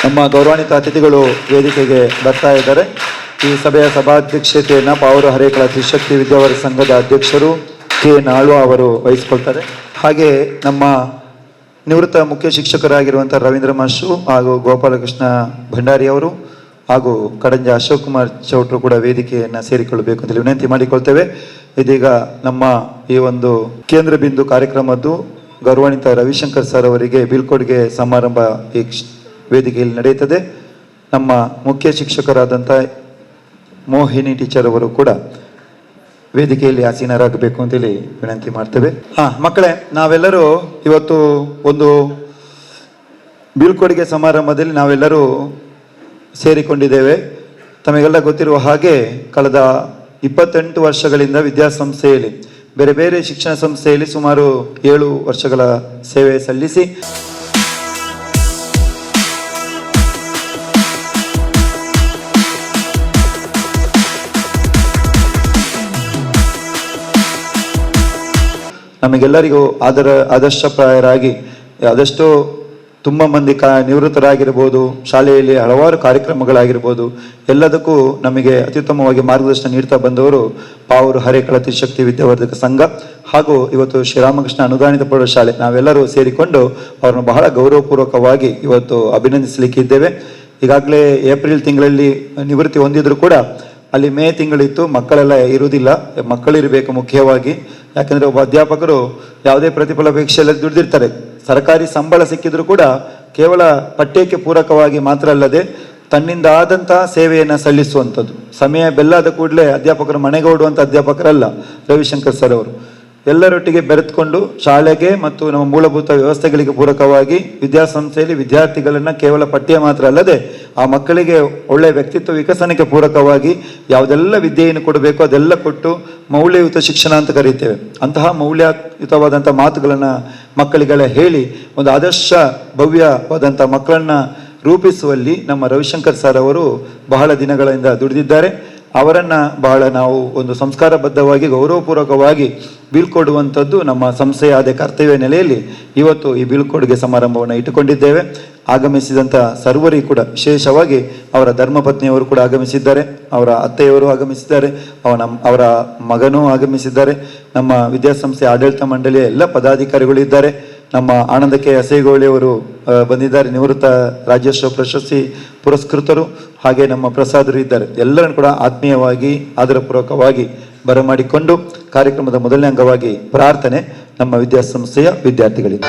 ನಮ್ಮ ಗೌರವಾನ್ವಿತ ಅತಿಥಿಗಳು ವೇದಿಕೆಗೆ ಬರ್ತಾ ಇದ್ದಾರೆ. ಈ ಸಭೆಯ ಸಭಾಧ್ಯಕ್ಷತೆಯನ್ನು ಪಾವೂರು ಹರೇಕಳ ತ್ರಿಶಕ್ತಿ ವಿದ್ಯಾವರ್ಗ ಸಂಘದ ಅಧ್ಯಕ್ಷರು ಕೆ ನಾಳ್ವ ಅವರು ವಹಿಸಿಕೊಳ್ತಾರೆ. ಹಾಗೆ ನಮ್ಮ ನಿವೃತ್ತ ಮುಖ್ಯ ಶಿಕ್ಷಕರಾಗಿರುವಂಥ ರವೀಂದ್ರ ಮಾಸ್ಟ್ರು ಹಾಗೂ ಗೋಪಾಲಕೃಷ್ಣ ಭಂಡಾರಿ ಅವರು ಹಾಗೂ ಕಡಂಜ ಅಶೋಕ್ ಕುಮಾರ್ ಚೌಟ್ರು ಕೂಡ ವೇದಿಕೆಯನ್ನು ಸೇರಿಕೊಳ್ಳಬೇಕು ಅಂತೇಳಿ ವಿನಂತಿ ಮಾಡಿಕೊಳ್ತೇವೆ. ಇದೀಗ ನಮ್ಮ ಈ ಒಂದು ಕೇಂದ್ರ ಬಿಂದು ಕಾರ್ಯಕ್ರಮದ್ದು ಗೌರವಾನ್ವಿತ ರವಿಶಂಕರ್ ಸರ್ ಅವರಿಗೆ ಬೀಳ್ಕೊಡುಗೆ ಸಮಾರಂಭ ಈ ವೇದಿಕೆಯಲ್ಲಿ ನಡೆಯುತ್ತದೆ. ನಮ್ಮ ಮುಖ್ಯ ಶಿಕ್ಷಕರಾದಂಥ ಮೋಹಿನಿ ಟೀಚರ್ ಅವರು ಕೂಡ ವೇದಿಕೆಯಲ್ಲಿ ಆಸೀನರಾಗಬೇಕು ಅಂತೇಳಿ ವಿನಂತಿ ಮಾಡ್ತೇವೆ. ಮಕ್ಕಳೇ, ನಾವೆಲ್ಲರೂ ಇವತ್ತು ಒಂದು ಬೀಳ್ಕೊಡುಗೆ ಸಮಾರಂಭದಲ್ಲಿ ನಾವೆಲ್ಲರೂ ಸೇರಿಕೊಂಡಿದ್ದೇವೆ. ತಮಗೆಲ್ಲ ಗೊತ್ತಿರುವ ಹಾಗೆ ಕಳೆದ 28 ವರ್ಷಗಳಿಂದ ವಿದ್ಯಾಸಂಸ್ಥೆಯಲ್ಲಿ ಬೇರೆ ಬೇರೆ ಶಿಕ್ಷಣ ಸಂಸ್ಥೆಯಲ್ಲಿ ಸುಮಾರು 7 ವರ್ಷಗಳ ಸೇವೆ ಸಲ್ಲಿಸಿ ನಮಗೆಲ್ಲರಿಗೂ ಆದರ್ಶಪ್ರಾಯರಾಗಿ ಆದಷ್ಟು ತುಂಬ ಮಂದಿ ನಿವೃತ್ತರಾಗಿರ್ಬೋದು, ಶಾಲೆಯಲ್ಲಿ ಹಲವಾರು ಕಾರ್ಯಕ್ರಮಗಳಾಗಿರ್ಬೋದು, ಎಲ್ಲದಕ್ಕೂ ನಮಗೆ ಅತ್ಯುತ್ತಮವಾಗಿ ಮಾರ್ಗದರ್ಶನ ನೀಡ್ತಾ ಬಂದವರು ಪಾವೂರು ಹರೇಕಳ ತ್ರಿಶಕ್ತಿ ವಿದ್ಯಾವರ್ಧಕ ಸಂಘ ಹಾಗೂ ಇವತ್ತು ಶ್ರೀರಾಮಕೃಷ್ಣ ಅನುದಾನಿತ ಪ್ರೌಢಶಾಲೆ. ನಾವೆಲ್ಲರೂ ಸೇರಿಕೊಂಡು ಅವರನ್ನು ಬಹಳ ಗೌರವಪೂರ್ವಕವಾಗಿ ಇವತ್ತು ಅಭಿನಂದಿಸಲಿಕ್ಕಿದ್ದೇವೆ. ಈಗಾಗಲೇ ಏಪ್ರಿಲ್ ತಿಂಗಳಲ್ಲಿ ನಿವೃತ್ತಿ ಹೊಂದಿದ್ರು ಕೂಡ ಅಲ್ಲಿ ಮೇ ತಿಂಗಳಿತ್ತು, ಮಕ್ಕಳೆಲ್ಲ ಇರುವುದಿಲ್ಲ, ಮಕ್ಕಳಿರಬೇಕು ಮುಖ್ಯವಾಗಿ. ಯಾಕಂದರೆ ಒಬ್ಬ ಅಧ್ಯಾಪಕರು ಯಾವುದೇ ಪ್ರತಿಫಲಾಪೇಕ್ಷೆಯಲ್ಲಿ ದುಡಿದಿರ್ತಾರೆ. ಸರ್ಕಾರಿ ಸಂಬಳ ಸಿಕ್ಕಿದ್ರು ಕೂಡ ಕೇವಲ ಪಠ್ಯಕ್ಕೆ ಪೂರಕವಾಗಿ ಮಾತ್ರ ಅಲ್ಲದೆ ತನ್ನಿಂದ ಆದಂತಹ ಸೇವೆಯನ್ನು ಸಲ್ಲಿಸುವಂಥದ್ದು. ಸಮಯ ಬೆಲ್ಲಾದ ಕೂಡಲೇ ಅಧ್ಯಾಪಕರು ಮನೆಗೆ ಓಡುವಂಥ ಅಧ್ಯಾಪಕರಲ್ಲ ರವಿಶಂಕರ್ ಸರ್ ಅವರು. ಎಲ್ಲರೊಟ್ಟಿಗೆ ಬೆರೆತುಕೊಂಡು ಶಾಲೆಗೆ ಮತ್ತು ನಮ್ಮ ಮೂಲಭೂತ ವ್ಯವಸ್ಥೆಗಳಿಗೆ ಪೂರಕವಾಗಿ ವಿದ್ಯಾಸಂಸ್ಥೆಯಲ್ಲಿ ವಿದ್ಯಾರ್ಥಿಗಳನ್ನು ಕೇವಲ ಪಠ್ಯ ಮಾತ್ರ ಅಲ್ಲದೆ ಆ ಮಕ್ಕಳಿಗೆ ಒಳ್ಳೆಯ ವ್ಯಕ್ತಿತ್ವ ವಿಕಸನಕ್ಕೆ ಪೂರಕವಾಗಿ ಯಾವುದೆಲ್ಲ ವಿದ್ಯೆಯನ್ನು ಕೊಡಬೇಕು ಅದೆಲ್ಲ ಕೊಟ್ಟು ಮೌಲ್ಯಯುತ ಶಿಕ್ಷಣ ಅಂತ ಕರೀತೇವೆ. ಅಂತಹ ಮೌಲ್ಯಯುತವಾದಂಥ ಮಾತುಗಳನ್ನು ಮಕ್ಕಳಿಗೆಲ್ಲ ಹೇಳಿ ಒಂದು ಆದರ್ಶ ಭವ್ಯವಾದಂಥ ಮಕ್ಕಳನ್ನು ರೂಪಿಸುವಲ್ಲಿ ನಮ್ಮ ರವಿಶಂಕರ್ ಸರ್ ಅವರು ಬಹಳ ದಿನಗಳಿಂದ ದುಡಿದಿದ್ದಾರೆ. ಅವರನ್ನು ಬಹಳ ನಾವು ಒಂದು ಸಂಸ್ಕಾರಬದ್ಧವಾಗಿ ಗೌರವಪೂರ್ವಕವಾಗಿ ಬೀಳ್ಕೊಡುವಂಥದ್ದು ನಮ್ಮ ಸಂಸ್ಥೆಯ ಅದೇ ಕರ್ತವ್ಯ ನೆಲೆಯಲ್ಲಿ ಇವತ್ತು ಈ ಬೀಳ್ಕೊಡುಗೆ ಸಮಾರಂಭವನ್ನು ಇಟ್ಟುಕೊಂಡಿದ್ದೇವೆ. ಆಗಮಿಸಿದಂಥ ಸರ್ವರಿಗೂ ಕೂಡ ವಿಶೇಷವಾಗಿ ಅವರ ಧರ್ಮಪತ್ನಿಯವರು ಕೂಡ ಆಗಮಿಸಿದ್ದಾರೆ, ಅವರ ಅತ್ತೆಯವರು ಆಗಮಿಸಿದ್ದಾರೆ, ಅವರ ಮಗನೂ ಆಗಮಿಸಿದ್ದಾರೆ, ನಮ್ಮ ವಿದ್ಯಾಸಂಸ್ಥೆ ಆಡಳಿತ ಮಂಡಳಿಯ ಎಲ್ಲ ಪದಾಧಿಕಾರಿಗಳು ಇದ್ದಾರೆ, ನಮ್ಮ ಆನಂದ ಕೆ ಅಸೇಗೋಳಿಯವರು ಬಂದಿದ್ದಾರೆ, ನಿವೃತ್ತ ರಾಜ್ಯೋತ್ಸವ ಪ್ರಶಸ್ತಿ ಪುರಸ್ಕೃತರು, ಹಾಗೆ ನಮ್ಮ ಪ್ರಸಾದರು ಇದ್ದಾರೆ. ಎಲ್ಲರನ್ನು ಕೂಡ ಆತ್ಮೀಯವಾಗಿ ಆದರಪೂರ್ವಕವಾಗಿ ಬರಮಾಡಿಕೊಂಡು ಕಾರ್ಯಕ್ರಮದ ಮೊದಲನೇ ಅಂಗವಾಗಿ ಪ್ರಾರ್ಥನೆ ನಮ್ಮ ವಿದ್ಯಾಸಂಸ್ಥೆಯ ವಿದ್ಯಾರ್ಥಿಗಳಿಗೆ.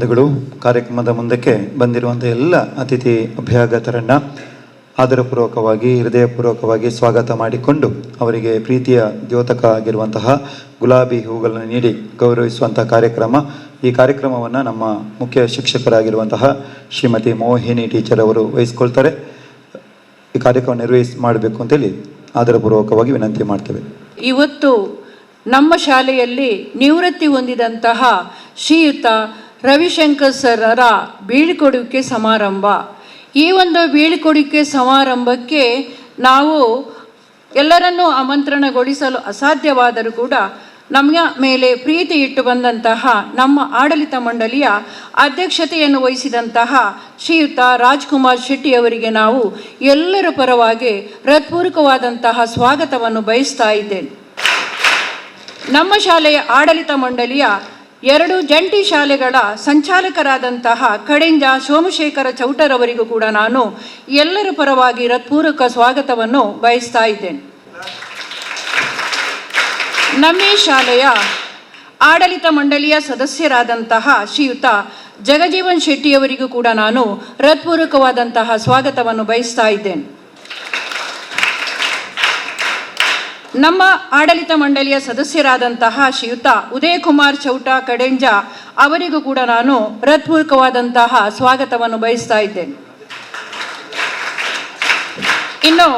ಧನ್ಯವಾದಗಳು. ಕಾರ್ಯಕ್ರಮದ ಮುಂದಕ್ಕೆ ಬಂದಿರುವಂಥ ಎಲ್ಲ ಅತಿಥಿ ಅಭ್ಯಾಗತರನ್ನು ಆದರಪೂರ್ವಕವಾಗಿ ಹೃದಯಪೂರ್ವಕವಾಗಿ ಸ್ವಾಗತ ಮಾಡಿಕೊಂಡು ಅವರಿಗೆ ಪ್ರೀತಿಯ ದ್ಯೋತಕ ಆಗಿರುವಂತಹ ಗುಲಾಬಿ ಹೂಗಳನ್ನು ನೀಡಿ ಗೌರವಿಸುವಂತಹ ಕಾರ್ಯಕ್ರಮ. ಈ ಕಾರ್ಯಕ್ರಮವನ್ನು ನಮ್ಮ ಮುಖ್ಯ ಶಿಕ್ಷಕರಾಗಿರುವಂತಹ ಶ್ರೀಮತಿ ಮೋಹಿನಿ ಟೀಚರ್ ಅವರು ವಹಿಸ್ಕೊಳ್ತಾರೆ. ಈ ಕಾರ್ಯಕ್ರಮ ಮಾಡಬೇಕು ಅಂತೇಳಿ ಆದರಪೂರ್ವಕವಾಗಿ ವಿನಂತಿ ಮಾಡ್ತೇವೆ. ಇವತ್ತು ನಮ್ಮ ಶಾಲೆಯಲ್ಲಿ ನಿವೃತ್ತಿ ಹೊಂದಿದಂತಹ ಶ್ರೀಯುತ ರವಿಶಂಕರ್ ಸರ್ರ ಬೀಳ್ಕೊಡುವಿಕೆ ಸಮಾರಂಭ. ಈ ಒಂದು ಬೀಳ್ಕೊಡುವಿಕೆ ಸಮಾರಂಭಕ್ಕೆ ನಾವು ಎಲ್ಲರನ್ನೂ ಆಮಂತ್ರಣಗೊಳಿಸಲು ಅಸಾಧ್ಯವಾದರೂ ಕೂಡ ನಮ್ಮ ಮೇಲೆ ಪ್ರೀತಿ ಇಟ್ಟು ಬಂದಂತಹ ನಮ್ಮ ಆಡಳಿತ ಮಂಡಳಿಯ ಅಧ್ಯಕ್ಷತೆಯನ್ನು ವಹಿಸಿದಂತಹ ಶ್ರೀಯುತ ರಾಜ್ಕುಮಾರ್ ಶೆಟ್ಟಿ ಅವರಿಗೆ ನಾವು ಎಲ್ಲರ ಪರವಾಗಿ ಹೃತ್ಪೂರ್ವಕವಾದಂತಹ ಸ್ವಾಗತವನ್ನು ಬಯಸ್ತಾ ಇದ್ದೇನೆ. ನಮ್ಮ ಶಾಲೆಯ ಆಡಳಿತ ಮಂಡಳಿಯ 2 ಜಂಟಿ ಶಾಲೆಗಳ ಸಂಚಾಲಕರಾದಂತಹ ಕಡೆಂಜ ಸೋಮಶೇಖರ ಚೌಟರ್ ಅವರಿಗೂ ಕೂಡ ನಾನು ಎಲ್ಲರ ಪರವಾಗಿ ಹೃತ್ಪೂರ್ವಕ ಸ್ವಾಗತವನ್ನು ಬಯಸ್ತಾ ಇದ್ದೇನೆ. ನಮ್ಮ ಶಾಲೆಯ ಆಡಳಿತ ಮಂಡಳಿಯ ಸದಸ್ಯರಾದಂತಹ ಶ್ರೀಯುತ ಜಗಜೀವನ್ ಶೆಟ್ಟಿಯವರಿಗೂ ಕೂಡ ನಾನು ಹೃತ್ಪೂರ್ವಕವಾದಂತಹ ಸ್ವಾಗತವನ್ನು ಬಯಸ್ತಾ ಇದ್ದೇನೆ. ನಮ್ಮ ಆಡಳಿತ ಮಂಡಳಿಯ ಸದಸ್ಯರಾದಂತಹ ಶ್ರೀಯುತ ಉದಯ್ ಕುಮಾರ್ ಚೌಟ ಕಡೆಂಜ ಅವರಿಗೂ ಕೂಡ ನಾನು ಹೃತ್ಪೂರ್ವಕವಾದಂತಹ ಸ್ವಾಗತವನ್ನು ಬಯಸ್ತಾ ಇದ್ದೇನೆ. ಇನ್ನು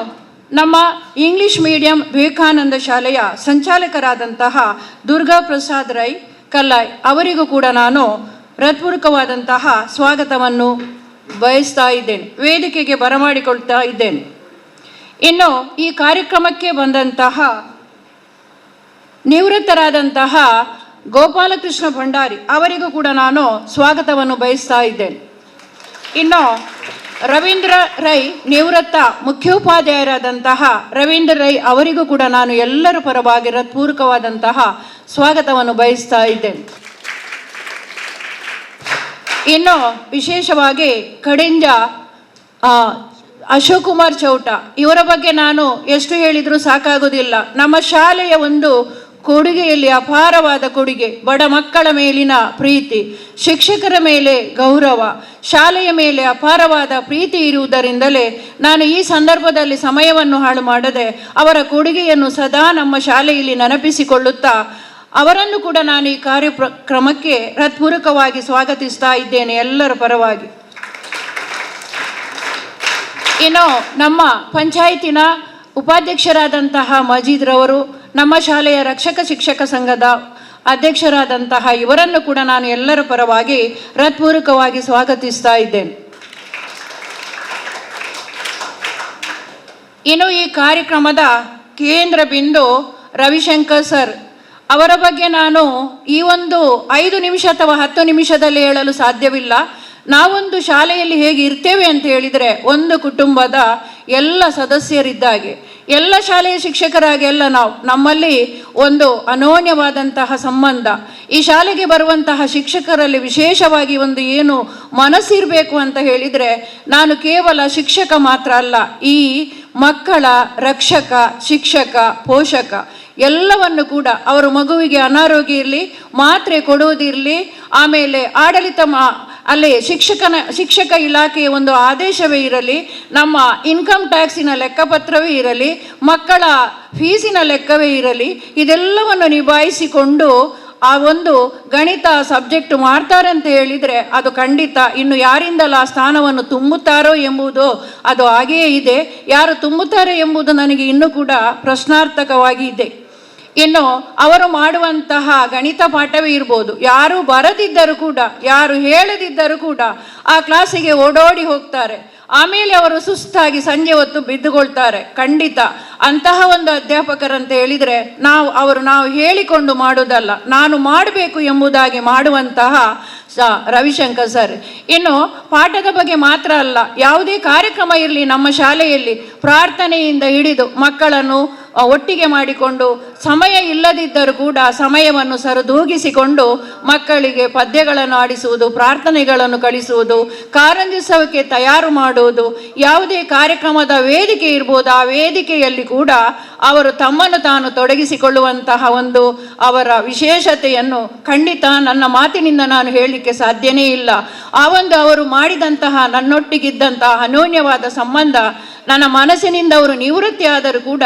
ನಮ್ಮ ಇಂಗ್ಲಿಷ್ ಮೀಡಿಯಂ ವಿವೇಕಾನಂದ ಶಾಲೆಯ ಸಂಚಾಲಕರಾದಂತಹ ದುರ್ಗಾ ಪ್ರಸಾದ್ ರೈ ಕಲ್ಲಾಯ್ ಅವರಿಗೂ ಕೂಡ ನಾನು ಹೃತ್ಪೂರ್ವಕವಾದಂತಹ ಸ್ವಾಗತವನ್ನು ಬಯಸ್ತಾ ಇದ್ದೇನೆ, ವೇದಿಕೆಗೆ ಬರಮಾಡಿಕೊಳ್ತಾ ಇದ್ದೇನೆ. ಇನ್ನು ಈ ಕಾರ್ಯಕ್ರಮಕ್ಕೆ ಬಂದಂತಹ ನಿವೃತ್ತರಾದಂತಹ ಗೋಪಾಲಕೃಷ್ಣ ಭಂಡಾರಿ ಅವರಿಗೂ ಕೂಡ ನಾನು ಸ್ವಾಗತವನ್ನು ಬಯಸ್ತಾ ಇದ್ದೇನೆ. ಇನ್ನು ರವೀಂದ್ರ ರೈ ನಿವೃತ್ತ ಮುಖ್ಯೋಪಾಧ್ಯಾಯರಾದಂತಹ ರವೀಂದ್ರ ರೈ ಅವರಿಗೂ ಕೂಡ ನಾನು ಎಲ್ಲರ ಪರವಾಗಿ ಹೃತ್ಪೂರ್ವಕವಾದಂತಹ ಸ್ವಾಗತವನ್ನು ಬಯಸ್ತಾ ಇದ್ದೇನೆ. ಇನ್ನು ವಿಶೇಷವಾಗಿ ಕಡೆಂಜ ಅಶೋಕ್ ಕುಮಾರ್ ಚೌಟ ಇವರ ಬಗ್ಗೆ ನಾನು ಎಷ್ಟು ಹೇಳಿದರೂ ಸಾಕಾಗೋದಿಲ್ಲ. ನಮ್ಮ ಶಾಲೆಯ ಒಂದು ಕೊಡುಗೆಯಲ್ಲಿ ಅಪಾರವಾದ ಕೊಡುಗೆ, ಬಡ ಮಕ್ಕಳ ಮೇಲಿನ ಪ್ರೀತಿ, ಶಿಕ್ಷಕರ ಮೇಲೆ ಗೌರವ, ಶಾಲೆಯ ಮೇಲೆ ಅಪಾರವಾದ ಪ್ರೀತಿ ಇರುವುದರಿಂದಲೇ ನಾನು ಈ ಸಂದರ್ಭದಲ್ಲಿ ಸಮಯವನ್ನು ಹಾಳು ಮಾಡದೆ ಅವರ ಕೊಡುಗೆಯನ್ನು ಸದಾ ನಮ್ಮ ಶಾಲೆಯಲ್ಲಿ ನೆನಪಿಸಿಕೊಳ್ಳುತ್ತಾ ಅವರನ್ನು ಕೂಡ ನಾನು ಈ ಕಾರ್ಯಕ್ರಮಕ್ಕೆ ಹೃತ್ಪೂರ್ವಕವಾಗಿ ಸ್ವಾಗತಿಸ್ತಾ ಇದ್ದೇನೆ ಎಲ್ಲರ ಪರವಾಗಿ. ಇನ್ನು ನಮ್ಮ ಪಂಚಾಯತಿನ ಉಪಾಧ್ಯಕ್ಷರಾದಂತಹ ಮಜೀದ್ ರವರು, ನಮ್ಮ ಶಾಲೆಯ ರಕ್ಷಕ ಶಿಕ್ಷಕ ಸಂಘದ ಅಧ್ಯಕ್ಷರಾದಂತಹ ಇವರನ್ನು ಕೂಡ ನಾನು ಎಲ್ಲರ ಪರವಾಗಿ ಹೃತ್ಪೂರ್ವಕವಾಗಿ ಸ್ವಾಗತಿಸ್ತಾ ಇದ್ದೇನೆ. ಇನ್ನು ಈ ಕಾರ್ಯಕ್ರಮದ ಕೇಂದ್ರ ಬಿಂದು ರವಿಶಂಕರ್ ಸರ್ ಅವರ ಬಗ್ಗೆ ನಾನು ಈ ಒಂದು 5 ನಿಮಿಷ ಅಥವಾ 10 ನಿಮಿಷದಲ್ಲಿ ಹೇಳಲು ಸಾಧ್ಯವಿಲ್ಲ. ನಾವೊಂದು ಶಾಲೆಯಲ್ಲಿ ಹೇಗೆ ಇರ್ತೇವೆ ಅಂತ ಹೇಳಿದರೆ ಒಂದು ಕುಟುಂಬದ ಎಲ್ಲ ಸದಸ್ಯರಿದ್ದಾಗೆ, ಎಲ್ಲ ಶಾಲೆಯ ಶಿಕ್ಷಕರಾಗಿ ಎಲ್ಲ ನಮ್ಮಲ್ಲಿ ಒಂದು ಅನೋನ್ಯವಾದಂತಹ ಸಂಬಂಧ. ಈ ಶಾಲೆಗೆ ಬರುವಂತಹ ಶಿಕ್ಷಕರಲ್ಲಿ ವಿಶೇಷವಾಗಿ ಒಂದು ಏನು ಮನಸ್ಸಿರಬೇಕು ಅಂತ ಹೇಳಿದರೆ, ನಾನು ಕೇವಲ ಶಿಕ್ಷಕ ಮಾತ್ರ ಅಲ್ಲ, ಈ ಮಕ್ಕಳ ರಕ್ಷಕ, ಶಿಕ್ಷಕ, ಪೋಷಕ ಎಲ್ಲವನ್ನು ಕೂಡ ಅವರು ಮಗುವಿಗೆ ಅನಾರೋಗ್ಯ ಇರಲಿ, ಮಾತ್ರೆ ಕೊಡುವುದಿರಲಿ, ಆಮೇಲೆ ಆಡಳಿತ ಅಲ್ಲಿ ಶಿಕ್ಷಕ ಇಲಾಖೆಯ ಒಂದು ಆದೇಶವೇ ಇರಲಿ, ನಮ್ಮ ಇನ್ಕಮ್ ಟ್ಯಾಕ್ಸಿನ ಲೆಕ್ಕಪತ್ರವೇ ಇರಲಿ, ಮಕ್ಕಳ ಫೀಸಿನ ಲೆಕ್ಕವೇ ಇರಲಿ, ಇದೆಲ್ಲವನ್ನು ನಿಭಾಯಿಸಿಕೊಂಡು ಆ ಒಂದು ಗಣಿತ ಸಬ್ಜೆಕ್ಟ್ ಮಾಡ್ತಾರೆ ಅಂತ ಹೇಳಿದರೆ ಅದು ಖಂಡಿತ ಇನ್ನು ಯಾರಿಂದಲ ಆ ಸ್ಥಾನವನ್ನು ತುಂಬುತ್ತಾರೋ ಎಂಬುದು ಅದು ಹಾಗೆಯೇ ಇದೆ. ಯಾರು ತುಂಬುತ್ತಾರೆ ಎಂಬುದು ನನಗೆ ಇನ್ನೂ ಕೂಡ ಪ್ರಶ್ನಾರ್ಥಕವಾಗಿ ಇದೆ. ಇನ್ನು ಅವರು ಮಾಡುವಂತಹ ಗಣಿತ ಪಾಠವೇ ಇರ್ಬೋದು, ಯಾರು ಬರದಿದ್ದರೂ ಕೂಡ, ಯಾರು ಹೇಳದಿದ್ದರೂ ಕೂಡ ಆ ಕ್ಲಾಸಿಗೆ ಓಡೋಡಿ ಹೋಗ್ತಾರೆ. ಆಮೇಲೆ ಅವರು ಸುಸ್ತಾಗಿ ಸಂಜೆ ಹೊತ್ತು ಬಿದ್ದುಕೊಳ್ತಾರೆ. ಖಂಡಿತ ಅಂತಹ ಒಂದು ಅಧ್ಯಾಪಕರಂತ ಹೇಳಿದರೆ ನಾವು ಹೇಳಿಕೊಂಡು ಮಾಡುವುದಲ್ಲ, ನಾನು ಮಾಡಬೇಕು ಎಂಬುದಾಗಿ ಮಾಡುವಂತಹ ರವಿಶಂಕರ್ ಸರ್. ಇನ್ನು ಪಾಠದ ಬಗ್ಗೆ ಮಾತ್ರ ಅಲ್ಲ, ಯಾವುದೇ ಕಾರ್ಯಕ್ರಮ ಇರಲಿ ನಮ್ಮ ಶಾಲೆಯಲ್ಲಿ ಪ್ರಾರ್ಥನೆಯಿಂದ ಹಿಡಿದು ಮಕ್ಕಳನ್ನು ಒಟ್ಟಿಗೆ ಮಾಡಿಕೊಂಡು ಸಮಯ ಇಲ್ಲದಿದ್ದರೂ ಕೂಡ ಸಮಯವನ್ನು ಸರಿದೂಗಿಸಿಕೊಂಡು ಮಕ್ಕಳಿಗೆ ಪದ್ಯಗಳನ್ನು ಆಡಿಸುವುದು, ಪ್ರಾರ್ಥನೆಗಳನ್ನು ಕಳಿಸುವುದು, ಕಾರಂಜೋತ್ಸವಕ್ಕೆ ತಯಾರು ಮಾಡುವುದು, ಯಾವುದೇ ಕಾರ್ಯಕ್ರಮದ ವೇದಿಕೆ ಇರ್ಬೋದು ಆ ವೇದಿಕೆಯಲ್ಲಿ ಕೂಡ ಅವರು ತಮ್ಮನ್ನು ತಾನು ತೊಡಗಿಸಿಕೊಳ್ಳುವಂತಹ ಒಂದು ಅವರ ವಿಶೇಷತೆಯನ್ನು ಖಂಡಿತ ನನ್ನ ಮಾತಿನಿಂದ ನಾನು ಹೇಳಲಿಕ್ಕೆ ಸಾಧ್ಯನೇ ಇಲ್ಲ. ಆ ಒಂದು ಅವರು ಮಾಡಿದಂತಹ ನನ್ನೊಟ್ಟಿಗಿದ್ದಂತಹ ಅನ್ಯೋನ್ಯವಾದ ಸಂಬಂಧ ನನ್ನ ಮನಸ್ಸಿನಿಂದ ಅವರು ನಿವೃತ್ತಿ ಆದರೂ ಕೂಡ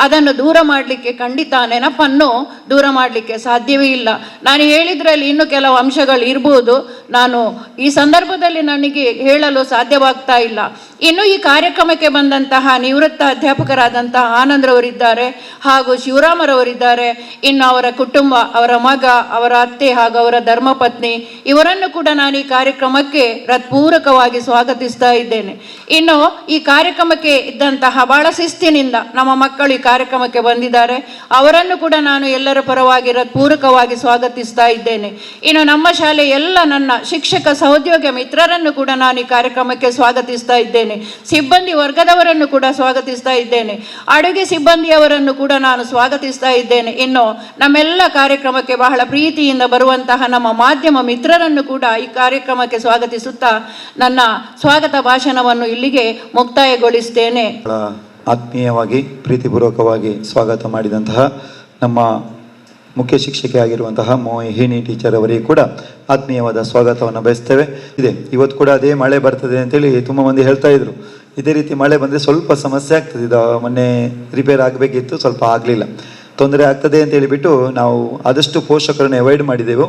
ಅದನ್ನು ದೂರ ಮಾಡಲಿಕ್ಕೆ ಖಂಡಿತ ನೆನಪನ್ನು ದೂರ ಮಾಡಲಿಕ್ಕೆ ಸಾಧ್ಯವೇ ಇಲ್ಲ. ನಾನು ಹೇಳಿದ್ರಲ್ಲಿ ಇನ್ನು ಕೆಲವು ಅಂಶಗಳು ಇರ್ಬೋದು, ನಾನು ಈ ಸಂದರ್ಭದಲ್ಲಿ ನನಗೆ ಹೇಳಲು ಸಾಧ್ಯವಾಗ್ತಾ ಇಲ್ಲ. ಇನ್ನು ಈ ಕಾರ್ಯಕ್ರಮಕ್ಕೆ ಬಂದಂತಹ ನಿವೃತ್ತ ಅಧ್ಯಾಪಕರಾದಂತಹ ಆನಂದ್ರವರಿದ್ದಾರೆ, ಹಾಗೂ ಶಿವರಾಮರವರಿದ್ದಾರೆ. ಇನ್ನು ಅವರ ಕುಟುಂಬ, ಅವರ ಮಗ, ಅವರ ಅತ್ತೆ ಹಾಗೂ ಅವರ ಧರ್ಮಪತ್ನಿ, ಇವರನ್ನು ಕೂಡ ನಾನು ಈ ಕಾರ್ಯಕ್ರಮಕ್ಕೆ ಹೃತ್ಪೂರ್ವಕವಾಗಿ ಸ್ವಾಗತಿಸ್ತಾ ಇದ್ದೇನೆ. ಇನ್ನು ಈ ಕಾರ್ಯಕ್ರಮಕ್ಕೆ ಇದ್ದಂತಹ ಬಹಳ ಶಿಸ್ತಿನಿಂದ ನಮ್ಮ ಮಕ್ಕಳು ಈ ಕಾರ್ಯಕ್ರಮಕ್ಕೆ ಬಂದಿದ್ದಾರೆ, ಅವರನ್ನು ಕೂಡ ನಾನು ಎಲ್ಲರ ಪರವಾಗಿ ಹೃತ್ಪೂರ್ವಕವಾಗಿ ಸ್ವಾಗತಿಸ್ತಾ ಇದ್ದೇನೆ. ಇನ್ನು ನಮ್ಮ ಶಾಲೆ ಎಲ್ಲ ನನ್ನ ಶಿಕ್ಷಕ ಸಹೋದ್ಯೋಗ ಮಿತ್ರರನ್ನು ಕೂಡ ನಾನು ಈ ಕಾರ್ಯಕ್ರಮಕ್ಕೆ ಸ್ವಾಗತಿಸ್ತಾ ಇದ್ದೇನೆ. ಸಿಬ್ಬಂದಿ ವರ್ಗದವರನ್ನು ಕೂಡ ಸ್ವಾಗತಿಸ್ತಾ ಇದ್ದೇನೆ. ಅಡುಗೆ ಸಿಬ್ಬಂದಿಯವರನ್ನು ಕೂಡ ನಾನು ಸ್ವಾಗತಿಸ್ತಾ ಇದ್ದೇನೆ. ಇನ್ನು ನಮ್ಮೆಲ್ಲ ಕಾರ್ಯಕ್ರಮಕ್ಕೆ ಬಹಳ ಪ್ರೀತಿಯಿಂದ ಬರುವಂತಹ ನಮ್ಮ ಮಾಧ್ಯಮ ಮಿತ್ರರನ್ನು ಕೂಡ ಈ ಕಾರ್ಯಕ್ರಮಕ್ಕೆ ಸ್ವಾಗತಿಸುತ್ತಾ ನನ್ನ ಸ್ವಾಗತ ಭಾಷಣವನ್ನು ಇಲ್ಲಿಗೆ ಮುಕ್ತಾಯಗೊಳಿಸ್ತೇನೆ. ಆತ್ಮೀಯವಾಗಿ ಪ್ರೀತಿಪೂರ್ವಕವಾಗಿ ಸ್ವಾಗತ ಮಾಡಿದಂತಹ ನಮ್ಮ ಮುಖ್ಯ ಶಿಕ್ಷಕಿ ಆಗಿರುವಂತಹ ಮೋಹಿನಿ ಟೀಚರ್ ಅವರಿಗೆ ಕೂಡ ಆತ್ಮೀಯವಾದ ಸ್ವಾಗತವನ್ನು ಬಯಸ್ತೇವೆ. ಇವತ್ತು ಕೂಡ ಅದೇ ಮಳೆ ಬರ್ತದೆ ಅಂತೇಳಿ ತುಂಬ ಮಂದಿ ಹೇಳ್ತಾ ಇದ್ರು. ಇದೇ ರೀತಿ ಮಳೆ ಬಂದರೆ ಸ್ವಲ್ಪ ಸಮಸ್ಯೆ ಆಗ್ತದೆ. ಇದು ಮೊನ್ನೆ ರಿಪೇರ್ ಆಗಬೇಕಿತ್ತು, ಸ್ವಲ್ಪ ಆಗಲಿಲ್ಲ, ತೊಂದರೆ ಆಗ್ತದೆ ಅಂತ ಹೇಳಿಬಿಟ್ಟು ನಾವು ಆದಷ್ಟು ಪೋಷಕರನ್ನು ಅವಾಯ್ಡ್ ಮಾಡಿದೆವು.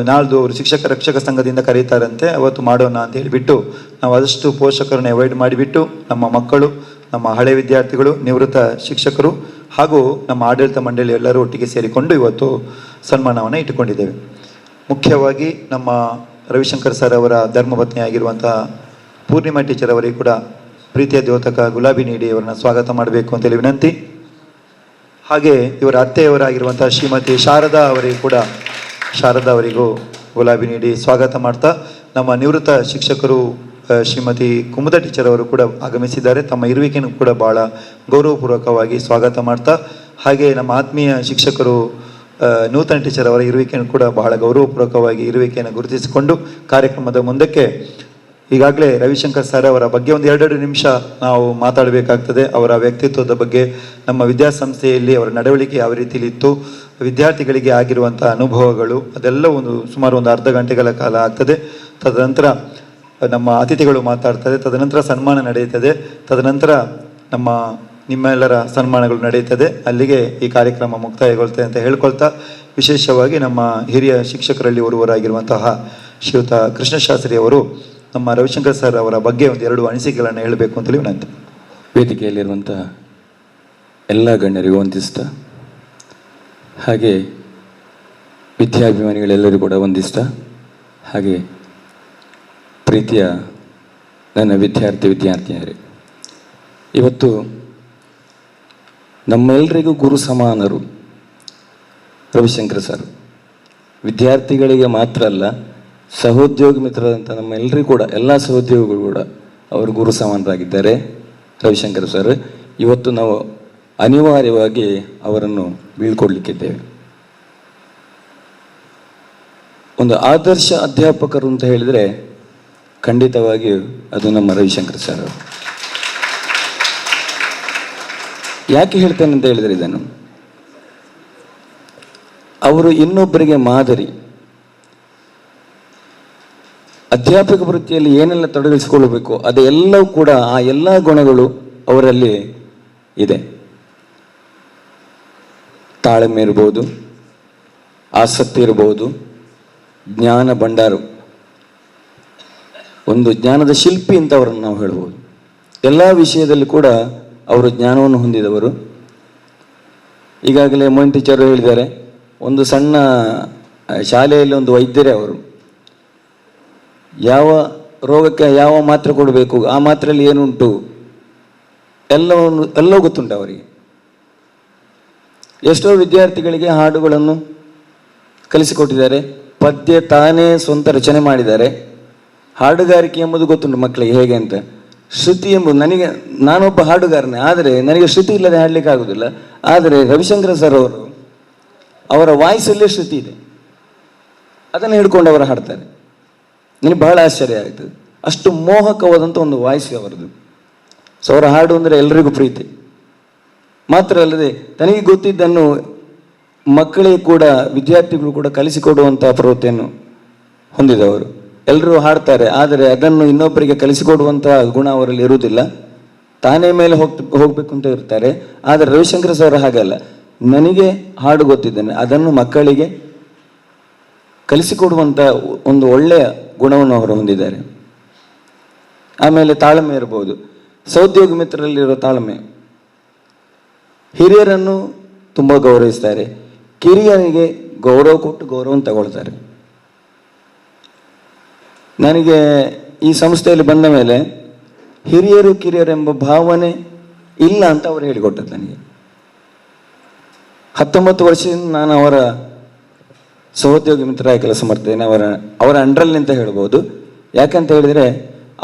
ನಾಳ್ದು ಅವರು ಶಿಕ್ಷಕ ರಕ್ಷಕ ಸಂಘದಿಂದ ಕರೀತಾರಂತೆ, ಅವತ್ತು ಮಾಡೋಣ ಅಂತ ಹೇಳಿಬಿಟ್ಟು ನಾವು ಆದಷ್ಟು ಪೋಷಕರನ್ನು ಅವಾಯ್ಡ್ ಮಾಡಿಬಿಟ್ಟು ನಮ್ಮ ಮಕ್ಕಳು, ನಮ್ಮ ಹಳೆ ವಿದ್ಯಾರ್ಥಿಗಳು, ನಿವೃತ್ತ ಶಿಕ್ಷಕರು ಹಾಗೂ ನಮ್ಮ ಆಡಳಿತ ಮಂಡಳಿ ಎಲ್ಲರೂ ಒಟ್ಟಿಗೆ ಸೇರಿಕೊಂಡು ಇವತ್ತು ಸನ್ಮಾನವನ್ನು ಇಟ್ಟುಕೊಂಡಿದ್ದೇವೆ. ಮುಖ್ಯವಾಗಿ ನಮ್ಮ ರವಿಶಂಕರ್ ಸರ್ ಅವರ ಧರ್ಮಪತ್ನಿ ಆಗಿರುವಂತಹ ಪೂರ್ಣಿಮಾ ಟೀಚರ್ ಅವರಿಗೆ ಕೂಡ ಪ್ರೀತಿಯ ದ್ಯೋತಕ ಗುಲಾಬಿ ನೀಡಿ ಅವರನ್ನು ಸ್ವಾಗತ ಮಾಡಬೇಕು ಅಂತೇಳಿ ವಿನಂತಿ. ಹಾಗೆ ಇವರ ಅತ್ತೆಯವರಾಗಿರುವಂಥ ಶ್ರೀಮತಿ ಶಾರದಾ ಅವರಿಗೂ ಗುಲಾಬಿ ನೀಡಿ ಸ್ವಾಗತ ಮಾಡ್ತಾ, ನಮ್ಮ ನಿವೃತ್ತ ಶಿಕ್ಷಕರು ಶ್ರೀಮತಿ ಕುಮುದ ಟೀಚರ್ ಅವರು ಕೂಡ ಆಗಮಿಸಿದ್ದಾರೆ. ತಮ್ಮ ಇರುವಿಕೆಯನ್ನು ಕೂಡ ಭಾಳ ಗೌರವಪೂರ್ವಕವಾಗಿ ಸ್ವಾಗತ ಮಾಡ್ತಾ, ಹಾಗೆ ನಮ್ಮ ಆತ್ಮೀಯ ಶಿಕ್ಷಕರು ನೂತನ ಟೀಚರ್ ಅವರ ಇರುವಿಕೆಯನ್ನು ಕೂಡ ಬಹಳ ಗೌರವಪೂರ್ವಕವಾಗಿ ಇರುವಿಕೆಯನ್ನು ಗುರುತಿಸಿಕೊಂಡು ಕಾರ್ಯಕ್ರಮದ ಮುಂದಕ್ಕೆ ಈಗಾಗಲೇ ರವಿಶಂಕರ್ ಸರ್ ಅವರ ಬಗ್ಗೆ ಒಂದು 2 ನಿಮಿಷ ನಾವು ಮಾತಾಡಬೇಕಾಗ್ತದೆ. ಅವರ ವ್ಯಕ್ತಿತ್ವದ ಬಗ್ಗೆ, ನಮ್ಮ ವಿದ್ಯಾಸಂಸ್ಥೆಯಲ್ಲಿ ಅವರ ನಡವಳಿಕೆ ಯಾವ ರೀತಿಯಲ್ಲಿತ್ತು, ವಿದ್ಯಾರ್ಥಿಗಳಿಗೆ ಆಗಿರುವಂಥ ಅನುಭವಗಳು, ಅದೆಲ್ಲ ಸುಮಾರು ಒಂದು ಅರ್ಧ ಗಂಟೆಗಳ ಕಾಲ ಆಗ್ತದೆ. ತದನಂತರ ನಮ್ಮ ಅತಿಥಿಗಳು ಮಾತಾಡ್ತಾರೆ, ತದನಂತರ ಸನ್ಮಾನ ನಡೆಯುತ್ತದೆ, ತದನಂತರ ನಿಮ್ಮೆಲ್ಲರ ಸನ್ಮಾನಗಳು ನಡೆಯುತ್ತದೆ. ಅಲ್ಲಿಗೆ ಈ ಕಾರ್ಯಕ್ರಮ ಮುಕ್ತಾಯಗೊಳ್ತದೆ ಅಂತ ಹೇಳ್ಕೊಳ್ತಾ, ವಿಶೇಷವಾಗಿ ನಮ್ಮ ಹಿರಿಯ ಶಿಕ್ಷಕರಲ್ಲಿ ಒಬ್ಬರಾಗಿರುವಂತಹ ಶ್ರೀಯುತ ಕೃಷ್ಣಶಾಸ್ತ್ರಿ ಅವರು ನಮ್ಮ ರವಿಶಂಕರ್ ಸರ್ ಅವರ ಬಗ್ಗೆ ಒಂದು 2 ಅನಿಸಿಕೆಗಳನ್ನು ಹೇಳಬೇಕು ಅಂತೇಳಿ ವಿನಂತಿ. ವೇದಿಕೆಯಲ್ಲಿರುವಂಥ ಎಲ್ಲ ಗಣ್ಯರಿಗೂ ವಂದಿಸ್ತಾ, ಹಾಗೆ ವಿದ್ಯಾಭಿಮಾನಿಗಳೆಲ್ಲರೂ ಕೂಡ ವಂದಿಸ್ತಾ, ಹಾಗೆ ಪ್ರೀತಿಯ ನನ್ನ ವಿದ್ಯಾರ್ಥಿನಿಯರೇ, ಇವತ್ತು ನಮ್ಮೆಲ್ಲರಿಗೂ ಗುರು ಸಮಾನರು ರವಿಶಂಕರ್ ಸರ್. ವಿದ್ಯಾರ್ಥಿಗಳಿಗೆ ಮಾತ್ರ ಅಲ್ಲ, ಸಹೋದ್ಯೋಗಿ ಮಿತ್ರರಂತ ನಮ್ಮೆಲ್ಲರಿಗೂ ಕೂಡ, ಎಲ್ಲ ಸಹೋದ್ಯೋಗಿಗಳು ಕೂಡ ಅವರು ಗುರು ಸಮಾನರಾಗಿದ್ದಾರೆ ರವಿಶಂಕರ್ ಸರ್. ಇವತ್ತು ನಾವು ಅನಿವಾರ್ಯವಾಗಿ ಅವರನ್ನು ಬೀಳ್ಕೊಡ್ಲಿಕ್ಕಿದ್ದೇವೆ. ಒಂದು ಆದರ್ಶ ಅಧ್ಯಾಪಕರು ಅಂತ ಹೇಳಿದರೆ ಖಂಡಿತವಾಗಿಯೂ ಅದು ನಮ್ಮ ರವಿಶಂಕರ್ ಸರ್. ಯಾಕೆ ಹೇಳ್ತೇನೆ ಅಂತ ಹೇಳಿದರೆ, ಇದನ್ನು ಅವರು ಇನ್ನೊಬ್ಬರಿಗೆ ಮಾದರಿ. ಅಧ್ಯಾಪಕ ವೃತ್ತಿಯಲ್ಲಿ ಏನೆಲ್ಲ ತೊಡಗಿಸಿಕೊಳ್ಳಬೇಕು ಅದೆಲ್ಲವೂ ಕೂಡ, ಆ ಎಲ್ಲ ಗುಣಗಳು ಅವರಲ್ಲಿ ಇದೆ. ತಾಳ್ಮೆ ಇರ್ಬೋದು, ಆಸಕ್ತಿ ಇರ್ಬೋದು, ಜ್ಞಾನ ಭಂಡಾರ, ಒಂದು ಜ್ಞಾನದ ಶಿಲ್ಪಿ ಅಂತ ಅವರನ್ನು ನಾವು ಹೇಳ್ಬೋದು. ಎಲ್ಲ ವಿಷಯದಲ್ಲಿ ಕೂಡ ಅವರು ಜ್ಞಾನವನ್ನು ಹೊಂದಿದವರು. ಈಗಾಗಲೇ ಮೋಹನ್ ಟೀಚರ್ ಹೇಳಿದ್ದಾರೆ, ಒಂದು ಸಣ್ಣ ಶಾಲೆಯಲ್ಲಿ ಒಂದು ವೈದ್ಯರೇ ಅವರು. ಯಾವ ರೋಗಕ್ಕೆ ಯಾವ ಮಾತ್ರೆ ಕೊಡಬೇಕು, ಆ ಮಾತ್ರೆಯಲ್ಲಿ ಏನುಂಟು ಎಲ್ಲವೂ ಗೊತ್ತುಂಟು ಅವರಿಗೆ. ಎಷ್ಟೋ ವಿದ್ಯಾರ್ಥಿಗಳಿಗೆ ಹಾಡುಗಳನ್ನು ಕಲಿಸಿಕೊಟ್ಟಿದ್ದಾರೆ, ಪದ್ಯ ತಾನೇ ಸ್ವಂತ ರಚನೆ ಮಾಡಿದ್ದಾರೆ. ಹಾಡುಗಾರಿಕೆ ಎಂಬುದು ಗೊತ್ತುಂಟು ಮಕ್ಕಳಿಗೆ ಹೇಗೆ ಅಂತ. ಶ್ರುತಿ ಎಂಬುದು ನನಗೆ, ನಾನೊಬ್ಬ ಹಾಡುಗಾರನೇ, ಆದರೆ ನನಗೆ ಶ್ರುತಿ ಇಲ್ಲದೆ ಹಾಡಲಿಕ್ಕೆ ಆಗೋದಿಲ್ಲ. ಆದರೆ ರವಿಶಂಕರ್ ಸರ್ ಅವರು, ಅವರ ವಾಯ್ಸಲ್ಲೇ ಶ್ರುತಿ ಇದೆ, ಅದನ್ನು ಹಿಡ್ಕೊಂಡು ಅವರು ಹಾಡ್ತಾರೆ. ನನಗೆ ಬಹಳ ಆಶ್ಚರ್ಯ ಆಯ್ತದೆ, ಅಷ್ಟು ಮೋಹಕವಾದಂಥ ಒಂದು ವಾಯ್ಸ್ ಅವರದು. ಸೊ ಅವರ ಹಾಡು ಅಂದರೆ ಎಲ್ರಿಗೂ ಪ್ರೀತಿ. ಮಾತ್ರ ಅಲ್ಲದೆ ತನಗೆ ಗೊತ್ತಿದ್ದನ್ನು ಮಕ್ಕಳಿಗೆ ಕೂಡ, ವಿದ್ಯಾರ್ಥಿಗಳು ಕೂಡ ಕಲಿಸಿಕೊಡುವಂಥ ಪ್ರವೃತ್ತಿಯನ್ನು ಹೊಂದಿದವರು. ಎಲ್ಲರೂ ಹಾಡ್ತಾರೆ, ಆದರೆ ಅದನ್ನು ಇನ್ನೊಬ್ಬರಿಗೆ ಕಲಿಸಿಕೊಡುವಂಥ ಗುಣ ಅವರಲ್ಲಿ ಇರುವುದಿಲ್ಲ. ತಾನೇ ಮೇಲೆ ಹೋಗಬೇಕು ಅಂತ ಇರ್ತಾರೆ. ಆದರೆ ರವಿಶಂಕರ್ ಸರ್ ಹಾಗಲ್ಲ, ನನಗೆ ಹಾಡು ಗೊತ್ತಿದ್ದೇನೆ, ಅದನ್ನು ಮಕ್ಕಳಿಗೆ ಕಲಿಸಿಕೊಡುವಂಥ ಒಂದು ಒಳ್ಳೆಯ ಗುಣವನ್ನು ಅವರು ಹೊಂದಿದ್ದಾರೆ. ಆಮೇಲೆ ತಾಳ್ಮೆ ಇರ್ಬೋದು, ಸಹೋದ್ಯೋಗಿ ಮಿತ್ರರಲ್ಲಿರೋ ತಾಳ್ಮೆ. ಹಿರಿಯರನ್ನು ತುಂಬ ಗೌರವಿಸ್ತಾರೆ, ಕಿರಿಯರಿಗೆ ಗೌರವ ಕೊಟ್ಟು ಗೌರವವನ್ನು ತಗೊಳ್ತಾರೆ. ನನಗೆ ಈ ಸಂಸ್ಥೆಯಲ್ಲಿ ಬಂದ ಮೇಲೆ ಹಿರಿಯರು ಕಿರಿಯರು ಎಂಬ ಭಾವನೆ ಇಲ್ಲ ಅಂತ ಅವರು ಹೇಳಿಕೊಟ್ಟದ್ದು ನನಗೆ. 19 ವರ್ಷದಿಂದ ನಾನು ಅವರ ಸಹೋದ್ಯೋಗಿ ಮಿತ್ರರಾಗಿ ಕೆಲಸ ಮಾಡ್ತೇನೆ, ಅವರ ಅಂಡರಲ್ಲಿ ಅಂತ ಹೇಳ್ಬೋದು. ಯಾಕಂತ ಹೇಳಿದರೆ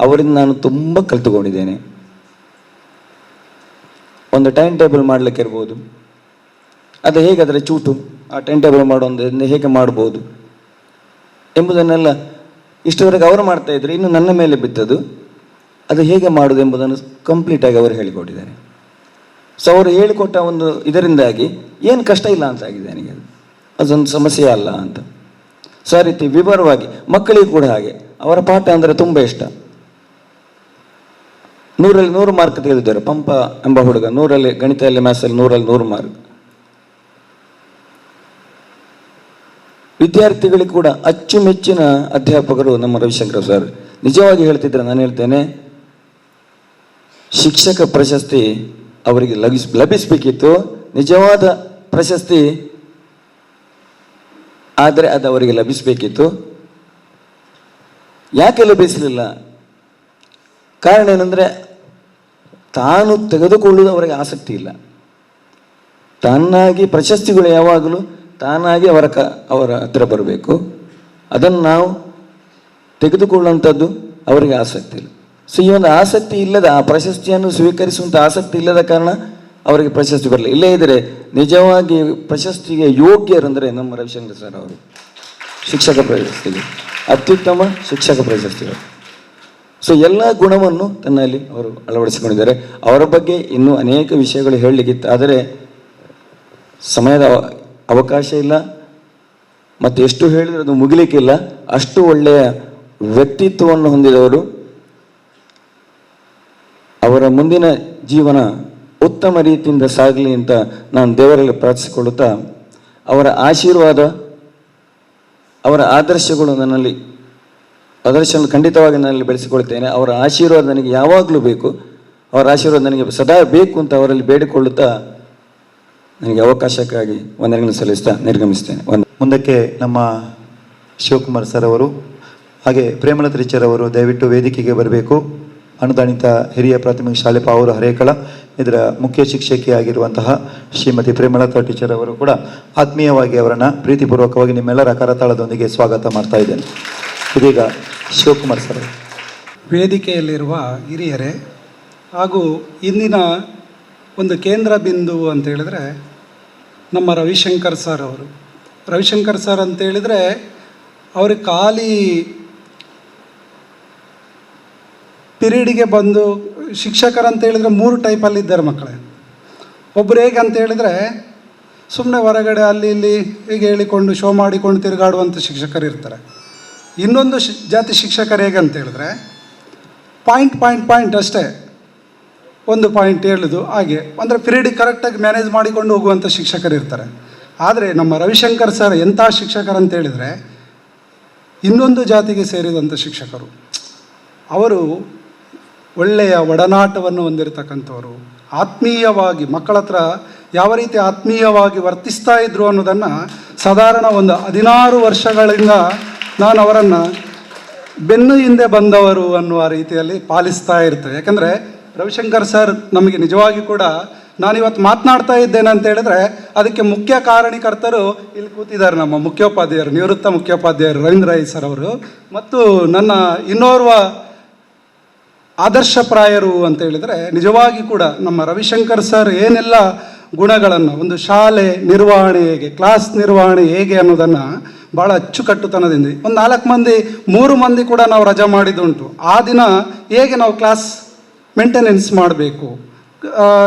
ಅವರಿಂದ ನಾನು ತುಂಬ ಕಲಿತುಕೊಂಡಿದ್ದೇನೆ. ಒಂದು ಟೈಮ್ ಟೇಬಲ್ ಮಾಡಲಿಕ್ಕೆ ಇರ್ಬೋದು, ಅದು ಹೇಗಾದರೆ ಚೂಟು ಆ ಟೈಮ್ ಟೇಬಲ್ ಮಾಡೋದ್ರಿಂದ ಹೇಗೆ ಮಾಡ್ಬೋದು ಎಂಬುದನ್ನೆಲ್ಲ ಇಷ್ಟವರೆಗೆ ಅವರು ಮಾಡ್ತಾ ಇದ್ರು. ಇನ್ನು ನನ್ನ ಮೇಲೆ ಬಿದ್ದದು ಅದು ಹೇಗೆ ಮಾಡೋದು ಎಂಬುದನ್ನು ಕಂಪ್ಲೀಟಾಗಿ ಅವರು ಹೇಳಿಕೊಟ್ಟಿದ್ದಾರೆ. ಸೊ ಅವರು ಹೇಳಿಕೊಟ್ಟ ಒಂದು ಇದರಿಂದಾಗಿ ಏನು ಕಷ್ಟ ಇಲ್ಲ ಅಂತ ಆಗಿದೆ ನನಗೆ, ಅದೊಂದು ಸಮಸ್ಯೆ ಅಲ್ಲ ಅಂತ. ಸೊ ಆ ರೀತಿ ವಿವರವಾಗಿ ಮಕ್ಕಳಿಗೂ ಕೂಡ ಹಾಗೆ ಅವರ ಪಾಠ ಅಂದರೆ ತುಂಬ ಇಷ್ಟ. 100ರಲ್ಲಿ 100 ಮಾರ್ಕ್ ತೆಗೆದಿದ್ದಾರೆ. ಪಂಪ ಎಂಬ ಹುಡುಗ 100ರಲ್ಲಿ ಗಣಿತದಲ್ಲಿ, ಮ್ಯಾಥ್ಸಲ್ಲಿ 100ರಲ್ಲಿ 100 ಮಾರ್ಕ್. ವಿದ್ಯಾರ್ಥಿಗಳಿಗೆ ಕೂಡ ಅಚ್ಚುಮೆಚ್ಚಿನ ಅಧ್ಯಾಪಕರು ನಮ್ಮ ರವಿಶಂಕರ್ ಸರ್. ನಿಜವಾಗಿ ಹೇಳ್ತಿದ್ರೆ ನಾನು ಹೇಳ್ತೇನೆ, ಶಿಕ್ಷಕ ಪ್ರಶಸ್ತಿ ಅವರಿಗೆ ಲಭಿಸಬೇಕಿತ್ತು, ನಿಜವಾದ ಪ್ರಶಸ್ತಿ. ಆದರೆ ಅದು ಅವರಿಗೆ ಲಭಿಸಬೇಕಿತ್ತು. ಯಾಕೆ ಲಭಿಸಲಿಲ್ಲ? ಕಾರಣ ಏನಂದರೆ ತಾನು ತೆಗೆದುಕೊಳ್ಳುವುದು ಅವರಿಗೆ ಆಸಕ್ತಿ ಇಲ್ಲ. ತಾನಾಗಿ ಪ್ರಶಸ್ತಿಗಳು ಯಾವಾಗಲೂ ತಾನಾಗಿ ಅವರ ಹತ್ತಿರ ಬರಬೇಕು. ಅದನ್ನು ನಾವು ತೆಗೆದುಕೊಳ್ಳುವಂಥದ್ದು ಅವರಿಗೆ ಆಸಕ್ತಿ ಇಲ್ಲ. ಸೊ ಈ ಒಂದು ಆಸಕ್ತಿ ಇಲ್ಲದ, ಆ ಪ್ರಶಸ್ತಿಯನ್ನು ಸ್ವೀಕರಿಸುವಂಥ ಆಸಕ್ತಿ ಇಲ್ಲದ ಕಾರಣ ಅವರಿಗೆ ಪ್ರಶಸ್ತಿ ಬರಲಿಲ್ಲ. ಇಲ್ಲೇ ಇದ್ದರೆ ನಿಜವಾಗಿ ಪ್ರಶಸ್ತಿಗೆ ಯೋಗ್ಯರಂದರೆ ನಮ್ಮ ರವಿಶಂಕರ್ ಸರ್ ಅವರು. ಶಿಕ್ಷಕ ಪ್ರಶಸ್ತಿಗೆ ಅತ್ಯುತ್ತಮ ಶಿಕ್ಷಕ ಪ್ರಶಸ್ತಿಗಳು. ಸೊ ಎಲ್ಲ ಗುಣವನ್ನು ತನ್ನಲ್ಲಿ ಅವರು ಅಳವಡಿಸಿಕೊಂಡಿದ್ದಾರೆ. ಅವರ ಬಗ್ಗೆ ಇನ್ನೂ ಅನೇಕ ವಿಷಯಗಳು ಹೇಳಲಿಕ್ಕಿತ್ತು, ಆದರೆ ಸಮಯದ ಅವಕಾಶ ಇಲ್ಲ, ಮತ್ತು ಎಷ್ಟು ಹೇಳಿದ್ರೆ ಅದು ಮುಗಿಲಿಕ್ಕಿಲ್ಲ. ಅಷ್ಟು ಒಳ್ಳೆಯ ವ್ಯಕ್ತಿತ್ವವನ್ನು ಹೊಂದಿದವರು. ಅವರ ಮುಂದಿನ ಜೀವನ ಉತ್ತಮ ರೀತಿಯಿಂದ ಸಾಗಲಿ ಅಂತ ನಾನು ದೇವರಲ್ಲಿ ಪ್ರಾರ್ಥಿಸಿಕೊಳ್ಳುತ್ತಾ, ಅವರ ಆಶೀರ್ವಾದ, ಅವರ ಆದರ್ಶಗಳು ಆದರ್ಶವನ್ನು ಖಂಡಿತವಾಗಿ ನನ್ನಲ್ಲಿ ಬೆಳೆಸಿಕೊಳ್ತೇನೆ. ಅವರ ಆಶೀರ್ವಾದ ನನಗೆ ಯಾವಾಗಲೂ ಬೇಕು, ಅವರ ಆಶೀರ್ವಾದ ನನಗೆ ಸದಾ ಬೇಕು ಅಂತ ಅವರಲ್ಲಿ ಬೇಡಿಕೊಳ್ಳುತ್ತಾ ನನಗೆ ಅವಕಾಶಕ್ಕಾಗಿ ವಂದನೆಗಳನ್ನು ಸಲ್ಲಿಸ್ತಾ ನಿರ್ಗಮಿಸ್ತೇನೆ. ಮುಂದಕ್ಕೆ ನಮ್ಮ ಶಿವಕುಮಾರ್ ಸರ್ ಅವರು ಹಾಗೆ ಪ್ರೇಮಲತಾ ಟೀಚರ್ ಅವರು ದಯವಿಟ್ಟು ವೇದಿಕೆಗೆ ಬರಬೇಕು. ಅನುದಾನಿತ ಹಿರಿಯ ಪ್ರಾಥಮಿಕ ಶಾಲೆ ಪಾವೂರು ಹರೇಕಳ ಇದರ ಮುಖ್ಯ ಶಿಕ್ಷಕಿಯಾಗಿರುವಂತಹ ಶ್ರೀಮತಿ ಪ್ರೇಮಲತಾ ಟೀಚರ್ ಅವರು ಕೂಡ ಆತ್ಮೀಯವಾಗಿ ಅವರನ್ನು ಪ್ರೀತಿಪೂರ್ವಕವಾಗಿ ನಿಮ್ಮೆಲ್ಲರ ಕರತಾಳದೊಂದಿಗೆ ಸ್ವಾಗತ ಮಾಡ್ತಾ ಇದ್ದೇನೆ. ಇದೀಗ ಶಿವಕುಮಾರ್ ಸರ್. ವೇದಿಕೆಯಲ್ಲಿರುವ ಹಿರಿಯರೇ ಹಾಗೂ ಇಂದಿನ ಒಂದು ಕೇಂದ್ರ ಬಿಂದು ಅಂತ ಹೇಳಿದರೆ ನಮ್ಮ ರವಿಶಂಕರ್ ಸರ್ ಅವರು. ರವಿಶಂಕರ್ ಸರ್ ಅಂತ ಹೇಳಿದರೆ ಅವ್ರಿಗೆ ಖಾಲಿ ಪಿರಿಯಡಿಗೆ ಬಂದು ಶಿಕ್ಷಕರಂತ ಹೇಳಿದರೆ 3 ಟೈಪಲ್ಲಿ ಇದ್ದಾರೆ ಮಕ್ಕಳೇ. ಒಬ್ಬರು ಹೇಗೆ ಅಂತ ಹೇಳಿದರೆ ಸುಮ್ಮನೆ ಹೊರಗಡೆ ಅಲ್ಲಿ ಇಲ್ಲಿ ಹೀಗೆ ಹೇಳಿಕೊಂಡು ಶೋ ಮಾಡಿಕೊಂಡು ತಿರುಗಾಡುವಂಥ ಶಿಕ್ಷಕರು ಇರ್ತಾರೆ. ಇನ್ನೊಂದು ಜಾತಿ ಶಿಕ್ಷಕರು ಹೇಗೆ ಅಂತ ಹೇಳಿದ್ರೆ ಪಾಯಿಂಟ್ ಅಷ್ಟೇ, ಒಂದು ಪಾಯಿಂಟ್ ಹೇಳೋದು ಹಾಗೆ, ಅಂದರೆ ಪಿರಿಯಡಿಗೆ ಕರೆಕ್ಟಾಗಿ ಮ್ಯಾನೇಜ್ ಮಾಡಿಕೊಂಡು ಹೋಗುವಂಥ ಶಿಕ್ಷಕರು ಇರ್ತಾರೆ. ಆದರೆ ನಮ್ಮ ರವಿಶಂಕರ್ ಸರ್ ಎಂಥ ಶಿಕ್ಷಕರು ಅಂತ ಹೇಳಿದರೆ ಇನ್ನೊಂದು ಜಾತಿಗೆ ಸೇರಿದಂಥ ಶಿಕ್ಷಕರು. ಅವರು ಒಳ್ಳೆಯ ಒಡನಾಟವನ್ನು ಹೊಂದಿರತಕ್ಕಂಥವರು. ಆತ್ಮೀಯವಾಗಿ ಮಕ್ಕಳ ಹತ್ರ ಯಾವ ರೀತಿ ಆತ್ಮೀಯವಾಗಿ ವರ್ತಿಸ್ತಾ ಇದ್ರು ಅನ್ನೋದನ್ನು ಸಾಧಾರಣ ಒಂದು 16 ವರ್ಷಗಳಿಂದ ನಾನು ಅವರನ್ನು ಬೆನ್ನು ಹಿಂದೆ ಬಂದವರು ಅನ್ನುವ ರೀತಿಯಲ್ಲಿ ಪಾಲಿಸ್ತಾ ಇರ್ತೇವೆ. ಯಾಕಂದರೆ ರವಿಶಂಕರ್ ಸರ್ ನಮಗೆ ನಿಜವಾಗಿ ಕೂಡ ನಾನಿವತ್ತು ಮಾತನಾಡ್ತಾ ಇದ್ದೇನೆ ಅಂತ ಹೇಳಿದ್ರೆ ಅದಕ್ಕೆ ಮುಖ್ಯ ಕಾರಣೀಕರ್ತರು ಇಲ್ಲಿ ಕೂತಿದ್ದಾರೆ, ನಮ್ಮ ಮುಖ್ಯೋಪಾಧ್ಯಾಯರು, ನಿವೃತ್ತ ಮುಖ್ಯೋಪಾಧ್ಯಾಯರು ರವೀಂದ್ರ ರೈ ಸರ್ ಅವರು, ಮತ್ತು ನನ್ನ ಇನ್ನೋರ್ವ ಆದರ್ಶಪ್ರಾಯರು ಅಂತ ಹೇಳಿದರೆ ನಿಜವಾಗಿ ಕೂಡ ನಮ್ಮ ರವಿಶಂಕರ್ ಸರ್ ಏನೆಲ್ಲ ಗುಣಗಳನ್ನು, ಒಂದು ಶಾಲೆ ನಿರ್ವಹಣೆ ಹೇಗೆ, ಕ್ಲಾಸ್ ನಿರ್ವಹಣೆ ಹೇಗೆ ಅನ್ನೋದನ್ನು ಭಾಳ ಅಚ್ಚುಕಟ್ಟುತನದಿಂದ, ಒಂದು 4 ಮಂದಿ 3 ಮಂದಿ ಕೂಡ ನಾವು ರಜಾ ಮಾಡಿದ್ದುಂಟು. ಆ ದಿನ ಹೇಗೆ ನಾವು ಕ್ಲಾಸ್ ಮೇಂಟೆನೆನ್ಸ್ ಮಾಡಬೇಕು,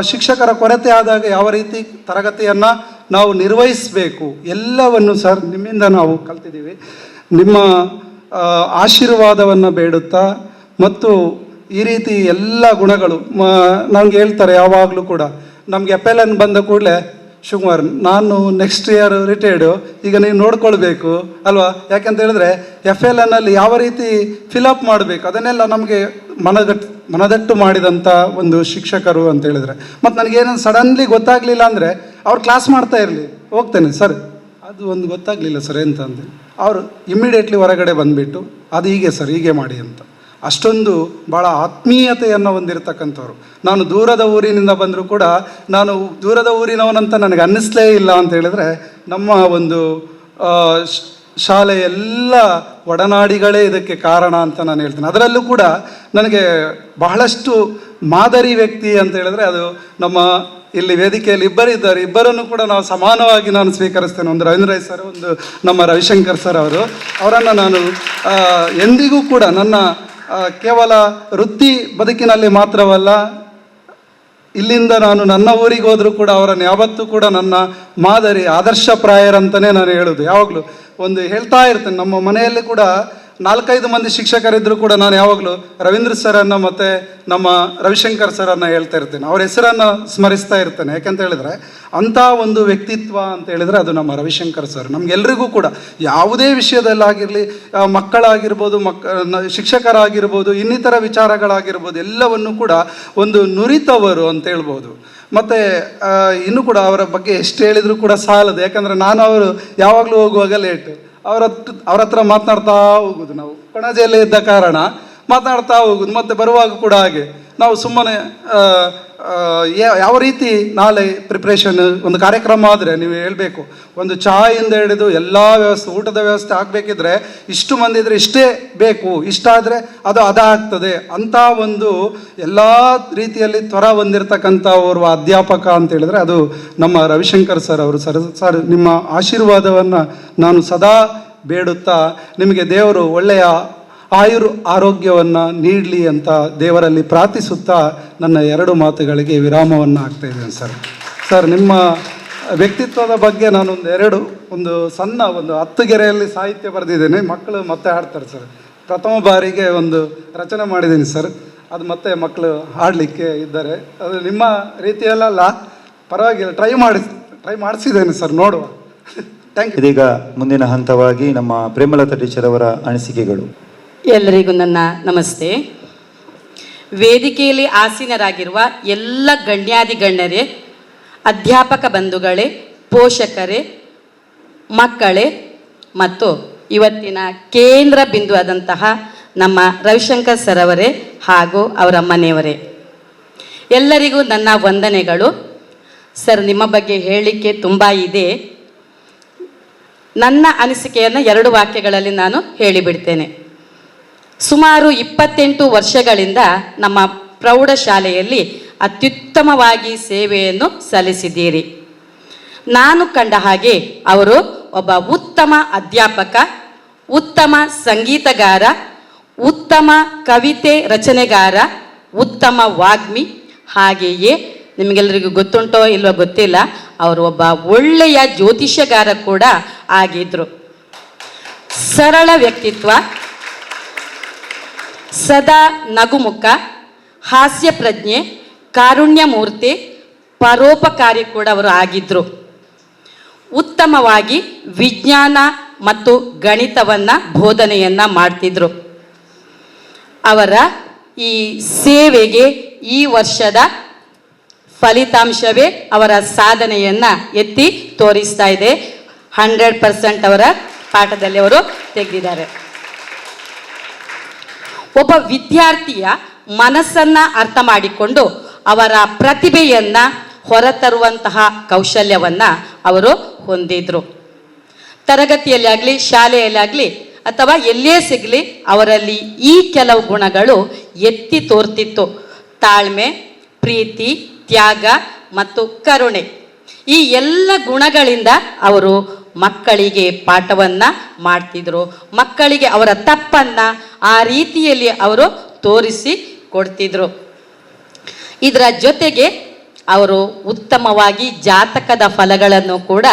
ಶಿಕ್ಷಕರ ಕೊರತೆ ಆದಾಗ ಯಾವ ರೀತಿ ತರಗತಿಯನ್ನು ನಾವು ನಿರ್ವಹಿಸಬೇಕು, ಎಲ್ಲವನ್ನು ಸರ್ ನಿಮ್ಮಿಂದ ನಾವು ಕಲ್ತಿದ್ದೀವಿ. ನಿಮ್ಮ ಆಶೀರ್ವಾದವನ್ನು ಬೇಡುತ್ತಾ ಮತ್ತು ಈ ರೀತಿ ಎಲ್ಲ ಗುಣಗಳು ನಮ್ಗೆ ಹೇಳ್ತಾರೆ ಯಾವಾಗಲೂ ಕೂಡ. ನಮಗೆ FLN ಬಂದ ಕೂಡಲೇ ಶಿವಕುಮಾರ್, ನಾನು ನೆಕ್ಸ್ಟ್ ಇಯರ್ ರಿಟೈರ್ಡು, ಈಗ ನೀವು ನೋಡ್ಕೊಳ್ಬೇಕು ಅಲ್ವಾ, ಯಾಕಂತ ಹೇಳಿದ್ರೆ FLNಲ್ಲಿ ಯಾವ ರೀತಿ ಫಿಲಪ್ ಮಾಡಬೇಕು ಅದನ್ನೆಲ್ಲ ನಮಗೆ ಮನದಟ್ಟು ಮಾಡಿದಂಥ ಒಂದು ಶಿಕ್ಷಕರು ಅಂತ ಹೇಳಿದ್ರೆ. ಮತ್ತು ನನಗೇನು ಸಡನ್ಲಿ ಗೊತ್ತಾಗಲಿಲ್ಲ ಅಂದರೆ ಅವ್ರು ಕ್ಲಾಸ್ ಮಾಡ್ತಾ ಇರಲಿ, ಹೋಗ್ತೇನೆ ಸರ್ ಅದು ಒಂದು ಗೊತ್ತಾಗಲಿಲ್ಲ ಸರ್ ಎಂತ ಅಂತ, ಅವರು ಇಮ್ಮಿಡಿಯೇಟ್ಲಿ ಹೊರಗಡೆ ಬಂದುಬಿಟ್ಟು ಅದು ಹೀಗೆ ಸರ್ ಹೀಗೆ ಮಾಡಿ ಅಂತ, ಅಷ್ಟೊಂದು ಭಾಳ ಆತ್ಮೀಯತೆಯನ್ನು ಹೊಂದಿರತಕ್ಕಂಥವ್ರು. ನಾನು ದೂರದ ಊರಿನಿಂದ ಬಂದರೂ ಕೂಡ ನಾನು ದೂರದ ಊರಿನವನಂತ ನನಗೆ ಅನ್ನಿಸ್ಲೇ ಇಲ್ಲ ಅಂತ ಹೇಳಿದ್ರೆ ನಮ್ಮ ಒಂದು ಶಾಲೆ ಎಲ್ಲ ಒಡನಾಡಿಗಳೇ ಇದಕ್ಕೆ ಕಾರಣ ಅಂತ ನಾನು ಹೇಳ್ತೀನಿ. ಅದರಲ್ಲೂ ಕೂಡ ನನಗೆ ಬಹಳಷ್ಟು ಮಾದರಿ ವ್ಯಕ್ತಿ ಅಂತ ಹೇಳಿದ್ರೆ ಅದು ನಮ್ಮ ಇಲ್ಲಿ ವೇದಿಕೆಯಲ್ಲಿ ಇಬ್ಬರಿದ್ದಾರೆ, ಇಬ್ಬರನ್ನು ಕೂಡ ನಾವು ಸಮಾನವಾಗಿ ನಾನು ಸ್ವೀಕರಿಸ್ತೇನೆ. ಒಂದು ರವೀಂದ್ರ ರೈ ಸರ್, ಒಂದು ನಮ್ಮ ರವಿಶಂಕರ್ ಸರ್ ಅವರನ್ನು ನಾನು ಎಂದಿಗೂ ಕೂಡ ನನ್ನ ಕೇವಲ ವೃತ್ತಿ ಬದುಕಿನಲ್ಲಿ ಮಾತ್ರವಲ್ಲ, ಇಲ್ಲಿಂದ ನಾನು ನನ್ನ ಊರಿಗೆ ಹೋದರೂ ಕೂಡ ಅವರನ್ನು ಯಾವತ್ತೂ ಕೂಡ ನನ್ನ ಮಾದರಿ ಆದರ್ಶಪ್ರಾಯರಂತಲೇ ನಾನು ಹೇಳೋದು. ಯಾವಾಗಲೂ ಒಂದು ಹೇಳ್ತಾ ಇರ್ತೇನೆ, ನಮ್ಮ ಮನೆಯಲ್ಲಿ ಕೂಡ 4-5 ಮಂದಿ ಶಿಕ್ಷಕರಿದ್ದರೂ ಕೂಡ ನಾನು ಯಾವಾಗಲೂ ರವೀಂದ್ರ ಸರನ್ನು ಮತ್ತು ನಮ್ಮ ರವಿಶಂಕರ್ ಸರನ್ನು ಹೇಳ್ತಾ ಇರ್ತೇನೆ, ಅವ್ರ ಹೆಸರನ್ನು ಸ್ಮರಿಸ್ತಾ ಇರ್ತೇನೆ. ಯಾಕಂತ ಹೇಳಿದ್ರೆ ಅಂಥ ಒಂದು ವ್ಯಕ್ತಿತ್ವ ಅಂತ ಹೇಳಿದರೆ ಅದು ನಮ್ಮ ರವಿಶಂಕರ್ ಸರ್. ನಮಗೆಲ್ರಿಗೂ ಕೂಡ ಯಾವುದೇ ವಿಷಯದಲ್ಲಾಗಿರಲಿ, ಮಕ್ಕಳಾಗಿರ್ಬೋದು, ಶಿಕ್ಷಕರಾಗಿರ್ಬೋದು, ಇನ್ನಿತರ ವಿಚಾರಗಳಾಗಿರ್ಬೋದು, ಎಲ್ಲವನ್ನು ಕೂಡ ಒಂದು ನುರಿತವರು ಅಂತ ಹೇಳ್ಬೋದು. ಮತ್ತು ಇನ್ನೂ ಕೂಡ ಅವರ ಬಗ್ಗೆ ಎಷ್ಟು ಹೇಳಿದರೂ ಕೂಡ ಸಾಲದು. ಯಾಕಂದರೆ ನಾನು ಅವರು ಯಾವಾಗಲೂ ಹೋಗುವಾಗ ಲೇಟು, ಅವ್ರ ಹತ್ರ ಮಾತನಾಡ್ತಾ ಹೋಗೋದು, ನಾವು ಪಣಜಿಯಲ್ಲೇ ಇದ್ದ ಕಾರಣ ಮಾತನಾಡ್ತಾ ಹೋಗೋದು. ಮತ್ತು ಬರುವಾಗ ಕೂಡ ಹಾಗೆ ನಾವು ಸುಮ್ಮನೆ ಯಾವ ರೀತಿ ನಾಳೆ ಪ್ರಿಪ್ರೇಷನ್ ಒಂದು ಕಾರ್ಯಕ್ರಮ ಆದರೆ ನೀವು ಹೇಳಬೇಕು, ಒಂದು ಚಾಯಿಂದ ಹಿಡಿದು ಎಲ್ಲ ವ್ಯವಸ್ಥೆ, ಊಟದ ವ್ಯವಸ್ಥೆ ಆಗಬೇಕಿದ್ರೆ ಇಷ್ಟು ಮಂದಿ ಇದ್ದರೆ ಇಷ್ಟೇ ಬೇಕು, ಇಷ್ಟಾದರೆ ಅದು ಅದಾಗ್ತದೆ ಅಂಥ ಒಂದು ಎಲ್ಲ ರೀತಿಯಲ್ಲಿ ತ್ವರ ಹೊಂದಿರತಕ್ಕಂಥ ಓರ್ವ ಅಧ್ಯಾಪಕ ಅಂತ ಹೇಳಿದ್ರೆ ಅದು ನಮ್ಮ ರವಿಶಂಕರ್ ಸರ್ ಅವರು. ಸರ್ ನಿಮ್ಮ ಆಶೀರ್ವಾದವನ್ನು ನಾನು ಸದಾ ಬೇಡುತ್ತಾ ನಿಮಗೆ ದೇವರು ಒಳ್ಳೆಯ ಆರೋಗ್ಯವನ್ನು ನೀಡಲಿ ಅಂತ ದೇವರಲ್ಲಿ ಪ್ರಾರ್ಥಿಸುತ್ತಾ ನನ್ನ 2 ಮಾತುಗಳಿಗೆ ವಿರಾಮವನ್ನು ಆಗ್ತಾ ಇದ್ದೇನೆ ಸರ್. ಸರ್ ನಿಮ್ಮ ವ್ಯಕ್ತಿತ್ವದ ಬಗ್ಗೆ ನಾನು ಒಂದು ಸಣ್ಣ 10 ಗೆರೆಯಲ್ಲಿ ಸಾಹಿತ್ಯ ಬರೆದಿದ್ದೇನೆ, ಮಕ್ಕಳು ಮತ್ತೆ ಹಾಡ್ತಾರೆ ಸರ್. ಪ್ರಥಮ ಬಾರಿಗೆ ಒಂದು ರಚನೆ ಮಾಡಿದ್ದೀನಿ ಸರ್, ಅದು ಮತ್ತೆ ಮಕ್ಕಳು ಹಾಡಲಿಕ್ಕೆ ಇದ್ದಾರೆ. ಅದು ನಿಮ್ಮ ರೀತಿಯಲ್ಲ, ಪರವಾಗಿಲ್ಲ, ಟ್ರೈ ಮಾಡಿಸಿದ್ದೇನೆ ಸರ್, ನೋಡುವ. Thank you. ಇದೀಗ ಮುಂದಿನ ಹಂತವಾಗಿ ನಮ್ಮ ಪ್ರೇಮಲತಾ ಟೀಚರ್ ಅವರ ಅನಿಸಿಕೆಗಳು. ಎಲ್ಲರಿಗೂ ನನ್ನ ನಮಸ್ತೆ. ವೇದಿಕೆಯಲ್ಲಿ ಆಸೀನರಾಗಿರುವ ಎಲ್ಲ ಗಣ್ಯಾದಿ ಗಣ್ಯರೇ, ಅಧ್ಯಾಪಕ ಬಂಧುಗಳೇ, ಪೋಷಕರೇ, ಮಕ್ಕಳೇ ಮತ್ತು ಇವತ್ತಿನ ಕೇಂದ್ರ ಬಿಂದು ಆದಂತಹ ನಮ್ಮ ರವಿಶಂಕರ್ ಸರ್ ಅವರೇ ಹಾಗೂ ಅವರ ಮನೆಯವರೇ, ಎಲ್ಲರಿಗೂ ನನ್ನ ವಂದನೆಗಳು. ಸರ್ ನಿಮ್ಮ ಬಗ್ಗೆ ಹೇಳಲಿಕ್ಕೆ ತುಂಬ ಇದೆ. ನನ್ನ ಅನಿಸಿಕೆಯನ್ನು 2 ವಾಕ್ಯಗಳಲ್ಲಿ ನಾನು ಹೇಳಿಬಿಡ್ತೇನೆ. ಸುಮಾರು 28 ವರ್ಷಗಳಿಂದ ನಮ್ಮ ಪ್ರೌಢಶಾಲೆಯಲ್ಲಿ ಅತ್ಯುತ್ತಮವಾಗಿ ಸೇವೆಯನ್ನು ಸಲ್ಲಿಸಿದ್ದೀರಿ. ನಾನು ಕಂಡ ಹಾಗೆ ಅವರು ಒಬ್ಬ ಉತ್ತಮ ಅಧ್ಯಾಪಕ, ಉತ್ತಮ ಸಂಗೀತಗಾರ, ಉತ್ತಮ ಕವಿತೆ ರಚನೆಗಾರ, ಉತ್ತಮ ವಾಗ್ಮಿ, ಹಾಗೆಯೇ ನಿಮಗೆಲ್ಲರಿಗೂ ಗೊತ್ತುಂಟೋ ಇಲ್ವೋ ಗೊತ್ತಿಲ್ಲ, ಅವರು ಒಬ್ಬ ಒಳ್ಳೆಯ ಜ್ಯೋತಿಷ್ಯಗಾರ ಕೂಡ ಆಗಿದ್ರು. ಸರಳ ವ್ಯಕ್ತಿತ್ವ, ಸದಾ ನಗುಮುಖ, ಹಾಸ್ಯ ಪ್ರಜ್ಞೆ, ಕಾರುಣ್ಯ ಮೂರ್ತಿ, ಪರೋಪಕಾರಿ ಕೂಡ ಅವರು ಆಗಿದ್ದರು. ಉತ್ತಮವಾಗಿ ವಿಜ್ಞಾನ ಮತ್ತು ಗಣಿತವನ್ನು ಬೋಧನೆಯನ್ನು ಮಾಡ್ತಿದ್ರು. ಅವರ ಈ ಸೇವೆಗೆ ಈ ವರ್ಷದ ಫಲಿತಾಂಶವೇ ಅವರ ಸಾಧನೆಯನ್ನು ಎತ್ತಿ ತೋರಿಸ್ತಾ ಇದೆ. 100% ಅವರ ಪಾಠದಲ್ಲಿ ಅವರು ತೆಗೆದಿದ್ದಾರೆ. ಒಬ್ಬ ವಿದ್ಯಾರ್ಥಿಯ ಮನಸ್ಸನ್ನು ಅರ್ಥ ಮಾಡಿಕೊಂಡು ಅವರ ಪ್ರತಿಭೆಯನ್ನು ಹೊರತರುವಂತಹ ಕೌಶಲ್ಯವನ್ನು ಅವರು ಹೊಂದಿದ್ರು. ತರಗತಿಯಲ್ಲಿ ಆಗಲಿ ಶಾಲೆಯಲ್ಲಾಗಲಿ ಅಥವಾ ಎಲ್ಲೇ ಸಿಗಲಿ ಅವರಲ್ಲಿ ಈ ಕೆಲವು ಗುಣಗಳು ಎತ್ತಿ ತೋರ್ತಿತ್ತು. ತಾಳ್ಮೆ, ಪ್ರೀತಿ, ತ್ಯಾಗ ಮತ್ತು ಕರುಣೆ. ಈ ಎಲ್ಲ ಗುಣಗಳಿಂದ ಅವರು ಮಕ್ಕಳಿಗೆ ಪಾಠವನ್ನ ಮಾಡ್ತಿದ್ರು. ಮಕ್ಕಳಿಗೆ ಅವರ ತಪ್ಪನ್ನ ಆ ರೀತಿಯಲ್ಲಿ ಅವರು ತೋರಿಸಿ ಕೊಡ್ತಿದ್ರು. ಇದರ ಜೊತೆಗೆ ಅವರು ಉತ್ತಮವಾಗಿ ಜಾತಕದ ಫಲಗಳನ್ನು ಕೂಡ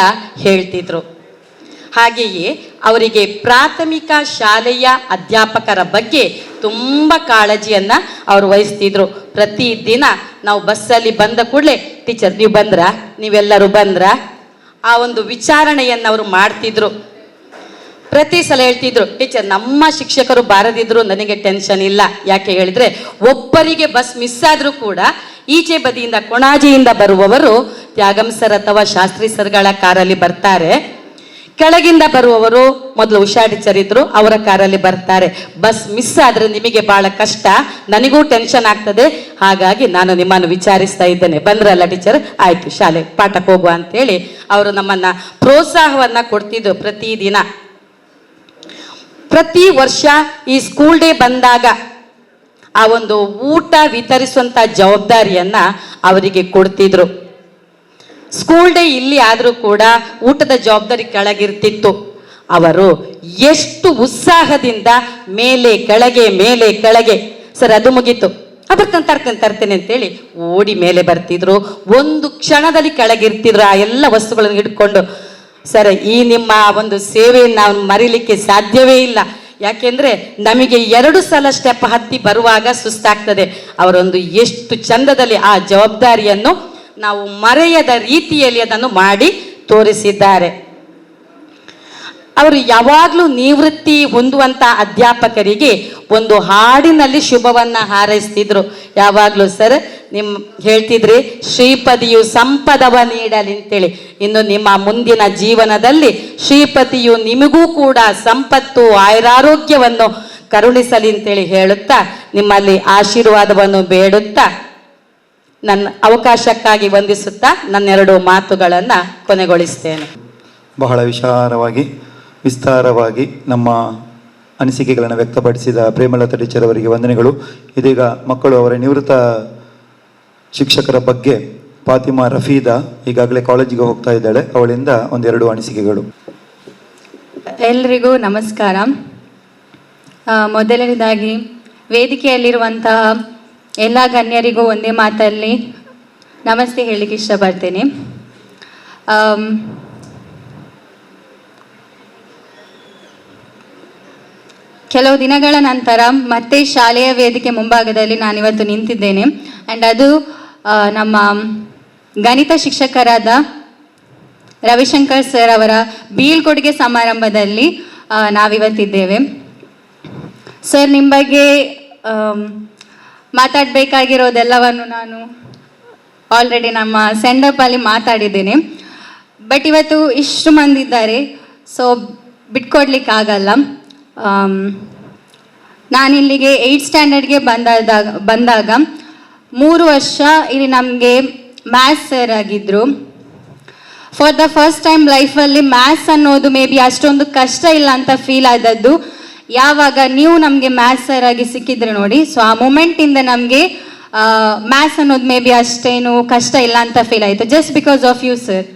ಹೇಳ್ತಿದ್ರು. ಹಾಗೆಯೇ ಅವರಿಗೆ ಪ್ರಾಥಮಿಕ ಶಾಲೆಯ ಅಧ್ಯಾಪಕರ ಬಗ್ಗೆ ತುಂಬ ಕಾಳಜಿಯನ್ನು ಅವರು ವಹಿಸ್ತಿದ್ರು. ಪ್ರತಿದಿನ ನಾವು ಬಸ್ಸಲ್ಲಿ ಬಂದ ಕೂಡಲೇ, ಟೀಚರ್ ನೀವು ಬಂದ್ರಾ, ನೀವೆಲ್ಲರೂ ಬಂದ್ರಾ, ಆ ಒಂದು ವಿಚಾರಣೆಯನ್ನು ಅವರು ಮಾಡ್ತಿದ್ರು. ಪ್ರತಿ ಸಲ ಹೇಳ್ತಿದ್ರು, ಟೀಚರ್ ನಮ್ಮ ಶಿಕ್ಷಕರು ಬಾರದಿದ್ರು ನನಗೆ ಟೆನ್ಷನ್ ಇಲ್ಲ. ಯಾಕೆ ಹೇಳಿದ್ರೆ ಒಬ್ಬರಿಗೆ ಬಸ್ ಮಿಸ್ ಆದರೂ ಕೂಡ ಈಚೆ ಬದಿಯಿಂದ ಕೊಣಾಜೆಯಿಂದ ಬರುವವರು ತ್ಯಾಗಂ ಸರ್ ಅಥವಾ ಶಾಸ್ತ್ರಿ ಸರ್ಗಳ ಕಾರಲ್ಲಿ ಬರ್ತಾರೆ. ಕೆಳಗಿಂದ ಬರುವವರು ಮೊದಲು ಉಷಾ ಟೀಚರ್ ಇದ್ರು, ಅವರ ಕಾರಲ್ಲಿ ಬರ್ತಾರೆ. ಬಸ್ ಮಿಸ್ ಆದ್ರೆ ನಿಮಗೆ ಬಹಳ ಕಷ್ಟ, ನನಗೂ ಟೆನ್ಷನ್ ಆಗ್ತದೆ, ಹಾಗಾಗಿ ನಾನು ನಿಮ್ಮನ್ನು ವಿಚಾರಿಸ್ತಾ ಇದ್ದೇನೆ, ಬಂದ್ರಲ್ಲ ಟೀಚರ್, ಆಯ್ತು ಶಾಲೆ ಪಾಠಕ್ಕೆ ಹೋಗುವ ಅಂತೇಳಿ ಅವರು ನಮ್ಮನ್ನ ಪ್ರೋತ್ಸಾಹವನ್ನ ಕೊಡ್ತಿದ್ರು ಪ್ರತಿದಿನ. ಪ್ರತಿ ವರ್ಷ ಈ ಸ್ಕೂಲ್ ಡೇ ಬಂದಾಗ ಆ ಒಂದು ಊಟ ವಿತರಿಸುವಂತ ಜವಾಬ್ದಾರಿಯನ್ನ ಅವರಿಗೆ ಕೊಡ್ತಿದ್ರು. ಸ್ಕೂಲ್ ಡೇ ಇಲ್ಲಿ ಆದರೂ ಕೂಡ ಊಟದ ಜವಾಬ್ದಾರಿ ಕೆಳಗಿರ್ತಿತ್ತು. ಅವರು ಎಷ್ಟು ಉತ್ಸಾಹದಿಂದ ಮೇಲೆ ಕೆಳಗೆ ಸರ್ ಅದು ಮುಗೀತು, ತರ್ತೇನೆ ಅಂತೇಳಿ ಓಡಿ ಮೇಲೆ ಬರ್ತಿದ್ರು. ಒಂದು ಕ್ಷಣದಲ್ಲಿ ಕೆಳಗಿರ್ತಿದ್ರು ಆ ಎಲ್ಲ ವಸ್ತುಗಳನ್ನು ಹಿಡ್ಕೊಂಡು. ಸರ್, ಈ ನಿಮ್ಮ ಒಂದು ಸೇವೆಯನ್ನು ನಾವು ಮರಿಲಿಕ್ಕೆ ಸಾಧ್ಯವೇ ಇಲ್ಲ. ಯಾಕೆಂದ್ರೆ ನಮಗೆ 2 ಸಲ ಸ್ಟೆಪ್ ಹತ್ತಿ ಬರುವಾಗ ಸುಸ್ತಾಗ್ತದೆ. ಅವರೊಂದು ಎಷ್ಟು ಚಂದದಲ್ಲಿ ಆ ಜವಾಬ್ದಾರಿಯನ್ನು ನಾವು ಮರೆಯದ ರೀತಿಯಲ್ಲಿ ಅದನ್ನು ಮಾಡಿ ತೋರಿಸಿದ್ದಾರೆ. ಅವರು ಯಾವಾಗಲೂ ನಿವೃತ್ತಿ ಹೊಂದುವಂತ ಅಧ್ಯಾಪಕರಿಗೆ ಒಂದು ಹಾಡಿನಲ್ಲಿ ಶುಭವನ್ನ ಹಾರೈಸ್ತಿದ್ರು. ಯಾವಾಗಲೂ ಸರ್ ಹೇಳ್ತಿದ್ರಿ, ಶ್ರೀಪತಿಯು ಸಂಪದವ ನೀಡಲಿ ಅಂತೇಳಿ. ಇನ್ನು ನಿಮ್ಮ ಮುಂದಿನ ಜೀವನದಲ್ಲಿ ಶ್ರೀಪತಿಯು ನಿಮಗೂ ಕೂಡ ಸಂಪತ್ತು ಆಯುರಾರೋಗ್ಯವನ್ನು ಕರುಣಿಸಲಿ ಅಂತೇಳಿ ಹೇಳುತ್ತಾ ನಿಮ್ಮಲ್ಲಿ ಆಶೀರ್ವಾದವನ್ನು ಬೇಡುತ್ತಾ ನನ್ನ ಅವಕಾಶಕ್ಕಾಗಿ ವಂದಿಸುತ್ತಾ ನನ್ನೆರಡು ಮಾತುಗಳನ್ನು ಕೊನೆಗೊಳಿಸ್ತೇನೆ. ಬಹಳ ವಿಸ್ತಾರವಾಗಿ ನಮ್ಮ ಅನಿಸಿಕೆಗಳನ್ನು ವ್ಯಕ್ತಪಡಿಸಿದ ಪ್ರೇಮಲತಾ ಟೀಚರ್ ಅವರಿಗೆ ವಂದನೆಗಳು. ಇದೀಗ ಮಕ್ಕಳು ಅವರ ನಿವೃತ್ತ ಶಿಕ್ಷಕರ ಬಗ್ಗೆ ಫಾತಿಮಾ ರಫೀದಾ ಈಗಾಗಲೇ ಕಾಲೇಜಿಗೆ ಹೋಗ್ತಾ ಇದ್ದಾಳೆ, ಅವಳಿಂದ ಒಂದೆರಡು ಅನಿಸಿಕೆಗಳು. ಎಲ್ರಿಗೂ ನಮಸ್ಕಾರ. ಮೊದಲನೇದಾಗಿ ವೇದಿಕೆಯಲ್ಲಿರುವಂತಹ ಎಲ್ಲ ಗಣ್ಯರಿಗೂ ಒಂದೇ ಮಾತಲ್ಲಿ ನಮಸ್ತೆ ಹೇಳಲಿಕ್ಕೆ ಇಷ್ಟಪಡ್ತೇನೆ. ಕೆಲವು ದಿನಗಳ ನಂತರ ಮತ್ತೆ ಶಾಲೆಯ ವೇದಿಕೆ ಮುಂಭಾಗದಲ್ಲಿ ನಾನಿವತ್ತು ನಿಂತಿದ್ದೇನೆ. ಆ್ಯಂಡ್ ಅದು ನಮ್ಮ ಗಣಿತ ಶಿಕ್ಷಕರಾದ ರವಿಶಂಕರ್ ಸರ್ ಅವರ ಬೀಳ್ಕೊಡುಗೆ ಸಮಾರಂಭದಲ್ಲಿ ನಾವಿವತ್ತಿದ್ದೇವೆ. ಸರ್, ನಿಮ್ಮ ಬಗ್ಗೆ ಮಾತಾಡಬೇಕಾಗಿರೋದೆಲ್ಲವನ್ನು ನಾನು ಆಲ್ರೆಡಿ ನಮ್ಮ ಸೆಂಡಪ್ಪಲ್ಲಿ ಮಾತಾಡಿದ್ದೇನೆ. ಬಟ್ ಇವತ್ತು ಇಷ್ಟು ಮಂದಿ ಇದ್ದಾರೆ, ಸೊ ಬಿಟ್ಕೊಡ್ಲಿಕ್ಕಾಗಲ್ಲ. ನಾನಿಲ್ಲಿಗೆ 8th ಸ್ಟ್ಯಾಂಡರ್ಡ್ಗೆ ಬಂದಾಗ 3 ವರ್ಷ ಇಲ್ಲಿ ನಮಗೆ ಮ್ಯಾಥ್ಸ್ ಸರ್ ಆಗಿದ್ದರು. ಫಾರ್ ದ ಫಸ್ಟ್ ಟೈಮ್ ಲೈಫಲ್ಲಿ ಮ್ಯಾಥ್ಸ್ ಅನ್ನೋದು ಮೇ ಬಿ ಅಷ್ಟೊಂದು ಕಷ್ಟ ಇಲ್ಲ ಅಂತ ಫೀಲ್ ಆದದ್ದು ಯಾವಾಗ ನೀವು ನಮಗೆ ಮ್ಯಾಥ್ಸ್ ಸರ್ ಆಗಿ ಸಿಕ್ಕಿದ್ರೆ ನೋಡಿ. ಸೊ ಆ ಮೂಮೆಂಟಿಂದ ನಮಗೆ ಮ್ಯಾಥ್ಸ್ ಅನ್ನೋದು ಮೇ ಬಿ ಅಷ್ಟೇನು ಕಷ್ಟ ಇಲ್ಲ ಅಂತ ಫೀಲ್ ಆಯಿತು, just because of you sir.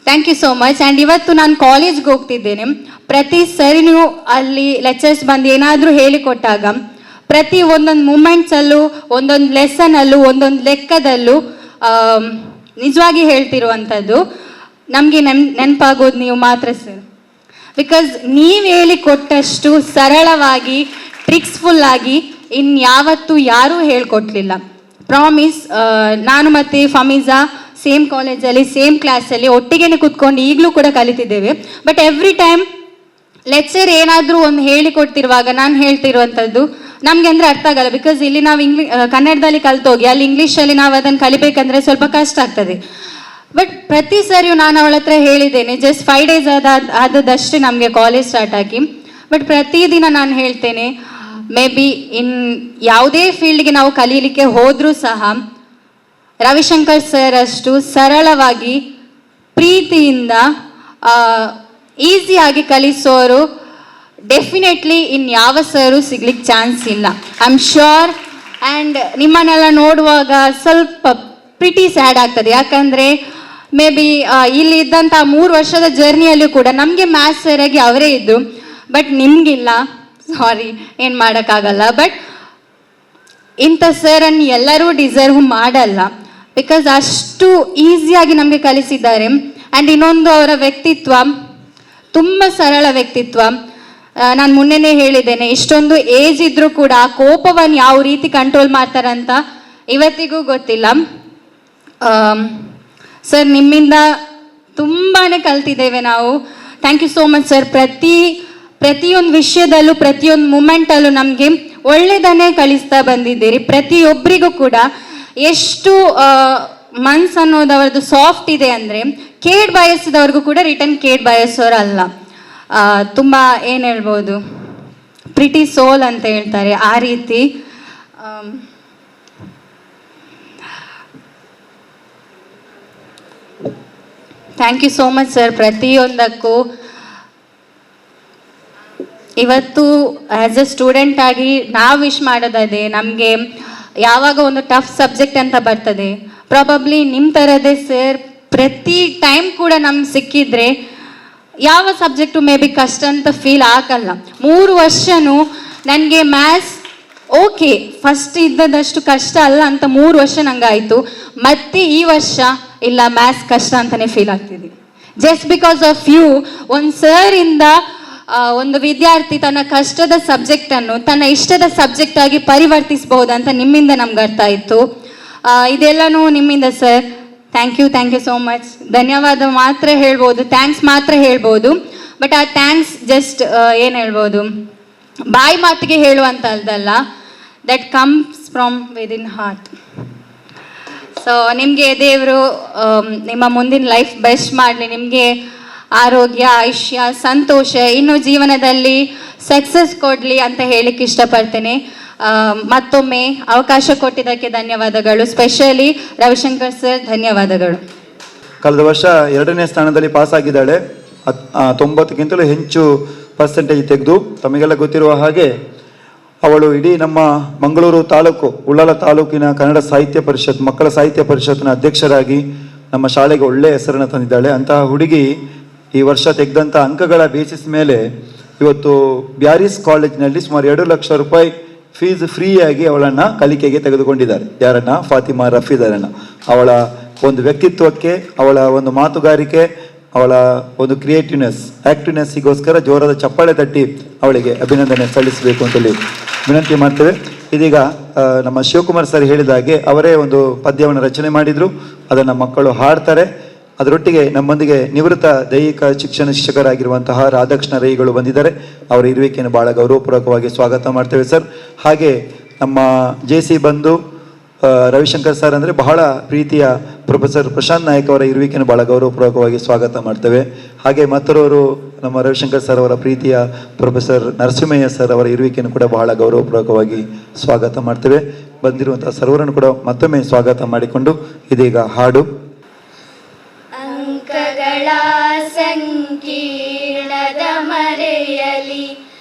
Thank you so much. And ಇವತ್ತು ನಾನು ಕಾಲೇಜ್ಗೆ ಹೋಗ್ತಿದ್ದೇನೆ. ಪ್ರತಿ ಸರಿನೂ ಅಲ್ಲಿ ಲೆಕ್ಚರ್ಸ್ ಬಂದು ಏನಾದರೂ ಹೇಳಿಕೊಟ್ಟಾಗ ಪ್ರತಿ ಒಂದೊಂದು ಮೂಮೆಂಟ್ಸಲ್ಲೂ, ಒಂದೊಂದು ಲೆಸನಲ್ಲೂ, ಒಂದೊಂದು ಲೆಕ್ಕದಲ್ಲೂ ನಿಜವಾಗಿ ಹೇಳ್ತಿರುವಂಥದ್ದು ನಮಗೆ ನೆನಪಾಗೋದು ನೀವು ಮಾತ್ರ ಸರ್. ಬಿಕಾಸ್ ನೀವು ಹೇಳಿಕೊಟ್ಟಷ್ಟು ಸರಳವಾಗಿ ಟ್ರಿಕ್ಸ್ಫುಲ್ಲಾಗಿ ಇನ್ಯಾವತ್ತೂ ಯಾರೂ ಹೇಳ್ಕೊಟ್ಲಿಲ್ಲ. ಪ್ರಾಮಿಸ್. ನಾನು ಮತ್ತು ಫಮೀಜಾ ಸೇಮ್ ಕಾಲೇಜಲ್ಲಿ ಸೇಮ್ ಕ್ಲಾಸಲ್ಲಿ ಒಟ್ಟಿಗೆ ಕೂತ್ಕೊಂಡು ಈಗಲೂ ಕೂಡ ಕಲಿತಿದ್ದೇವೆ. ಬಟ್ ಎವ್ರಿ ಟೈಮ್ ಲೆಕ್ಚರ್ ಏನಾದರೂ ಒಂದು ಹೇಳಿಕೊಡ್ತಿರುವಾಗ ನಾನು ಹೇಳ್ತಿರುವಂಥದ್ದು ನಮಗೆ ಅಂದರೆ ಅರ್ಥ ಆಗಲ್ಲ. ಬಿಕಾಸ್ ಇಲ್ಲಿ ನಾವು ಕನ್ನಡದಲ್ಲಿ ಕಲ್ತೋಗಿ ಅಲ್ಲಿ ಇಂಗ್ಲೀಷಲ್ಲಿ ನಾವು ಅದನ್ನು ಕಲಿಬೇಕಂದ್ರೆ ಸ್ವಲ್ಪ ಕಷ್ಟ ಆಗ್ತದೆ. ಬಟ್ ಪ್ರತಿ ಸರಿಯೂ ನಾನು ಅವಳ ಹತ್ರ ಹೇಳಿದ್ದೇನೆ, ಜಸ್ಟ್ 5 days ಆದದಷ್ಟೇ ನಮಗೆ ಕಾಲೇಜ್ ಸ್ಟಾರ್ಟ್ ಆಗಿ. ಬಟ್ ಪ್ರತಿದಿನ ನಾನು ಹೇಳ್ತೇನೆ, ಮೇ ಬಿ ಯಾವುದೇ ಫೀಲ್ಡ್ಗೆ ನಾವು ಕಲೀಲಿಕ್ಕೆ ಹೋದರೂ ಸಹ ರವಿಶಂಕರ್ ಸರ್ ಅಷ್ಟು ಸರಳವಾಗಿ ಪ್ರೀತಿಯಿಂದ ಈಸಿಯಾಗಿ ಕಲಿಸೋರು ಡೆಫಿನೆಟ್ಲಿ ಇನ್ಯಾವ ಸರು ಸಿಗ್ಲಿಕ್ಕೆ ಚಾನ್ಸ್ ಇಲ್ಲ. I am sure. ಆ್ಯಂಡ್ ನಿಮ್ಮನ್ನೆಲ್ಲ ನೋಡುವಾಗ ಸ್ವಲ್ಪ ಪ್ರಿಟಿ ಸ್ಯಾಡ್ ಆಗ್ತದೆ. ಯಾಕಂದರೆ ಮೇ ಬಿ ಇಲ್ಲಿ ಇದ್ದಂಥ 3 ವರ್ಷದ ಜರ್ನಿಯಲ್ಲೂ ಕೂಡ ನಮಗೆ ಮ್ಯಾಥ್ಸ್ ಸರಿಯಾಗಿ ಅವರೇ ಇದ್ದರು, ಬಟ್ ನಿಮಗಿಲ್ಲ. ಸಾರಿ, ಏನು ಮಾಡೋಕ್ಕಾಗಲ್ಲ. ಬಟ್ ಇಂಥ ಸರನ್ನು ಎಲ್ಲರೂ ಡಿಸರ್ವ್ ಮಾಡಲ್ಲ, ಬಿಕಾಸ್ ಅಷ್ಟು ಈಸಿಯಾಗಿ ನಮಗೆ ಕಲಿಸಿದ್ದಾರೆ. ಆ್ಯಂಡ್ ಇನ್ನೊಂದು, ಅವರ ವ್ಯಕ್ತಿತ್ವ ತುಂಬ ಸರಳ ವ್ಯಕ್ತಿತ್ವ. ನಾನು ಮುನ್ನೆನೇ ಹೇಳಿದ್ದೇನೆ, ಇಷ್ಟೊಂದು ಏಜ್ ಇದ್ದರೂ ಕೂಡ ಆ ಕೋಪವನ್ನು ಯಾವ ರೀತಿ ಕಂಟ್ರೋಲ್ ಮಾಡ್ತಾರಂತ ಇವತ್ತಿಗೂ ಗೊತ್ತಿಲ್ಲ. ಸರ್, ನಿಮ್ಮಿಂದ ತುಂಬಾ ಕಲ್ತಿದ್ದೇವೆ ನಾವು. Thank you so much sir. ಪ್ರತಿಯೊಂದು ವಿಷಯದಲ್ಲೂ ಪ್ರತಿಯೊಂದು ಮೂಮೆಂಟಲ್ಲೂ ನಮಗೆ ಒಳ್ಳೆಯದನ್ನೇ ಕಲಿಸ್ತಾ ಬಂದಿದ್ದೀರಿ. ಪ್ರತಿಯೊಬ್ಬರಿಗೂ ಕೂಡ ಎಷ್ಟು ಮನ್ಸು ಅನ್ನೋದು ಅವ್ರದ್ದು ಸಾಫ್ಟ್ ಇದೆ ಅಂದರೆ, ಕೇಡ್ ಬಯಸಿದವ್ರಿಗೂ ಕೂಡ ರಿಟರ್ನ್ ಕೇಡ್ ಬಯಸೋರಲ್ಲ. ತುಂಬ ಏನು ಹೇಳ್ಬೋದು, ಪ್ರಿಟಿ ಸೋಲ್ ಅಂತ ಹೇಳ್ತಾರೆ, ಆ ರೀತಿ. Thank you so much sir ಪ್ರತಿಯೊಂದಕ್ಕೂ. ಇವತ್ತು ಆ್ಯಸ್ ಎ ಸ್ಟೂಡೆಂಟ್ ಆಗಿ ನಾವು ವಿಶ್ ಮಾಡೋದದೇ, ನಮಗೆ ಯಾವಾಗ ಒಂದು ಟಫ್ ಸಬ್ಜೆಕ್ಟ್ ಅಂತ ಬರ್ತದೆ, ಪ್ರಾಬಬ್ಲಿ ನಿಮ್ಮ ಥರದೇ ಸರ್ ಪ್ರತಿ ಟೈಮ್ ಕೂಡ ನಮ್ಗೆ ಸಿಕ್ಕಿದ್ರೆ ಯಾವ ಸಬ್ಜೆಕ್ಟು ಮೇ ಬಿ ಕಷ್ಟ ಅಂತ ಫೀಲ್ ಆಗಲ್ಲ. 3 ವರ್ಷನೂ ನನಗೆ ಮ್ಯಾಥ್ಸ್ ಓಕೆ ಫಸ್ಟ್ ಇದ್ದದಷ್ಟು ಕಷ್ಟ ಅಲ್ಲ ಅಂತ 3 ವರ್ಷ ನಂಗೆ ಆಯಿತು. ಮತ್ತು ಈ ವರ್ಷ ಇಲ್ಲ, ಮ್ಯಾಥ್ಸ್ ಕಷ್ಟ ಅಂತಲೇ ಫೀಲ್ ಆಗ್ತಿದೆ. ಜಸ್ಟ್ ಬಿಕಾಸ್ ಆಫ್ ಯು, ಒಂದು ಸರಿಂದ ಒಂದು ವಿದ್ಯಾರ್ಥಿ ತನ್ನ ಕಷ್ಟದ ಸಬ್ಜೆಕ್ಟನ್ನು ತನ್ನ ಇಷ್ಟದ ಸಬ್ಜೆಕ್ಟ್ ಆಗಿ ಪರಿವರ್ತಿಸ್ಬೋದಂತ ನಿಮ್ಮಿಂದ ನಮ್ಗೆ ಅರ್ಥ ಆಯಿತು. ಇದೆಲ್ಲನೂ ನಿಮ್ಮಿಂದ sir. Thank you so much. ಧನ್ಯವಾದ ಮಾತ್ರ ಹೇಳ್ಬೋದು, ಥ್ಯಾಂಕ್ಸ್ ಮಾತ್ರ ಹೇಳ್ಬೋದು. ಬಟ್ ಆ ಥ್ಯಾಂಕ್ಸ್ ಜಸ್ಟ್ ಏನು ಹೇಳ್ಬೋದು, ಬಾಯಿ ಮಾತಿಗೆ ಹೇಳುವಂಥದ್ದಲ್ಲ, that comes from within heart. So ನಿಮಗೆ ದೇವರು ನಿಮ್ಮ ಮುಂದಿನ ಲೈಫ್ ಬೆಸ್ಟ್ ಮಾಡಲಿ. ನಿಮಗೆ ಆರೋಗ್ಯ, ಐಶ್ಯ, ಸಂತೋಷ, ಇನ್ನೂ ಜೀವನದಲ್ಲಿ ಸಕ್ಸಸ್ ಕೊಡಲಿ ಅಂತ ಹೇಳಿಕ್ಕೆ ಇಷ್ಟಪಡ್ತೇನೆ. ಮತ್ತೊಮ್ಮೆ ಅವಕಾಶ ಕೊಟ್ಟಿದ್ದಕ್ಕೆ ಧನ್ಯವಾದಗಳು. ಸ್ಪೆಷಲಿ ರವಿಶಂಕರ್ ಸರ್, ಧನ್ಯವಾದಗಳು. ಕಳೆದ ವರ್ಷ 2ನೇ ಸ್ಥಾನದಲ್ಲಿ ಪಾಸ್ ಆಗಿದ್ದಾಳೆ. 90ಕ್ಕಿಂತಲೂ ಹೆಚ್ಚು ಪರ್ಸೆಂಟೇಜ್ ತೆಗೆದು, ತಮಗೆಲ್ಲ ಗೊತ್ತಿರುವ ಹಾಗೆ ಅವಳು ಇಡೀ ನಮ್ಮ ಮಂಗಳೂರು ತಾಲೂಕು, ಉಳ್ಳಾಲ ತಾಲೂಕಿನ ಕನ್ನಡ ಸಾಹಿತ್ಯ ಪರಿಷತ್, ಮಕ್ಕಳ ಸಾಹಿತ್ಯ ಪರಿಷತ್ನ ಅಧ್ಯಕ್ಷರಾಗಿ ನಮ್ಮ ಶಾಲೆಗೆ ಒಳ್ಳೆಯ ಹೆಸರನ್ನು ತಂದಿದ್ದಾಳೆ. ಅಂತಹ ಹುಡುಗಿ ಈ ವರ್ಷ ತೆಗೆದಂಥ ಅಂಕಗಳ ಬೇಸಿಸ್ ಮೇಲೆ ಇವತ್ತು ಬ್ಯಾರಿಸ್ ಕಾಲೇಜಿನಲ್ಲಿ ಸುಮಾರು 2 ಲಕ್ಷ ರೂಪಾಯಿ ಫೀಸ್ ಫ್ರೀಯಾಗಿ ಅವಳನ್ನು ಕಲಿಕೆಗೆ ತೆಗೆದುಕೊಂಡಿದ್ದಾರೆ. ಯಾರನ್ನ? ಫಾತಿಮಾ ರಫೀದರನ್ನು. ಅವಳ ಒಂದು ವ್ಯಕ್ತಿತ್ವಕ್ಕೆ, ಅವಳ ಒಂದು ಮಾತುಗಾರಿಕೆ, ಅವಳ ಒಂದು ಕ್ರಿಯೇಟಿವ್ನೆಸ್, ಆ್ಯಕ್ಟಿವ್ನೆಸ್ಸಿಗೋಸ್ಕರ ಜೋರಾದ ಚಪ್ಪಾಳೆ ತಟ್ಟಿ ಅವಳಿಗೆ ಅಭಿನಂದನೆ ಸಲ್ಲಿಸಬೇಕು ಅಂತೇಳಿ ವಿನಂತಿ ಮಾಡ್ತೇವೆ. ಇದೀಗ ನಮ್ಮ ಶಿವಕುಮಾರ್ ಸರ್ ಹೇಳಿದ ಹಾಗೆ ಅವರೇ ಒಂದು ಪದ್ಯವನ್ನು ರಚನೆ ಮಾಡಿದರು, ಅದನ್ನು ಮಕ್ಕಳು ಹಾಡ್ತಾರೆ. ಅದರೊಟ್ಟಿಗೆ ನಮ್ಮೊಂದಿಗೆ ನಿವೃತ್ತ ದೈಹಿಕ ಶಿಕ್ಷಕರಾಗಿರುವಂತಹ ರಾಧಾಕೃಷ್ಣ ರೈಗಳು ಬಂದಿದ್ದಾರೆ. ಅವರ ಇರುವಿಕೆಯನ್ನು ಭಾಳ ಗೌರವಪೂರ್ವಕವಾಗಿ ಸ್ವಾಗತ ಮಾಡ್ತೇವೆ ಸರ್. ಹಾಗೆ ನಮ್ಮ JC ಬಂಧು ರವಿಶಂಕರ್ ಸರ್ ಅಂದರೆ ಬಹಳ ಪ್ರೀತಿಯ ಪ್ರೊಫೆಸರ್ ಪ್ರಶಾಂತ್ ನಾಯಕ್ ಅವರ ಇರುವಿಕೆಯನ್ನು ಭಾಳ ಗೌರವಪೂರ್ವಕವಾಗಿ ಸ್ವಾಗತ ಮಾಡ್ತೇವೆ. ಹಾಗೆ ಮತ್ತೊರವರು ನಮ್ಮ ರವಿಶಂಕರ್ ಸರ್ ಅವರ ಪ್ರೀತಿಯ ಪ್ರೊಫೆಸರ್ ನರಸಿಂಹಯ್ಯ ಸರ್ ಅವರ ಇರುವಿಕೆಯನ್ನು ಕೂಡ ಬಹಳ ಗೌರವಪೂರ್ವಕವಾಗಿ ಸ್ವಾಗತ ಮಾಡ್ತೇವೆ. ಬಂದಿರುವಂತಹ ಸರ್ವರನ್ನು ಕೂಡ ಮತ್ತೊಮ್ಮೆ ಸ್ವಾಗತ ಮಾಡಿಕೊಂಡು ಇದೀಗ ಹಾಡು. ಅಂಕಗಳ ಸಂಕೀರ್ಣದ ಮರೆಯಲಿ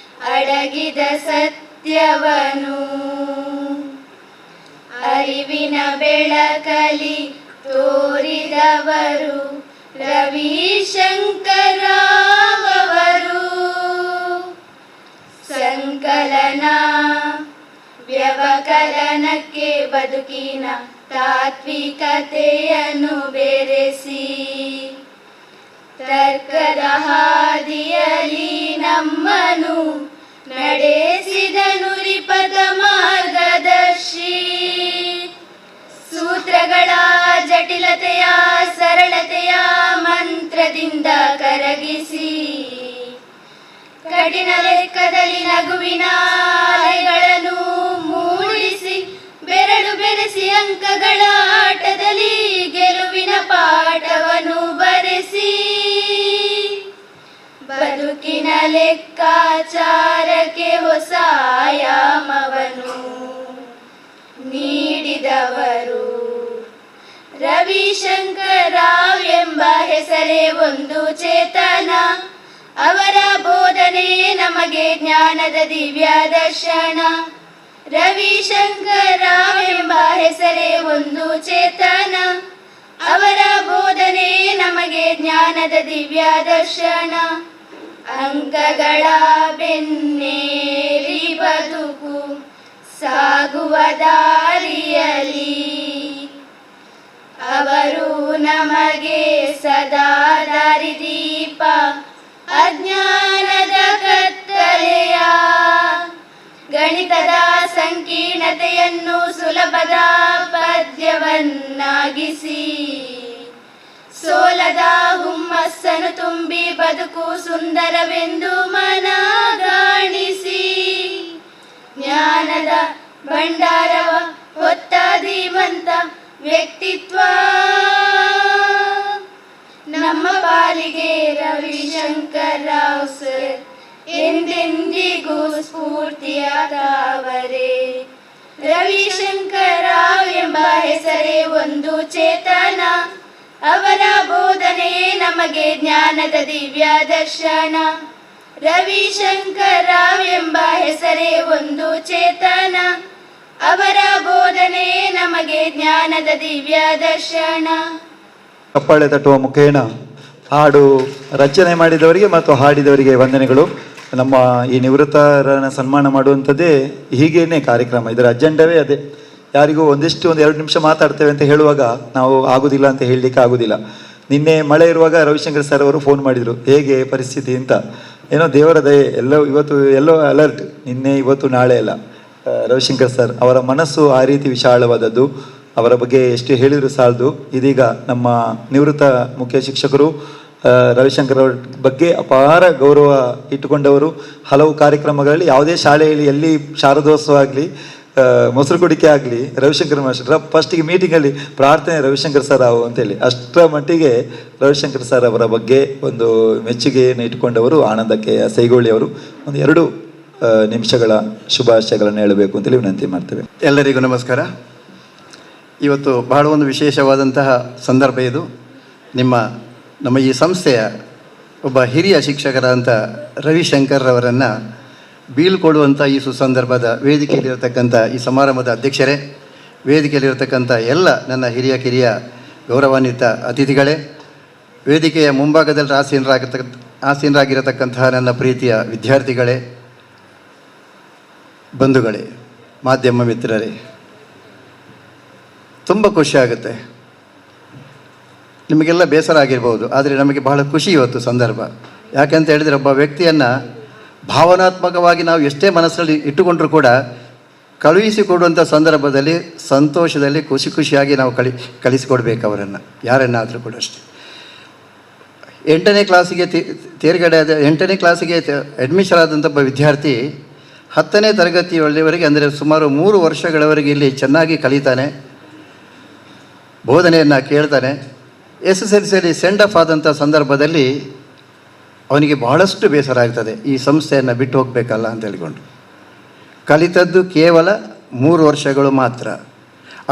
ಅಡಗಿದ ಸತ್ಯವನು ಅರಿವಿನ ಬೆಳಕಲಿ ತೋರಿದವರು ರವಿಶಂಕರವರು. ಸಂಕಲನ ವ್ಯವಕಲನಕ್ಕೆ ಬದುಕಿನ ತಾತ್ವಿಕತೆಯನ್ನು ಬೆರೆಸಿ ತರ್ಕದ ಹಾದಿಯಲ್ಲಿ ನಮ್ಮನು ನಡೆಸಿದ ನುರಿಪದ ಮಾರ್ಗದರ್ಶಿ. ಸೂತ್ರಗಳ ಜಟಿಲತೆಯ ಸರಳತೆಯ ಮಂತ್ರದಿಂದ ಕರಗಿಸಿ ಕಠಿಣ ಲೆಕ್ಕದಲ್ಲಿ ನಗುವಿನ ಅಲೆಗಳನ್ನು ಮೂಡಿಸಿ ಬೆರಳು ಬೆರೆಸಿ ಅಂಕಗಳ ಆಟದಲ್ಲಿ ಗೆಲುವಿನ ಪಾಠವನ್ನು ಬರೆಸಿ ಬದುಕಿನ ಲೆಕ್ಕಾಚಾರಕ್ಕೆ ಹೊಸ ಆಯಾಮವನ್ನು ನೀಡಿದವರು. ರವಿಶಂಕರ ರಾವ್ ಎಂಬ ಹೆಸರೇ ಒಂದು ಚೇತನ, ಅವರ ಬೋಧನೆ ನಮಗೆ ಜ್ಞಾನದ ದಿವ್ಯ ದರ್ಶನ. ರವಿಶಂಕರ ಎಂಬ ಹೆಸರೇ ಒಂದು ಚೇತನ. ಅವರ ಬೋಧನೆ ನಮಗೆ ಜ್ಞಾನದ ದಿವ್ಯ ದರ್ಶನ. ಅಂಕಗಳ ಬೆನ್ನೇರಿ ಬದುಕು ಸಾಗುವ ದಾರಿಯಲಿ ಅವರು ನಮಗೆ ಸದಾ ದಾರಿದೀಪ. ಅಜ್ಞಾನದ ಕತ್ತಲೆಯ ಗಣಿತದ ಸಂಕೀರ್ಣತೆಯನ್ನು ಸುಲಭದ ಪದ್ಯವನ್ನಾಗಿಸಿ ಸೋಲದ ಹುಮ್ಮಸ್ಸನ್ನು ತುಂಬಿ ಬದುಕು ಸುಂದರವೆಂದು ಮನಗಾಣಿಸಿ ಜ್ಞಾನದ ಭಂಡಾರವ ಹೊತ್ತ ಧೀಮಂತ ವ್ಯಕ್ತಿತ್ವ ನಮ್ಮ ಪಾಲಿಗೆ ರವಿಶಂಕರ್ ರಾವ್ ಸರ್ ಎಂದೆಂದಿಗೂ ಸ್ಫೂರ್ತಿಯಾದವರೇ. ರವಿಶಂಕರ್ ರಾವ್ ಎಂಬ ಹೆಸರೇ ಒಂದು ಚೇತನ. ಅವರ ಬೋಧನೆ ನಮಗೆ ಜ್ಞಾನದ ದಿವ್ಯ ದರ್ಶನ. ರವಿಶಂಕರ್ ರಾವ್ ಎಂಬ ಹೆಸರೇ ಒಂದು ಚೇತನ. ಅವರ ಬೋಧನೆ ನಮಗೆ ಜ್ಞಾನದ ದಿವ್ಯ ದರ್ಶನ. ಚಪ್ಪಾಳೆ ತಟ್ಟುವ ಮುಖೇನ ಹಾಡು ರಚನೆ ಮಾಡಿದವರಿಗೆ ಮತ್ತು ಹಾಡಿದವರಿಗೆ ವಂದನೆಗಳು. ನಮ್ಮ ಈ ನಿವೃತ್ತರನ್ನು ಸನ್ಮಾನ ಮಾಡುವಂಥದ್ದೇ ಹೀಗೇನೆ ಕಾರ್ಯಕ್ರಮ, ಇದರ ಅಜೆಂಡವೇ ಅದೇ. ಯಾರಿಗೂ ಒಂದು 2 ನಿಮಿಷ ಮಾತಾಡ್ತೇವೆ ಅಂತ ಹೇಳುವಾಗ ನಾವು ಆಗುದಿಲ್ಲ ಅಂತ ಹೇಳಲಿಕ್ಕೆ ಆಗುದಿಲ್ಲ. ನಿನ್ನೆ ಮಳೆ ಇರುವಾಗ ರವಿಶಂಕರ್ ಸರ್ ಅವರು ಫೋನ್ ಮಾಡಿದರು, ಹೇಗೆ ಪರಿಸ್ಥಿತಿ ಅಂತ. ಏನೋ ದೇವರ ದಯೆ, ಇವತ್ತು ಅಲರ್ಟ್, ನಿನ್ನೆ ಇವತ್ತು ನಾಳೆ ಎಲ್ಲ. ರವಿಶಂಕರ್ ಸರ್ ಅವರ ಮನಸ್ಸು ಆ ರೀತಿ ವಿಶಾಲವಾದದ್ದು. ಅವರ ಬಗ್ಗೆ ಎಷ್ಟು ಹೇಳಿದರೂ ಸಾಲದು. ಇದೀಗ ನಮ್ಮ ನಿವೃತ್ತ ಮುಖ್ಯ ಶಿಕ್ಷಕರು ರವಿಶಂಕರ್ ಅವರ ಬಗ್ಗೆ ಅಪಾರ ಗೌರವ ಇಟ್ಟುಕೊಂಡವರು. ಹಲವು ಕಾರ್ಯಕ್ರಮಗಳಲ್ಲಿ ಯಾವುದೇ ಶಾಲೆಯಲ್ಲಿ ಎಲ್ಲಿ ಶಾರದೋತ್ಸವ ಆಗಲಿ, ಮೊಸರು ಕುಡಿಕೆ ಆಗಲಿ, ರವಿಶಂಕರ್ ಮಾಸ್ಟರ್ ಫಸ್ಟಿಗೆ ಮೀಟಿಂಗಲ್ಲಿ ಪ್ರಾರ್ಥನೆ ರವಿಶಂಕರ್ ಸರ್ ಅವು ಅಂತೇಳಿ, ಅಷ್ಟರ ಮಟ್ಟಿಗೆ ರವಿಶಂಕರ್ ಸರ್ ಅವರ ಬಗ್ಗೆ ಒಂದು ಮೆಚ್ಚುಗೆಯನ್ನು ಇಟ್ಟುಕೊಂಡವರು. ಆನಂದಕ್ಕೆ ಸೈಗೋಳಿ ಅವರು 2 ನಿಮಿಷಗಳ ಶುಭಾಶಯಗಳನ್ನು ಹೇಳಬೇಕು ಅಂತೇಳಿ ವಿನಂತಿ ಮಾಡ್ತೇವೆ. ಎಲ್ಲರಿಗೂ ನಮಸ್ಕಾರ. ಇವತ್ತು ಬಹಳ ಒಂದು ವಿಶೇಷವಾದಂತಹ ಸಂದರ್ಭ ಇದು. ನಮ್ಮ ಈ ಸಂಸ್ಥೆಯ ಒಬ್ಬ ಹಿರಿಯ ಶಿಕ್ಷಕರಾದಂಥ ರವಿಶಂಕರ್ ಅವರನ್ನು ಬೀಳ್ಕೊಡುವಂಥ ಈ ಸುಸಂದರ್ಭದ ವೇದಿಕೆಯಲ್ಲಿರತಕ್ಕಂಥ ಈ ಸಮಾರಂಭದ ಅಧ್ಯಕ್ಷರೇ, ವೇದಿಕೆಯಲ್ಲಿರತಕ್ಕಂಥ ಎಲ್ಲ ನನ್ನ ಹಿರಿಯ ಕಿರಿಯ ಗೌರವಾನ್ವಿತ ಅತಿಥಿಗಳೇ, ವೇದಿಕೆಯ ಮುಂಭಾಗದಲ್ಲಿ ಆಸೀನರಾಗಿರತಕ್ಕಂತಹ ನನ್ನ ಪ್ರೀತಿಯ ವಿದ್ಯಾರ್ಥಿಗಳೇ, ಬಂಧುಗಳೇ, ಮಾಧ್ಯಮ ಮಿತ್ರರೇ, ತುಂಬ ಖುಷಿಯಾಗುತ್ತೆ. ನಿಮಗೆಲ್ಲ ಬೇಸರ ಆಗಿರ್ಬೋದು, ಆದರೆ ನಮಗೆ ಬಹಳ ಖುಷಿ ಇವತ್ತು ಸಂದರ್ಭ. ಯಾಕೆಂತ ಹೇಳಿದರೆ, ಒಬ್ಬ ವ್ಯಕ್ತಿಯನ್ನು ಭಾವನಾತ್ಮಕವಾಗಿ ನಾವು ಎಷ್ಟೇ ಮನಸ್ಸಲ್ಲಿ ಇಟ್ಟುಕೊಂಡ್ರೂ ಕೂಡ ಕಳುಹಿಸಿಕೊಡುವಂಥ ಸಂದರ್ಭದಲ್ಲಿ ಸಂತೋಷದಲ್ಲಿ ಖುಷಿಯಾಗಿ ನಾವು ಕಳಿಸಿಕೊಡ್ಬೇಕು ಅವರನ್ನು, ಯಾರನ್ನಾದರೂ ಕೂಡ ಅಷ್ಟೇ. 8ನೇ ಕ್ಲಾಸಿಗೆ ತೇರ್ಗಡೆ ಆದ 8ನೇ ಕ್ಲಾಸಿಗೆ ಅಡ್ಮಿಷನ್ ಆದಂಥ ಒಬ್ಬ ವಿದ್ಯಾರ್ಥಿ 10ನೇ ತರಗತಿಯವರೆಗೆ, ಅಂದರೆ ಸುಮಾರು 3 ವರ್ಷಗಳವರೆಗೆ ಇಲ್ಲಿ ಚೆನ್ನಾಗಿ ಕಲಿತಾನೆ, ಬೋಧನೆಯನ್ನು ಕೇಳ್ತಾನೆ. SSLCಯಲ್ಲಿ ಸೆಂಡ್ ಆಫ್ ಆದಂಥ ಸಂದರ್ಭದಲ್ಲಿ ಅವನಿಗೆ ಬಹಳಷ್ಟು ಬೇಸರ ಆಗ್ತದೆ, ಈ ಸಂಸ್ಥೆಯನ್ನು ಬಿಟ್ಟು ಹೋಗಬೇಕಲ್ಲ ಅಂತ ಹೇಳಿಕೊಂಡು. ಕಲಿತದ್ದು ಕೇವಲ 3 ವರ್ಷಗಳು ಮಾತ್ರ,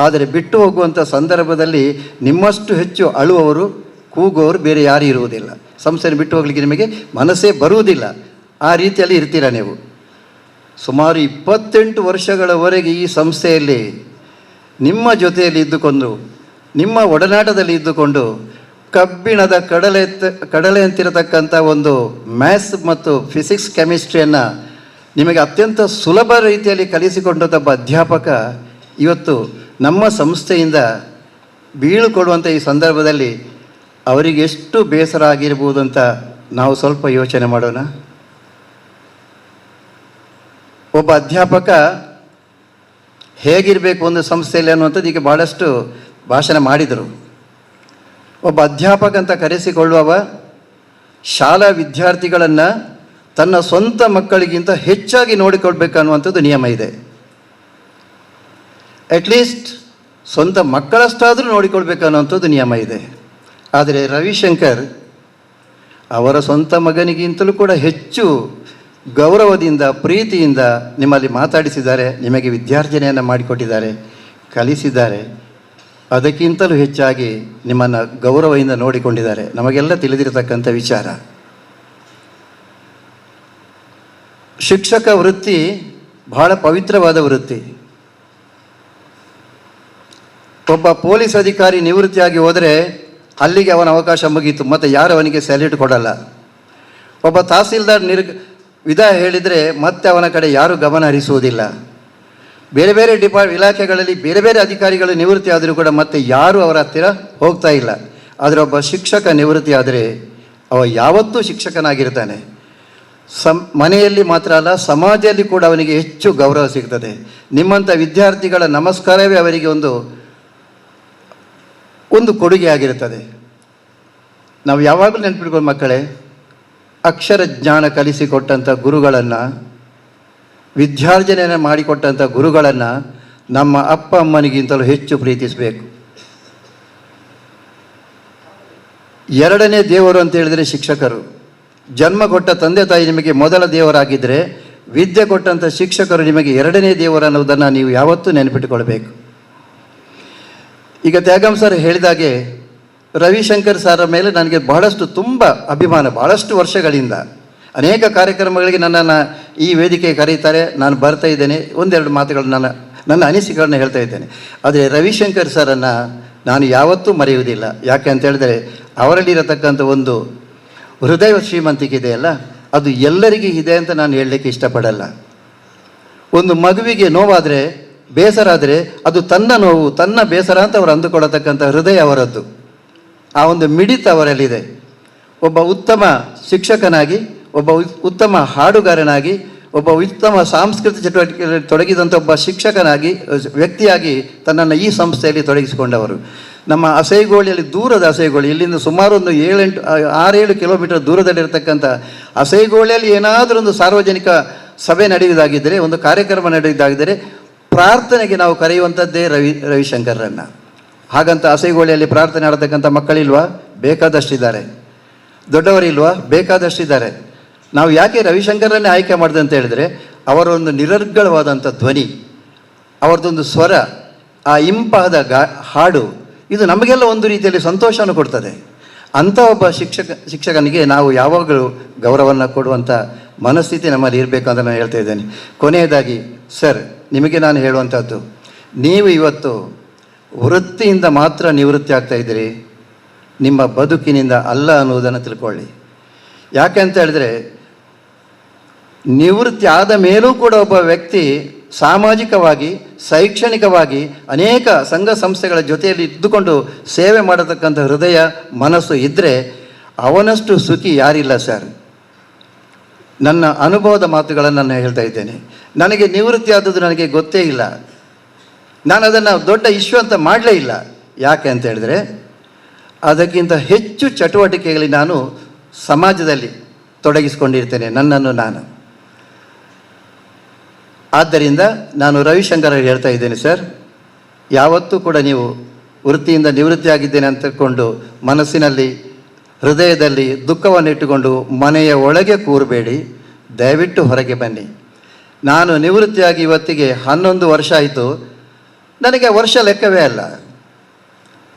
ಆದರೆ ಬಿಟ್ಟು ಹೋಗುವಂಥ ಸಂದರ್ಭದಲ್ಲಿ ನಿಮ್ಮಷ್ಟು ಹೆಚ್ಚು ಅಳುವವರು, ಕೂಗುವವರು ಬೇರೆ ಯಾರೂ ಇರುವುದಿಲ್ಲ. ಸಂಸ್ಥೆಯನ್ನು ಬಿಟ್ಟು ಹೋಗಲಿಕ್ಕೆ ನಿಮಗೆ ಮನಸ್ಸೇ ಬರುವುದಿಲ್ಲ. ಆ ರೀತಿಯಲ್ಲಿ ಇರ್ತೀರ ನೀವು. ಸುಮಾರು 28 ವರ್ಷಗಳವರೆಗೆ ಈ ಸಂಸ್ಥೆಯಲ್ಲಿ ನಿಮ್ಮ ಜೊತೆಯಲ್ಲಿ ಇದ್ದುಕೊಂಡು, ನಿಮ್ಮ ಒಡನಾಟದಲ್ಲಿ ಇದ್ದುಕೊಂಡು, ಕಬ್ಬಿಣದ ಕಡಲೆ ಅಂತಿರತಕ್ಕಂಥ ಒಂದು ಮ್ಯಾಥ್ಸ್ ಮತ್ತು ಫಿಸಿಕ್ಸ್ ಕೆಮಿಸ್ಟ್ರಿಯನ್ನು ನಿಮಗೆ ಅತ್ಯಂತ ಸುಲಭ ರೀತಿಯಲ್ಲಿ ಕಲಿಸಿಕೊಂಡಂಥ ಒಬ್ಬ ಅಧ್ಯಾಪಕ ಇವತ್ತು ನಮ್ಮ ಸಂಸ್ಥೆಯಿಂದ ಬೀಳುಕೊಡುವಂಥ ಈ ಸಂದರ್ಭದಲ್ಲಿ ಅವರಿಗೆ ಎಷ್ಟು ಬೇಸರ ಆಗಿರ್ಬೋದು ಅಂತ ನಾವು ಸ್ವಲ್ಪ ಯೋಚನೆ ಮಾಡೋಣ. ಒಬ್ಬ ಅಧ್ಯಾಪಕ ಹೇಗಿರಬೇಕು ಒಂದು ಸಂಸ್ಥೆಯಲ್ಲಿ ಅನ್ನುವಂಥದ್ದು ಈಗ ಭಾಳಷ್ಟು ಭಾಷಣ ಮಾಡಿದರು. ಒಬ್ಬ ಅಧ್ಯಾಪಕ ಅಂತ ಕರೆಸಿಕೊಳ್ಳುವವ ಶಾಲಾ ವಿದ್ಯಾರ್ಥಿಗಳನ್ನು ತನ್ನ ಸ್ವಂತ ಮಕ್ಕಳಿಗಿಂತ ಹೆಚ್ಚಾಗಿ ನೋಡಿಕೊಳ್ಬೇಕನ್ನುವಂಥದ್ದು ನಿಯಮ ಇದೆ. ಅಟ್ಲೀಸ್ಟ್ ಸ್ವಂತ ಮಕ್ಕಳಷ್ಟಾದರೂ ನೋಡಿಕೊಳ್ಬೇಕನ್ನುವಂಥದ್ದು ನಿಯಮ ಇದೆ. ಆದರೆ ರವಿಶಂಕರ್ ಅವರ ಸ್ವಂತ ಮಗನಿಗಿಂತಲೂ ಕೂಡ ಹೆಚ್ಚು ಗೌರವದಿಂದ, ಪ್ರೀತಿಯಿಂದ ನಿಮ್ಮಲ್ಲಿ ಮಾತಾಡಿಸಿದ್ದಾರೆ, ನಿಮಗೆ ವಿದ್ಯಾರ್ಜನೆಯನ್ನು ಮಾಡಿಕೊಟ್ಟಿದ್ದಾರೆ, ಕಲಿಸಿದ್ದಾರೆ. ಅದಕ್ಕಿಂತಲೂ ಹೆಚ್ಚಾಗಿ ನಿಮ್ಮನ್ನು ಗೌರವದಿಂದ ನೋಡಿಕೊಂಡಿದ್ದಾರೆ. ನಮಗೆಲ್ಲ ತಿಳಿದಿರತಕ್ಕಂಥ ವಿಚಾರ. ಶಿಕ್ಷಕ ವೃತ್ತಿ ಬಹಳ ಪವಿತ್ರವಾದ ವೃತ್ತಿ. ಒಬ್ಬ ಪೊಲೀಸ್ ಅಧಿಕಾರಿ ನಿವೃತ್ತಿಯಾಗಿ ಹೋದರೆ ಅಲ್ಲಿಗೆ ಅವನ ಅವಕಾಶ ಮುಗೀತು, ಮತ್ತು ಯಾರು ಅವನಿಗೆ ಸ್ಯಾಲ್ಯೂಟ್ ಕೊಡಲ್ಲ. ಒಬ್ಬ ತಹಸೀಲ್ದಾರ್ ವಿದಾಯ ಹೇಳಿದರೆ ಮತ್ತೆ ಅವನ ಕಡೆ ಯಾರೂ ಗಮನ ಹರಿಸುವುದಿಲ್ಲ. ಬೇರೆ ಬೇರೆ ಇಲಾಖೆಗಳಲ್ಲಿ ಬೇರೆ ಬೇರೆ ಅಧಿಕಾರಿಗಳು ನಿವೃತ್ತಿ ಆದರೂ ಕೂಡ ಮತ್ತೆ ಯಾರೂ ಅವರ ಹತ್ತಿರ ಹೋಗ್ತಾ ಇಲ್ಲ. ಆದರೆ ಒಬ್ಬ ಶಿಕ್ಷಕ ನಿವೃತ್ತಿ ಆದರೆ ಅವ ಯಾವತ್ತೂ ಶಿಕ್ಷಕನಾಗಿರ್ತಾನೆ. ಮನೆಯಲ್ಲಿ ಮಾತ್ರ ಅಲ್ಲ, ಸಮಾಜದಲ್ಲಿ ಕೂಡ ಅವನಿಗೆ ಹೆಚ್ಚು ಗೌರವ ಸಿಗ್ತದೆ. ನಿಮ್ಮಂಥ ವಿದ್ಯಾರ್ಥಿಗಳ ನಮಸ್ಕಾರವೇ ಅವರಿಗೆ ಒಂದು ಕೊಡುಗೆ ಆಗಿರುತ್ತದೆ. ನಾವು ಯಾವಾಗಲೂ ನೆನಪಿಟ್ಕೊಂಡು ಮಕ್ಕಳೇ, ಅಕ್ಷರ ಜ್ಞಾನ ಕಲಿಸಿಕೊಟ್ಟಂಥ ಗುರುಗಳನ್ನು, ವಿದ್ಯಾರ್ಜನೆಯನ್ನು ಮಾಡಿಕೊಟ್ಟಂಥ ಗುರುಗಳನ್ನು ನಮ್ಮ ಅಪ್ಪ ಅಮ್ಮನಿಗಿಂತಲೂ ಹೆಚ್ಚು ಪ್ರೀತಿಸಬೇಕು. ಎರಡನೇ ದೇವರು ಅಂತ ಹೇಳಿದರೆ ಶಿಕ್ಷಕರು. ಜನ್ಮ ಕೊಟ್ಟ ತಂದೆ ತಾಯಿ ನಿಮಗೆ ಮೊದಲ ದೇವರಾಗಿದ್ದರೆ, ವಿದ್ಯೆ ಕೊಟ್ಟಂಥ ಶಿಕ್ಷಕರು ನಿಮಗೆ ಎರಡನೇ ದೇವರು ಅನ್ನೋದನ್ನು ನೀವು ಯಾವತ್ತೂ ನೆನಪಿಟ್ಟುಕೊಳ್ಬೇಕು. ಈಗ ತ್ಯಾಗಂ ಸರ್ ಹೇಳಿದಾಗೆ ರವಿಶಂಕರ್ ಸರ್ ಮೇಲೆ ನನಗೆ ಬಹಳಷ್ಟು ತುಂಬ ಅಭಿಮಾನ. ಬಹಳಷ್ಟು ವರ್ಷಗಳಿಂದ ಅನೇಕ ಕಾರ್ಯಕ್ರಮಗಳಿಗೆ ನನ್ನನ್ನು ಈ ವೇದಿಕೆ ಕರೀತಾರೆ, ನಾನು ಬರ್ತಾ ಇದ್ದೇನೆ, ಒಂದೆರಡು ಮಾತುಗಳು ನನ್ನ ಅನಿಸಿಕೆಗಳನ್ನು ಹೇಳ್ತಾ ಇದ್ದೇನೆ. ಆದರೆ ರವಿಶಂಕರ್ ಸರನ್ನು ನಾನು ಯಾವತ್ತೂ ಮರೆಯುವುದಿಲ್ಲ. ಯಾಕೆ ಅಂತ ಹೇಳಿದರೆ ಅವರಲ್ಲಿರತಕ್ಕಂಥ ಒಂದು ಹೃದಯ ಶ್ರೀಮಂತಿಕೆ ಇದೆಯಲ್ಲ, ಅದು ಎಲ್ಲರಿಗೂ ಇದೆ ಅಂತ ನಾನು ಹೇಳಲಿಕ್ಕೆ ಇಷ್ಟಪಡಲ್ಲ. ಒಂದು ಮಗುವಿಗೆ ನೋವಾದರೆ, ಬೇಸರ ಆದರೆ ಅದು ತನ್ನ ನೋವು, ತನ್ನ ಬೇಸರ ಅಂತ ಅವರು ಅಂದುಕೊಳ್ಳತಕ್ಕಂಥ ಹೃದಯ ಅವರದ್ದು. ಆ ಒಂದು ಮಿಡಿತ ಅವರಲ್ಲಿದೆ. ಒಬ್ಬ ಉತ್ತಮ ಶಿಕ್ಷಕನಾಗಿ, ಒಬ್ಬ ಉತ್ತಮ ಹಾಡುಗಾರನಾಗಿ, ಒಬ್ಬ ಉತ್ತಮ ಸಾಂಸ್ಕೃತಿಕ ಚಟುವಟಿಕೆಯಲ್ಲಿ ತೊಡಗಿದಂಥ ಒಬ್ಬ ಶಿಕ್ಷಕನಾಗಿ, ವ್ಯಕ್ತಿಯಾಗಿ ತನ್ನನ್ನು ಈ ಸಂಸ್ಥೆಯಲ್ಲಿ ತೊಡಗಿಸಿಕೊಂಡವರು. ನಮ್ಮ ಅಸೈಗೋಳಿಯಲ್ಲಿ, ದೂರದ ಅಸೈಗೋಳಿ, ಇಲ್ಲಿಂದ ಸುಮಾರು ಒಂದು 6-7 ಕಿಲೋಮೀಟರ್ ದೂರದಲ್ಲಿರ್ತಕ್ಕಂಥ ಅಸೈಗೋಳಿಯಲ್ಲಿ ಏನಾದರೂ ಒಂದು ಸಾರ್ವಜನಿಕ ಸಭೆ ನಡೆಯುವುದಾಗಿದ್ದರೆ, ಒಂದು ಕಾರ್ಯಕ್ರಮ ನಡೆಯುವುದಾಗಿದ್ದರೆ ಪ್ರಾರ್ಥನೆಗೆ ನಾವು ಕರೆಯುವಂಥದ್ದೇ ರವಿಶಂಕರ್ರನ್ನು. ಹಾಗಂತ ಅಸೈಗೋಳಿಯಲ್ಲಿ ಪ್ರಾರ್ಥನೆ ಆಡತಕ್ಕಂಥ ಮಕ್ಕಳಿಲ್ವಾ? ಬೇಕಾದಷ್ಟಿದ್ದಾರೆ. ದೊಡ್ಡವರಿಲ್ವಾ? ಬೇಕಾದಷ್ಟಿದ್ದಾರೆ. ನಾವು ಯಾಕೆ ರವಿಶಂಕರನ್ನೇ ಆಯ್ಕೆ ಮಾಡಿದೆ ಅಂತ ಹೇಳಿದರೆ, ಅವರೊಂದು ನಿರರ್ಗಳವಾದಂಥ ಧ್ವನಿ, ಅವರದೊಂದು ಸ್ವರ, ಆ ಇಂಪಾದ ಹಾಡು, ಇದು ನಮಗೆಲ್ಲ ಒಂದು ರೀತಿಯಲ್ಲಿ ಸಂತೋಷವನ್ನು ಕೊಡ್ತದೆ. ಅಂಥ ಒಬ್ಬ ಶಿಕ್ಷಕನಿಗೆ ನಾವು ಯಾವಾಗಲೂ ಗೌರವವನ್ನು ಕೊಡುವಂಥ ಮನಸ್ಥಿತಿ ನಮ್ಮಲ್ಲಿ ಇರಬೇಕು ಅಂತ ನಾನು ಹೇಳ್ತಾ ಇದ್ದೇನೆ. ಕೊನೆಯದಾಗಿ ಸರ್, ನಿಮಗೆ ನಾನು ಹೇಳುವಂಥದ್ದು, ನೀವು ಇವತ್ತು ವೃತ್ತಿಯಿಂದ ಮಾತ್ರ ನಿವೃತ್ತಿ ಆಗ್ತಾ ಇದ್ದೀರಿ, ನಿಮ್ಮ ಬದುಕಿನಿಂದ ಅಲ್ಲ ಅನ್ನುವುದನ್ನು ತಿಳ್ಕೊಳ್ಳಿ. ಯಾಕೆ ಅಂತ ಹೇಳಿದ್ರೆ, ನಿವೃತ್ತಿ ಆದ ಮೇಲೂ ಕೂಡ ಒಬ್ಬ ವ್ಯಕ್ತಿ ಸಾಮಾಜಿಕವಾಗಿ, ಶೈಕ್ಷಣಿಕವಾಗಿ ಅನೇಕ ಸಂಘ ಸಂಸ್ಥೆಗಳ ಜೊತೆಯಲ್ಲಿ ಇದ್ದುಕೊಂಡು ಸೇವೆ ಮಾಡತಕ್ಕಂಥ ಹೃದಯ, ಮನಸ್ಸು ಇದ್ದರೆ ಅವನಷ್ಟು ಸುಖಿ ಯಾರಿಲ್ಲ ಸರ್. ನನ್ನ ಅನುಭವದ ಮಾತುಗಳನ್ನು ನಾನು ಹೇಳ್ತಾ ಇದ್ದೇನೆ. ನನಗೆ ನಿವೃತ್ತಿ ಆದದ್ದು ನನಗೆ ಗೊತ್ತೇ ಇಲ್ಲ. ನಾನು ಅದನ್ನು ದೊಡ್ಡ ಇಶ್ಯೂ ಅಂತ ಮಾಡಲೇ ಇಲ್ಲ. ಯಾಕೆ ಅಂತ ಹೇಳಿದ್ರೆ, ಅದಕ್ಕಿಂತ ಹೆಚ್ಚು ಚಟುವಟಿಕೆಗಳಲ್ಲಿ ನಾನು ಸಮಾಜದಲ್ಲಿ ತೊಡಗಿಸಿಕೊಂಡಿರ್ತೇನೆ ನನ್ನನ್ನು ನಾನು. ಆದ್ದರಿಂದ ನಾನು ರವಿಶಂಕರ್ ಹೇಳ್ತಾ ಇದ್ದೇನೆ ಸರ್, ಯಾವತ್ತೂ ಕೂಡ ನೀವು ವೃತ್ತಿಯಿಂದ ನಿವೃತ್ತಿಯಾಗಿದ್ದೇನೆ ಅಂತಕೊಂಡು ಮನಸ್ಸಿನಲ್ಲಿ, ಹೃದಯದಲ್ಲಿ ದುಃಖವನ್ನು ಇಟ್ಟುಕೊಂಡು ಮನೆಯ ಒಳಗೆ ಕೂರಬೇಡಿ, ದಯವಿಟ್ಟು ಹೊರಗೆ ಬನ್ನಿ. ನಾನು ನಿವೃತ್ತಿಯಾಗಿ ಇವತ್ತಿಗೆ 11 ವರ್ಷ ಆಯಿತು. ನನಗೆ ವರ್ಷ ಲೆಕ್ಕವೇ ಅಲ್ಲ.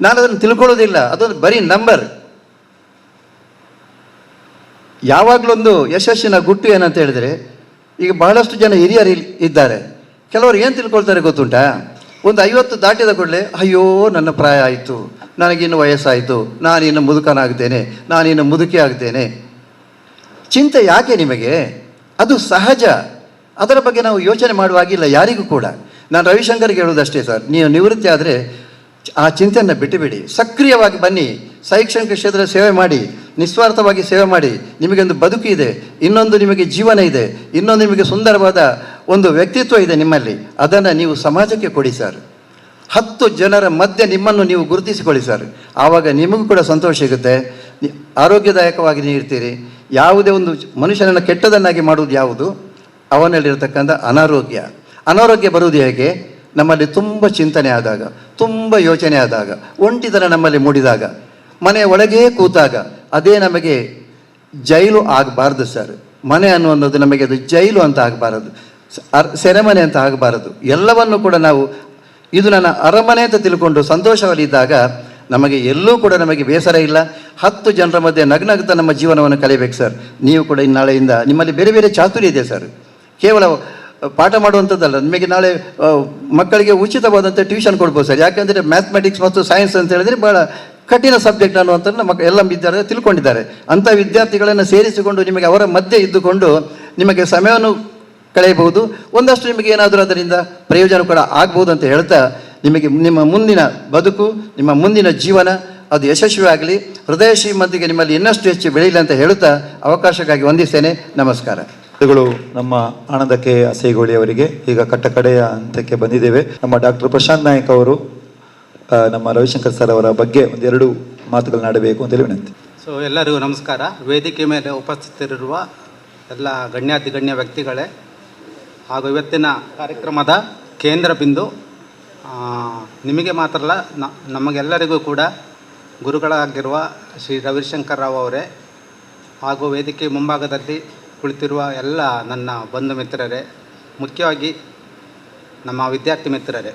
ನಾನು ಅದನ್ನು ತಿಳ್ಕೊಳ್ಳೋದಿಲ್ಲ. ಅದೊಂದು ಬರೀ ನಂಬರ್. ಯಾವಾಗಲೊಂದು ಯಶಸ್ಸಿನ ಗುಟ್ಟು ಏನಂತ ಹೇಳಿದರೆ, ಈಗ ಬಹಳಷ್ಟು ಜನ ಹಿರಿಯರು ಇದ್ದಾರೆ. ಕೆಲವರು ಏನು ತಿಳ್ಕೊಳ್ತಾರೆ ಗೊತ್ತುಂಟಾ? ಒಂದು 50 ದಾಟಿದ ಕೂಡಲೇ, ಅಯ್ಯೋ ನನ್ನ ಪ್ರಾಯ ಆಯಿತು, ನನಗಿನ್ನು ವಯಸ್ಸಾಯಿತು, ನಾನಿನ್ನು ಮುದುಕನಾಗ್ತೇನೆ, ನಾನಿನ್ನು ಮುದುಕಿ ಆಗ್ತೇನೆ. ಚಿಂತೆ ಯಾಕೆ ನಿಮಗೆ? ಅದು ಸಹಜ. ಅದರ ಬಗ್ಗೆ ನಾವು ಯೋಚನೆ ಮಾಡುವಾಗಿಲ್ಲ ಯಾರಿಗೂ ಕೂಡ. ನಾನು ರವಿಶಂಕರ್ಗೆ ಹೇಳೋದಷ್ಟೇ ಸರ್, ನೀವು ನಿವೃತ್ತಿ ಆದರೆ ಆ ಚಿಂತೆಯನ್ನು ಬಿಟ್ಟುಬಿಡಿ, ಸಕ್ರಿಯವಾಗಿ ಬನ್ನಿ, ಶೈಕ್ಷಣಿಕ ಕ್ಷೇತ್ರದ ಸೇವೆ ಮಾಡಿ, ನಿಸ್ವಾರ್ಥವಾಗಿ ಸೇವೆ ಮಾಡಿ. ನಿಮಗೊಂದು ಬದುಕು ಇದೆ, ಇನ್ನೊಂದು ನಿಮಗೆ ಜೀವನ ಇದೆ, ಇನ್ನೊಂದು ನಿಮಗೆ ಸುಂದರವಾದ ಒಂದು ವ್ಯಕ್ತಿತ್ವ ಇದೆ ನಿಮ್ಮಲ್ಲಿ. ಅದನ್ನು ನೀವು ಸಮಾಜಕ್ಕೆ ಕೊಡಿ ಸರ್. 10 ಜನರ ಮಧ್ಯೆ ನಿಮ್ಮನ್ನು ನೀವು ಗುರುತಿಸಿಕೊಳ್ಳಿ ಸರ್. ಆವಾಗ ನಿಮಗೂ ಕೂಡ ಸಂತೋಷ ಸಿಗುತ್ತೆ, ಆರೋಗ್ಯದಾಯಕವಾಗಿ ನೀವು ಇರ್ತೀರಿ. ಯಾವುದೇ ಒಂದು ಮನುಷ್ಯನನ್ನು ಕೆಟ್ಟದನ್ನಾಗಿ ಮಾಡುವುದು ಯಾವುದು? ಅವನಲ್ಲಿರ್ತಕ್ಕಂಥ ಅನಾರೋಗ್ಯ ಬರುವುದು ಹೇಗೆ? ನಮ್ಮಲ್ಲಿ ತುಂಬ ಚಿಂತನೆ ಆದಾಗ, ತುಂಬ ಯೋಚನೆ ಆದಾಗ, ಒಂಟಿತನ ನಮ್ಮಲ್ಲಿ ಮೂಡಿದಾಗ, ಮನೆಯ ಒಳಗೇ ಕೂತಾಗ, ಅದೇ ನಮಗೆ ಜೈಲು ಆಗಬಾರ್ದು ಸರ್. ಮನೆ ಅನ್ನುವುದು ನಮಗೆ ಅದು ಜೈಲು ಅಂತ ಆಗಬಾರದು, ಸೆರೆಮನೆ ಅಂತ ಆಗಬಾರದು. ಎಲ್ಲವನ್ನು ಕೂಡ ನಾವು ಇದು ನನ್ನ ಅರಮನೆ ಅಂತ ತಿಳ್ಕೊಂಡು ಸಂತೋಷವಲ್ಲಿದ್ದಾಗ ನಮಗೆ ಎಲ್ಲೂ ಕೂಡ ನಮಗೆ ಬೇಸರ ಇಲ್ಲ. 10 ಜನರ ಮಧ್ಯೆ ನಗ್ನಗ್ತಾ ನಮ್ಮ ಜೀವನವನ್ನು ಕಲಿಬೇಕು ಸರ್. ನೀವು ಕೂಡ ಇನ್ನಾಳೆಯಿಂದ ನಿಮ್ಮಲ್ಲಿ ಬೇರೆ ಬೇರೆ ಚಾತುರ್ಯ ಇದೆ ಸರ್. ಕೇವಲ ಪಾಠ ಮಾಡುವಂಥದ್ದಲ್ಲ, ನಿಮಗೆ ನಾಳೆ ಮಕ್ಕಳಿಗೆ ಉಚಿತವಾದಂಥ ಟ್ಯೂಷನ್ ಕೊಡ್ಬೋದು ಸರ್. ಯಾಕೆಂದರೆ ಮ್ಯಾಥಮೆಟಿಕ್ಸ್ ಮತ್ತು ಸೈನ್ಸ್ ಅಂತ ಹೇಳಿದರೆ ಭಾಳ ಕಠಿಣ ಸಬ್ಜೆಕ್ಟ್ ಅನ್ನುವಂಥದ್ದು ನಮ್ಮ ಎಲ್ಲ ವಿದ್ಯಾರ್ಥಿಗಳು ತಿಳ್ಕೊಂಡಿದ್ದಾರೆ. ಅಂಥ ವಿದ್ಯಾರ್ಥಿಗಳನ್ನು ಸೇರಿಸಿಕೊಂಡು ನಿಮಗೆ ಅವರ ಮಧ್ಯೆ ಇದ್ದುಕೊಂಡು ನಿಮಗೆ ಸಮಯವನ್ನು ಕಳೆಯಬಹುದು, ಒಂದಷ್ಟು ನಿಮಗೆ ಏನಾದರೂ ಅದರಿಂದ ಪ್ರಯೋಜನ ಕೂಡ ಆಗ್ಬೋದು ಅಂತ ಹೇಳ್ತಾ, ನಿಮಗೆ ನಿಮ್ಮ ಮುಂದಿನ ಬದುಕು, ನಿಮ್ಮ ಮುಂದಿನ ಜೀವನ ಅದು ಯಶಸ್ವಿಯಾಗಲಿ, ಹೃದಯ ಶ್ರೀಮಂತಿಗೆ ನಿಮ್ಮಲ್ಲಿ ಇನ್ನಷ್ಟು ಹೆಚ್ಚು ಬೆಳೆಯಲಿ ಅಂತ ಹೇಳುತ್ತಾ ಅವಕಾಶಕ್ಕಾಗಿ ವಂದಿಸ್ತೇನೆ. ನಮಸ್ಕಾರ. ಗಳು ನಮ್ಮ ಆನಂದ ಕೆ ಅಸೇಗೋಳಿ ಅವರಿಗೆ ಈಗ ಕಟ್ಟಕಡೆಯ ಹಂತಕ್ಕೆ ಬಂದಿದ್ದೇವೆ. ನಮ್ಮ ಡಾಕ್ಟರ್ ಪ್ರಶಾಂತ್ ನಾಯಕ್ ಅವರು ನಮ್ಮ ರವಿಶಂಕರ್ ಸರ್ ಅವರ ಬಗ್ಗೆ ಒಂದೆರಡು ಮಾತುಗಳನ್ನಾಡಬೇಕು ಅಂತೇಳಿ ವಿನಂತಿ. ಸೊ ಎಲ್ಲರಿಗೂ ನಮಸ್ಕಾರ. ವೇದಿಕೆ ಮೇಲೆ ಉಪಸ್ಥಿತರಿರುವ ಎಲ್ಲ ಗಣ್ಯ ವ್ಯಕ್ತಿಗಳೇ ಹಾಗೂ ಇವತ್ತಿನ ಕಾರ್ಯಕ್ರಮದ ಕೇಂದ್ರ ಬಿಂದು ನಿಮಗೆ ಮಾತ್ರ ಅಲ್ಲ, ನಮಗೆಲ್ಲರಿಗೂ ಕೂಡ ಗುರುಗಳಾಗಿರುವ ಶ್ರೀ ರವಿಶಂಕರ್ ರಾವ್ ಅವರೇ ಹಾಗೂ ವೇದಿಕೆ ಮುಂಭಾಗದಲ್ಲಿ ಕುಳಿತಿರುವ ಎಲ್ಲ ನನ್ನ ಬಂಧು ಮಿತ್ರರೇ, ಮುಖ್ಯವಾಗಿ ನಮ್ಮ ವಿದ್ಯಾರ್ಥಿ ಮಿತ್ರರೇ.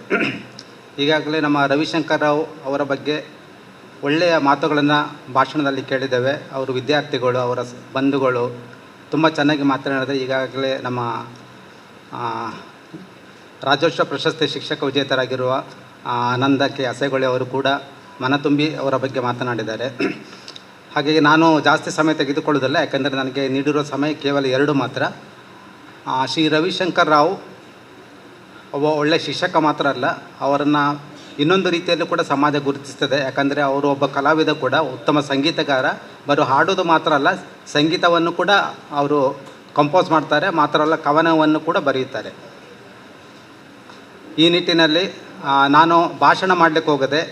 ಈಗಾಗಲೇ ನಮ್ಮ ರವಿಶಂಕರ್ ರಾವ್ ಅವರ ಬಗ್ಗೆ ಒಳ್ಳೆಯ ಮಾತುಗಳನ್ನು ಭಾಷಣದಲ್ಲಿ ಕೇಳಿದ್ದೇವೆ. ಅವರು ವಿದ್ಯಾರ್ಥಿಗಳು, ಅವರ ಬಂಧುಗಳು ತುಂಬ ಚೆನ್ನಾಗಿ ಮಾತನಾಡಿದರೆ. ಈಗಾಗಲೇ ನಮ್ಮ ರಾಜ್ಯೋತ್ಸವ ಪ್ರಶಸ್ತಿ ಶಿಕ್ಷಕ ವಿಜೇತರಾಗಿರುವ ಆನಂದ ಕೆ ಅಸೇಗೋಳಿ ಅವರು ಕೂಡ ಮನತುಂಬಿ ಅವರ ಬಗ್ಗೆ ಮಾತನಾಡಿದ್ದಾರೆ. ಹಾಗಾಗಿ ನಾನು ಜಾಸ್ತಿ ಸಮಯ ತೆಗೆದುಕೊಳ್ಳುವುದಿಲ್ಲ, ಯಾಕೆಂದರೆ ನನಗೆ ನೀಡಿರುವ ಸಮಯ ಕೇವಲ 2 ಮಾತ್ರ. ಶ್ರೀ ರವಿಶಂಕರ್ ರಾವ್ ಒಬ್ಬ ಒಳ್ಳೆಯ ಶಿಕ್ಷಕ ಮಾತ್ರ ಅಲ್ಲ, ಅವರನ್ನು ಇನ್ನೊಂದು ರೀತಿಯಲ್ಲೂ ಕೂಡ ಸಮಾಜ ಗುರುತಿಸ್ತದೆ. ಯಾಕಂದರೆ ಅವರು ಒಬ್ಬ ಕಲಾವಿದ ಕೂಡ, ಉತ್ತಮ ಸಂಗೀತಗಾರ. ಬರೀ ಹಾಡೋದು ಮಾತ್ರ ಅಲ್ಲ, ಸಂಗೀತವನ್ನು ಕೂಡ ಅವರು ಕಂಪೋಸ್ ಮಾಡ್ತಾರೆ, ಮಾತ್ರ ಅಲ್ಲ ಕವನವನ್ನು ಕೂಡ ಬರೆಯುತ್ತಾರೆ. ಈ ನಿಟ್ಟಿನಲ್ಲಿ ನಾನು ಭಾಷಣ ಮಾಡಲಿಕ್ಕೆ ಹೋಗದೆ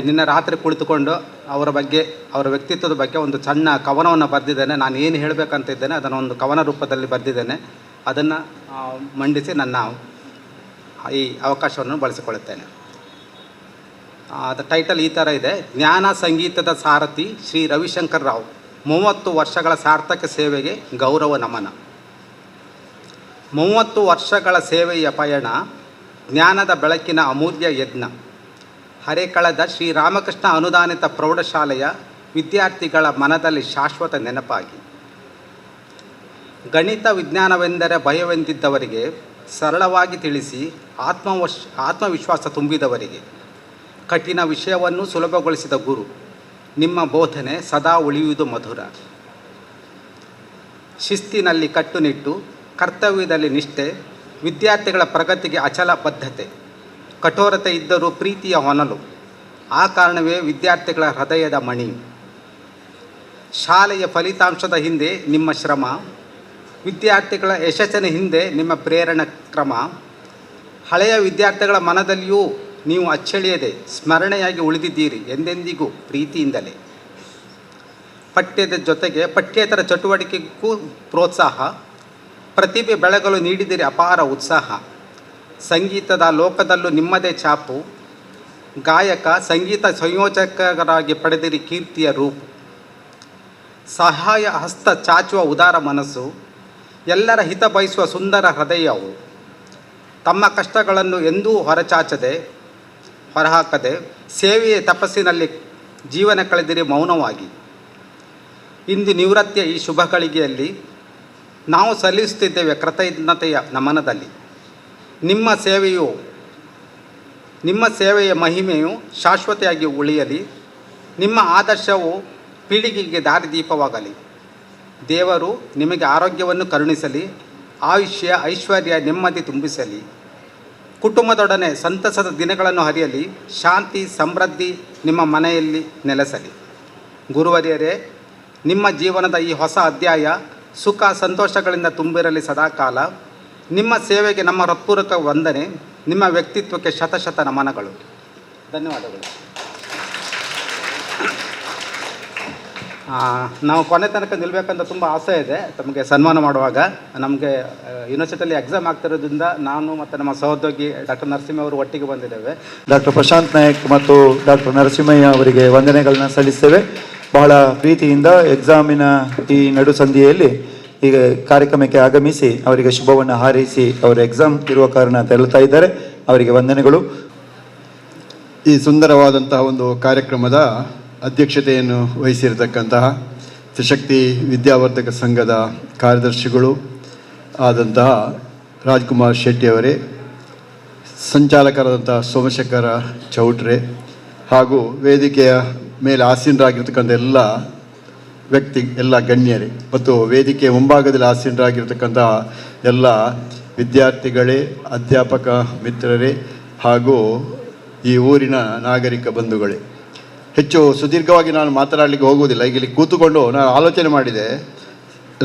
ನಿನ್ನೆ ರಾತ್ರಿ ಕುಳಿತುಕೊಂಡು ಅವರ ಬಗ್ಗೆ, ಅವರ ವ್ಯಕ್ತಿತ್ವದ ಬಗ್ಗೆ ಒಂದು ಸಣ್ಣ ಕವನವನ್ನು ಬರೆದಿದ್ದೇನೆ. ನಾನು ಏನು ಹೇಳಬೇಕಂತ ಇದ್ದೇನೆ ಅದನ್ನು ಒಂದು ಕವನ ರೂಪದಲ್ಲಿ ಬರೆದಿದ್ದೇನೆ. ಅದನ್ನು ಮಂಡಿಸಿ ನನ್ನ ಈ ಅವಕಾಶವನ್ನು ಬಳಸಿಕೊಳ್ಳುತ್ತೇನೆ. ಅದರ ಟೈಟಲ್ ಈ ಥರ ಇದೆ: ಜ್ಞಾನ ಸಂಗೀತದ ಸಾರಥಿ ಶ್ರೀ ರವಿಶಂಕರ್ ರಾವ್, 30 ವರ್ಷಗಳ ಸಾರ್ಥಕ ಸೇವೆಗೆ ಗೌರವ ನಮನ. 30 ವರ್ಷಗಳ ಸೇವೆಯ ಪಯಣ, ಜ್ಞಾನದ ಬೆಳಕಿನ ಅಮೂಲ್ಯ ಯಜ್ಞ. ಹರೇಕಳದ ಶ್ರೀರಾಮಕೃಷ್ಣ ಅನುದಾನಿತ ಪ್ರೌಢಶಾಲೆಯ ವಿದ್ಯಾರ್ಥಿಗಳ ಮನದಲ್ಲಿ ಶಾಶ್ವತ ನೆನಪಾಗಿ, ಗಣಿತ ವಿಜ್ಞಾನವೆಂದರೆ ಭಯವೆಂದಿದ್ದವರಿಗೆ ಸರಳವಾಗಿ ತಿಳಿಸಿ ಆತ್ಮವಿಶ್ವಾಸ ತುಂಬಿದವರಿಗೆ ಕಠಿಣ ವಿಷಯವನ್ನು ಸುಲಭಗೊಳಿಸಿದ ಗುರು. ನಿಮ್ಮ ಬೋಧನೆ ಸದಾ ಉಳಿಯುವುದು ಮಧುರ. ಶಿಸ್ತಿನಲ್ಲಿ ಕಟ್ಟುನಿಟ್ಟು, ಕರ್ತವ್ಯದಲ್ಲಿ ನಿಷ್ಠೆ, ವಿದ್ಯಾರ್ಥಿಗಳ ಪ್ರಗತಿಗೆ ಅಚಲ ಬದ್ಧತೆ. ಕಠೋರತೆ ಇದ್ದರೂ ಪ್ರೀತಿಯ ಹೊನಲು, ಆ ಕಾರಣವೇ ವಿದ್ಯಾರ್ಥಿಗಳ ಹೃದಯದ ಮಣಿ. ಶಾಲೆಯ ಫಲಿತಾಂಶದ ಹಿಂದೆ ನಿಮ್ಮ ಶ್ರಮ, ವಿದ್ಯಾರ್ಥಿಗಳ ಯಶಸ್ಸಿನ ಹಿಂದೆ ನಿಮ್ಮ ಪ್ರೇರಣಾ ಕ್ರಮ. ಹಳೆಯ ವಿದ್ಯಾರ್ಥಿಗಳ ಮನದಲ್ಲಿಯೂ ನೀವು ಅಚ್ಚಳಿಯದೆ ಸ್ಮರಣೆಯಾಗಿ ಉಳಿದಿದ್ದೀರಿ ಎಂದೆಂದಿಗೂ ಪ್ರೀತಿಯಿಂದಲೇ. ಪಠ್ಯದ ಜೊತೆಗೆ ಪಠ್ಯೇತರ ಚಟುವಟಿಕೆಗೂ ಪ್ರೋತ್ಸಾಹ, ಪ್ರತಿಭೆ ಬೆಳಗಲು ನೀಡಿದಿರಿ ಅಪಾರ ಉತ್ಸಾಹ. ಸಂಗೀತದ ಲೋಕದಲ್ಲೂ ನಿಮ್ಮದೇ ಛಾಪು, ಗಾಯಕ ಸಂಗೀತ ಸಂಯೋಜಕರಾಗಿ ಪಡೆದಿರಿ ಕೀರ್ತಿಯ ರೂಪು. ಸಹಾಯ ಹಸ್ತ ಚಾಚುವ ಉದಾರ ಮನಸ್ಸು, ಎಲ್ಲರ ಹಿತ ಬಯಸುವ ಸುಂದರ ಹೃದಯವು. ತಮ್ಮ ಕಷ್ಟಗಳನ್ನು ಎಂದೂ ಹೊರಹಾಕದೆ ಸೇವೆಯ ತಪಸ್ಸಿನಲ್ಲಿ ಜೀವನ ಕಳೆದಿರಿ ಮೌನವಾಗಿ. ಇಂದು ನಿವೃತ್ತಿಯ ಈ ಶುಭ ಗಳಿಗೆಯಲ್ಲಿ ನಾವು ಸಲ್ಲಿಸುತ್ತಿದ್ದೇವೆ ಕೃತಜ್ಞತೆಯ ನಮನದಲ್ಲಿ. ನಿಮ್ಮ ಸೇವೆಯ ಮಹಿಮೆಯು ಶಾಶ್ವತೆಯಾಗಿ ಉಳಿಯಲಿ. ನಿಮ್ಮ ಆದರ್ಶವು ಪೀಳಿಗೆಗೆ ದಾರಿದೀಪವಾಗಲಿ. ದೇವರು ನಿಮಗೆ ಆರೋಗ್ಯವನ್ನು ಕರುಣಿಸಲಿ, ಆಯುಷ್ಯ ಐಶ್ವರ್ಯ ನೆಮ್ಮದಿ ತುಂಬಿಸಲಿ. ಕುಟುಂಬದೊಡನೆ ಸಂತಸದ ದಿನಗಳನ್ನು ಹರಿಯಲಿ, ಶಾಂತಿ ಸಮೃದ್ಧಿ ನಿಮ್ಮ ಮನೆಯಲ್ಲಿ ನೆಲೆಸಲಿ. ಗುರುವರಿಯರೇ, ನಿಮ್ಮ ಜೀವನದ ಈ ಹೊಸ ಅಧ್ಯಾಯ ಸುಖ ಸಂತೋಷಗಳಿಂದ ತುಂಬಿರಲಿ ಸದಾಕಾಲ. ನಿಮ್ಮ ಸೇವೆಗೆ ನಮ್ಮ ಹೃತ್ಪೂರ್ವಕ ವಂದನೆ, ನಿಮ್ಮ ವ್ಯಕ್ತಿತ್ವಕ್ಕೆ ಶತಶತ ನಮನಗಳು. ಧನ್ಯವಾದಗಳು. ನಾವು ಕೊನೆ ತನಕ ನಿಲ್ಲಬೇಕಂತ ತುಂಬ ಆಸೆ ಇದೆ. ತಮಗೆ ಸನ್ಮಾನ ಮಾಡುವಾಗ ನಮಗೆ ಯೂನಿವರ್ಸಿಟಿಯಲ್ಲಿ ಎಕ್ಸಾಮ್ ಆಗ್ತಿರೋದ್ರಿಂದ ನಾನು ಮತ್ತು ನಮ್ಮ ಸಹೋದ್ಯೋಗಿ ಡಾಕ್ಟರ್ ನರಸಿಂಹ ಅವರು ಒಟ್ಟಿಗೆ ಬಂದಿದ್ದೇವೆ. ಡಾಕ್ಟರ್ ಪ್ರಶಾಂತ್ ನಾಯಕ್ ಮತ್ತು ಡಾಕ್ಟರ್ ನರಸಿಂಹಯ್ಯ ಅವರಿಗೆ ವಂದನೆಗಳನ್ನ ಸಲ್ಲಿಸ್ತೇವೆ. ಬಹಳ ಪ್ರೀತಿಯಿಂದ ಎಕ್ಸಾಮಿನ ಈ ನಡು ಸಂಧಿಯಲ್ಲಿ ಈಗ ಕಾರ್ಯಕ್ರಮಕ್ಕೆ ಆಗಮಿಸಿ ಅವರಿಗೆ ಶುಭವನ್ನು ಹಾರೈಸಿ ಅವರ ಎಕ್ಸಾಮ್ ಇರುವ ಕಾರಣ ತೆರಳುತ್ತಾ ಇದ್ದಾರೆ. ಅವರಿಗೆ ವಂದನೆಗಳು. ಈ ಸುಂದರವಾದಂತಹ ಒಂದು ಕಾರ್ಯಕ್ರಮದ ಅಧ್ಯಕ್ಷತೆಯನ್ನು ವಹಿಸಿರತಕ್ಕಂತಹ ತ್ರಿಶಕ್ತಿ ವಿದ್ಯಾವರ್ಧಕ ಸಂಘದ ಕಾರ್ಯದರ್ಶಿಗಳು, ಆದಂತಹ ರಾಜ್ಕುಮಾರ್ ಶೆಟ್ಟಿಯವರೇ, ಸಂಚಾಲಕರಾದಂತಹ ಸೋಮಶೇಖರ ಚೌಟ್ರೆ ಹಾಗೂ ವೇದಿಕೆಯ ಮೇಲೆ ಆಸೀನರಾಗಿರ್ತಕ್ಕಂಥ ಎಲ್ಲ ಗಣ್ಯರೇ ಮತ್ತು ವೇದಿಕೆಯ ಮುಂಭಾಗದಲ್ಲಿ ಆಸೀನರಾಗಿರ್ತಕ್ಕಂಥ ಎಲ್ಲ ವಿದ್ಯಾರ್ಥಿಗಳೇ, ಅಧ್ಯಾಪಕ ಮಿತ್ರರೇ ಹಾಗೂ ಈ ಊರಿನ ನಾಗರಿಕ ಬಂಧುಗಳೇ, ಹೆಚ್ಚು ಸುದೀರ್ಘವಾಗಿ ನಾನು ಮಾತನಾಡಲಿಕ್ಕೆ ಹೋಗುವುದಿಲ್ಲ. ಈಗ ಇಲ್ಲಿ ಕೂತುಕೊಂಡು ನಾನು ಆಲೋಚನೆ ಮಾಡಿದೆ,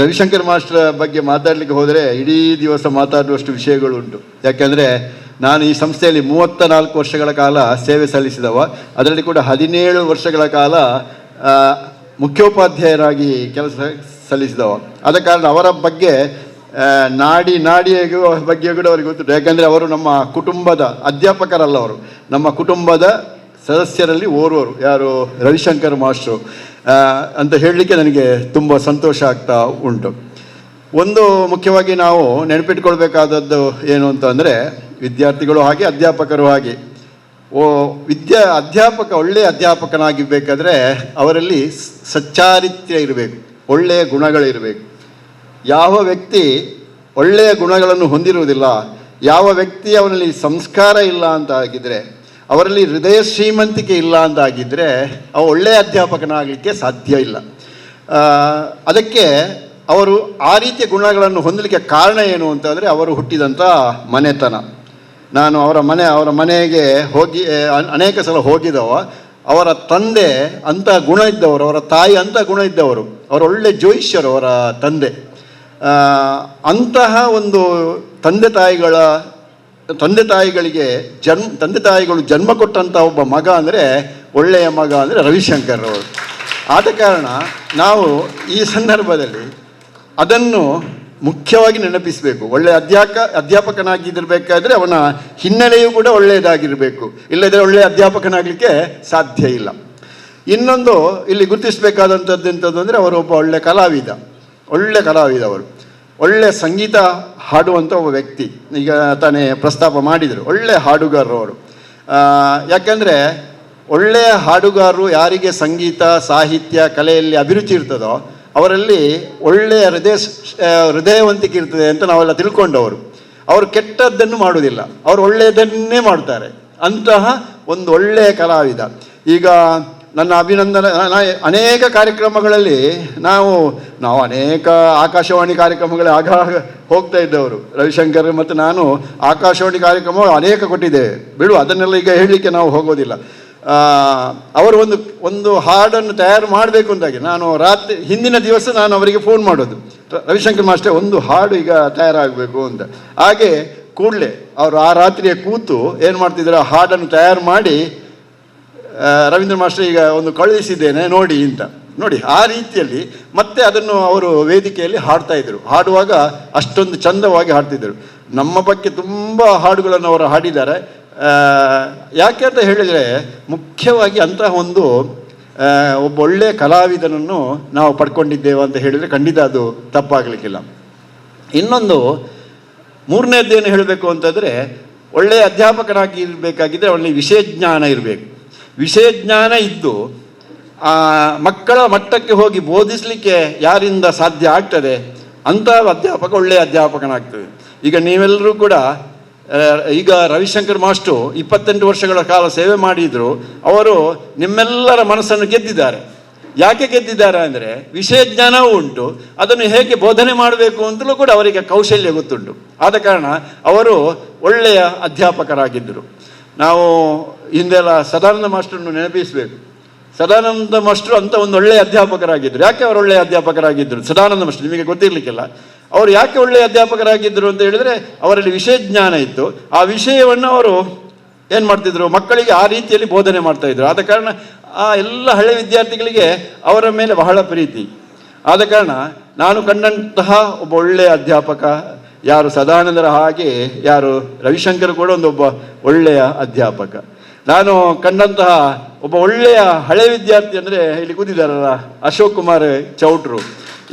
ರವಿಶಂಕರ್ ಮಾಸ್ಟರ್ ಬಗ್ಗೆ ಮಾತಾಡಲಿಕ್ಕೆ ಹೋದರೆ ಇಡೀ ದಿವಸ ಮಾತಾಡುವಷ್ಟು ವಿಷಯಗಳು ಉಂಟು. ಯಾಕೆಂದರೆ ನಾನು ಈ ಸಂಸ್ಥೆಯಲ್ಲಿ 34 ವರ್ಷಗಳ ಕಾಲ ಸೇವೆ ಸಲ್ಲಿಸಿದವ, ಅದರಲ್ಲಿ ಕೂಡ 17 ವರ್ಷಗಳ ಕಾಲ ಮುಖ್ಯೋಪಾಧ್ಯಾಯರಾಗಿ ಕೆಲಸ ಸಲ್ಲಿಸಿದವ. ಆದ ಕಾರಣ ಅವರ ಬಗ್ಗೆ ನಾಡಿಯ ಬಗ್ಗೆ ಕೂಡ ಅವರಿಗೆ ಗೊತ್ತುಂಟು. ಯಾಕೆಂದರೆ ಅವರು ನಮ್ಮ ಕುಟುಂಬದ ಅಧ್ಯಾಪಕರಲ್ಲ, ಅವರು ನಮ್ಮ ಕುಟುಂಬದ ಸದಸ್ಯರಲ್ಲಿ ಓರ್ವರು. ಯಾರು? ರವಿಶಂಕರ್ ಮಾಸ್ಟ್ರು ಅಂತ ಹೇಳಲಿಕ್ಕೆ ನನಗೆ ತುಂಬ ಸಂತೋಷ ಆಗ್ತಾ ಉಂಟು. ಒಂದು ಮುಖ್ಯವಾಗಿ ನಾವು ನೆನಪಿಟ್ಕೊಳ್ಬೇಕಾದದ್ದು ಏನು ಅಂತಂದರೆ, ವಿದ್ಯಾರ್ಥಿಗಳು ಹಾಗೆ ಅಧ್ಯಾಪಕರು ಹಾಗೆ, ಅಧ್ಯಾಪಕ ಒಳ್ಳೆಯ ಅಧ್ಯಾಪಕನಾಗಿರಬೇಕಾದ್ರೆ ಅವರಲ್ಲಿ ಸಚ್ಚಾರಿತ್ರ್ಯ ಇರಬೇಕು, ಒಳ್ಳೆಯ ಗುಣಗಳಿರಬೇಕು. ಯಾವ ವ್ಯಕ್ತಿ ಒಳ್ಳೆಯ ಗುಣಗಳನ್ನು ಹೊಂದಿರುವುದಿಲ್ಲ, ಯಾವ ವ್ಯಕ್ತಿ ಅವನಲ್ಲಿ ಸಂಸ್ಕಾರ ಇಲ್ಲ ಅಂತ ಆಗಿದ್ದರೆ, ಅವರಲ್ಲಿ ಹೃದಯ ಶ್ರೀಮಂತಿಕೆ ಇಲ್ಲ ಅಂತ ಆಗಿದ್ದರೆ ಅವ ಒಳ್ಳೆಯ ಅಧ್ಯಾಪಕನಾಗಲಿಕ್ಕೆ ಸಾಧ್ಯ ಇಲ್ಲ. ಅದಕ್ಕೆ ಅವರು ಆ ರೀತಿಯ ಗುಣಗಳನ್ನು ಹೊಂದಲಿಕ್ಕೆ ಕಾರಣ ಏನು ಅಂತಂದರೆ ಅವರು ಹುಟ್ಟಿದಂಥ ಮನೆತನ. ನಾನು ಅವರ ಮನೆಗೆ ಹೋಗಿ ಅನೇಕ ಸಲ ಹೋಗಿದ್ದವ. ಅವರ ತಂದೆ ಅಂಥ ಗುಣ ಇದ್ದವರು, ಅವರ ತಾಯಿ ಅಂಥ ಗುಣ ಇದ್ದವರು, ಅವರು ಒಳ್ಳೆ ಜೋಯಿಷ್ಯರು ಅವರ ತಂದೆ. ಅಂತಹ ಒಂದು ತಂದೆ ತಾಯಿಗಳು ಜನ್ಮ ಕೊಟ್ಟಂಥ ಒಬ್ಬ ಮಗ ಅಂದರೆ, ಒಳ್ಳೆಯ ಮಗ ಅಂದರೆ ರವಿಶಂಕರ್ ಅವರು. ಆದ ಕಾರಣ ನಾವು ಈ ಸಂದರ್ಭದಲ್ಲಿ ಅದನ್ನು ಮುಖ್ಯವಾಗಿ ನೆನಪಿಸಬೇಕು. ಒಳ್ಳೆಯ ಅಧ್ಯಾಪಕನಾಗಿದ್ದಿರಬೇಕಾದ್ರೆ ಅವನ ಹಿನ್ನೆಲೆಯೂ ಕೂಡ ಒಳ್ಳೆಯದಾಗಿರಬೇಕು, ಇಲ್ಲದ್ರೆ ಒಳ್ಳೆಯ ಅಧ್ಯಾಪಕನಾಗಲಿಕ್ಕೆ ಸಾಧ್ಯ ಇಲ್ಲ. ಇನ್ನೊಂದು ಇಲ್ಲಿ ಗುರುತಿಸಬೇಕಾದಂಥದ್ದು ಎಂಥದ್ದು ಅಂದರೆ, ಅವರು ಒಬ್ಬ ಒಳ್ಳೆಯ ಕಲಾವಿದ ಅವರು. ಒಳ್ಳೆಯ ಸಂಗೀತ ಹಾಡುವಂಥ ಒಬ್ಬ ವ್ಯಕ್ತಿ. ಈಗ ತಾನೇ ಪ್ರಸ್ತಾಪ ಮಾಡಿದರು, ಒಳ್ಳೆಯ ಹಾಡುಗಾರರು ಅವರು. ಯಾಕೆಂದರೆ ಒಳ್ಳೆಯ ಹಾಡುಗಾರರು ಯಾರಿಗೆ ಸಂಗೀತ ಸಾಹಿತ್ಯ ಕಲೆಯಲ್ಲಿ ಅಭಿರುಚಿ ಇರ್ತದೋ ಅವರಲ್ಲಿ ಒಳ್ಳೆಯ ಹೃದಯವಂತಿಕೆ ಇರ್ತದೆ ಅಂತ ನಾವೆಲ್ಲ ತಿಳ್ಕೊಂಡವರು. ಅವರು ಕೆಟ್ಟದ್ದನ್ನು ಮಾಡುವುದಿಲ್ಲ, ಅವರು ಒಳ್ಳೆಯದನ್ನೇ ಮಾಡ್ತಾರೆ. ಅಂತಹ ಒಂದು ಒಳ್ಳೆಯ ಕಲಾವಿದ. ಈಗ ನನ್ನ ಅಭಿನಂದನೆ, ಅನೇಕ ಕಾರ್ಯಕ್ರಮಗಳಲ್ಲಿ ನಾವು ಅನೇಕ ಆಕಾಶವಾಣಿ ಕಾರ್ಯಕ್ರಮಗಳೇ ಆಗಾಗ ಹೋಗ್ತಾ ಇದ್ದವರು. ರವಿಶಂಕರ್ ಮತ್ತು ನಾನು ಆಕಾಶವಾಣಿ ಕಾರ್ಯಕ್ರಮ ಅನೇಕ ಕೊಟ್ಟಿದ್ದೇವೆ, ಬಿಡು ಅದನ್ನೆಲ್ಲ ಈಗ ಹೇಳಲಿಕ್ಕೆ ನಾವು ಹೋಗೋದಿಲ್ಲ. ಅವರು ಒಂದು ಹಾಡನ್ನು ತಯಾರು ಮಾಡಬೇಕು ಅಂತಾಗಿ ನಾನು ಹಿಂದಿನ ದಿವಸ ನಾನು ಅವರಿಗೆ ಫೋನ್ ಮಾಡೋದು, ರವಿಶಂಕರ್ ಮಾಸ್ಟರ್ ಒಂದು ಹಾಡು ಈಗ ತಯಾರಾಗಬೇಕು ಅಂತ. ಹಾಗೆ ಕೂಡಲೇ ಅವರು ಆ ರಾತ್ರಿಯ ಕೂತು ಏನು ಮಾಡ್ತಿದ್ರು, ಆ ಹಾಡನ್ನು ತಯಾರು ಮಾಡಿ ರವೀಂದ್ರ ಮಾಸ್ಟರ್ ಈಗ ಒಂದು ಕಳುಹಿಸಿದ್ದೇನೆ ನೋಡಿ ಅಂತ. ನೋಡಿ ಆ ರೀತಿಯಲ್ಲಿ ಮತ್ತೆ ಅದನ್ನು ಅವರು ವೇದಿಕೆಯಲ್ಲಿ ಹಾಡ್ತಾಯಿದ್ರು. ಹಾಡುವಾಗ ಅಷ್ಟೊಂದು ಚಂದವಾಗಿ ಹಾಡ್ತಿದ್ದರು. ನಮ್ಮ ಬಗ್ಗೆ ತುಂಬ ಹಾಡುಗಳನ್ನು ಅವರು ಹಾಡಿದ್ದಾರೆ. ಯಾಕೆ ಅಂತ ಹೇಳಿದರೆ, ಮುಖ್ಯವಾಗಿ ಅಂತಹ ಒಬ್ಬ ಒಳ್ಳೆಯ ಕಲಾವಿದನನ್ನು ನಾವು ಪಡ್ಕೊಂಡಿದ್ದೇವೆ ಅಂತ ಹೇಳಿದರೆ ಖಂಡಿತ ಅದು ತಪ್ಪಾಗಲಿಕ್ಕಿಲ್ಲ. ಇನ್ನೊಂದು ಮೂರನೇದ್ದೇನು ಹೇಳಬೇಕು ಅಂತಂದರೆ, ಒಳ್ಳೆಯ ಅಧ್ಯಾಪಕನಾಗಿ ಇರಬೇಕಾಗಿದ್ದರೆ ಅವನಲ್ಲಿ ವಿಷಯ ಜ್ಞಾನ ಇರಬೇಕು. ವಿಷಯ ಜ್ಞಾನ ಇದ್ದು ಮಕ್ಕಳ ಮಟ್ಟಕ್ಕೆ ಹೋಗಿ ಬೋಧಿಸಲಿಕ್ಕೆ ಯಾರಿಂದ ಸಾಧ್ಯ ಆಗ್ತದೆ ಅಂತಹ ಅಧ್ಯಾಪಕ ಒಳ್ಳೆಯ ಅಧ್ಯಾಪಕನಾಗ್ತದೆ. ಈಗ ನೀವೆಲ್ಲರೂ ಕೂಡ ಈಗ ರವಿಶಂಕರ್ ಮಾಸ್ಟ್ರು 28 ವರ್ಷಗಳ ಕಾಲ ಸೇವೆ ಮಾಡಿದ್ರು. ಅವರು ನಿಮ್ಮೆಲ್ಲರ ಮನಸ್ಸನ್ನು ಗೆದ್ದಿದ್ದಾರೆ. ಯಾಕೆ ಗೆದ್ದಿದ್ದಾರೆ ಅಂದರೆ ವಿಷಯ ಜ್ಞಾನವೂ ಉಂಟು, ಅದನ್ನು ಹೇಗೆ ಬೋಧನೆ ಮಾಡಬೇಕು ಅಂತಲೂ ಕೂಡ ಅವರಿಗೆ ಕೌಶಲ್ಯ ಗೊತ್ತುಂಟು. ಆದ ಕಾರಣ ಅವರು ಒಳ್ಳೆಯ ಅಧ್ಯಾಪಕರಾಗಿದ್ದರು. ನಾವು ಹಿಂದೆಲ್ಲ ಸದಾನಂದ ಮಾಸ್ಟರನ್ನು ನೆನಪಿಸಬೇಕು. ಸದಾನಂದ ಮಾಸ್ಟರು ಅಂತ ಒಂದು ಒಳ್ಳೆಯ ಅಧ್ಯಾಪಕರಾಗಿದ್ದರು. ಯಾಕೆ ಅವರು ಒಳ್ಳೆಯ ಅಧ್ಯಾಪಕರಾಗಿದ್ದರು? ಸದಾನಂದ ಮಾಸ್ಟರ್ ನಿಮಗೆ ಗೊತ್ತಿರಲಿಕ್ಕಿಲ್ಲ. ಅವರು ಯಾಕೆ ಒಳ್ಳೆಯ ಅಧ್ಯಾಪಕರಾಗಿದ್ದರು ಅಂತ ಹೇಳಿದರೆ, ಅವರಲ್ಲಿ ವಿಷಯ ಜ್ಞಾನ ಇತ್ತು. ಆ ವಿಷಯವನ್ನು ಅವರು ಏನು ಮಾಡ್ತಿದ್ರು, ಮಕ್ಕಳಿಗೆ ಆ ರೀತಿಯಲ್ಲಿ ಬೋಧನೆ ಮಾಡ್ತಾಯಿದ್ರು. ಆದ ಕಾರಣ ಆ ಎಲ್ಲ ಹಳೆ ವಿದ್ಯಾರ್ಥಿಗಳಿಗೆ ಅವರ ಮೇಲೆ ಬಹಳ ಪ್ರೀತಿ. ಆದ ಕಾರಣ ನಾನು ಕಂಡಂತಹ ಒಬ್ಬ ಒಳ್ಳೆಯ ಅಧ್ಯಾಪಕ ಯಾರು ಸದಾನಂದರ ಹಾಗೆ ಯಾರು ರವಿಶಂಕರ್ ಕೂಡ ಒಬ್ಬ ಒಳ್ಳೆಯ ಅಧ್ಯಾಪಕ. ನಾನು ಕಂಡಂತಹ ಒಬ್ಬ ಒಳ್ಳೆಯ ಹಳೆ ವಿದ್ಯಾರ್ಥಿ ಅಂದರೆ ಇಲ್ಲಿ ಕೂತಿದ್ದಾರಲ್ಲ, ಅಶೋಕ್ ಕುಮಾರ್ ಚೌಟ್ರು.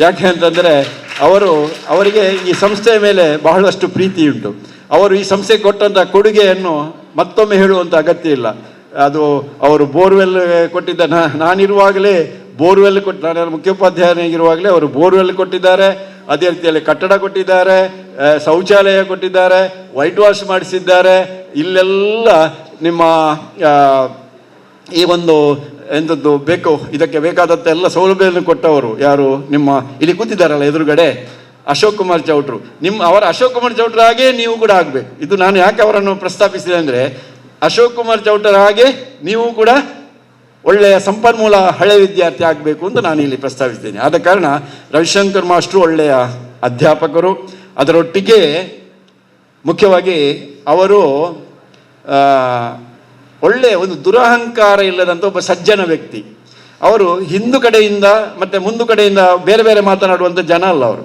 ಯಾಕೆ ಅಂತಂದರೆ ಅವರಿಗೆ ಈ ಸಂಸ್ಥೆಯ ಮೇಲೆ ಬಹಳಷ್ಟು ಪ್ರೀತಿ ಉಂಟು. ಅವರು ಈ ಸಂಸ್ಥೆಗೆ ಕೊಟ್ಟಂಥ ಕೊಡುಗೆಯನ್ನು ಮತ್ತೊಮ್ಮೆ ಹೇಳುವಂಥ ಅಗತ್ಯ ಇಲ್ಲ. ಅದು ಅವರು ಬೋರ್ವೆಲ್ ನಾನಿರುವಾಗಲೇ ಬೋರ್ವೆಲ್ ನಾನು ಮುಖ್ಯೋಪಾಧ್ಯಾಯನಾಗಿರುವಾಗಲೇ ಅವರು ಬೋರ್ವೆಲ್ ಕೊಟ್ಟಿದ್ದಾರೆ. ಅದೇ ರೀತಿಯಲ್ಲಿ ಕಟ್ಟಡ ಕೊಟ್ಟಿದ್ದಾರೆ, ಶೌಚಾಲಯ ಕೊಟ್ಟಿದ್ದಾರೆ, ವೈಟ್ ವಾಶ್ ಮಾಡಿಸಿದ್ದಾರೆ. ಇಲ್ಲೆಲ್ಲ ನಿಮ್ಮ ಈ ಒಂದು ಎಂಥದ್ದು ಬೇಕು ಇದಕ್ಕೆ ಬೇಕಾದಂಥ ಎಲ್ಲ ಸೌಲಭ್ಯವನ್ನು ಕೊಟ್ಟವರು ಯಾರು? ನಿಮ್ಮ ಇಲ್ಲಿ ಕೂತಿದ್ದಾರಲ್ಲ ಎದುರುಗಡೆ ಅಶೋಕ್ ಕುಮಾರ್ ಚೌಟ್ರು. ಅವರ ಅಶೋಕ್ ಕುಮಾರ್ ಚೌಟ್ರ ಹಾಗೆ ನೀವು ಕೂಡ ಆಗಬೇಕು. ಇದು ನಾನು ಯಾಕೆ ಅವರನ್ನು ಪ್ರಸ್ತಾಪಿಸಿದೆ ಅಂದರೆ, ಅಶೋಕ್ ಕುಮಾರ್ ಚೌಟರ ಹಾಗೆ ನೀವು ಕೂಡ ಒಳ್ಳೆಯ ಸಂಪನ್ಮೂಲ ಹಳೆ ವಿದ್ಯಾರ್ಥಿ ಆಗಬೇಕು ಅಂತ ನಾನು ಇಲ್ಲಿ ಪ್ರಸ್ತಾವಿಸ್ತೇನೆ. ಆದ ಕಾರಣ ರವಿಶಂಕರ್ ಮಾಸ್ಟ್ರು ಒಳ್ಳೆಯ ಅಧ್ಯಾಪಕರು. ಅದರೊಟ್ಟಿಗೆ ಮುಖ್ಯವಾಗಿ ಅವರು ಒಳ್ಳೆಯ ಒಂದು ದುರಹಂಕಾರ ಇಲ್ಲದಂಥ ಒಬ್ಬ ಸಜ್ಜನ ವ್ಯಕ್ತಿ. ಅವರು ಹಿಂದು ಕಡೆಯಿಂದ ಮತ್ತು ಮುಂದು ಕಡೆಯಿಂದ ಬೇರೆ ಬೇರೆ ಮಾತನಾಡುವಂಥ ಜನ ಅಲ್ಲ ಅವರು.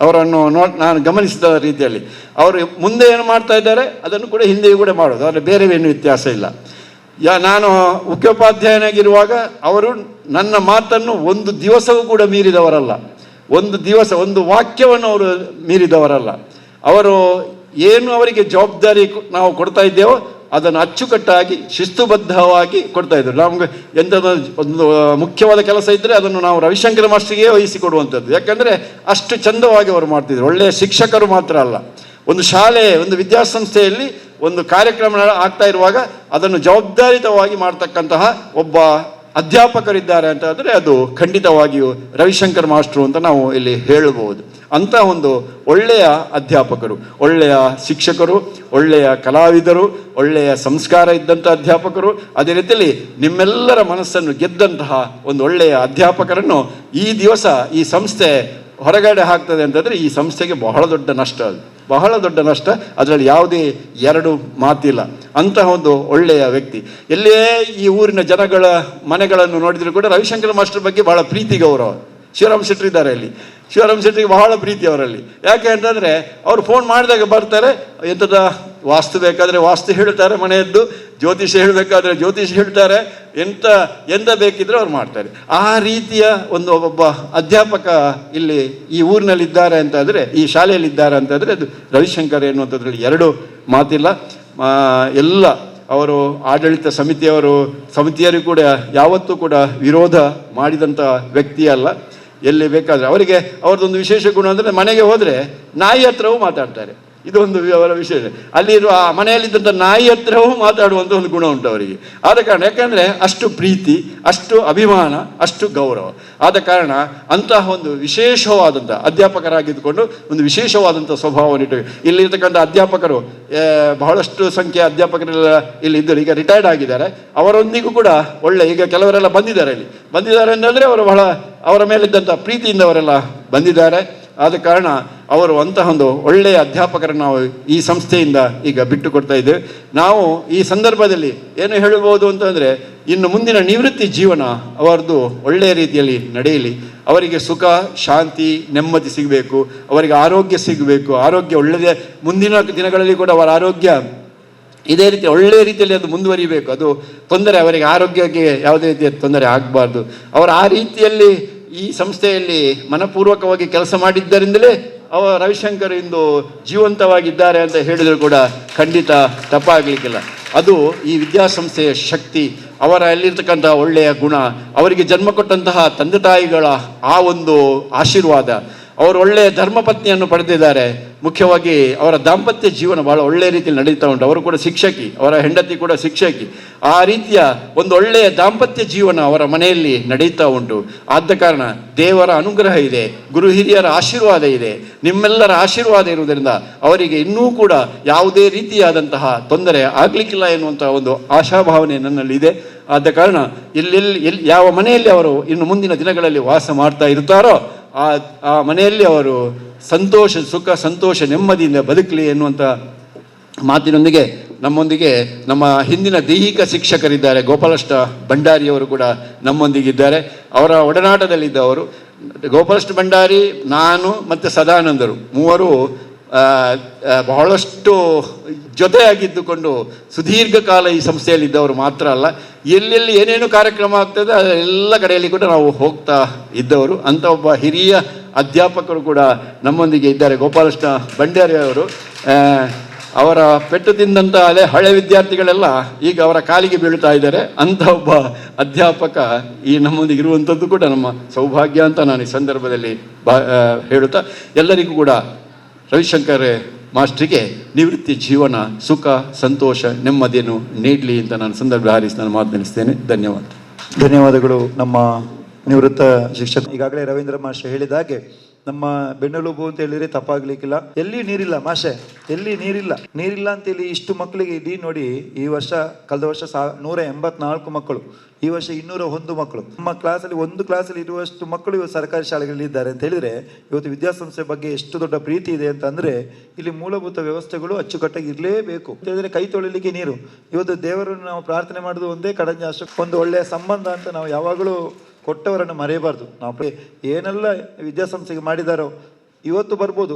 ಅವರನ್ನು ನಾನು ಗಮನಿಸಿದ ರೀತಿಯಲ್ಲಿ ಅವರು ಮುಂದೆ ಏನು ಮಾಡ್ತಾ ಇದ್ದಾರೆ ಅದನ್ನು ಕೂಡ ಹಿಂದೆಯೂ ಕೂಡ ಮಾಡೋದು, ಆದರೆ ಬೇರೆ ಏನು ವ್ಯತ್ಯಾಸ ಇಲ್ಲ. ನಾನು ಮುಖ್ಯೋಪಾಧ್ಯಾಯನಾಗಿರುವಾಗ ಅವರು ನನ್ನ ಮಾತನ್ನು ಒಂದು ದಿವಸವೂ ಕೂಡ ಮೀರಿದವರಲ್ಲ, ಒಂದು ವಾಕ್ಯವನ್ನು ಅವರು ಮೀರಿದವರಲ್ಲ. ಅವರು ಏನು ಅವರಿಗೆ ಜವಾಬ್ದಾರಿ ನಾವು ಕೊಡ್ತಾ ಇದ್ದೇವೋ ಅದನ್ನು ಅಚ್ಚುಕಟ್ಟಾಗಿ ಶಿಸ್ತುಬದ್ಧವಾಗಿ ಕೊಡ್ತಾ ಇದ್ರು. ನಮಗೆ ಎಂಥದ್ದು ಒಂದು ಮುಖ್ಯವಾದ ಕೆಲಸ ಇದ್ದರೆ ಅದನ್ನು ನಾವು ರವಿಶಂಕರ್ ಮಾಸ್ಟರ್ಗೆ ವಹಿಸಿಕೊಡುವಂಥದ್ದು. ಯಾಕಂದರೆ ಅಷ್ಟು ಚಂದವಾಗಿ ಅವರು ಮಾಡ್ತಿದ್ರು. ಒಳ್ಳೆಯ ಶಿಕ್ಷಕರು ಮಾತ್ರ ಅಲ್ಲ, ಒಂದು ಶಾಲೆ, ಒಂದು ವಿದ್ಯಾಸಂಸ್ಥೆಯಲ್ಲಿ ಒಂದು ಕಾರ್ಯಕ್ರಮ ಆಗ್ತಾ ಇರುವಾಗ ಅದನ್ನು ಜವಾಬ್ದಾರಿತವಾಗಿ ಮಾಡ್ತಕ್ಕಂತಹ ಒಬ್ಬ ಅಧ್ಯಾಪಕರಿದ್ದಾರೆ ಅಂತ ಅಂದರೆ ಅದು ಖಂಡಿತವಾಗಿಯೂ ರವಿಶಂಕರ್ ಮಾಸ್ಟ್ರು ಅಂತ ನಾವು ಇಲ್ಲಿ ಹೇಳಬಹುದು. ಅಂಥ ಒಂದು ಒಳ್ಳೆಯ ಅಧ್ಯಾಪಕರು, ಒಳ್ಳೆಯ ಶಿಕ್ಷಕರು, ಒಳ್ಳೆಯ ಕಲಾವಿದರು, ಒಳ್ಳೆಯ ಸಂಸ್ಕಾರ ಇದ್ದಂಥ ಅಧ್ಯಾಪಕರು. ಅದೇ ರೀತಿಯಲ್ಲಿ ನಿಮ್ಮೆಲ್ಲರ ಮನಸ್ಸನ್ನು ಗೆದ್ದಂತಹ ಒಂದು ಒಳ್ಳೆಯ ಅಧ್ಯಾಪಕರನ್ನು ಈ ದಿವಸ ಈ ಸಂಸ್ಥೆ ಹೊರಗಡೆ ಹಾಕ್ತದೆ ಅಂತಂದರೆ ಈ ಸಂಸ್ಥೆಗೆ ಬಹಳ ದೊಡ್ಡ ನಷ್ಟ, ಅದು ಬಹಳ ದೊಡ್ಡ ನಷ್ಟ. ಅದರಲ್ಲಿ ಯಾವುದೇ ಎರಡು ಮಾತಿಲ್ಲ. ಅಂತಹ ಒಂದು ಒಳ್ಳೆಯ ವ್ಯಕ್ತಿ. ಎಲ್ಲೇ ಈ ಊರಿನ ಜನಗಳ ಮನೆಗಳನ್ನು ನೋಡಿದರೂ ಕೂಡ ರವಿಶಂಕರ್ ಮಾಸ್ಟರ್ ಬಗ್ಗೆ ಬಹಳ ಪ್ರೀತಿ ಗೌರವ. ಶಿವರಾಮ್ ಶೆಟ್ಟಿ ಇದ್ದಾರೆ ಇಲ್ಲಿ, ಶಿವರಾಮ್ ಶೆಟ್ಟಿಗೆ ಬಹಳ ಪ್ರೀತಿ ಅವರಲ್ಲಿ. ಯಾಕೆ ಅಂತಂದರೆ ಅವರು ಫೋನ್ ಮಾಡಿದಾಗ ಬರ್ತಾರೆ, ಎಂಥದ ವಾಸ್ತು ಬೇಕಾದರೆ ವಾಸ್ತು ಹೇಳ್ತಾರೆ ಮನೆಯದ್ದು, ಜ್ಯೋತಿಷ ಹೇಳಬೇಕಾದ್ರೆ ಜ್ಯೋತಿಷ ಹೇಳ್ತಾರೆ, ಎಂತ ಬೇಕಿದ್ರೆ ಅವ್ರು ಮಾಡ್ತಾರೆ. ಆ ರೀತಿಯ ಒಬ್ಬ ಅಧ್ಯಾಪಕ ಇಲ್ಲಿ ಈ ಊರಿನಲ್ಲಿದ್ದಾರೆ ಅಂತಾದರೆ, ಈ ಶಾಲೆಯಲ್ಲಿದ್ದಾರೆ ಅಂತಾದರೆ ಅದು ರವಿಶಂಕರ್ ಎನ್ನುವಂಥದ್ರಲ್ಲಿ ಎರಡು ಮಾತಿಲ್ಲ. ಎಲ್ಲ ಅವರು ಆಡಳಿತ ಸಮಿತಿಯರು ಕೂಡ ಯಾವತ್ತೂ ಕೂಡ ವಿರೋಧ ಮಾಡಿದಂಥ ವ್ಯಕ್ತಿ ಅಲ್ಲ. ಎಲ್ಲಿ ಬೇಕಾದರೆ ಅವರಿಗೆ ಅವ್ರದ್ದೊಂದು ವಿಶೇಷ ಗುಣ ಅಂದರೆ ಮನೆಗೆ ಹೋದರೆ ನಾಯಿ ಹತ್ರವೂ ಮಾತಾಡ್ತಾರೆ. ಇದೊಂದು ಅವರ ವಿಶೇಷ. ಅಲ್ಲಿರುವ ಆ ಮನೆಯಲ್ಲಿದ್ದಂಥ ನಾಯಿ ಹತ್ರವೂ ಮಾತಾಡುವಂಥ ಒಂದು ಗುಣ ಉಂಟು ಅವರಿಗೆ. ಆದ ಕಾರಣ ಯಾಕೆಂದರೆ ಅಷ್ಟು ಪ್ರೀತಿ, ಅಷ್ಟು ಅಭಿಮಾನ, ಅಷ್ಟು ಗೌರವ. ಆದ ಕಾರಣ ಅಂತಹ ಒಂದು ವಿಶೇಷವಾದಂಥ ಅಧ್ಯಾಪಕರಾಗಿದ್ದುಕೊಂಡು ಒಂದು ವಿಶೇಷವಾದಂಥ ಸ್ವಭಾವವನ್ನು ಇಲ್ಲಿರ್ತಕ್ಕಂಥ ಅಧ್ಯಾಪಕರು ಬಹಳಷ್ಟು ಸಂಖ್ಯೆಯ ಅಧ್ಯಾಪಕರೆಲ್ಲ ಇಲ್ಲಿ ಇದ್ದರು, ಈಗ ರಿಟೈರ್ಡ್ ಆಗಿದ್ದಾರೆ. ಅವರೊಂದಿಗೂ ಕೂಡ ಒಳ್ಳೆ, ಈಗ ಕೆಲವರೆಲ್ಲ ಬಂದಿದ್ದಾರೆ ಅಂತಂದರೆ ಅವರು ಬಹಳ ಅವರ ಮೇಲಿದ್ದಂಥ ಪ್ರೀತಿಯಿಂದ ಅವರೆಲ್ಲ ಬಂದಿದ್ದಾರೆ. ಆದ ಕಾರಣ ಅವರು ಅಂತಹ ಒಂದು ಒಳ್ಳೆಯ ಅಧ್ಯಾಪಕರನ್ನು ನಾವು ಈ ಸಂಸ್ಥೆಯಿಂದ ಈಗ ಬಿಟ್ಟು ಕೊಡ್ತಾ ಇದ್ದೇವೆ. ನಾವು ಈ ಸಂದರ್ಭದಲ್ಲಿ ಏನು ಹೇಳಬಹುದು ಅಂತಂದರೆ, ಇನ್ನು ಮುಂದಿನ ನಿವೃತ್ತಿ ಜೀವನ ಅವರದ್ದು ಒಳ್ಳೆಯ ರೀತಿಯಲ್ಲಿ ನಡೆಯಲಿ. ಅವರಿಗೆ ಸುಖ, ಶಾಂತಿ, ನೆಮ್ಮದಿ ಸಿಗಬೇಕು, ಅವರಿಗೆ ಆರೋಗ್ಯ ಸಿಗಬೇಕು. ಆರೋಗ್ಯ ಒಳ್ಳೆಯದೇ, ಮುಂದಿನ ದಿನಗಳಲ್ಲಿ ಕೂಡ ಅವರ ಆರೋಗ್ಯ ಇದೇ ರೀತಿ ಒಳ್ಳೆಯ ರೀತಿಯಲ್ಲಿ ಅದು ಮುಂದುವರಿಬೇಕು. ಅದು ತೊಂದರೆ, ಅವರಿಗೆ ಆರೋಗ್ಯಕ್ಕೆ ಯಾವುದೇ ರೀತಿಯ ತೊಂದರೆ ಆಗಬಾರ್ದು. ಅವರು ಆ ರೀತಿಯಲ್ಲಿ ಈ ಸಂಸ್ಥೆಯಲ್ಲಿ ಮನಪೂರ್ವಕವಾಗಿ ಕೆಲಸ ಮಾಡಿದ್ದರಿಂದಲೇ ರವಿಶಂಕರ್ ಇಂದು ಜೀವಂತವಾಗಿದ್ದಾರೆ ಅಂತ ಹೇಳಿದರೂ ಕೂಡ ಖಂಡಿತ ತಪ್ಪಾಗಲಿಕ್ಕಿಲ್ಲ. ಅದು ಈ ವಿದ್ಯಾಸಂಸ್ಥೆಯ ಶಕ್ತಿ, ಅವರ ಅಲ್ಲಿರ್ತಕ್ಕಂಥ ಒಳ್ಳೆಯ ಗುಣ, ಅವರಿಗೆ ಜನ್ಮ ಕೊಟ್ಟಂತಹ ತಂದೆ ತಾಯಿಗಳ ಆ ಒಂದು ಆಶೀರ್ವಾದ. ಅವರು ಒಳ್ಳೆಯ ಧರ್ಮಪತ್ನಿಯನ್ನು ಪಡೆದಿದ್ದಾರೆ. ಮುಖ್ಯವಾಗಿ ಅವರ ದಾಂಪತ್ಯ ಜೀವನ ಬಹಳ ಒಳ್ಳೆಯ ರೀತಿಯಲ್ಲಿ ನಡೀತಾ ಉಂಟು. ಅವರು ಕೂಡ ಶಿಕ್ಷಕಿ, ಅವರ ಹೆಂಡತಿ ಕೂಡ ಶಿಕ್ಷಕಿ. ಆ ರೀತಿಯ ಒಂದು ಒಳ್ಳೆಯ ದಾಂಪತ್ಯ ಜೀವನ ಅವರ ಮನೆಯಲ್ಲಿ ನಡೀತಾ ಉಂಟು. ಆದ ಕಾರಣ ದೇವರ ಅನುಗ್ರಹ ಇದೆ, ಗುರು ಹಿರಿಯರ ಆಶೀರ್ವಾದ ಇದೆ, ನಿಮ್ಮೆಲ್ಲರ ಆಶೀರ್ವಾದ ಇರುವುದರಿಂದ ಅವರಿಗೆ ಇನ್ನೂ ಕೂಡ ಯಾವುದೇ ರೀತಿಯಾದಂತಹ ತೊಂದರೆ ಆಗಲಿಕ್ಕಿಲ್ಲ ಎನ್ನುವಂಥ ಒಂದು ಆಶಾಭಾವನೆ ನನ್ನಲ್ಲಿದೆ. ಆದ ಕಾರಣ ಎಲ್ಲಿ ಯಾವ ಮನೆಯಲ್ಲಿ ಅವರು ಇನ್ನು ಮುಂದಿನ ದಿನಗಳಲ್ಲಿ ವಾಸ ಮಾಡ್ತಾ ಇರ್ತಾರೋ ಆ ಮನೆಯಲ್ಲಿ ಅವರು ಸಂತೋಷ, ಸುಖ, ಸಂತೋಷ, ನೆಮ್ಮದಿಯಿಂದ ಬದುಕಲಿ ಎನ್ನುವಂಥ ಮಾತಿನೊಂದಿಗೆ ನಮ್ಮೊಂದಿಗೆ ನಮ್ಮ ಹಿಂದಿನ ದೈಹಿಕ ಶಿಕ್ಷಕರಿದ್ದಾರೆ, ಗೋಪಾಲಕೃಷ್ಣ ಭಂಡಾರಿಯವರು ಕೂಡ ನಮ್ಮೊಂದಿಗಿದ್ದಾರೆ. ಅವರ ಒಡನಾಟದಲ್ಲಿದ್ದವರು ಗೋಪಾಲಕೃಷ್ಣ ಭಂಡಾರಿ, ನಾನು ಮತ್ತು ಸದಾನಂದರು ಮೂವರು ಬಹಳಷ್ಟು ಜೊತೆಯಾಗಿದ್ದುಕೊಂಡು ಸುದೀರ್ಘ ಕಾಲ ಈ ಸಂಸ್ಥೆಯಲ್ಲಿದ್ದವರು ಮಾತ್ರ ಅಲ್ಲ, ಎಲ್ಲೆಲ್ಲಿ ಏನೇನು ಕಾರ್ಯಕ್ರಮ ಆಗ್ತದೆ ಎಲ್ಲ ಕಡೆಯಲ್ಲಿ ಕೂಡ ನಾವು ಹೋಗ್ತಾ ಇದ್ದವರು. ಅಂಥ ಒಬ್ಬ ಹಿರಿಯ ಅಧ್ಯಾಪಕರು ಕೂಡ ನಮ್ಮೊಂದಿಗೆ ಇದ್ದಾರೆ, ಗೋಪಾಲಕೃಷ್ಣ ಭಂಡಾರಿ ಅವರು. ಅವರ ಪೆಟ್ಟು ತಿಂದಂಥ ಹಳೆ ವಿದ್ಯಾರ್ಥಿಗಳೆಲ್ಲ ಈಗ ಅವರ ಕಾಲಿಗೆ ಬೀಳ್ತಾ ಇದ್ದಾರೆ. ಅಂಥ ಒಬ್ಬ ಅಧ್ಯಾಪಕ ಈ ನಮ್ಮೊಂದಿಗೆ ಇರುವಂಥದ್ದು ಕೂಡ ನಮ್ಮ ಸೌಭಾಗ್ಯ ಅಂತ ನಾನು ಈ ಸಂದರ್ಭದಲ್ಲಿ ಹೇಳುತ್ತಾ, ಎಲ್ಲರಿಗೂ ಕೂಡ ರವಿಶಂಕರ್ ಮಾಸ್ಟ್ರಿಗೆ ನಿವೃತ್ತಿ ಜೀವನ ಸುಖ ಸಂತೋಷ ನೆಮ್ಮದಿಯನ್ನು ನೀಡಲಿ ಅಂತ ನಾನು ಸಂದರ್ಭ ಹಾರಿಸಿ ನಾನು ಮಾತು ನಿಲ್ಲಿಸ್ತೇನೆ. ಧನ್ಯವಾದಗಳು ನಮ್ಮ ನಿವೃತ್ತ ಶಿಕ್ಷಕ. ಈಗಾಗಲೇ ರವೀಂದ್ರ ಮಾಸ್ಟರ್ ಹೇಳಿದ ಹಾಗೆ ನಮ್ಮ ಬೆನ್ನೆಲುಬು ಅಂತ ಹೇಳಿದ್ರೆ ತಪ್ಪಾಗ್ಲಿಕ್ಕಿಲ್ಲ. ಎಲ್ಲಿ ನೀರಿಲ್ಲ ಮಾಷೆ, ಎಲ್ಲಿ ನೀರಿಲ್ಲ ಅಂತೇಳಿ ಇಷ್ಟು ಮಕ್ಕಳಿಗೆ ಇಡೀ ನೋಡಿ, ಈ ವರ್ಷ ಕಳೆದ ವರ್ಷ 184 ಮಕ್ಕಳು, ಈ ವರ್ಷ 201 ಮಕ್ಕಳು. ನಮ್ಮ ಕ್ಲಾಸಲ್ಲಿ ಒಂದು ಕ್ಲಾಸಲ್ಲಿ ಇರುವಷ್ಟು ಮಕ್ಕಳು ಇವತ್ತು ಸರ್ಕಾರಿ ಶಾಲೆಗಳಲ್ಲಿ ಇದ್ದಾರೆ ಅಂತ ಹೇಳಿದ್ರೆ ಇವತ್ತು ವಿದ್ಯಾಸಂಸ್ಥೆ ಬಗ್ಗೆ ಎಷ್ಟು ದೊಡ್ಡ ಪ್ರೀತಿ ಇದೆ ಅಂತಂದ್ರೆ, ಇಲ್ಲಿ ಮೂಲಭೂತ ವ್ಯವಸ್ಥೆಗಳು ಅಚ್ಚುಕಟ್ಟಾಗಿ ಇರಲೇಬೇಕು ಅಂತ ಹೇಳಿದ್ರೆ ಕೈ ತೊಳಿಲಿಕ್ಕೆ ನೀರು. ಇವತ್ತು ದೇವರನ್ನು ನಾವು ಪ್ರಾರ್ಥನೆ ಮಾಡೋದು ಒಂದೇ ಕಡಂಜ ಅಷ್ಟೇ, ಒಂದು ಒಳ್ಳೆಯ ಸಂಬಂಧ ಅಂತ ನಾವು ಯಾವಾಗಲೂ ಕೊಟ್ಟವರನ್ನು ಮರೆಯಬಾರ್ದು. ನಾವು ಏನೆಲ್ಲ ವಿದ್ಯಾಸಂಸ್ಥೆಗೆ ಮಾಡಿದಾರೋ ಇವತ್ತು ಬರ್ಬೋದು.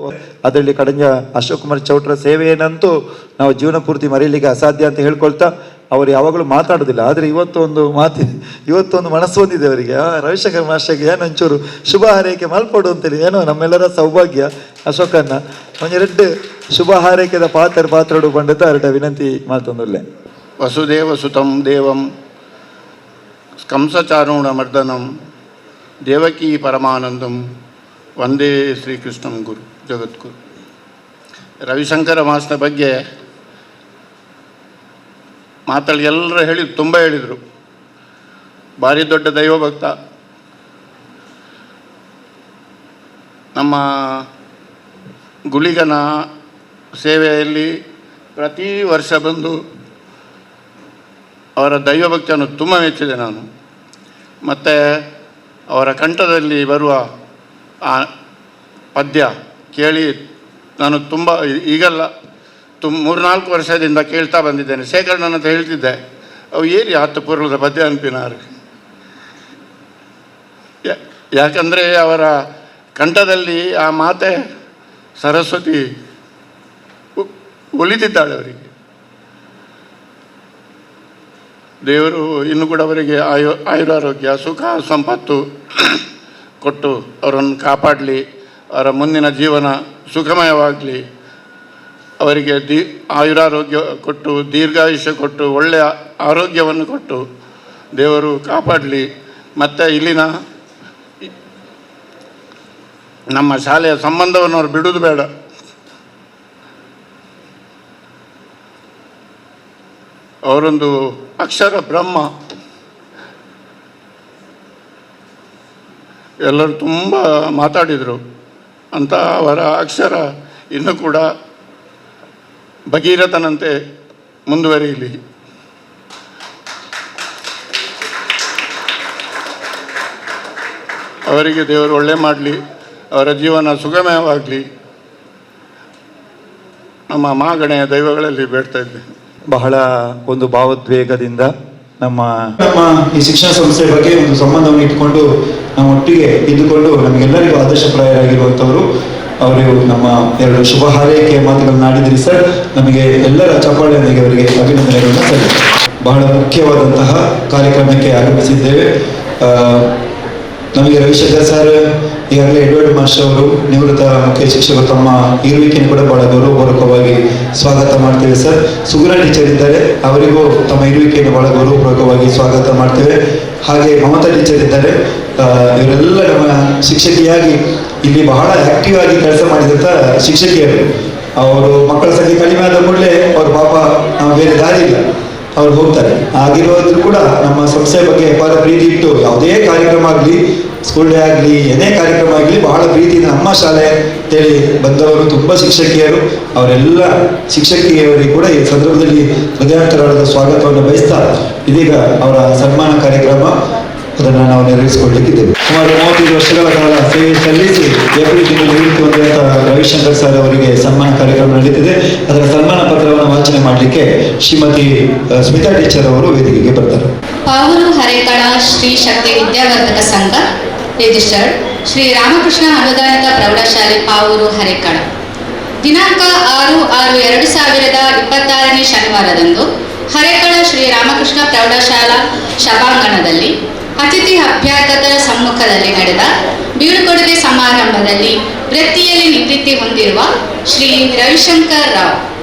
ಅದರಲ್ಲಿ ಕಡಂಜ ಅಶೋಕ್ ಕುಮಾರ್ ಚೌಟ್ರ ಸೇವೆಯನ್ನಂತೂ ನಾವು ಜೀವನ ಪೂರ್ತಿ ಮರೆಯಲಿಕ್ಕೆ ಅಸಾಧ್ಯ ಅಂತ ಹೇಳ್ಕೊಳ್ತಾ, ಅವರು ಯಾವಾಗಲೂ ಮಾತಾಡೋದಿಲ್ಲ. ಆದರೆ ಇವತ್ತೊಂದು ಮನಸ್ಸು ಹೊಂದಿದೆ ಅವರಿಗೆ. ರವಿಶಂಕರ್ ಮಾಸ್ಟರ್ಗೆ ಏನೊಂಚೂರು ಶುಭ ಹಾರೈಕೆ ಮಲ್ಪಡು ಅಂತೇಳಿ, ಏನೋ ನಮ್ಮೆಲ್ಲರ ಸೌಭಾಗ್ಯ ಅಶೋಕನ್ನ ಒಂದೆರಡು ಶುಭ ಹಾರೈಕೆದ ಪಾತ್ರಡು ಬಂಡುತ್ತಾ ಅರಟ ವಿನಂತಿ ಮಾತೊಂದುಲ್ಲೆ. ವಸುದೇವ ಸುತಂ ದೇವಂ ಕಂಸಚಾರುಣ ಮರ್ದನಂ ದೇವಕೀ ಪರಮಾನಂದಂ ವಂದೇ ಶ್ರೀಕೃಷ್ಣಂ ಗುರು ಜಗದ್ಗುರು. ರವಿಶಂಕರ ಮಾಸ್ಟರ್ ಬಗ್ಗೆ ಮಾತಾಡಿ ಎಲ್ಲರೂ ತುಂಬ ಹೇಳಿದರು. ಭಾರಿ ದೊಡ್ಡ ದೈವಭಕ್ತ. ನಮ್ಮ ಗುಳಿಗನ ಸೇವೆಯಲ್ಲಿ ಪ್ರತಿ ವರ್ಷ ಬಂದು ಅವರ ದೈವಭಕ್ತಿಯನ್ನು ತುಂಬ ಮೆಚ್ಚಿದೆ ನಾನು. ಮತ್ತು ಅವರ ಕಂಠದಲ್ಲಿ ಬರುವ ಆ ಪದ್ಯ ಕೇಳಿ ನಾನು ತುಂಬ ಈಗಲ್ಲ 3-4 ವರ್ಷದಿಂದ ಕೇಳ್ತಾ ಬಂದಿದ್ದೇನೆ. ಶೇಖರಣ್ಣನ ಅಂತ ಹೇಳ್ತಿದ್ದೆ, ಅವು ಏರಿ 10 ಪೂರ್ವದ ಪದ್ಯ ಅನ್ಪಿನಾರು. ಯಾಕಂದರೆ ಅವರ ಕಂಠದಲ್ಲಿ ಆ ಮಾತೆ ಸರಸ್ವತಿ ಒಲಿದಿದ್ದಾಳೆ ಅವರಿಗೆ. ದೇವರು ಇನ್ನು ಕೂಡ ಅವರಿಗೆ ಆಯುರಾರೋಗ್ಯ ಸುಖ ಸಂಪತ್ತು ಕೊಟ್ಟು ಅವರನ್ನು ಕಾಪಾಡಲಿ, ಅವರ ಮುಂದಿನ ಜೀವನ ಸುಖಮಯವಾಗಲಿ, ಅವರಿಗೆ ಆಯುರಾರೋಗ್ಯ ಕೊಟ್ಟು ದೀರ್ಘಾಯುಷ್ಯ ಕೊಟ್ಟು ಒಳ್ಳೆಯ ಆರೋಗ್ಯವನ್ನು ಕೊಟ್ಟು ದೇವರು ಕಾಪಾಡಲಿ. ಮತ್ತು ಇಲ್ಲಿನ ನಮ್ಮ ಶಾಲೆಯ ಸಂಬಂಧವನ್ನು ಅವ್ರು ಬಿಡೋದು ಬೇಡ. ಅವರೊಂದು ಅಕ್ಷರ ಬ್ರಹ್ಮ. ಎಲ್ಲರೂ ತುಂಬ ಮಾತಾಡಿದರು ಅಂತ ಅವರ ಅಕ್ಷರ ಇನ್ನೂ ಕೂಡ ಭಗೀರಥನಂತೆ ಮುಂದುವರಿಯಲಿ. ಅವರಿಗೆ ದೇವರು ಒಳ್ಳೆ ಮಾಡಲಿ, ಅವರ ಜೀವನ ಸುಗಮಯವಾಗಲಿ. ನಮ್ಮ ಮಾಗಣೆಯ ದೈವಗಳಲ್ಲಿ ಬೇಡ್ತಾ ಇದ್ದೇನೆ. ಬಹಳ ಒಂದು ಭಾವೋದ್ವೇಗದಿಂದ ನಮ್ಮ ಈ ಶಿಕ್ಷಣ ಸಂಸ್ಥೆ ಬಗ್ಗೆ ಒಂದು ಸಂಬಂಧವನ್ನು ಇಟ್ಟುಕೊಂಡು ನಾವು ಒಟ್ಟಿಗೆ ಇದ್ದುಕೊಂಡು ನಮಗೆಲ್ಲರಿಗೂ ಆದರ್ಶಪ್ರಾಯರಾಗಿರುವಂಥವರು ಅವರು ನಮ್ಮ 2 ಶುಭ ಹಾರೈಕೆ ಮಾತುಗಳನ್ನು ಆಡಿದ್ರಿ ಸರ್. ನಮಗೆ ಎಲ್ಲರ ಚಪ್ಪಾಳೆಯೊಂದಿಗೆ ಅವರಿಗೆ ಅಭಿನಂದನೆಗಳನ್ನು ಸರಿ. ಬಹಳ ಮುಖ್ಯವಾದಂತಹ ಕಾರ್ಯಕ್ರಮಕ್ಕೆ ಆಗಮಿಸಿದ್ದೇವೆ. ನಮಗೆ ರವಿಶಂಕರ್ ಸರ್ ಈಗಾಗಲೇ ಎಡ್ವರ್ಡ್ ಮಾಸ್ಟರ್ ಅವರು ನಿವೃತ್ತ ಮುಖ್ಯ ಶಿಕ್ಷಕರು, ತಮ್ಮ ಇರುವಿಕೆಯನ್ನು ಕೂಡ ಬಹಳ ಗೌರವಪೂರ್ವಕವಾಗಿ ಸ್ವಾಗತ ಮಾಡ್ತೇವೆ ಸರ್. ಸುಗುಣ ಟೀಚರ್ ಇದ್ದಾರೆ, ಅವರಿಗೂ ತಮ್ಮ ಇರುವಿಕೆಯನ್ನು ಬಹಳ ಗೌರವಪೂರ್ವಕವಾಗಿ ಸ್ವಾಗತ ಮಾಡ್ತೇವೆ. ಹಾಗೆ ಮಮತಾ ಟೀಚರ್ ಇದ್ದಾರೆ, ಇವರೆಲ್ಲ ನಮ್ಮ ಶಿಕ್ಷಕಿಯಾಗಿ ಇಲ್ಲಿ ಬಹಳ ಆಕ್ಟಿವ್ ಆಗಿ ಕೆಲಸ ಮಾಡಿದಂಥ ಶಿಕ್ಷಕಿಯರು. ಅವರು ಮಕ್ಕಳ ಸಂಖ್ಯೆ ಕಡಿಮೆ ಆದ ಕೂಡಲೇ ಅವ್ರ ಪಾಪ ನಾವು ಬೇರೆ ದಾರಿ ಇಲ್ಲ, ಅವ್ರು ಹೋಗ್ತಾರೆ. ಆಗಿರೋದ್ರೂ ಕೂಡ ನಮ್ಮ ಸಂಸ್ಥೆ ಬಗ್ಗೆ ಅಪಾರ ಪ್ರೀತಿ ಇಟ್ಟು ಯಾವುದೇ ಕಾರ್ಯಕ್ರಮ ಆಗಲಿ, ಸ್ಕೂಲ್ ಡೇ ಆಗಲಿ, ಏನೇ ಕಾರ್ಯಕ್ರಮ ಆಗಲಿ ಬಹಳ ಪ್ರೀತಿಯಿಂದ ನಮ್ಮ ಶಾಲೆ ಅಂತೇಳಿ ಬಂದವರು ತುಂಬ ಶಿಕ್ಷಕಿಯರು. ಅವರೆಲ್ಲ ಶಿಕ್ಷಕಿಯವರಿಗೆ ಕೂಡ ಈ ಸಂದರ್ಭದಲ್ಲಿ ಹೃದಯಾಂತರಾಳದ ಸ್ವಾಗತವನ್ನು ಬಯಸ್ತಾ ಇದೀಗ ಅವರ ಸನ್ಮಾನ ಕಾರ್ಯಕ್ರಮ ಅದನ್ನು ನಾವು ನೆರವೇರಿಸಿಕೊಳ್ಳಲಿಕ್ಕಿದ್ದೇವೆ. ಸುಮಾರು 35 ವರ್ಷಗಳ ಕಾಲ ಸೇವೆ ಸಲ್ಲಿಸಿ ಏಪ್ರಿಲ್ ತಿಂಗಳು ನಿವೃತ್ತಿ ಹೊಂದಿದಂಥ ರವಿಶಂಕರ್ ಸರ್ ಅವರಿಗೆ ಸನ್ಮಾನ ಕಾರ್ಯಕ್ರಮ ನಡೀತಿದೆ. ಅದರ ಸನ್ಮಾನ ಪತ್ರವನ್ನು ವಾಚನೆ ಮಾಡಲಿಕ್ಕೆ ಶ್ರೀಮತಿ ಸ್ಮಿತಾ ಟೀಚರ್ ಅವರು ವೇದಿಕೆಗೆ ಬರ್ತಾರೆ. ಪಾವೂರು ಹರೇಕಳ ಶ್ರೀ ಶಕ್ತಿ ವಿದ್ಯಾವರ್ಧಕ ಸಂಘ ರಿಜಿಸ್ಟರ್ಡ್ ಶ್ರೀ ರಾಮಕೃಷ್ಣ ಅನುದಾನಿತ ಪ್ರೌಢಶಾಲೆ ಪಾವೂರು ಹರೇಕಳ ದಿನಾಂಕ 6/6/2026 ಶನಿವಾರದಂದು ಹರೇಕಳ ಶ್ರೀ ರಾಮಕೃಷ್ಣ ಪ್ರೌಢಶಾಲಾ ಸಭಾಂಗಣದಲ್ಲಿ ಅತಿಥಿ ಅಭ್ಯಾಗತರ ಸಮ್ಮುಖದಲ್ಲಿ ನಡೆದ ಬೀಳ್ಕೊಡುಗೆ ಸಮಾರಂಭದಲ್ಲಿ ವೃತ್ತಿಯಲ್ಲಿ ನಿವೃತ್ತಿ ಹೊಂದಿರುವ ಶ್ರೀ ರವಿಶಂಕರ್ ರಾವ್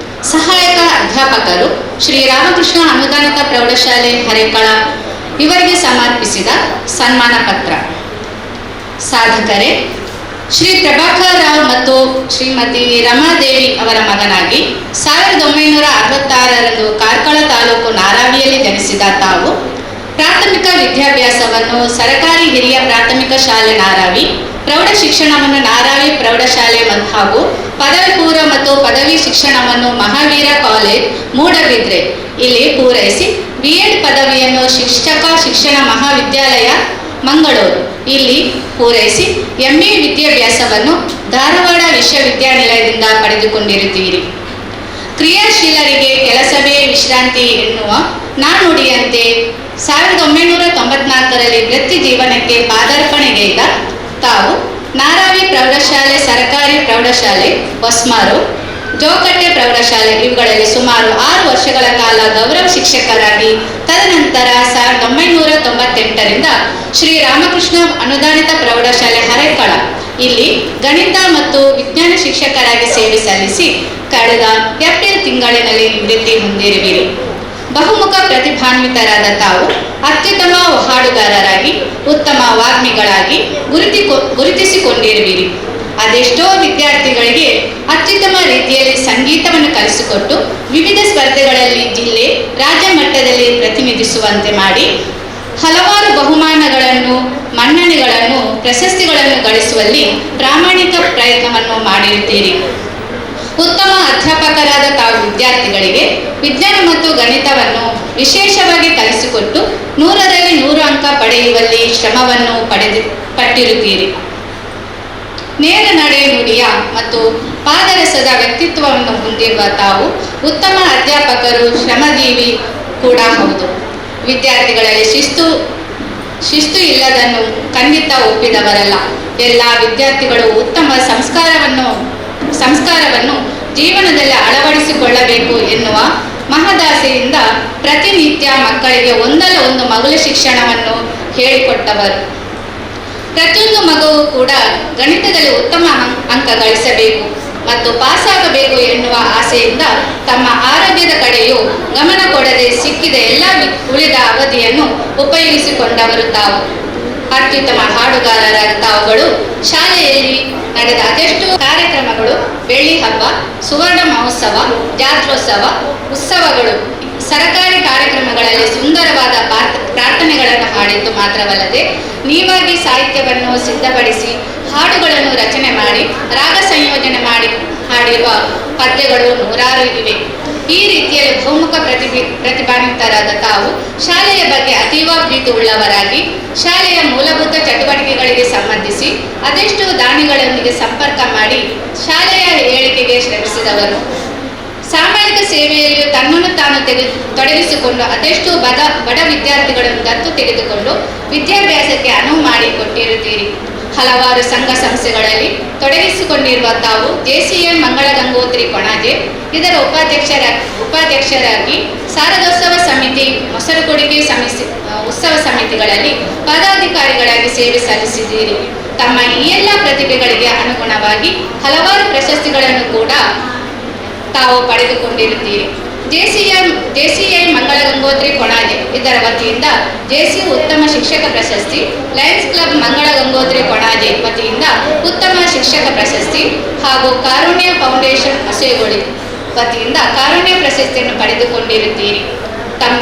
ಸಹಾಯಕ ಅಧ್ಯಾಪಕರು ಶ್ರೀ ರಾಮಕೃಷ್ಣ ಅನುದಾನಿತ ಪ್ರೌಢಶಾಲೆ ಹರೇಕಳ ಇವರಿಗೆ ಸಮರ್ಪಿಸಿದ ಸನ್ಮಾನ ಪತ್ರ. ಸಾಧಕರೇ, ಶ್ರೀ ಪ್ರಭಾಕರ್ ರಾವ್ ಮತ್ತು ಶ್ರೀಮತಿ ರಮಾದೇವಿ ಅವರ ಮಗನಾಗಿ 1966ರಂದು ಕಾರ್ಕಳ ತಾಲೂಕು ನಾರಾವಿಯಲ್ಲಿ ಜನಿಸಿದ ತಾವು ಪ್ರಾಥಮಿಕ ವಿದ್ಯಾಭ್ಯಾಸವನ್ನು ಸರಕಾರಿ ಹಿರಿಯ ಪ್ರಾಥಮಿಕ ಶಾಲೆ ನಾರಾವಿ, ಪ್ರೌಢ ಶಿಕ್ಷಣವನ್ನು ನಾರಾವಿ ಪ್ರೌಢಶಾಲೆ ಹಾಗೂ ಪದವಿ ಪೂರ್ವ ಮತ್ತು ಪದವಿ ಶಿಕ್ಷಣವನ್ನು ಮಹಾವೀರ ಕಾಲೇಜ್ ಮೂಡಬಿದ್ರೆ ಇಲ್ಲಿ ಪೂರೈಸಿ B.Ed ಪದವಿಯನ್ನು ಶಿಕ್ಷಕ ಶಿಕ್ಷಣ ಮಹಾವಿದ್ಯಾಲಯ ಮಂಗಳೂರು ಇಲ್ಲಿ ಪೂರೈಸಿ MA ವಿದ್ಯಾಭ್ಯಾಸವನ್ನು ಧಾರವಾಡ ವಿಶ್ವವಿದ್ಯಾನಿಲಯದಿಂದ ಪಡೆದುಕೊಂಡಿರುತ್ತೀರಿ. ಕ್ರಿಯಾಶೀಲರಿಗೆ ಕೆಲಸವೇ ವಿಶ್ರಾಂತಿ ಎನ್ನುವ ನಾನುಡಿಯಂತೆ 1994ರಲ್ಲಿ ವೃತ್ತಿ ಜೀವನಕ್ಕೆ ಪಾದಾರ್ಪಣೆಗೈದ ತಾವು ನಾರಾವಿ ಪ್ರೌಢಶಾಲೆ, ಸರಕಾರಿ ಪ್ರೌಢಶಾಲೆ ಹೊಸ್ಮಾರು, ಜೋಕಟ್ಟೆ ಪ್ರೌಢಶಾಲೆ ಇವುಗಳಲ್ಲಿ ಸುಮಾರು 6 ವರ್ಷಗಳ ಕಾಲ ಗೌರವ ಶಿಕ್ಷಕರಾಗಿ, ತದನಂತರ 1998ರಿಂದ ಶ್ರೀ ರಾಮಕೃಷ್ಣ ಅನುದಾನಿತ ಪ್ರೌಢಶಾಲೆ ಹರೇಕಳ ಇಲ್ಲಿ ಗಣಿತ ಮತ್ತು ವಿಜ್ಞಾನ ಶಿಕ್ಷಕರಾಗಿ ಸೇವೆ ಸಲ್ಲಿಸಿ ಕಳೆದ ಏಪ್ರಿಲ್ ತಿಂಗಳಿನಲ್ಲಿ ನಿವೃತ್ತಿ ಹೊಂದಿರುವಿರಿ. ಬಹುಮುಖ ಪ್ರತಿಭಾನ್ವಿತರಾದ ತಾವು ಅತ್ಯುತ್ತಮ ಹಾಡುಗಾರರಾಗಿ, ಉತ್ತಮ ವಾಗ್ಮಿಗಳಾಗಿ ಗುರುತಿಸಿಕೊಂಡಿರುವಿರಿ. ಅದೆಷ್ಟೋ ವಿದ್ಯಾರ್ಥಿಗಳಿಗೆ ಅತ್ಯುತ್ತಮ ರೀತಿಯಲ್ಲಿ ಸಂಗೀತವನ್ನು ಕಲಿಸಿಕೊಟ್ಟು ವಿವಿಧ ಸ್ಪರ್ಧೆಗಳಲ್ಲಿ ಜಿಲ್ಲೆ, ರಾಜ್ಯ ಮಟ್ಟದಲ್ಲಿ ಪ್ರತಿನಿಧಿಸುವಂತೆ ಮಾಡಿ ಹಲವಾರು ಬಹುಮಾನಗಳನ್ನು, ಮನ್ನಣೆಗಳನ್ನು, ಪ್ರಶಸ್ತಿಗಳನ್ನು ಗಳಿಸುವಲ್ಲಿ ಪ್ರಾಮಾಣಿಕ ಪ್ರಯತ್ನವನ್ನು ಮಾಡಿರುತ್ತೀರಿ. ಉತ್ತಮ ಅಧ್ಯಾಪಕರಾದ ತಾವು ವಿದ್ಯಾರ್ಥಿಗಳಿಗೆ ವಿಜ್ಞಾನ ಮತ್ತು ಗಣಿತವನ್ನು ವಿಶೇಷವಾಗಿ ಕಲಿಸಿಕೊಟ್ಟು 100ರಲ್ಲಿ 100 ಅಂಕ ಪಡೆಯುವಲ್ಲಿ ಶ್ರಮವನ್ನು ಪಟ್ಟಿರುತ್ತೀರಿ. ನೇರ ನಡೆ ನುಡಿಯ ಮತ್ತು ಪಾದರಸದ ವ್ಯಕ್ತಿತ್ವವನ್ನು ಹೊಂದಿರುವ ತಾವು ಉತ್ತಮ ಅಧ್ಯಾಪಕರು, ಶ್ರಮಜೀವಿ ಕೂಡ ಹೌದು. ವಿದ್ಯಾರ್ಥಿಗಳಲ್ಲಿ ಶಿಸ್ತು ಇಲ್ಲದನ್ನು ಖಂಡಿತ ಒಪ್ಪಿದವರಲ್ಲ. ಎಲ್ಲ ವಿದ್ಯಾರ್ಥಿಗಳು ಉತ್ತಮ ಸಂಸ್ಕಾರವನ್ನು ಜೀವನದಲ್ಲಿ ಅಳವಡಿಸಿಕೊಳ್ಳಬೇಕು ಎನ್ನುವ ಮಹದಾಸೆಯಿಂದ ಪ್ರತಿನಿತ್ಯ ಮಕ್ಕಳಿಗೆ ಒಂದಲ್ಲ ಒಂದು ಮಗುಲ ಶಿಕ್ಷಣವನ್ನು ಹೇಳಿಕೊಟ್ಟವರು. ಪ್ರತಿಯೊಂದು ಮಗುವು ಕೂಡ ಗಣಿತದಲ್ಲಿ ಉತ್ತಮ ಅಂಕ ಗಳಿಸಬೇಕು ಮತ್ತು ಪಾಸಾಗಬೇಕು ಎನ್ನುವ ಆಸೆಯಿಂದ ತಮ್ಮ ಆರೋಗ್ಯದ ಕಡೆಯೂ ಗಮನ ಕೊಡದೆ ಸಿಕ್ಕಿದ ಎಲ್ಲ ಉಳಿದ ಅವಧಿಯನ್ನು ಉಪಯೋಗಿಸಿಕೊಂಡವರು ತಾವು. ಅತ್ಯುತ್ತಮ ಹಾಡುಗಾರರಾದ ತಾವುಗಳು ಶಾಲೆಯಲ್ಲಿ ನಡೆದ ಅದೆಷ್ಟು ಕಾರ್ಯಕ್ರಮಗಳು, ಬೆಳ್ಳಿ ಹಬ್ಬ, ಸುವರ್ಣ ಮಹೋತ್ಸವ, ಜಾತ್ರೋತ್ಸವ, ಉತ್ಸವಗಳು, ಸರಕಾರಿ ಕಾರ್ಯಕ್ರಮಗಳಲ್ಲಿ ಸುಂದರವಾದ ಪ್ರಾರ್ಥನೆಗಳನ್ನು ಹಾಡಿದ್ದು ಮಾತ್ರವಲ್ಲದೆ ನೀವಾಗಿ ಸಾಹಿತ್ಯವನ್ನು ಸಿದ್ಧಪಡಿಸಿ ಹಾಡುಗಳನ್ನು ರಚನೆ ಮಾಡಿ ರಾಗ ಸಂಯೋಜನೆ ಮಾಡಿ ಹಾಡಿರುವ ಪದ್ಯಗಳು ನೂರಾರು ಇವೆ. ಈ ರೀತಿಯಲ್ಲಿ ಬಹುಮುಖ ಪ್ರತಿಭಾನ್ವಿತರಾದ ತಾವು ಶಾಲೆಯ ಬಗ್ಗೆ ಅತೀವ ಪ್ರೀತಿ ಉಳ್ಳವರಾಗಿ ಶಾಲೆಯ ಮೂಲಭೂತ ಚಟುವಟಿಕೆಗಳಿಗೆ ಸಂಬಂಧಿಸಿ ಅದೆಷ್ಟು ದಾನಿಗಳೊಂದಿಗೆ ಸಂಪರ್ಕ ಮಾಡಿ ಶಾಲೆಯ ಏಳಿಗೆಗೆ ಶ್ರಮಿಸಿದವರು. ಸಾಮಾಜಿಕ ಸೇವೆಯಲ್ಲಿ ತನ್ನನ್ನು ತಾನು ತೊಡಗಿಸಿಕೊಂಡು ಅದೆಷ್ಟು ಬಡ ವಿದ್ಯಾರ್ಥಿಗಳನ್ನು ದತ್ತು ತೆಗೆದುಕೊಂಡು ವಿದ್ಯಾಭ್ಯಾಸಕ್ಕೆ ಅನುವು ಮಾಡಿಕೊಟ್ಟಿರುತ್ತೀರಿ. ಹಲವಾರು ಸಂಘ ಸಂಸ್ಥೆಗಳಲ್ಲಿ ತೊಡಗಿಸಿಕೊಂಡಿರುವ ತಾವು JCM ಮಂಗಳ ಗಂಗೋತ್ರಿ ಕೊಣಾಜೆ ಇದರ ಉಪಾಧ್ಯಕ್ಷರಾಗಿ ಶಾರದೋತ್ಸವ ಸಮಿತಿ, ಮೊಸರು ಕೊಡುಗೆ ಉತ್ಸವ ಸಮಿತಿಗಳಲ್ಲಿ ಪದಾಧಿಕಾರಿಗಳಾಗಿ ಸೇವೆ ಸಲ್ಲಿಸಿದ್ದೀರಿ. ತಮ್ಮ ಈ ಎಲ್ಲ ಪ್ರತಿಭೆಗಳಿಗೆ ಅನುಗುಣವಾಗಿ ಹಲವಾರು ಪ್ರಶಸ್ತಿಗಳನ್ನು ಕೂಡ ತಾವು ಪಡೆದುಕೊಂಡಿರುತ್ತೀರಿ. JCI ಮಂಗಳ ಗಂಗೋತ್ರಿ ಕೊಣಾಜೆ ಇದರ ವತಿಯಿಂದ JC ಉತ್ತಮ ಶಿಕ್ಷಕ ಪ್ರಶಸ್ತಿ, ಲಯನ್ಸ್ ಕ್ಲಬ್ ಮಂಗಳ ಗಂಗೋತ್ರಿ ಕೊಣಾಜೆ ವತಿಯಿಂದ ಉತ್ತಮ ಶಿಕ್ಷಕ ಪ್ರಶಸ್ತಿ ಹಾಗೂ ಕಾರುಣ್ಯ ಫೌಂಡೇಶನ್ ಹೊಸಗೋಳಿ ವತಿಯಿಂದ ಕಾರುಣ್ಯ ಪ್ರಶಸ್ತಿಯನ್ನು ಪಡೆದುಕೊಂಡಿರುತ್ತೀರಿ. ತಮ್ಮ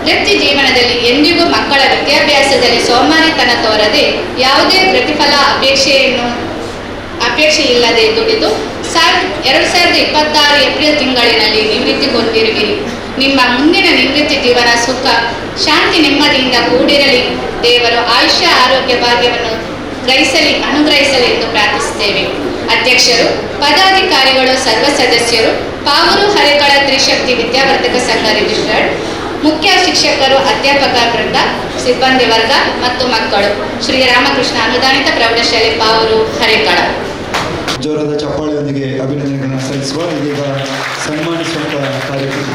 ವೃತ್ತಿ ಜೀವನದಲ್ಲಿ ಎಂದಿಗೂ ಮಕ್ಕಳ ವಿದ್ಯಾಭ್ಯಾಸದಲ್ಲಿ ಸೋಮಾರಿತನ ತೋರದೆ ಯಾವುದೇ ಪ್ರತಿಫಲ ಅಪೇಕ್ಷೆ ಇಲ್ಲದೆ ದುಡಿದು 2026 ಏಪ್ರಿಲ್ ತಿಂಗಳಿನಲ್ಲಿ ನಿವೃತ್ತಿಗೊಂಡಿರುವಿರಿ. ನಿಮ್ಮ ಮುಂದಿನ ನಿವೃತ್ತಿ ಜೀವನ ಸುಖ, ಶಾಂತಿ, ನೆಮ್ಮದಿಯಿಂದ ಕೂಡಿರಲಿ. ದೇವರು ಆಯುಷ್ಯ, ಆರೋಗ್ಯ, ಭಾಗ್ಯವನ್ನು ಅನುಗ್ರಹಿಸಲಿ ಎಂದು ಪ್ರಾರ್ಥಿಸುತ್ತೇವೆ. ಅಧ್ಯಕ್ಷರು, ಪದಾಧಿಕಾರಿಗಳು, ಸರ್ವ ಸದಸ್ಯರು, ಪಾವೂರು ಹರೇಕಳ ತ್ರಿಶಕ್ತಿ ವಿದ್ಯಾವರ್ಧಕ ಸಂಘ ರಿಜಿಸ್ಟರ್ಡ್, ಮುಖ್ಯ ಶಿಕ್ಷಕರು, ಅಧ್ಯಾಪಕ ವೃಂದ, ಸಿಬ್ಬಂದಿ ವರ್ಗ ಮತ್ತು ಮಕ್ಕಳು, ಶ್ರೀ ರಾಮಕೃಷ್ಣ ಅನುದಾನಿತ ಪ್ರೌಢಶಾಲೆ ಪಾವೂರು ಹರೇಕಳ. ಜೋರಾದ ಚಪ್ಪಾಳೆಯೊಂದಿಗೆ ಅಭಿನಂದನೆಗಳನ್ನು ಸಲ್ಲಿಸುವ ಇದೀಗ ಸನ್ಮಾನಿಸುವಂಥ ಕಾರ್ಯಕ್ರಮ.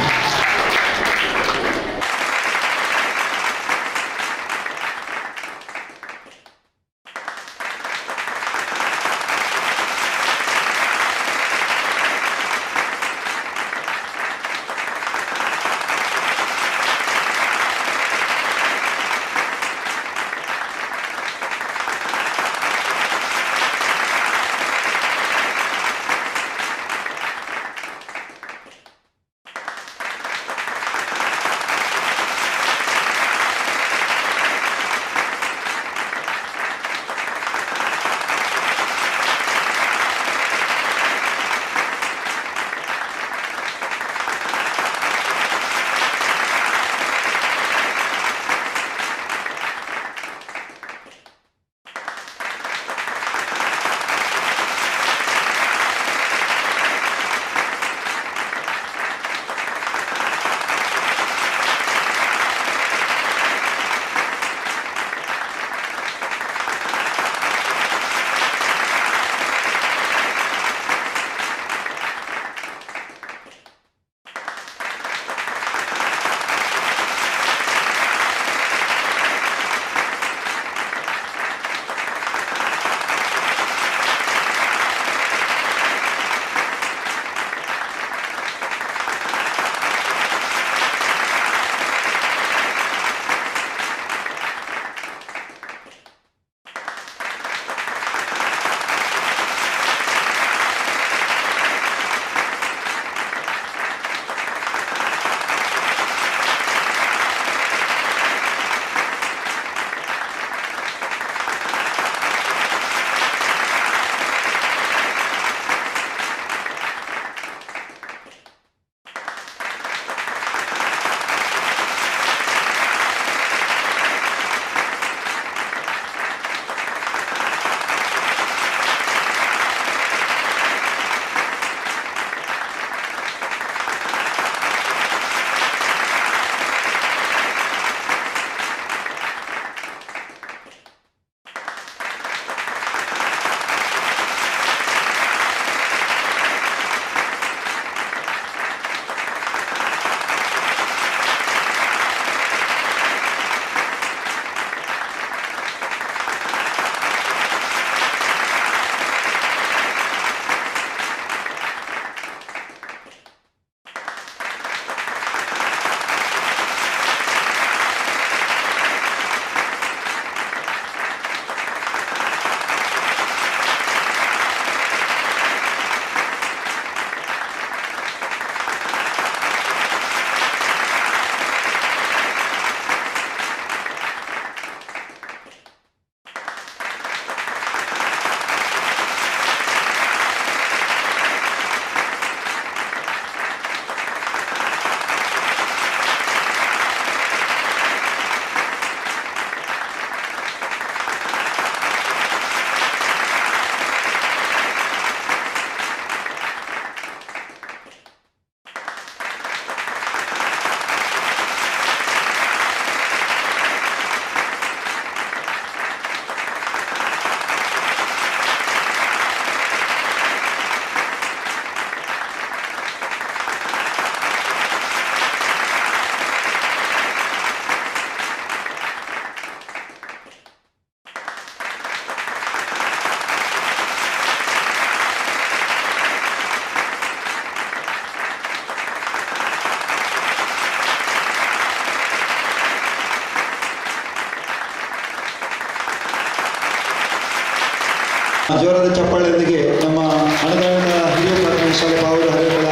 ಜೋರಾದ ಚಪ್ಪಾಳೆಯೊಂದಿಗೆ ನಮ್ಮ ಅನುದಾನದ ಹಿರಿಯ ಪ್ರಾಥಮಿಕ ಶಾಲೆ ಬಾವೂರು ಹರೇಗಳ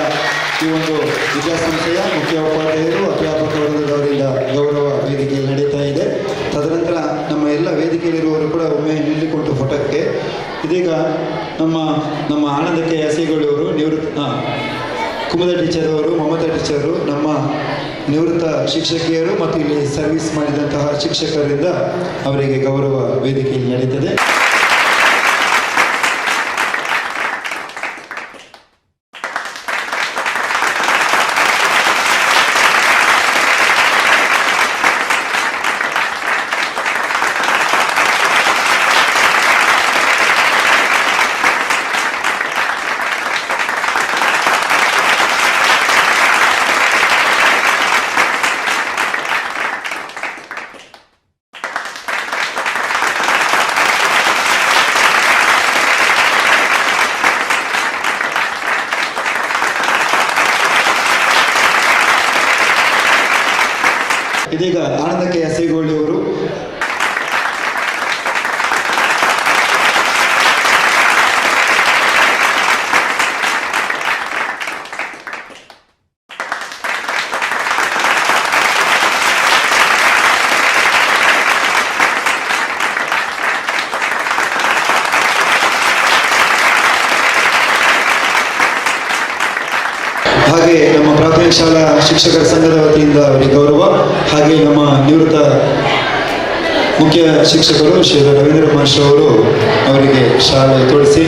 ಈ ಒಂದು ವಿದ್ಯಾಸಂಸ್ಥೆಯ ಮುಖ್ಯ ಉಪಾಧ್ಯಾಯರು ಅಧ್ಯಾಪಕ ವರ್ಗದವರಿಂದ ಗೌರವ ವೇದಿಕೆಯಲ್ಲಿ ನಡೀತಾ ಇದೆ. ತದನಂತರ ನಮ್ಮ ಎಲ್ಲ ವೇದಿಕೆಯಲ್ಲಿರುವವರು ಕೂಡ ಒಮ್ಮೆ ನಿಲ್ಲಿಕೊಂಡು ಫೋಟೋಕ್ಕೆ. ಇದೀಗ ನಮ್ಮ ಆನಂದಕ್ಕೆ ಎಸೆಗೊಳ್ಳುವರು ಕುಮುದ ಟೀಚರ್ ಅವರು, ಮಮತಾ ಟೀಚರು, ನಮ್ಮ ನಿವೃತ್ತ ಶಿಕ್ಷಕಿಯರು ಮತ್ತು ಇಲ್ಲಿ ಸರ್ವಿಸ್ ಮಾಡಿದಂತಹ ಶಿಕ್ಷಕರಿಂದ ಅವರಿಗೆ ಗೌರವ ವೇದಿಕೆಯಲ್ಲಿ ನಡೀತದೆ. ಇದೀಗ ಆನಂದಕ್ಕೆ ಎಸೆಗೊಳ್ಳುವರು. ಹಾಗೆ ನಮ್ಮ ಪ್ರಾಥಮಿಕ ಶಾಲಾ ಶಿಕ್ಷಕರ ಸಂಘದ ವತಿಯಿಂದ ಅವರಿಗೆ ಗೌರವ. ಹಾಗೆ ನಮ್ಮ ನಿವೃತ್ತ ಮುಖ್ಯ ಶಿಕ್ಷಕರು ಶ್ರೀ ರವೀಂದ್ರ ಮಾಸ್ಟರ್ ಅವರು ಅವರಿಗೆ ಶಾಲೆ ತೋರಿಸಿ.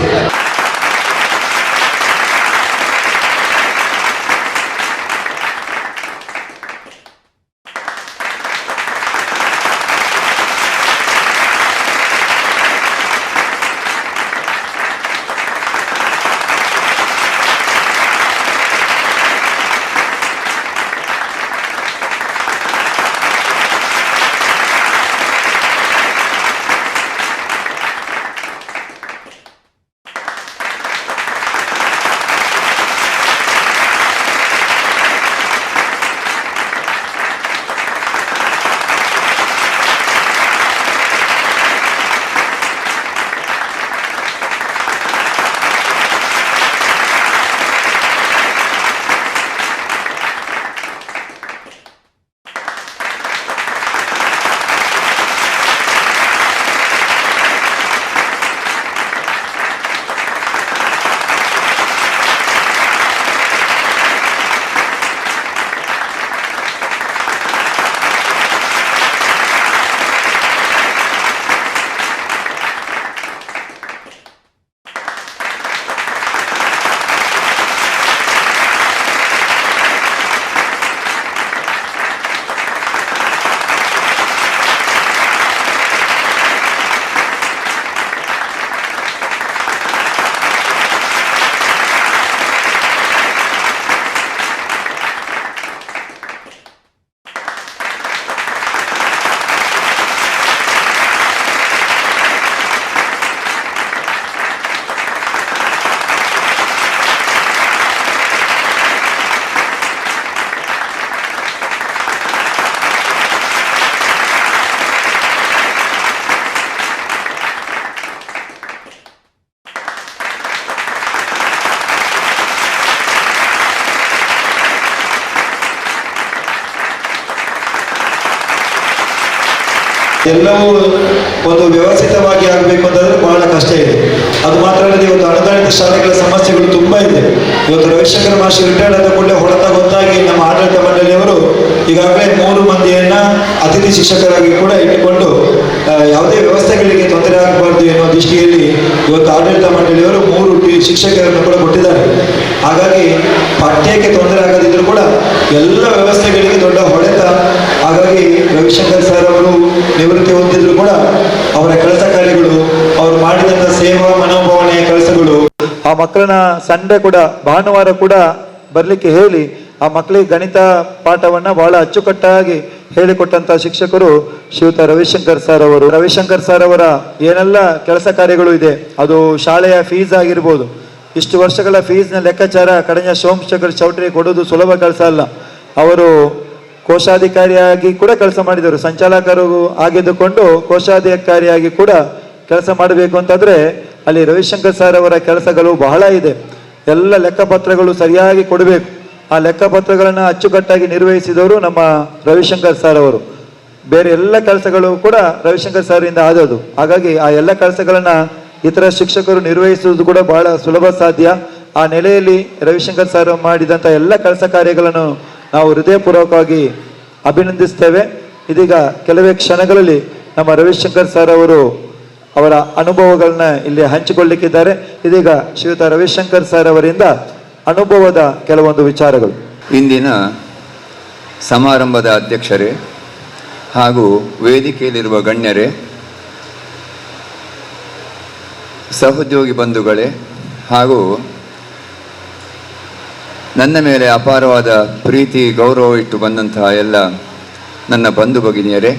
ಎಲ್ಲವೂ ಒಂದು ವ್ಯವಸ್ಥಿತವಾಗಿ ಆಗಬೇಕು ಅಂತಂದ್ರೆ ಬಹಳ ಕಷ್ಟ ಇದೆ. ಅದು ಮಾತ್ರ ಅಲ್ಲದೆ ಇವತ್ತು ಅನುದಾನಿತ ಶಾಲೆಗಳ ಸಮಸ್ಯೆಗಳು ತುಂಬಾ ಇದೆ. ಇವತ್ತು ರವಿಶಂಕರ್ ಮಾಸ್ಟರ್ ರಿಟೈರ್ಡ್ ಆದ ಕೂಡಲೇ ಹೊಡೆತ ಗೊತ್ತಾಗಿ ನಮ್ಮ ಆಡಳಿತ ಮಂಡಳಿಯವರು ಈಗಾಗಲೇ 3 ಮಂದಿಯನ್ನ ಅತಿಥಿ ಶಿಕ್ಷಕರಾಗಿ ಕೂಡ ಇಟ್ಟುಕೊಂಡು ಯಾವುದೇ ವ್ಯವಸ್ಥೆಗಳಿಗೆ ತೊಂದರೆ ಆಗಬಾರ್ದು ಎನ್ನುವ ದೃಷ್ಟಿಯಲ್ಲಿ ಇವತ್ತು ಆಡಳಿತ ಮಂಡಳಿಯವರು 3 ಶಿಕ್ಷಕರನ್ನು ಕೂಡ ಕೊಟ್ಟಿದ್ದಾರೆ. ಹಾಗಾಗಿ ಪಠ್ಯಕ್ಕೆ ತೊಂದರೆ ಆಗದಿದ್ದರೂ ಕೂಡ ಎಲ್ಲ ವ್ಯವಸ್ಥೆಗಳಿಗೆ ದೊಡ್ಡ ಹೊಡೆತ. ಹಾಗಾಗಿ ರವಿಶಂಕರ್ ಸರ್ ಅವರು ನಿವೃತ್ತಿ ಹೊಂದಿದ್ರು ಕೂಡ ಅವರ ಕೆಲಸ ಕಾರ್ಯಗಳು, ಅವರು ಮಾಡಿದಂಥ ಸೇವಾ ಮನೋಭಾವನೆಯ ಕೆಲಸಗಳು, ಆ ಮಕ್ಕಳನ್ನ ಸಂಡೆ ಕೂಡ ಭಾನುವಾರ ಕೂಡ ಬರ್ಲಿಕ್ಕೆ ಹೇಳಿ ಆ ಮಕ್ಕಳಿಗೆ ಗಣಿತ ಪಾಠವನ್ನ ಬಹಳ ಅಚ್ಚುಕಟ್ಟಾಗಿ ಹೇಳಿಕೊಟ್ಟಂತ ಶಿಕ್ಷಕರು ಶ್ರೀಯುತ ರವಿಶಂಕರ್ ಸರ್ ಅವರು. ರವಿಶಂಕರ್ ಸರ್ ಅವರ ಏನೆಲ್ಲ ಕೆಲಸ ಕಾರ್ಯಗಳು ಇದೆ, ಅದು ಶಾಲೆಯ ಫೀಸ್ ಆಗಿರ್ಬೋದು. ಇಷ್ಟು ವರ್ಷಗಳ ಫೀಸ್ನ ಲೆಕ್ಕಾಚಾರ ಕಡೆಯ ಸೋಮಶೇಖರ್ ಚೌಟ್ರಿ ಕೊಡೋದು ಸುಲಭ ಕೆಲಸ ಅಲ್ಲ. ಅವರು ಕೋಶಾಧಿಕಾರಿಯಾಗಿ ಕೂಡ ಕೆಲಸ ಮಾಡಿದರು. ಸಂಚಾಲಕರು ಆಗಿದ್ದುಕೊಂಡು ಕೋಶಾಧಿಕಾರಿಯಾಗಿ ಕೂಡ ಕೆಲಸ ಮಾಡಬೇಕು ಅಂತಂದ್ರೆ ಅಲ್ಲಿ ರವಿಶಂಕರ್ ಸರ್ ಅವರ ಕೆಲಸಗಳು ಬಹಳ ಇದೆ. ಎಲ್ಲ ಲೆಕ್ಕಪತ್ರಗಳು ಸರಿಯಾಗಿ ಕೊಡಬೇಕು. ಆ ಲೆಕ್ಕಪತ್ರಗಳನ್ನು ಅಚ್ಚುಕಟ್ಟಾಗಿ ನಿರ್ವಹಿಸಿದವರು ನಮ್ಮ ರವಿಶಂಕರ್ ಸರ್ ಅವರು. ಬೇರೆ ಎಲ್ಲ ಕೆಲಸಗಳು ಕೂಡ ರವಿಶಂಕರ್ ಸರ್ ಇಂದ ಆದದ್ದು. ಹಾಗಾಗಿ ಆ ಎಲ್ಲ ಕೆಲಸಗಳನ್ನ ಇತರ ಶಿಕ್ಷಕರು ನಿರ್ವಹಿಸುವುದು ಕೂಡ ಬಹಳ ಸುಲಭ ಸಾಧ್ಯ. ಆ ನೆಲೆಯಲ್ಲಿ ರವಿಶಂಕರ್ ಸರ್ ಮಾಡಿದಂಥ ಎಲ್ಲ ಕೆಲಸ ಕಾರ್ಯಗಳನ್ನು ನಾವು ಹೃದಯಪೂರ್ವಕವಾಗಿ ಅಭಿನಂದಿಸ್ತೇವೆ. ಇದೀಗ ಕೆಲವೇ ಕ್ಷಣಗಳಲ್ಲಿ ನಮ್ಮ ರವಿಶಂಕರ್ ಸರ್ ಅವರು ಅವರ ಅನುಭವಗಳನ್ನ ಇಲ್ಲಿ ಹಂಚಿಕೊಳ್ಳಿಕ್ಕಿದ್ದಾರೆ. ಇದೀಗ ಶ್ರೀಯುತ ರವಿಶಂಕರ್ ಸರ್ ಅವರಿಂದ ಅನುಭವದ ಕೆಲವೊಂದು ವಿಚಾರಗಳು. ಇಂದಿನ ಸಮಾರಂಭದ ಅಧ್ಯಕ್ಷರೇ ಹಾಗೂ ವೇದಿಕೆಯಲ್ಲಿರುವ ಗಣ್ಯರೇ, ಸಹೋದ್ಯೋಗಿ ಬಂಧುಗಳೇ ಹಾಗೂ ನನ್ನ ಮೇಲೆ ಅಪಾರವಾದ ಪ್ರೀತಿ ಗೌರವ ಇಟ್ಟು ಬಂದಂತಹ ಎಲ್ಲ ನನ್ನ ಬಂಧು ಭಗಿನಿಯರೇ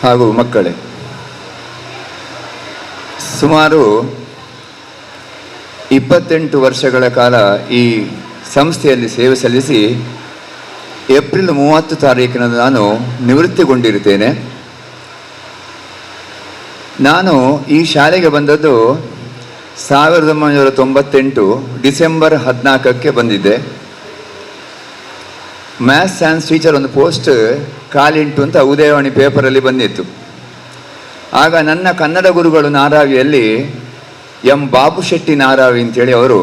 ಹಾಗೂ ಮಕ್ಕಳೇ, ಸುಮಾರು 28 ವರ್ಷಗಳ ಕಾಲ ಈ ಸಂಸ್ಥೆಯಲ್ಲಿ ಸೇವೆ ಸಲ್ಲಿಸಿ ಏಪ್ರಿಲ್ 30 ತಾರೀಕಿನಂದು ನಾನು ನಿವೃತ್ತಿಗೊಂಡಿರುತ್ತೇನೆ. ನಾನು ಈ ಶಾಲೆಗೆ ಬಂದದ್ದು 1998 ಡಿಸೆಂಬರ್ 14ಕ್ಕೆ ಬಂದಿದ್ದೆ. ಮ್ಯಾಥ್ಸ್ ಸೈನ್ಸ್ ಟೀಚರ್ ಒಂದು ಪೋಸ್ಟ್ ಕಾಲಿಂಟು ಅಂತ ಉದಯವಾಣಿ ಪೇಪರಲ್ಲಿ ಬಂದಿತ್ತು. ಆಗ ನನ್ನ ಕನ್ನಡ ಗುರುಗಳು ನಾರಾವಿಯಲ್ಲಿ ಎಂ ಬಾಬು ಶೆಟ್ಟಿ ನಾರಾವಿ ಅಂತೇಳಿ ಅವರು,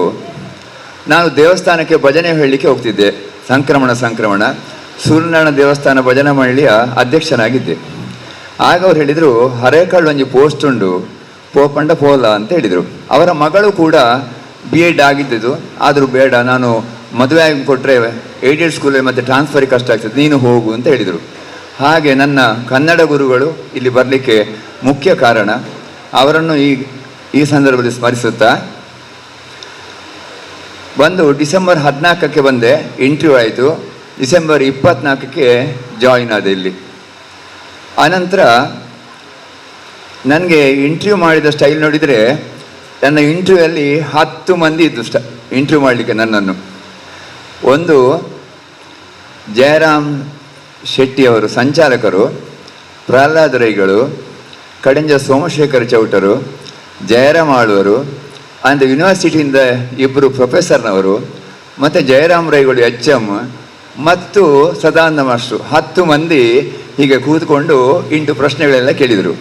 ನಾನು ದೇವಸ್ಥಾನಕ್ಕೆ ಭಜನೆ ಹೇಳಲಿಕ್ಕೆ ಹೋಗ್ತಿದ್ದೆ. ಸಂಕ್ರಮಣ ಸೂರ್ಯನಾರಾಯಣ ದೇವಸ್ಥಾನ ಭಜನಾ ಮಂಡಳಿಯ ಅಧ್ಯಕ್ಷನಾಗಿದ್ದೆ. ಆಗ ಅವ್ರು ಹೇಳಿದರು, ಹರೇಕಳ್ಳು ಒಂಜಿ ಪೋಸ್ಟ್ ಉಂಡು, ಪೋಪಂಡ ಪೋಲ ಅಂತ ಹೇಳಿದರು. ಅವರ ಮಗಳು ಕೂಡ B.Ed ಆಗಿದ್ದು, ಆದರೂ ಬೇಡ, ನಾನು ಮದುವೆ ಆಗಿ ಕೊಟ್ಟರೆ ಏಡೆಡ್ ಸ್ಕೂಲಲ್ಲಿ ಮತ್ತೆ ಟ್ರಾನ್ಸ್ಫರಿಗೆ ಕಷ್ಟ ಆಗ್ತದೆ, ನೀನು ಹೋಗು ಅಂತ ಹೇಳಿದರು. ಹಾಗೆ ನನ್ನ ಕನ್ನಡ ಗುರುಗಳು ಇಲ್ಲಿ ಬರಲಿಕ್ಕೆ ಮುಖ್ಯ ಕಾರಣ. ಅವರನ್ನು ಈ ಸಂದರ್ಭದಲ್ಲಿ ಸ್ಮರಿಸುತ್ತಾ ಬಂದು ಡಿಸೆಂಬರ್ 14ಕ್ಕೆ ಬಂದೆ. ಇಂಟರ್ವ್ಯೂ ಆಯಿತು. ಡಿಸೆಂಬರ್ 24ಕ್ಕೆ ಜಾಯಿನ್ ಆದೆ ಇಲ್ಲಿ. ಆನಂತರ ನನಗೆ ಇಂಟರ್ವ್ಯೂ ಮಾಡಿದ ಸ್ಟೈಲ್ ನೋಡಿದರೆ, ನನ್ನ ಇಂಟರ್ವ್ಯೂಯಲ್ಲಿ 10 ಮಂದಿ ಇದ್ದು ಇಂಟರ್ವ್ಯೂ ಮಾಡಲಿಕ್ಕೆ ನನ್ನನ್ನು. ಒಂದು ಜಯರಾಮ್ ಶೆಟ್ಟಿ ಅವರು ಸಂಚಾಲಕರು, ಪ್ರಹ್ಲಾದ್ ರೈಗಳು, ಕಡೆಂಜ ಸೋಮಶೇಖರ್ ಚೌಟರು, ಜಯರಾಮ್ ಆಳ್ವರು, ಅಂಡ್ ಯೂನಿವರ್ಸಿಟಿಯಿಂದ 2 ಪ್ರೊಫೆಸರ್ನವರು, ಮತ್ತು ಜಯರಾಮ್ ರೈಗಳು HM ಮತ್ತು ಸದಾನಂದ ಮಾಸ್ಟ್ರು, 10 ಮಂದಿ ಹೀಗೆ ಕೂತ್ಕೊಂಡು 8 ಪ್ರಶ್ನೆಗಳೆಲ್ಲ ಕೇಳಿದರು.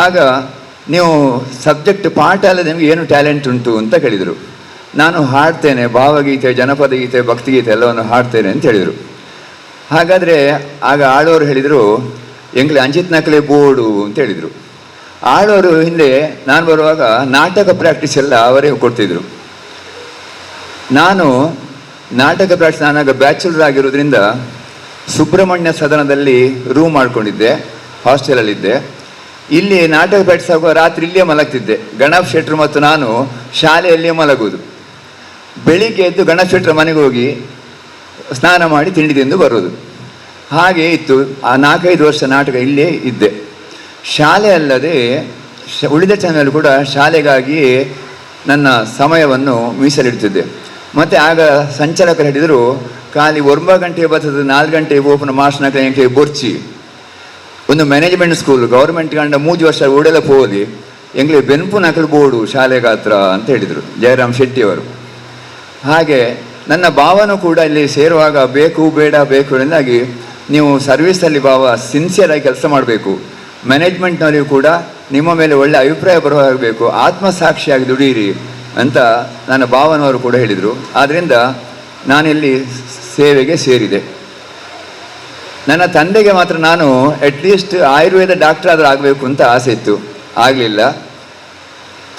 ಆಗ ನೀವು ಸಬ್ಜೆಕ್ಟ್ ಪಾಠ ಅಲ್ಲದೆ ನಿಮಗೆ ಏನು ಟ್ಯಾಲೆಂಟ್ ಉಂಟು ಅಂತ ಕೇಳಿದರು. ನಾನು ಹಾಡ್ತೇನೆ, ಭಾವಗೀತೆ, ಜನಪದ ಗೀತೆ, ಭಕ್ತಿಗೀತೆ ಎಲ್ಲವನ್ನು ಹಾಡ್ತೇನೆ ಅಂತ ಹೇಳಿದರು. ಹಾಗಾದರೆ ಆಗ ಆಳೋರು ಹೇಳಿದರು, ಎಂಗ್ಲೆ ಅಂಚಿತ್ ನಕಲೆ ಬೋರ್ಡು ಅಂತ ಹೇಳಿದರು. ಆಳೋರು ಹಿಂದೆ ನಾನು ಬರುವಾಗ ನಾಟಕ ಪ್ರಾಕ್ಟೀಸ್ ಎಲ್ಲ ಅವರೇ ಕೊಡ್ತಿದ್ರು. ನಾನು ನಾಟಕ ಪ್ರಾಕ್ಟೀಸ್, ನಾನಾಗ ಬ್ಯಾಚುಲರ್ ಆಗಿರೋದ್ರಿಂದ ಸುಬ್ರಹ್ಮಣ್ಯ ಸದನದಲ್ಲಿ ರೂಮ್ ಮಾಡ್ಕೊಂಡಿದ್ದೆ, ಹಾಸ್ಟೆಲಲ್ಲಿದ್ದೆ. ಇಲ್ಲಿ ನಾಟಕ ಪ್ರಾಕ್ಟೀಸ್ ಆಗುವ ರಾತ್ರಿ ಇಲ್ಲಿಯೇ ಮಲಗ್ತಿದ್ದೆ. ಗಣೇಶ್ ಶೆಟ್ರು ಮತ್ತು ನಾನು ಶಾಲೆಯಲ್ಲಿಯೇ ಮಲಗುವುದು. ಬೆಳಿಗ್ಗೆ ಎದ್ದು ಗಣೇಶ್ ಶೆಟ್ರ ಮನೆಗೆ ಹೋಗಿ ಸ್ನಾನ ಮಾಡಿ ತಿಂಡಿ ತಿಂದು ಬರೋದು. ಹಾಗೆ ಇತ್ತು. ಆ 4-5 ವರ್ಷ ನಾಟಕ ಇಲ್ಲೇ ಇದ್ದೆ. ಶಾಲೆ ಅಲ್ಲದೆ ಉಳಿದ ಸಮಯದಲ್ಲಿ ಕೂಡ ಶಾಲೆಗಾಗಿ ನನ್ನ ಸಮಯವನ್ನು ಮೀಸಲಿಡ್ತಿದ್ದೆ. ಮತ್ತು ಆಗ ಸಂಚಾಲಕರು ಹೇಳಿದರು, ಖಾಲಿ 9 ಗಂಟೆಗೆ ಬರ್ತದೆ, 4 ಗಂಟೆಗೆ ಓಪನ್ ಮಾಸ್ಟರ್ನ ಎಂಗೆ ಬೊರ್ಚಿ ಒಂದು ಮ್ಯಾನೇಜ್ಮೆಂಟ್ ಸ್ಕೂಲ್ ಗೌರ್ಮೆಂಟ್ ಗಂಡ 3 ವರ್ಷ ಓಡೆಲ್ಲ ಹೋಗಿ ಎಂಗ್ಲೆ ಬೆನ್ಪು ನಕಲು ಬೋರ್ಡು ಶಾಲೆಗೆ ಹತ್ರ ಅಂತ ಹೇಳಿದರು ಜಯರಾಮ್ ಶೆಟ್ಟಿಯವರು. ಹಾಗೆ ನನ್ನ ಭಾವನೂ ಕೂಡ ಇಲ್ಲಿ ಸೇರುವಾಗ ಬೇಕು ಬೇಡ ಬೇಕು ಎಂದಾಗಿ, ನೀವು ಸರ್ವಿಸಲ್ಲಿ ಭಾವ ಸಿನ್ಸಿಯರಾಗಿ ಕೆಲಸ ಮಾಡಬೇಕು, ಮ್ಯಾನೇಜ್ಮೆಂಟ್ನವರಿಗೂ ಕೂಡ ನಿಮ್ಮ ಮೇಲೆ ಒಳ್ಳೆ ಅಭಿಪ್ರಾಯ ಬರಬೇಕು, ಆತ್ಮಸಾಕ್ಷಿಯಾಗಿ ದುಡಿಯಿರಿ ಅಂತ ನನ್ನ ಭಾವನವರು ಕೂಡ ಹೇಳಿದರು. ಆದ್ದರಿಂದ ನಾನಿಲ್ಲಿ ಸೇವೆಗೆ ಸೇರಿದೆ. ನನ್ನ ತಂದೆಗೆ ಮಾತ್ರ ನಾನು ಅಟ್ಲೀಸ್ಟ್ ಆಯುರ್ವೇದ ಡಾಕ್ಟರ್ ಆದರೂ ಆಗಬೇಕು ಅಂತ ಆಸೆ ಇತ್ತು, ಆಗಲಿಲ್ಲ.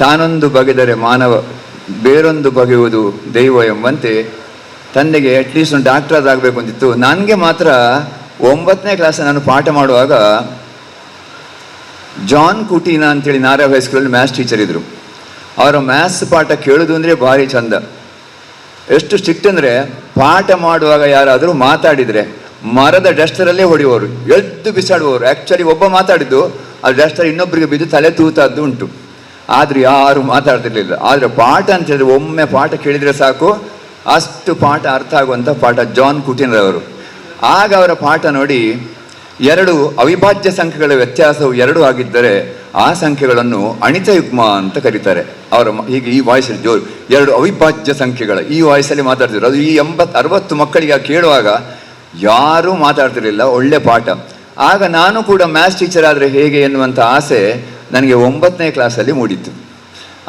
ತಾನೊಂದು ಬಗೆದರೆ ಮಾನವ ಬೇರೊಂದು ಬಗೆಯುವುದು ದೈವ ಎಂಬಂತೆ ತಂದೆಗೆ ಅಟ್ಲೀಸ್ಟ್ ಒಂದು ಡಾಕ್ಟರ್ ಆದರೂ ಆಗಬೇಕು ಅಂತಿತ್ತು. ನನಗೆ ಮಾತ್ರ 9ನೇ ಕ್ಲಾಸ್ ನಾನು ಪಾಠ ಮಾಡುವಾಗ ಜಾನ್ ಕುಟೀನಾ ಅಂತೇಳಿ ನಾರಾಯಣ ಹೈಸ್ಕೂಲಲ್ಲಿ ಮ್ಯಾಥ್ಸ್ ಟೀಚರ್ ಇದ್ದರು. ಅವರ ಮ್ಯಾಥ್ಸ್ ಪಾಠ ಕೇಳೋದು ಅಂದರೆ ಭಾರಿ ಚಂದ. ಎಷ್ಟು ಸ್ಟ್ರಿಕ್ಟ್ ಅಂದರೆ, ಪಾಠ ಮಾಡುವಾಗ ಯಾರಾದರೂ ಮಾತಾಡಿದರೆ ಮರದ ಡಸ್ಟರಲ್ಲೇ ಹೊಡೆಯುವವರು, ಎದ್ದು ಬಿಸಾಡುವವರು. ಆ್ಯಕ್ಚುಲಿ ಒಬ್ಬ ಮಾತಾಡಿದ್ದು ಆ ಡಸ್ಟರ್ ಇನ್ನೊಬ್ಬರಿಗೆ ಬಿದ್ದು ತಲೆ ತೂತದ್ದು ಉಂಟು, ಆದರೆ ಯಾರು ಮಾತಾಡ್ತಿರ್ಲಿಲ್ಲ. ಆದರೆ ಪಾಠ ಅಂತ ಹೇಳಿದ್ರೆ ಒಮ್ಮೆ ಪಾಠ ಕೇಳಿದರೆ ಸಾಕು, ಅಷ್ಟು ಪಾಠ ಅರ್ಥ ಆಗುವಂಥ ಪಾಠ ಜಾನ್ ಕುಟೀನರವರು. ಆಗ ಅವರ ಪಾಠ ನೋಡಿ, 2 ಅವಿಭಾಜ್ಯ ಸಂಖ್ಯೆಗಳ ವ್ಯತ್ಯಾಸವು 2 ಆಗಿದ್ದರೆ ಆ ಸಂಖ್ಯೆಗಳನ್ನು ಅಣಿತ ಯುಗ್ಮ ಅಂತ ಕರೀತಾರೆ. ಅವರ ಹೀಗೆ ಈ ವಾಯ್ಸಲ್ಲಿ ಜೋರು 2 ಅವಿಭಾಜ್ಯ ಸಂಖ್ಯೆಗಳ ಈ ವಾಯ್ಸಲ್ಲಿ ಮಾತಾಡ್ತಿದ್ರು. ಅದು ಈ 60 ಮಕ್ಕಳಿಗೆ ಕೇಳುವಾಗ ಯಾರೂ ಮಾತಾಡ್ತಿರ್ಲಿಲ್ಲ. ಒಳ್ಳೆ ಪಾಠ. ಆಗ ನಾನು ಕೂಡ ಮ್ಯಾಥ್ಸ್ ಟೀಚರ್ ಆದರೆ ಹೇಗೆ ಎನ್ನುವಂಥ ಆಸೆ ನನಗೆ 9ನೇ ಕ್ಲಾಸಲ್ಲಿ ಮೂಡಿತ್ತು.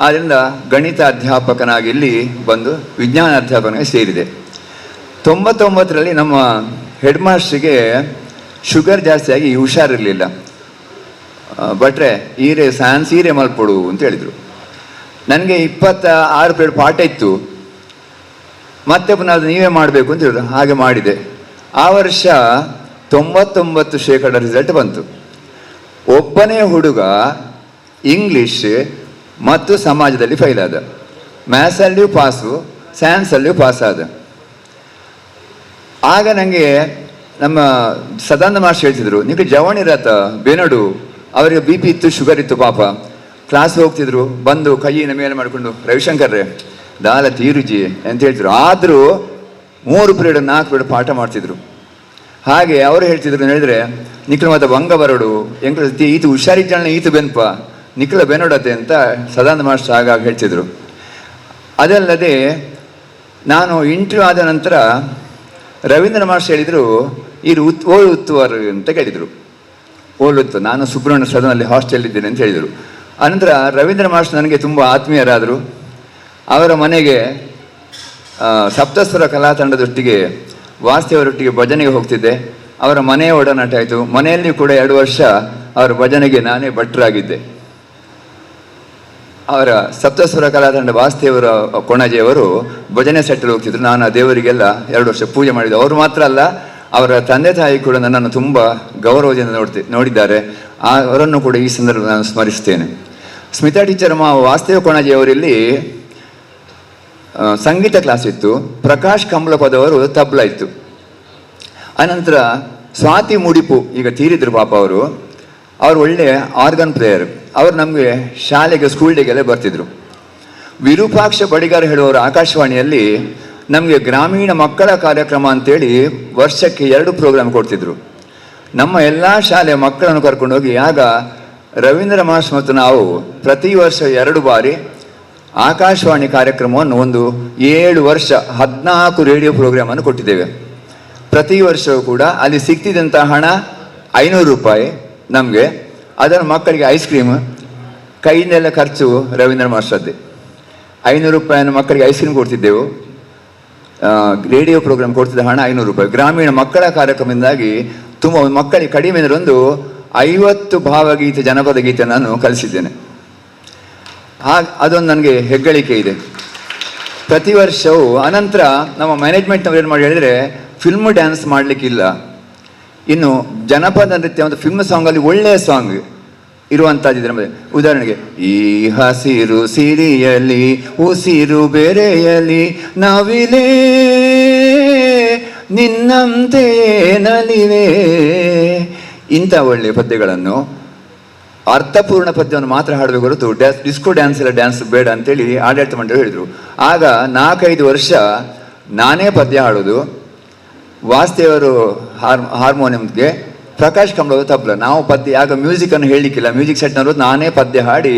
ಆದ್ದರಿಂದ ಗಣಿತ ಅಧ್ಯಾಪಕನಾಗಿ ಇಲ್ಲಿ ಬಂದು ವಿಜ್ಞಾನ ಅಧ್ಯಾಪಕನಾಗಿ ಸೇರಿದೆ. 99ರಲ್ಲಿ ನಮ್ಮ ಹೆಡ್ ಮಾಸ್ಟ್ರಿಗೆ ಶುಗರ್ ಜಾಸ್ತಿಯಾಗಿ ಹುಷಾರಿರಲಿಲ್ಲ. ಭಟ್ರೆ ಈರೆ ಸೈನ್ಸ್ ಈರೆ ಮಲ್ಪಡು ಅಂತ ಹೇಳಿದರು. ನನಗೆ 26 ಪೀರಿಯಡ್ ಪಾಠ ಇತ್ತು. ಮತ್ತೆ ಪುನಃ ಅದು ನೀವೇ ಮಾಡಬೇಕು ಅಂತ ಹೇಳಿದ್ರು. ಹಾಗೆ ಮಾಡಿದೆ. ಆ ವರ್ಷ 99% ರಿಸಲ್ಟ್ ಬಂತು. ಒಬ್ಬನೇ ಹುಡುಗ ಇಂಗ್ಲಿಷ್ ಮತ್ತು ಸಮಾಜದಲ್ಲಿ ಫೈಲ್ ಆದ. ಮ್ಯಾಥ್ಸಲ್ಲಿಯೂ ಪಾಸು, ಸೈನ್ಸಲ್ಲಿಯೂ ಪಾಸ್ ಆದ. ಆಗ ನನಗೆ ನಮ್ಮ ಸದಾನಂದ ಮಾಸ್ಟರ್ ಹೇಳ್ತಿದ್ರು, ನೀವು ಜವಣಿರತ ಬೇನಡು, ಅವರಿಗೆ BP ಇತ್ತು, ಶುಗರ್ ಇತ್ತು ಪಾಪ. ಕ್ಲಾಸ್ ಹೋಗ್ತಿದ್ರು, ಬಂದು ಕೈಯಿನ ಮೇಲೆ ಮಾಡಿಕೊಂಡು ರವಿಶಂಕರ್ರೆ ದಾಲ ತೀರುಜಿ ಅಂತ ಹೇಳ್ತಿದ್ರು. ಆದರೂ 3 ಪೀರಿಯಡ್ 4 ಪೀರಿಯಡ್ ಪಾಠ ಮಾಡ್ತಿದ್ರು. ಹಾಗೆ ಅವರು ಹೇಳ್ತಿದ್ರು ಹೇಳಿದ್ರೆ, ನಿಖಿಲ ಮತ್ತು ಬಂಗ ಬರಡು ಎಂಕ್ಳ ಈತು ಹುಷಾರಿದ್ದಾಳೆ ಈತು ಬೆನ್ಪ ನಿಖಿಲ ಬೆನೋಡತೆ ಅಂತ ಸದಾನಂದ ಮಾಸ್ಟರ್ ಆಗಾಗ ಹೇಳ್ತಿದ್ರು. ಅದಲ್ಲದೆ ನಾನು ಇಂಟರ್ವ್ಯೂ ಆದ ನಂತರ ರವೀಂದ್ರ ಮಾಸ್ಟರ್ ಹೇಳಿದರು, ಓಳು ಉತ್ತುವರು ಅಂತ ಕೇಳಿದರು. ಓಲುತ್ತು, ನಾನು ಸುಬ್ರಹ್ಮಣ್ಯ ಸದನಲ್ಲಿ ಹಾಸ್ಟೆಲ್ ಇದ್ದೇನೆ ಅಂತ ಹೇಳಿದರು. ಅನಂತರ ರವೀಂದ್ರ ಮಾಸ್ಟರ್ ನನಗೆ ತುಂಬ ಆತ್ಮೀಯರಾದರು. ಅವರ ಮನೆಗೆ ಸಪ್ತಸ್ವರ ಕಲಾ ತಂಡದೊಟ್ಟಿಗೆ ವಾಸ್ತವರೊಟ್ಟಿಗೆ ಭಜನೆಗೆ ಹೋಗ್ತಿದ್ದೆ. ಅವರ ಮನೆಯ ಒಡನಾಟ ಆಯಿತು. ಮನೆಯಲ್ಲಿ ಕೂಡ 2 ವರ್ಷ ಅವರ ಭಜನೆಗೆ ನಾನೇ ಭಟ್ರಾಗಿದ್ದೆ. ಅವರ ಸಪ್ತಸ್ವರ ಕಲಾ ತಂಡ ವಾಸ್ತೇವರ ಕೊಣಜೆಯವರು ಭಜನೆ ಸೆಟ್ಟಲ್ಲಿ ಹೋಗ್ತಿದ್ರು. ನಾನು ಆ ದೇವರಿಗೆಲ್ಲ 2 ವರ್ಷ ಪೂಜೆ ಮಾಡಿದ್ದೆ. ಅವರು ಮಾತ್ರ ಅಲ್ಲ, ಅವರ ತಂದೆ ತಾಯಿ ಕೂಡ ನನ್ನನ್ನು ತುಂಬ ಗೌರವದಿಂದ ನೋಡಿದ್ದಾರೆ. ಅವರನ್ನು ಕೂಡ ಈ ಸಂದರ್ಭದಲ್ಲಿ ನಾನು ಸ್ಮರಿಸ್ತೇನೆ. ಸ್ಮಿತಾ ಟೀಚರ್ ವಾಸ್ತವ ಕೊಣಜೆಯವರಲ್ಲಿ ಸಂಗೀತ ಕ್ಲಾಸ್ ಇತ್ತು. ಪ್ರಕಾಶ್ ಕಂಬಳಪದವರು ತಬ್ಲ ಇತ್ತು. ಅನಂತರ ಸ್ವಾತಿ ಮುಡಿಪು, ಈಗ ತೀರಿದ್ರು ಪಾಪ ಅವರು ಒಳ್ಳೆ ಆರ್ಗನ್ ಪ್ಲೇಯರ್. ಅವರು ನಮಗೆ ಶಾಲೆಗೆ ಸ್ಕೂಲ್ ಡೇಗೆಲ್ಲ ಬರ್ತಿದ್ರು. ವಿರೂಪಾಕ್ಷ ಬಡಿಗಾರ ಹೇಳುವವರು ಆಕಾಶವಾಣಿಯಲ್ಲಿ ನಮಗೆ ಗ್ರಾಮೀಣ ಮಕ್ಕಳ ಕಾರ್ಯಕ್ರಮ ಅಂತೇಳಿ ವರ್ಷಕ್ಕೆ 2 ಪ್ರೋಗ್ರಾಮ್ ಕೊಡ್ತಿದ್ರು. ನಮ್ಮ ಎಲ್ಲ ಶಾಲೆಯ ಮಕ್ಕಳನ್ನು ಕರ್ಕೊಂಡೋಗಿ ಆಗ ರವೀಂದ್ರ ಮಾಸ್ಟರ್ ಮತ್ತು ನಾವು ಪ್ರತಿ ವರ್ಷ 2 ಬಾರಿ ಆಕಾಶವಾಣಿ ಕಾರ್ಯಕ್ರಮವನ್ನು ಒಂದು 7 ವರ್ಷ 14 ರೇಡಿಯೋ ಪ್ರೋಗ್ರಾಮನ್ನು ಕೊಟ್ಟಿದ್ದೇವೆ. ಪ್ರತಿ ವರ್ಷವೂ ಕೂಡ ಅಲ್ಲಿ ಸಿಗ್ತಿದ್ದಂಥ ಹಣ 500 ರೂಪಾಯಿ ನಮಗೆ. ಅದನ್ನು ಮಕ್ಕಳಿಗೆ ಐಸ್ ಕ್ರೀಮ್, ಕೈಯಿಂದೆಲ್ಲ ಖರ್ಚು ರವೀಂದ್ರ ಮಾಸ್ಟರ್ದೇ. 500 ರೂಪಾಯಿಯನ್ನು ಮಕ್ಕಳಿಗೆ ಐಸ್ ಕ್ರೀಮ್ ಕೊಡ್ತಿದ್ದೆವು. ರೇಡಿಯೋ ಪ್ರೋಗ್ರಾಮ್ ಕೊಡ್ತಿದ್ದ ಹಣ 500 ರೂಪಾಯಿ. ಗ್ರಾಮೀಣ ಮಕ್ಕಳ ಕಾರ್ಯಕ್ರಮದಿಂದಾಗಿ ತುಂಬ ಮಕ್ಕಳಿಗೆ ಕಡಿಮೆ ಅಂದರೆ ಒಂದು 50 ಭಾವಗೀತೆ ಜನಪದ ಗೀತೆ ನಾನು ಕಲಿಸಿದ್ದೇನೆ. ಅದೊಂದು ನನಗೆ ಹೆಗ್ಗಳಿಕೆ ಇದೆ ಪ್ರತಿ ವರ್ಷವೂ. ಅನಂತರ ನಮ್ಮ ಮ್ಯಾನೇಜ್ಮೆಂಟ್ನವ್ರು ಏನು ಮಾಡಿ ಹೇಳಿದರೆ, ಫಿಲ್ಮ್ ಡ್ಯಾನ್ಸ್ ಮಾಡಲಿಕ್ಕಿಲ್ಲ, ಇನ್ನು ಜನಪದ ನೃತ್ಯ ಒಂದು ಫಿಲ್ಮ್ ಸಾಂಗಲ್ಲಿ ಒಳ್ಳೆಯ ಸಾಂಗ್ ಇರುವಂಥದ್ದಿದೆ ನಮ್ಮದು. ಉದಾಹರಣೆಗೆ, ಈ ಹಸಿರು ಸಿರಿಯಲಿ ಉಸಿರು ಬೆರೆಯಲಿ ನವಿಲೇ ನಿನ್ನಂತೆ ನಲಿವೆ, ಇಂಥ ಒಳ್ಳೆಯ ಪದ್ಯಗಳನ್ನು ಅರ್ಥಪೂರ್ಣ ಪದ್ಯವನ್ನು ಮಾತ್ರ ಹಾಡಬೇಕು ಹೊರತು ಡಿಸ್ಕೋ ಡ್ಯಾನ್ಸ್ ಎಲ್ಲ ಡ್ಯಾನ್ಸ್ ಬೇಡ ಅಂತೇಳಿ ಆಡಳಿತ ಮಂಡಳಿ ಹೇಳಿದರು. ಆಗ 4-5 ವರ್ಷ ನಾನೇ ಪದ್ಯ ಹಾಡೋದು. ವಾಸ್ತೇವರು ಹಾರ್ಮೋನಿಯಂಗೆ, ಪ್ರಕಾಶ್ ಕಂಬಳವರು ತಬ್ಲ, ನಾವು ಪದ್ಯ ಆಗ ಮ್ಯೂಸಿಕನ್ನು ಹೇಳಲಿಕ್ಕಿಲ್ಲ. ಮ್ಯೂಸಿಕ್ ಸೆಟ್ನವರು ನಾನೇ ಪದ್ಯ ಹಾಡಿ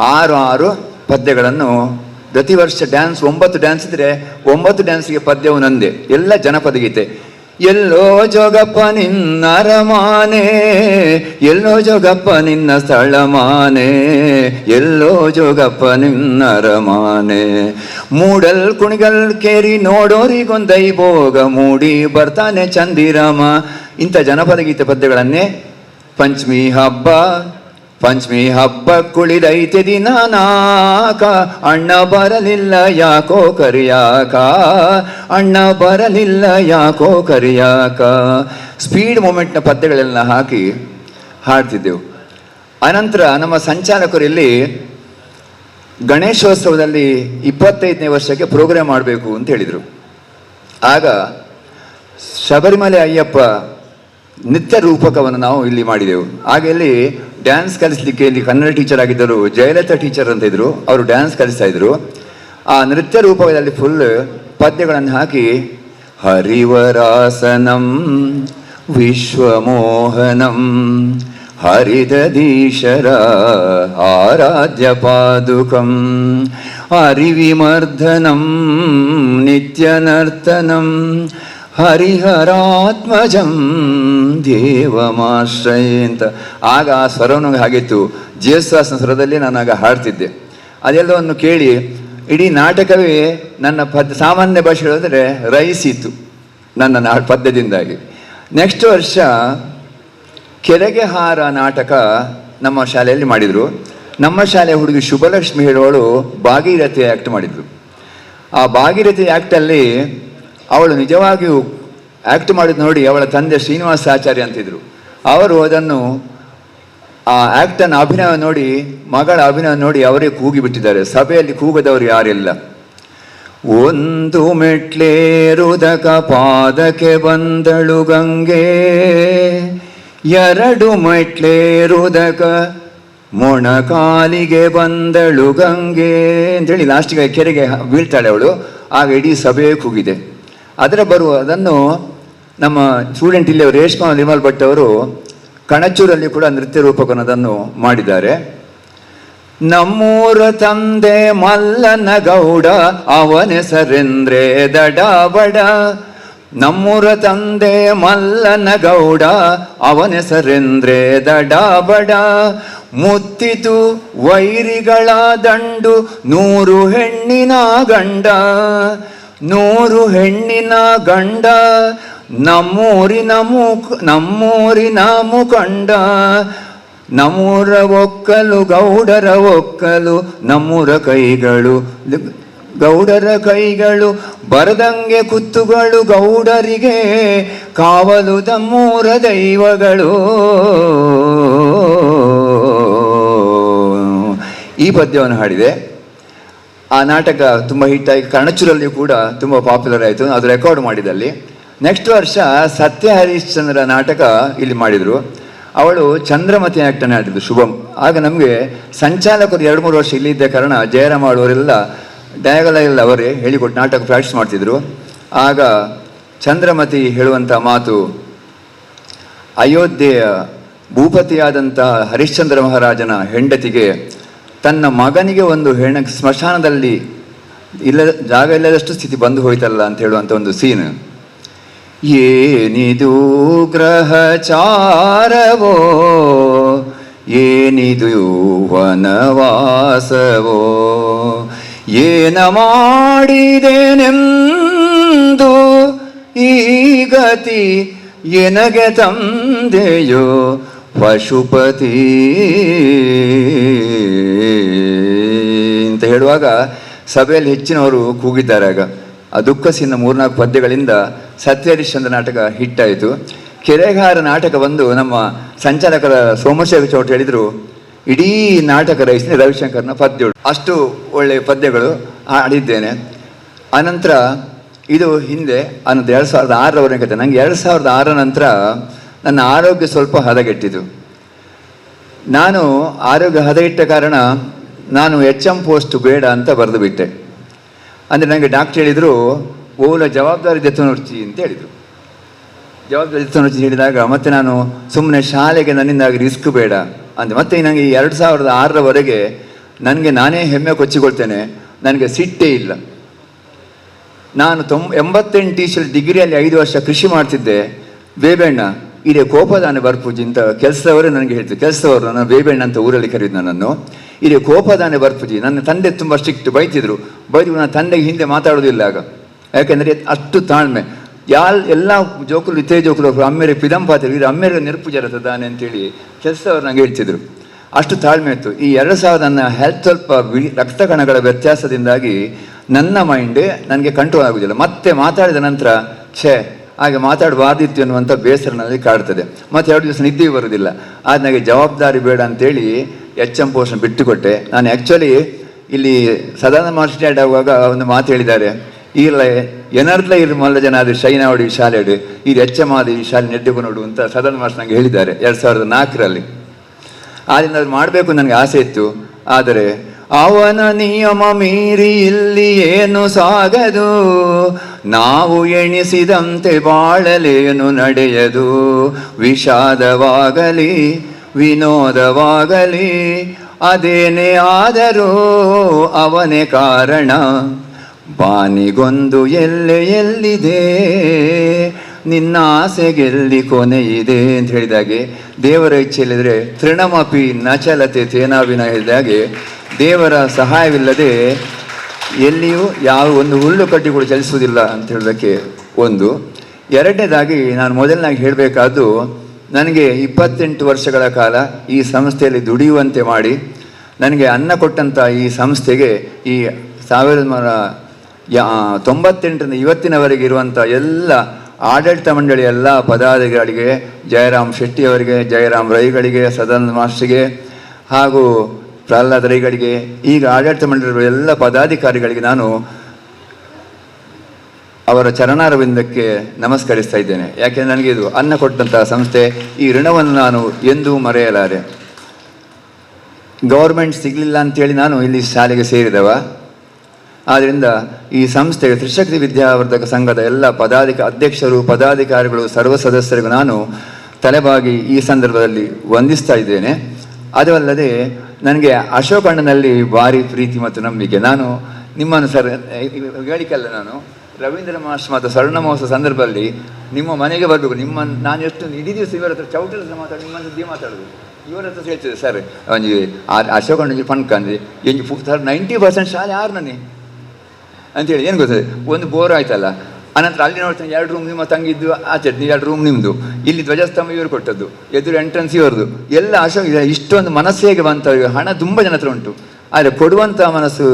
6 ಪದ್ಯಗಳನ್ನು ಪ್ರತಿ ವರ್ಷ ಡ್ಯಾನ್ಸ್ 9 ಡ್ಯಾನ್ಸ್ ಇದ್ದರೆ 9 ಡ್ಯಾನ್ಸ್ಗೆ ಪದ್ಯವು ನಂದೆ, ಎಲ್ಲ ಜನಪದ ಗೀತೆ. ಎಲ್ಲೋ ಜೋಗಪ್ಪ ನಿನ್ನ ಅರಮಾನೆ, ಎಲ್ಲೋ ಜೋಗಪ್ಪ ನಿನ್ನ ಸ್ಥಳಮಾನೆ, ಎಲ್ಲೋ ಜೋಗಪ್ಪ ನಿನ್ನ ಅರಮಾನೆ, ಮೂಡಲ್ ಕುಣಿಗಲ್ ಕೇರಿ ನೋಡೋರಿಗೊಂದೈ ಭೋಗ ಮೂಡಿ ಬರ್ತಾನೆ ಚಂದಿರಾಮ. ಇಂಥ ಜನಪದ ಗೀತೆ ಪದ್ಯಗಳನ್ನೇ ಪಂಚಮಿ ಹಬ್ಬ ಕುಳಿದೈತೆ ದಿನ ನಾಕ, ಅಣ್ಣ ಬರಲಿಲ್ಲ ಯಾಕೋ ಕರಿಯಾಕ, ಅಣ್ಣ ಬರಲಿಲ್ಲ ಯಾಕೋ ಕರಿಯಾಕ. ಸ್ಪೀಡ್ ಮೂಮೆಂಟ್ನ ಪದ್ಯಗಳೆಲ್ಲ ಹಾಕಿ ಹಾಡ್ತಿದ್ದೆವು. ಅನಂತರ ನಮ್ಮ ಸಂಚಾಲಕರಲ್ಲಿ ಗಣೇಶೋತ್ಸವದಲ್ಲಿ 25ನೇ ವರ್ಷಕ್ಕೆ ಪ್ರೋಗ್ರಾಮ್ ಮಾಡಬೇಕು ಅಂತ ಹೇಳಿದರು. ಆಗ ಶಬರಿಮಲೆ ಅಯ್ಯಪ್ಪ ನಿತ್ಯ ರೂಪಕವನ್ನು ನಾವು ಇಲ್ಲಿ ಮಾಡಿದೆವು. ಆಗ ಇಲ್ಲಿ ಡ್ಯಾನ್ಸ್ ಕಲಿಸ್ಲಿಕ್ಕೆ ಇಲ್ಲಿ ಕನ್ನಡ ಟೀಚರ್ ಆಗಿದ್ದರು, ಜಯಲಲಿತಾ ಟೀಚರ್ ಅಂತ ಇದ್ರು, ಅವರು ಡ್ಯಾನ್ಸ್ ಕಲಿಸ್ತಾ ಇದ್ರು. ಆ ನೃತ್ಯ ರೂಪಕದಲ್ಲಿ ಫುಲ್ ಪದ್ಯಗಳನ್ನು ಹಾಕಿ, ಹರಿವರಾಸನಂ ವಿಶ್ವಮೋಹನಂ ಹರಿದಧೀಶರ ಆರಾಧ್ಯ ಪಾದುಕಂ ಹರಿವಿಮರ್ಧನಂ ನಿತ್ಯನರ್ತನಂ ಹರಿಹರಾತ್ಮಜಂ ದೇವಮಾಶ್ರಯೇ ಅಂತ. ಆಗ ಆ ಸ್ವರವನ್ನು ಹಾಗಿತ್ತು, ಜೇಸುದಾಸನ ಸ್ವರದಲ್ಲಿ ನಾನು ಆಗ ಹಾಡ್ತಿದ್ದೆ. ಅದೆಲ್ಲವನ್ನು ಕೇಳಿ ಇಡೀ ನಾಟಕವೇ ನನ್ನ ಸಾಮಾನ್ಯ ಭಾಷೆ ಹೇಳಿದ್ರೆ ರೈಸಿತು ನನ್ನ ಪದ್ಯದಿಂದಾಗಿ. ನೆಕ್ಸ್ಟ್ ವರ್ಷ ಕೆರೆಗೆ ಹಾರ ನಾಟಕ ನಮ್ಮ ಶಾಲೆಯಲ್ಲಿ ಮಾಡಿದರು. ನಮ್ಮ ಶಾಲೆಯ ಹುಡುಗಿ ಶುಭಲಕ್ಷ್ಮಿ ಹೇಳುವಳು ಭಾಗೀರಥಿ ಆ್ಯಕ್ಟ್ ಮಾಡಿದರು. ಆ ಭಾಗೀರಥಿ ಆ್ಯಕ್ಟಲ್ಲಿ ಅವಳು ನಿಜವಾಗಿಯೂ ಆ್ಯಕ್ಟ್ ಮಾಡಿದ್ದು ನೋಡಿ ಅವಳ ತಂದೆ ಶ್ರೀನಿವಾಸ ಆಚಾರ್ಯ ಅಂತಿದ್ರು. ಅವರು ಅದನ್ನು ಆ ಆ್ಯಕ್ಟನ್ನು ಅಭಿನಯ ನೋಡಿ, ಮಗಳ ಅಭಿನಯ ನೋಡಿ ಅವರೇ ಕೂಗಿಬಿಟ್ಟಿದ್ದಾರೆ. ಸಭೆಯಲ್ಲಿ ಕೂಗದವರು ಯಾರಿಲ್ಲ. ಒಂದು ಮೆಟ್ಲೇರುದಕ ಪಾದಕ್ಕೆ ಬಂದಳು ಗಂಗೆ, ಎರಡು ಮೆಟ್ಲೇರುದಕ ಮೊಣಕಾಲಿಗೆ ಬಂದಳು ಗಂಗೆ ಅಂತೇಳಿ ಲಾಸ್ಟಿಗೆ ಕೆರೆಗೆ ಬೀಳ್ತಾಳೆ ಅವಳು. ಆಗ ಇಡೀ ಸಭೆ ಕೂಗಿದೆ. ಅದನ್ನು ನಮ್ಮ ಸ್ಟೂಡೆಂಟ್ ಇಲ್ಲಿ ರೇಷ್ಮಾ ನಿರ್ಮಲ್ ಭಟ್ ಅವರು ಕಣಚೂರಲ್ಲಿ ಕೂಡ ನೃತ್ಯ ರೂಪಕನದನ್ನು ಮಾಡಿದ್ದಾರೆ. ನಮ್ಮೂರ ತಂದೆ ಮಲ್ಲನ ಗೌಡ ಅವನೆಸರೆಂದ್ರೆ ದಡಬಡ. ನಮ್ಮೂರ ತಂದೆ ಮಲ್ಲನ ಗೌಡ ಅವನೆಸರೆಂದ್ರೆ ದಡಬಡ. ಮುತ್ತಿತು ವೈರಿಗಳ ದಂಡು 100 ಹೆಣ್ಣಿನ ಗಂಡ, 100 ಹೆಣ್ಣಿನ ಗಂಡ. ನಮ್ಮೂರಿನ ಮುಖಂಡ, ನಮ್ಮೂರ ಒಕ್ಕಲು ಗೌಡರ ಒಕ್ಕಲು, ನಮ್ಮೂರ ಕೈಗಳು ಗೌಡರ ಕೈಗಳು, ಬರದಂಗೆ ಕುತ್ತುಗಳು ಗೌಡರಿಗೆ ಕಾವಲು ನಮ್ಮೂರ ದೈವಗಳು. ಈ ಪದ್ಯವನ್ನು ಹಾಡಿದೆ. ಆ ನಾಟಕ ತುಂಬ ಹಿಟ್ಟಾಗಿ ಕಣಚೂರಲ್ಲಿ ಕೂಡ ತುಂಬ ಪಾಪ್ಯುಲರ್ ಆಯಿತು. ಅದು ರೆಕಾರ್ಡ್ ಮಾಡಿದಲ್ಲಿ. ನೆಕ್ಸ್ಟ್ ವರ್ಷ ಸತ್ಯ ಹರಿಶ್ಚಂದ್ರ ನಾಟಕ ಇಲ್ಲಿ ಮಾಡಿದರು. ಅವಳು ಚಂದ್ರಮತಿ ಆ್ಯಕ್ಟನ್ನು ಆಡಿದ್ರು ಶುಭಂ. ಆಗ ನಮಗೆ ಸಂಚಾಲಕರು 2-3 ವರ್ಷ ಇಲ್ಲಿದ್ದ ಕಾರಣ ಜಯರಾಮ್ ಅವರೆಲ್ಲ ಡಯಾಗಲ ಅವರೇ ಹೇಳಿಕೊಟ್ಟು ನಾಟಕ ಪ್ರಾಕ್ಟೀಸ್ ಮಾಡ್ತಿದ್ರು. ಆಗ ಚಂದ್ರಮತಿ ಹೇಳುವಂಥ ಮಾತು, ಅಯೋಧ್ಯೆಯ ಭೂಪತಿಯಾದಂಥ ಹರಿಶ್ಚಂದ್ರ ಮಹಾರಾಜನ ಹೆಂಡತಿಗೆ ತನ್ನ ಮಗನಿಗೆ ಒಂದು ಸ್ಮಶಾನದಲ್ಲಿ ಜಾಗ ಇಲ್ಲದಷ್ಟು ಸ್ಥಿತಿ ಬಂದು ಹೋಯ್ತಲ್ಲ ಅಂತ ಹೇಳುವಂಥ ಒಂದು ಸೀನ್. ಏನಿದು ಗ್ರಹಚಾರವೋ, ಏನಿದು ವನವಾಸವೋ, ಏನ ಮಾಡಿದೆನೆಂದು ಈ ಗತಿ ಎನಗೆ ತಂದೆಯೋ ಪಶುಪತಿ ಅಂತ ಹೇಳುವಾಗ ಸಭೆಯಲ್ಲಿ ಹೆಚ್ಚಿನವರು ಕೂಗಿದ್ದಾರೆ. ಆಗ ಆ ದುಃಖ ಸಿನ್ನ 3-4 ಪದ್ಯಗಳಿಂದ ಸತ್ಯ ಹರಿಶ್ಚಂದ್ರ ನಾಟಕ ಹಿಟ್ಟಾಯಿತು. ಕೆರೆಗಾರ ನಾಟಕ ಬಂದು ನಮ್ಮ ಸಂಚಾಲಕರ ಸೋಮಶೇಖರ ಚೌಟ್ ಹೇಳಿದರು, ಇಡೀ ನಾಟಕ ರಚಿಸಿದ ರವಿಶಂಕರ್ನ ಪದ್ಯಗಳು, ಅಷ್ಟು ಒಳ್ಳೆಯ ಪದ್ಯಗಳು ಆಡಿದ್ದೇನೆ. ಆನಂತರ ಇದು ಹಿಂದೆ 2006ರವರೆಗೆ ಕತೆ. ನನಗೆ 2006 ನಂತರ ನನ್ನ ಆರೋಗ್ಯ ಸ್ವಲ್ಪ ಹದಗೆಟ್ಟಿತು. ನಾನು ಆರೋಗ್ಯ ಹದಗೆಟ್ಟ ಕಾರಣ ನಾನು HM ಪೋಸ್ಟ್ ಬೇಡ ಅಂತ ಬರೆದು ಬಿಟ್ಟೆ. ಅಂದರೆ ನನಗೆ ಡಾಕ್ಟರ್ ಹೇಳಿದರು, ಓಲ ಜವಾಬ್ದಾರಿ ದೆತ್ತನೋರ್ಚಿ ಅಂತ ಹೇಳಿದರು. ಜವಾಬ್ದಾರಿ ದೆತ್ತನೋರ್ಚಿ ಹೇಳಿದಾಗ ಮತ್ತೆ ನಾನು ಸುಮ್ಮನೆ ಶಾಲೆಗೆ ನನ್ನಿಂದಾಗಿ ರಿಸ್ಕ್ ಬೇಡ ಅಂದೆ. ಮತ್ತು ನನಗೆ 2006ರವರೆಗೆ ನನಗೆ ನಾನೇ ಹೆಮ್ಮೆ ಕೊಚ್ಚಿಕೊಳ್ತೇನೆ, ನನಗೆ ಸಿಟ್ಟೇ ಇಲ್ಲ. ನಾನು 88 ಡಿಗ್ರಿಯಲ್ಲಿ 5 ವರ್ಷ ಕೃಷಿ ಮಾಡ್ತಿದ್ದೆ. ಬೇಬೆಣ್ಣ ಇದೇ ಕೋಪದಾನೆ ಬರ್ಪೂಜಿ ಅಂತ ಕೆಲಸದವರೇ ನನಗೆ ಹೇಳ್ತಿದ್ರು. ಕೆಲಸದವರು ನಾನು ಬೇಬೆಣ್ಣ ಅಂತ ಊರಲ್ಲಿ ಕರೀದು ನನ್ನನ್ನು. ಇದೇ ಕೋಪದಾನೆ ಬರ್ಪೂಜಿ. ನನ್ನ ತಂದೆ ತುಂಬ ಸ್ಟ್ರಿಕ್ಟ್, ಬೈತಿದ್ರು. ನನ್ನ ತಂದೆಗೆ ಹಿಂದೆ ಮಾತಾಡೋದಿಲ್ಲ ಆಗ, ಯಾಕೆಂದರೆ ಅಷ್ಟು ತಾಳ್ಮೆ. ಎಲ್ಲ ಜೋಕುಲು ಇತೇ ಜೋಕುಲು ಅಮ್ಮೇರೆ ಪಿದಂಪಾತಿರು ಇದು ಅಮ್ಮೇರೆ ನೆರಪೂಜರದಾನೆ ಅಂತೇಳಿ ಕೆಲಸದವ್ರು ನಂಗೆ ಹೇಳ್ತಿದ್ರು. ಅಷ್ಟು ತಾಳ್ಮೆ ಇತ್ತು. ಈ 2000 ನನ್ನ ಹೆಲ್ತ್ ಸ್ವಲ್ಪ ರಕ್ತ ಕಣಗಳ ವ್ಯತ್ಯಾಸದಿಂದಾಗಿ ನನ್ನ ಮೈಂಡ್ ನನಗೆ ಕಂಟ್ರೋಲ್ ಆಗೋದಿಲ್ಲ. ಮತ್ತೆ ಮಾತಾಡಿದ ನಂತರ ಹಾಗೆ ಮಾತಾಡಬಾರ್ದಿತ್ತು ಅನ್ನುವಂಥ ಬೇಸರ ನನಗೆ ಕಾಡ್ತದೆ. ಮತ್ತು 2 ದಿವಸ ನಿದ್ದೆ ಬರೋದಿಲ್ಲ. ಆದ ನನಗೆ ಜವಾಬ್ದಾರಿ ಬೇಡ ಅಂತೇಳಿ HM ಪೋಸ್ಟ್ನ ಬಿಟ್ಟುಕೊಟ್ಟೆ. ನಾನು ಆ್ಯಕ್ಚುಲಿ ಇಲ್ಲಿ ಸದಾನಂದ ಮಾಸ್ಟರ್ ಆಗುವಾಗ ಒಂದು ಮಾತು ಹೇಳಿದ್ದಾರೆ, ಇಲ್ಲ ಎನರ್ಲ ಇರು ಮಲ್ಲ ಜನ ಅದು ಶೈನಾವಡಿ ಶಾಲೆ ಇದು HM ಆದ ಈ ಶಾಲೆ ನೆಡ್ಡಿಕೊಂಡು ನೋಡು ಅಂತ ಸದಾನಂದ ಮಾಸ್ಟರ್ ನನಗೆ ಹೇಳಿದ್ದಾರೆ 2004ರಲ್ಲಿ. ಆದ್ದರಿಂದ ಅದು ಮಾಡಬೇಕು ನನಗೆ ಆಸೆ ಇತ್ತು. ಆದರೆ ಅವನ ನಿಯಮ ಮೀರಿ ಇಲ್ಲಿ ಏನು ಸಾಗದು, ನಾವು ಎಣಿಸಿದಂತೆ ಬಾಳಲೇನು ನಡೆಯದು. ವಿನೋದವಾಗಲಿ ಅದೇನೇ ಆದರೂ ಅವನೇ ಕಾರಣ. ಬಾನಿಗೊಂದು ಎಲ್ಲಿದೆ ನಿನ್ನ ಆಸೆಗೆಲ್ಲಿ ಕೊನೆ ಇದೆ ಅಂತ ಹೇಳಿದಾಗೆ, ದೇವರ ಇಚ್ಛೆ ಇಲ್ಲದ್ರೆ ತೃಣಮಪಿ ನಚಲತೆ ತೇನಾವಿನ ಹೇಳಿದಾಗೆ, ದೇವರ ಸಹಾಯವಿಲ್ಲದೆ ಎಲ್ಲಿಯೂ ಯಾವ ಒಂದು ಹುಲ್ಲು ಕಡ್ಡಿ ಕೂಡ ಚಲಿಸುವುದಿಲ್ಲ ಅಂತ ಹೇಳೋದಕ್ಕೆ ಒಂದು. ಎರಡನೇದಾಗಿ ನಾನು ಮೊದಲನಾಗಿ ಹೇಳಬೇಕಾದ್ದು, ನನಗೆ 28 ವರ್ಷಗಳ ಕಾಲ ಈ ಸಂಸ್ಥೆಯಲ್ಲಿ ದುಡಿಯುವಂತೆ ಮಾಡಿ ನನಗೆ ಅನ್ನ ಕೊಟ್ಟಂಥ ಈ ಸಂಸ್ಥೆಗೆ ಈ 1998ರಿಂದ ಇವತ್ತಿನವರೆಗೆ ಇರುವಂಥ ಎಲ್ಲ ಆಡಳಿತ ಮಂಡಳಿ ಎಲ್ಲ ಪದಾಧಿಕಾರಿಗಳಿಗೆ, ಜಯರಾಮ್ ಶೆಟ್ಟಿ ಅವರಿಗೆ, ಜಯರಾಮ್ ರೈಗಳಿಗೆ, ಸದಾನಂದ ಮಾಸ್ಟರ್ಗೆ ಹಾಗೂ ಪ್ರಹ್ಲಾದ್ ರೈಗಳಿಗೆ, ಈಗ ಆಡಳಿತ ಮಂಡಳಿಗಳ ಎಲ್ಲ ಪದಾಧಿಕಾರಿಗಳಿಗೆ ನಾನು ಅವರ ಚರಣಾರವಿಂದಕ್ಕೆ ನಮಸ್ಕರಿಸ್ತಾ ಇದ್ದೇನೆ. ಯಾಕೆಂದರೆ ನನಗೆ ಇದು ಅನ್ನ ಕೊಟ್ಟಂತಹ ಸಂಸ್ಥೆ, ಈ ಋಣವನ್ನು ನಾನು ಎಂದೂ ಮರೆಯಲಾರೆ. ಗೌರ್ಮೆಂಟ್ ಸಿಗಲಿಲ್ಲ ಅಂತೇಳಿ ನಾನು ಇಲ್ಲಿ ಶಾಲೆಗೆ ಸೇರಿದವ. ಆದ್ದರಿಂದ ಈ ಸಂಸ್ಥೆಗೆ ತ್ರಿಶಕ್ತಿ ವಿದ್ಯಾವರ್ಧಕ ಸಂಘದ ಎಲ್ಲ ಅಧ್ಯಕ್ಷರು, ಪದಾಧಿಕಾರಿಗಳು, ಸರ್ವ ಸದಸ್ಯರಿಗೂ ನಾನು ತಲೆಬಾಗಿ ಈ ಸಂದರ್ಭದಲ್ಲಿ ವಂದಿಸ್ತಾ ಇದ್ದೇನೆ. ಅದು ಅಲ್ಲದೆ ನನಗೆ ಅಶೋಕಣ್ಣನಲ್ಲಿ ಭಾರಿ ಪ್ರೀತಿ ಮತ್ತು ನಂಬಿಕೆ. ನಾನು ನಿಮ್ಮನ್ನು ಹೇಳಿಕಲ್ಲ, ನಾನು ರವೀಂದ್ರ ಮಾಸ್ಟರ್ ಮತ್ತು ಸ್ವರ್ಣ ಮಹೋತ್ಸವ ಸಂದರ್ಭದಲ್ಲಿ ನಿಮ್ಮ ಮನೆಗೆ ಬರಬೇಕು. ನಾನು ಎಷ್ಟು ಇಡೀ ದಿವಸ ಇವರ ಹತ್ರ ಚೌಟರ ಹತ್ರ ಮಾತಾಡಿ ನಿಮ್ಮ ಸುದ್ದಿ ಮಾತಾಡೋದು. ಇವರ ಹತ್ರ ಹೇಳ್ತಿದ್ದೆ, ಸರ್ ಒಂಜಿ ಅಶೋಕಣ್ಣಗೆ ಫಂಕ್ ಅಂದರೆ ಎಂಜಿ ಸರ್ 90% ಶಾಲೆ ಯಾರು ನನಗೆ ಅಂತೇಳಿ ಏನು ಗೊತ್ತದೆ. ಒಂದು ಬೋರ್ ಆಯ್ತಲ್ಲ, ಅನಂತರ ಅಲ್ಲಿ ನೋಡ್ತಾನೆ 2 ರೂಮ್ ನಿಮ್ಮ ತಂಗಿದ್ದು, ಆಚೆ 2 ರೂಮ್ ನಿಮ್ಮದು, ಇಲ್ಲಿ ಧ್ವಜಸ್ತಂಭ ಇವರು ಕೊಟ್ಟದ್ದು, ಎದುರು ಎಂಟ್ರೆನ್ಸ್ ಇವರದು ಎಲ್ಲ. ಇಷ್ಟೊಂದು ಮನಸ್ಸು ಹೇಗೆ ಬಂತ? ಹಣ ತುಂಬ ಜನ ಹತ್ರ ಉಂಟು, ಆದರೆ ಕೊಡುವಂಥ ಮನಸ್ಸು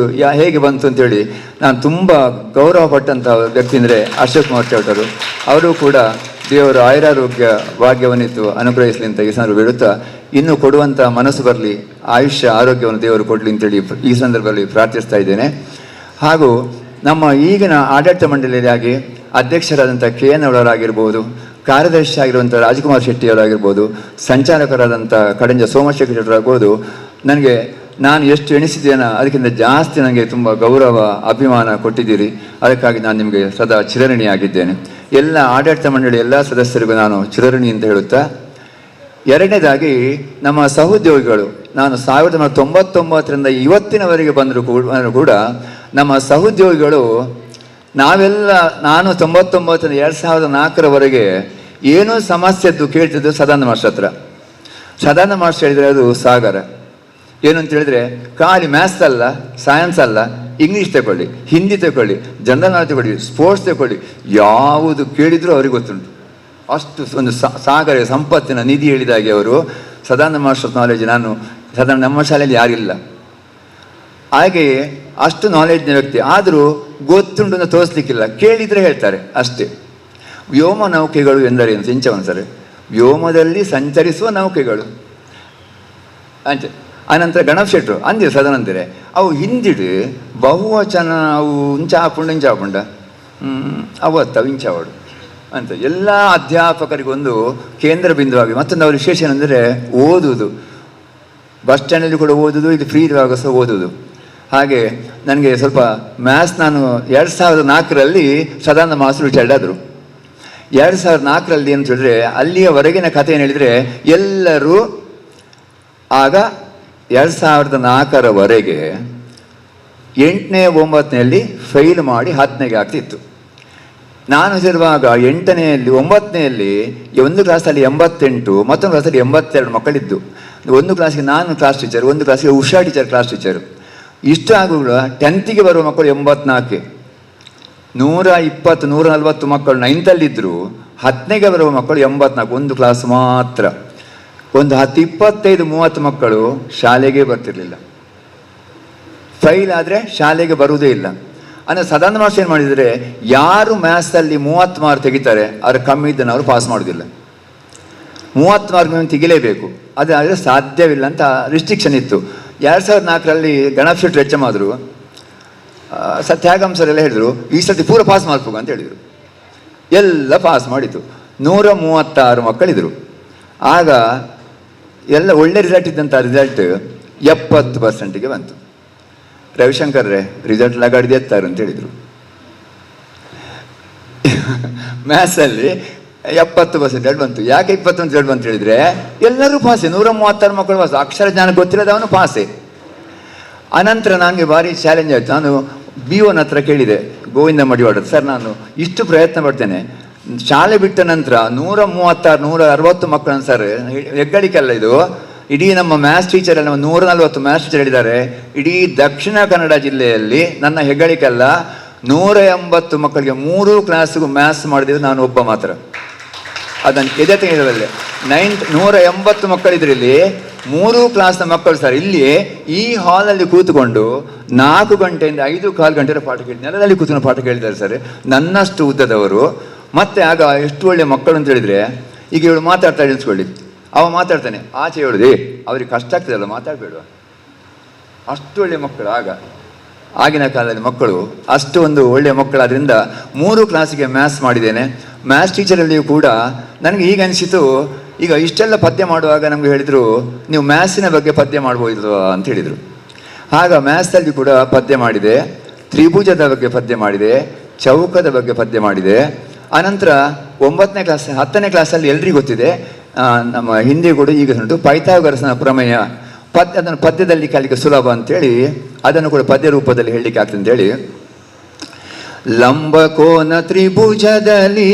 ಹೇಗೆ ಬಂತು ಅಂತೇಳಿ ನಾನು ತುಂಬ ಗೌರವ ಪಟ್ಟಂಥ ವ್ಯಕ್ತಿ ಅಂದರೆ ಅಶೋಕ್ ಚೌಟರು. ಅವರು ಕೂಡ ದೇವರು ಆಯುರಾರೋಗ್ಯ ಭಾಗ್ಯವನ್ನಿತ್ತು ಅನುಗ್ರಹಿಸಲಿ ಅಂತ ಈ ಸಂದರ್ಭ ಬಿಡುತ್ತಾ, ಇನ್ನೂ ಕೊಡುವಂಥ ಮನಸ್ಸು ಬರಲಿ, ಆಯುಷ್ಯ ಆರೋಗ್ಯವನ್ನು ದೇವರು ಕೊಡಲಿ ಅಂತೇಳಿ ಈ ಸಂದರ್ಭದಲ್ಲಿ ಪ್ರಾರ್ಥಿಸ್ತಾ ಇದ್ದೇನೆ. ಹಾಗೂ ನಮ್ಮ ಈಗಿನ ಆಡಳಿತ ಮಂಡಳಿಯಾಗಿ ಅಧ್ಯಕ್ಷರಾದಂಥ KN ಅವರಾಗಿರ್ಬೋದು, ಕಾರ್ಯದರ್ಶಿ ಆಗಿರುವಂಥ ರಾಜಕುಮಾರ್ ಶೆಟ್ಟಿಯವರಾಗಿರ್ಬೋದು, ಸಂಚಾಲಕರಾದಂಥ ಕಡಂಜ ಸೋಮಶೇಖರ್ ಶೆಟ್ಟರಾಗ್ಬೋದು, ನನಗೆ ನಾನು ಎಷ್ಟು ಎಣಿಸಿದ್ದೇನೋ ಅದಕ್ಕಿಂತ ಜಾಸ್ತಿ ನನಗೆ ತುಂಬ ಗೌರವ ಅಭಿಮಾನ ಕೊಟ್ಟಿದ್ದೀರಿ. ಅದಕ್ಕಾಗಿ ನಾನು ನಿಮಗೆ ಸದಾ ಚಿರಋಣಿಯಾಗಿದ್ದೇನೆ. ಎಲ್ಲ ಆಡಳಿತ ಮಂಡಳಿ ಎಲ್ಲ ಸದಸ್ಯರಿಗೂ ನಾನು ಚಿರಋಣಿ ಅಂತ ಹೇಳುತ್ತಾ, ಎರಡನೇದಾಗಿ ನಮ್ಮ ಸಹೋದ್ಯೋಗಿಗಳು, ನಾನು 1999ರಿಂದ ಇವತ್ತಿನವರೆಗೆ ಬಂದರೂ ಕೂಡ ನಮ್ಮ ಸಹೋದ್ಯೋಗಿಗಳು ನಾವೆಲ್ಲ, ನಾನು 99ರಿಂದ 2004ರವರೆಗೆ ಏನೂ ಸಮಸ್ಯೆದ್ದು ಕೇಳ್ತಿದ್ದು ಸದಾನಂದ ಮಾಸ್ಟರ್ ಹತ್ರ. ಸದಾನಂದ ಮಾಸ್ಟರ್ ಹೇಳಿದರೆ ಅದು ಸಾಗರ. ಏನು ಅಂತ ಹೇಳಿದ್ರೆ, ಖಾಲಿ ಮ್ಯಾಥ್ಸ್ ಅಲ್ಲ, ಸೈನ್ಸ್ ಅಲ್ಲ, ಇಂಗ್ಲೀಷ್ ತಗೊಳ್ಳಿ, ಹಿಂದಿ ತಗೊಳ್ಳಿ, ಜನರಲ್ ನಾಲೆಜ್ ತಗೊಳ್ಳಿ, ಸ್ಪೋರ್ಟ್ಸ್ ತಗೊಳ್ಳಿ, ಯಾವುದು ಕೇಳಿದರೂ ಅವ್ರಿಗೆ ಗೊತ್ತುಂಟು. ಅಷ್ಟು ಒಂದು ಸಾಗರ ಸಂಪತ್ತಿನ ನಿಧಿ ಹೇಳಿದಾಗೆ ಅವರು. ಸದಾನಂದ ಮಾಸ್ಟರ್ ನಾಲೆಜ್ ನಾನು ಸಾಧಾರಣ ನಮ್ಮ ಶಾಲೆಯಲ್ಲಿ ಯಾರಿಲ್ಲ. ಹಾಗೆಯೇ ಅಷ್ಟು ನಾಲೆಜ್ನ ವ್ಯಕ್ತಿ. ಆದರೂ ಗೊತ್ತುಂಟು ಅಂತ ತೋರಿಸ್ಲಿಕ್ಕಿಲ್ಲ, ಕೇಳಿದರೆ ಹೇಳ್ತಾರೆ ಅಷ್ಟೇ. ವ್ಯೋಮ ನೌಕೆಗಳು ಎಂದರೇನು ಸಿಂಚವನ್ ಸರ್? ವ್ಯೋಮದಲ್ಲಿ ಸಂಚರಿಸುವ ನೌಕೆಗಳು ಅಂಚೆ. ಆನಂತರ ಗಣಪ ಶೆಟ್ಟರು ಅಂದಿರು ಸದಾನಂದರೆ ಅವು ಹಿಂದಿಡು ಬಹುವಚನ ಅವು ಇಂಚಾಪುಂಡ ಅವತ್ತು ಇಂಚಾವಡು ಅಂತ ಎಲ್ಲ ಅಧ್ಯಾಪಕರಿಗೊಂದು ಕೇಂದ್ರ ಬಿಂದುವಾಗಿ. ಮತ್ತೊಂದು ಅವ್ರ ವಿಶೇಷ ಏನಂದರೆ ಓದುವುದು. ಬಸ್ ಸ್ಟ್ಯಾಂಡಲ್ಲಿ ಕೂಡ ಓದುವುದು, ಇದು ಫ್ರೀ ಇರುವಾಗ ಸಹ ಓದುವುದು. ಹಾಗೆ ನನಗೆ ಸ್ವಲ್ಪ ಮ್ಯಾಥ್ಸ್ ನಾನು 2004ರಲ್ಲಿ ಸದಾನಂದ ಮಾಸ್ಟರ್ ರಿಟೈರ್ಡ್ ಆದರು. 2004ರಲ್ಲಿ ಅಂತ ಹೇಳಿದ್ರೆ ಅಲ್ಲಿಯವರೆಗಿನ ಕಥೆ ಏನು ಹೇಳಿದರೆ, ಎಲ್ಲರೂ ಆಗ 2004ರವರೆಗೆ 8ನೇ 9ನೇಯಲ್ಲಿ ಫೇಲ್ ಮಾಡಿ 10ನೇಗೆ ಆಗ್ತಿತ್ತು. ನಾನು ಸೇರುವಾಗ 8ನೇಯಲ್ಲಿ 9ನೇಯಲ್ಲಿ ಒಂದು ಕ್ಲಾಸಲ್ಲಿ 88, ಮತ್ತೊಂದು ಕ್ಲಾಸಲ್ಲಿ 82 ಮಕ್ಕಳಿದ್ದು. ಒಂದು ಕ್ಲಾಸಿಗೆ ನಾನು ಕ್ಲಾಸ್ ಟೀಚರ್, ಒಂದು ಕ್ಲಾಸಿಗೆ ಉಷಾ ಟೀಚರ್ ಕ್ಲಾಸ್ ಟೀಚರು. ಇಷ್ಟು ಆಗುವ 10ಗೆ ಬರುವ ಮಕ್ಕಳು 84, 120 140 ಮಕ್ಕಳು 9ತಲ್ಲಿದ್ದರು. 10ಗೆ ಬರುವ ಮಕ್ಕಳು 84, ಒಂದು ಕ್ಲಾಸ್ ಮಾತ್ರ. ಒಂದು 10 25 30 ಮಕ್ಕಳು ಶಾಲೆಗೆ ಬರ್ತಿರ್ಲಿಲ್ಲ. ಫೈಲ್ ಆದರೆ ಶಾಲೆಗೆ ಬರುವುದೇ ಇಲ್ಲ. ಅಂದರೆ ಸದಾನಂದ ಮಾಸ್ಟರ್ ಏನು ಮಾಡಿದರೆ, ಯಾರು ಮ್ಯಾಥ್ಸಲ್ಲಿ 30 ಮಾರ್ಕ್ ತೆಗಿತಾರೆ ಅದರ ಕಮ್ಮಿ ಇದ್ದನ್ನು ಅವರು ಪಾಸ್ ಮಾಡೋದಿಲ್ಲ. 30 ಮಾರ್ಕ್ ತೆಗಿಲೇಬೇಕು, ಅದಾದರೆ ಸಾಧ್ಯವಿಲ್ಲ ಅಂತ ರಿಸ್ಟ್ರಿಕ್ಷನ್ ಇತ್ತು. 2004ರಲ್ಲಿ ಗಣಪ ಶೆಟ್ಟರು HM ಆದರು. ತ್ಯಾಗಂ ಸರ್ ಎಲ್ಲ ಹೇಳಿದರು, ಈ ಸರ್ತಿ ಪೂರ ಪಾಸ್ ಮಾಡ್ಬೇಕು ಅಂತ ಹೇಳಿದರು. ಎಲ್ಲ ಪಾಸ್ ಮಾಡಿತು. 136 ಮಕ್ಕಳಿದ್ರು. ಆಗ ಎಲ್ಲ ಒಳ್ಳೆ ರಿಸಲ್ಟ್ ಇದ್ದಂಥ ರಿಸಲ್ಟ್ 70%ಗೆ ಬಂತು. ರವಿಶಂಕರ್ರೆ ರಿಸಲ್ಟ್ ಲಗಾಡಿದೆ ಎತ್ತಾರೆ ಅಂತ ಹೇಳಿದರು. ಮ್ಯಾಥ್ಸಲ್ಲಿ 70% ಬಂತು. ಯಾಕೆ 20% ಬಂತು ಹೇಳಿದರೆ ಎಲ್ಲರೂ ಪಾಸೆ, 136 ಮಕ್ಕಳು ಪಾಸ್, ಅಕ್ಷರ ಜ್ಞಾನ ಗೊತ್ತಿಲ್ಲದವನು ಪಾಸೆ. ಅನಂತರ ನನಗೆ ಭಾರಿ ಚಾಲೆಂಜ್ ಆಯಿತು. ನಾನು BOನ ಹತ್ರ ಕೇಳಿದೆ, ಗೋವಿಂದ ಮಡಿವಾಡ, ಸರ್ ನಾನು ಇಷ್ಟು ಪ್ರಯತ್ನ ಪಡ್ತೇನೆ, ಶಾಲೆ ಬಿಟ್ಟ ನಂತರ 136 160 ಮಕ್ಕಳನ್ನು ಸರ್ ಹೆಗ್ಗಳಿಕೆಲ್ಲ ಇದು, ಇಡೀ ನಮ್ಮ ಮ್ಯಾಥ್ಸ್ ಟೀಚರ್ ಎಲ್ಲ 140 ಮ್ಯಾಥ್ಸ್ ಟೀಚರ್ ಹೇಳಿದ್ದಾರೆ, ಇಡೀ ದಕ್ಷಿಣ ಕನ್ನಡ ಜಿಲ್ಲೆಯಲ್ಲಿ ನನ್ನ ಹೆಗ್ಗಳಿಕೆಲ್ಲ 180 ಮಕ್ಕಳಿಗೆ 3 ಕ್ಲಾಸ್ಗೂ ಮ್ಯಾಥ್ಸ್ ಮಾಡಿದ್ರೆ ನಾನು ಒಬ್ಬ ಮಾತ್ರ. ಅದನ್ನು ಎದೆ ತೆಗೆದಲ್ಲೇ 180 ಮಕ್ಕಳಿದ್ರೆ ಇಲ್ಲಿ 3 ಕ್ಲಾಸ್ನ ಮಕ್ಕಳು ಸರ್ ಇಲ್ಲಿ ಈ ಹಾಲಲ್ಲಿ ಕೂತ್ಕೊಂಡು 4 ಗಂಟೆಯಿಂದ 5-4 ಗಂಟೆ ಪಾಠ ಕೇಳಿ ನೆಲದಲ್ಲಿ ಕೂತ್ಕೊಂಡು ಪಾಠ ಕೇಳಿದ್ದಾರೆ ಸರ್, ನನ್ನಷ್ಟು ಉದ್ದದವರು. ಮತ್ತೆ ಆಗ ಎಷ್ಟು ಒಳ್ಳೆ ಮಕ್ಕಳು ಅಂತ ಹೇಳಿದರೆ, ಈಗ ಇವಳು ಮಾತಾಡ್ತಾ ಇಳಿಸ್ಕೊಳ್ಳಿ, ಅವ ಮಾತಾಡ್ತಾನೆ, ಆಚೆ ಹೇಳುದೇ ಅವ್ರಿಗೆ ಕಷ್ಟ ಆಗ್ತದಲ್ಲ ಮಾತಾಡಬೇಡ, ಅಷ್ಟು ಒಳ್ಳೆ ಮಕ್ಕಳು. ಆಗಿನ ಕಾಲದಲ್ಲಿ ಮಕ್ಕಳು ಅಷ್ಟು ಒಂದು ಒಳ್ಳೆಯ ಮಕ್ಕಳಾದ್ರಿಂದ 3 ಕ್ಲಾಸಿಗೆ ಮ್ಯಾಥ್ಸ್ ಮಾಡಿದ್ದೇನೆ. ಮ್ಯಾಥ್ಸ್ ಟೀಚರಲ್ಲಿಯೂ ಕೂಡ ನನಗೆ ಈಗ ಅನಿಸಿತು, ಈಗ ಇಷ್ಟೆಲ್ಲ ಪದ್ಯ ಮಾಡುವಾಗ ನಮಗೆ ಹೇಳಿದರು ನೀವು ಮ್ಯಾಥ್ಸಿನ ಬಗ್ಗೆ ಪದ್ಯ ಮಾಡ್ಬೋದು ಅಂತ ಹೇಳಿದರು. ಆಗ ಮ್ಯಾಥ್ಸಲ್ಲಿ ಕೂಡ ಪದ್ಯ ಮಾಡಿದೆ, ತ್ರಿಭುಜದ ಬಗ್ಗೆ ಪದ್ಯ ಮಾಡಿದೆ, ಚೌಕದ ಬಗ್ಗೆ ಪದ್ಯ ಮಾಡಿದೆ. ಅನಂತರ 9ನೇ ಕ್ಲಾಸ್ 10ನೇ ಕ್ಲಾಸಲ್ಲಿ ಎಲ್ರಿಗೂ ಗೊತ್ತಿದೆ, ನಮ್ಮ ಹಿಂದಿ ಕೂಡ ಈಗ ಉಂಟು, ಪೈಥಾಗರಸನ ಪ್ರಮೇಯ ಅದನ್ನು ಪದ್ಯದಲ್ಲಿ ಕಲಿಕೆ ಸುಲಭ ಅಂತೇಳಿ ಅದನ್ನು ಕೂಡ ಪದ್ಯ ರೂಪದಲ್ಲಿ ಹೇಳಲಿಕ್ಕೆ ಆಗ್ತದೆ ಅಂತೇಳಿ, ಲಂಬಕೋನ ತ್ರಿಭುಜದಲ್ಲಿ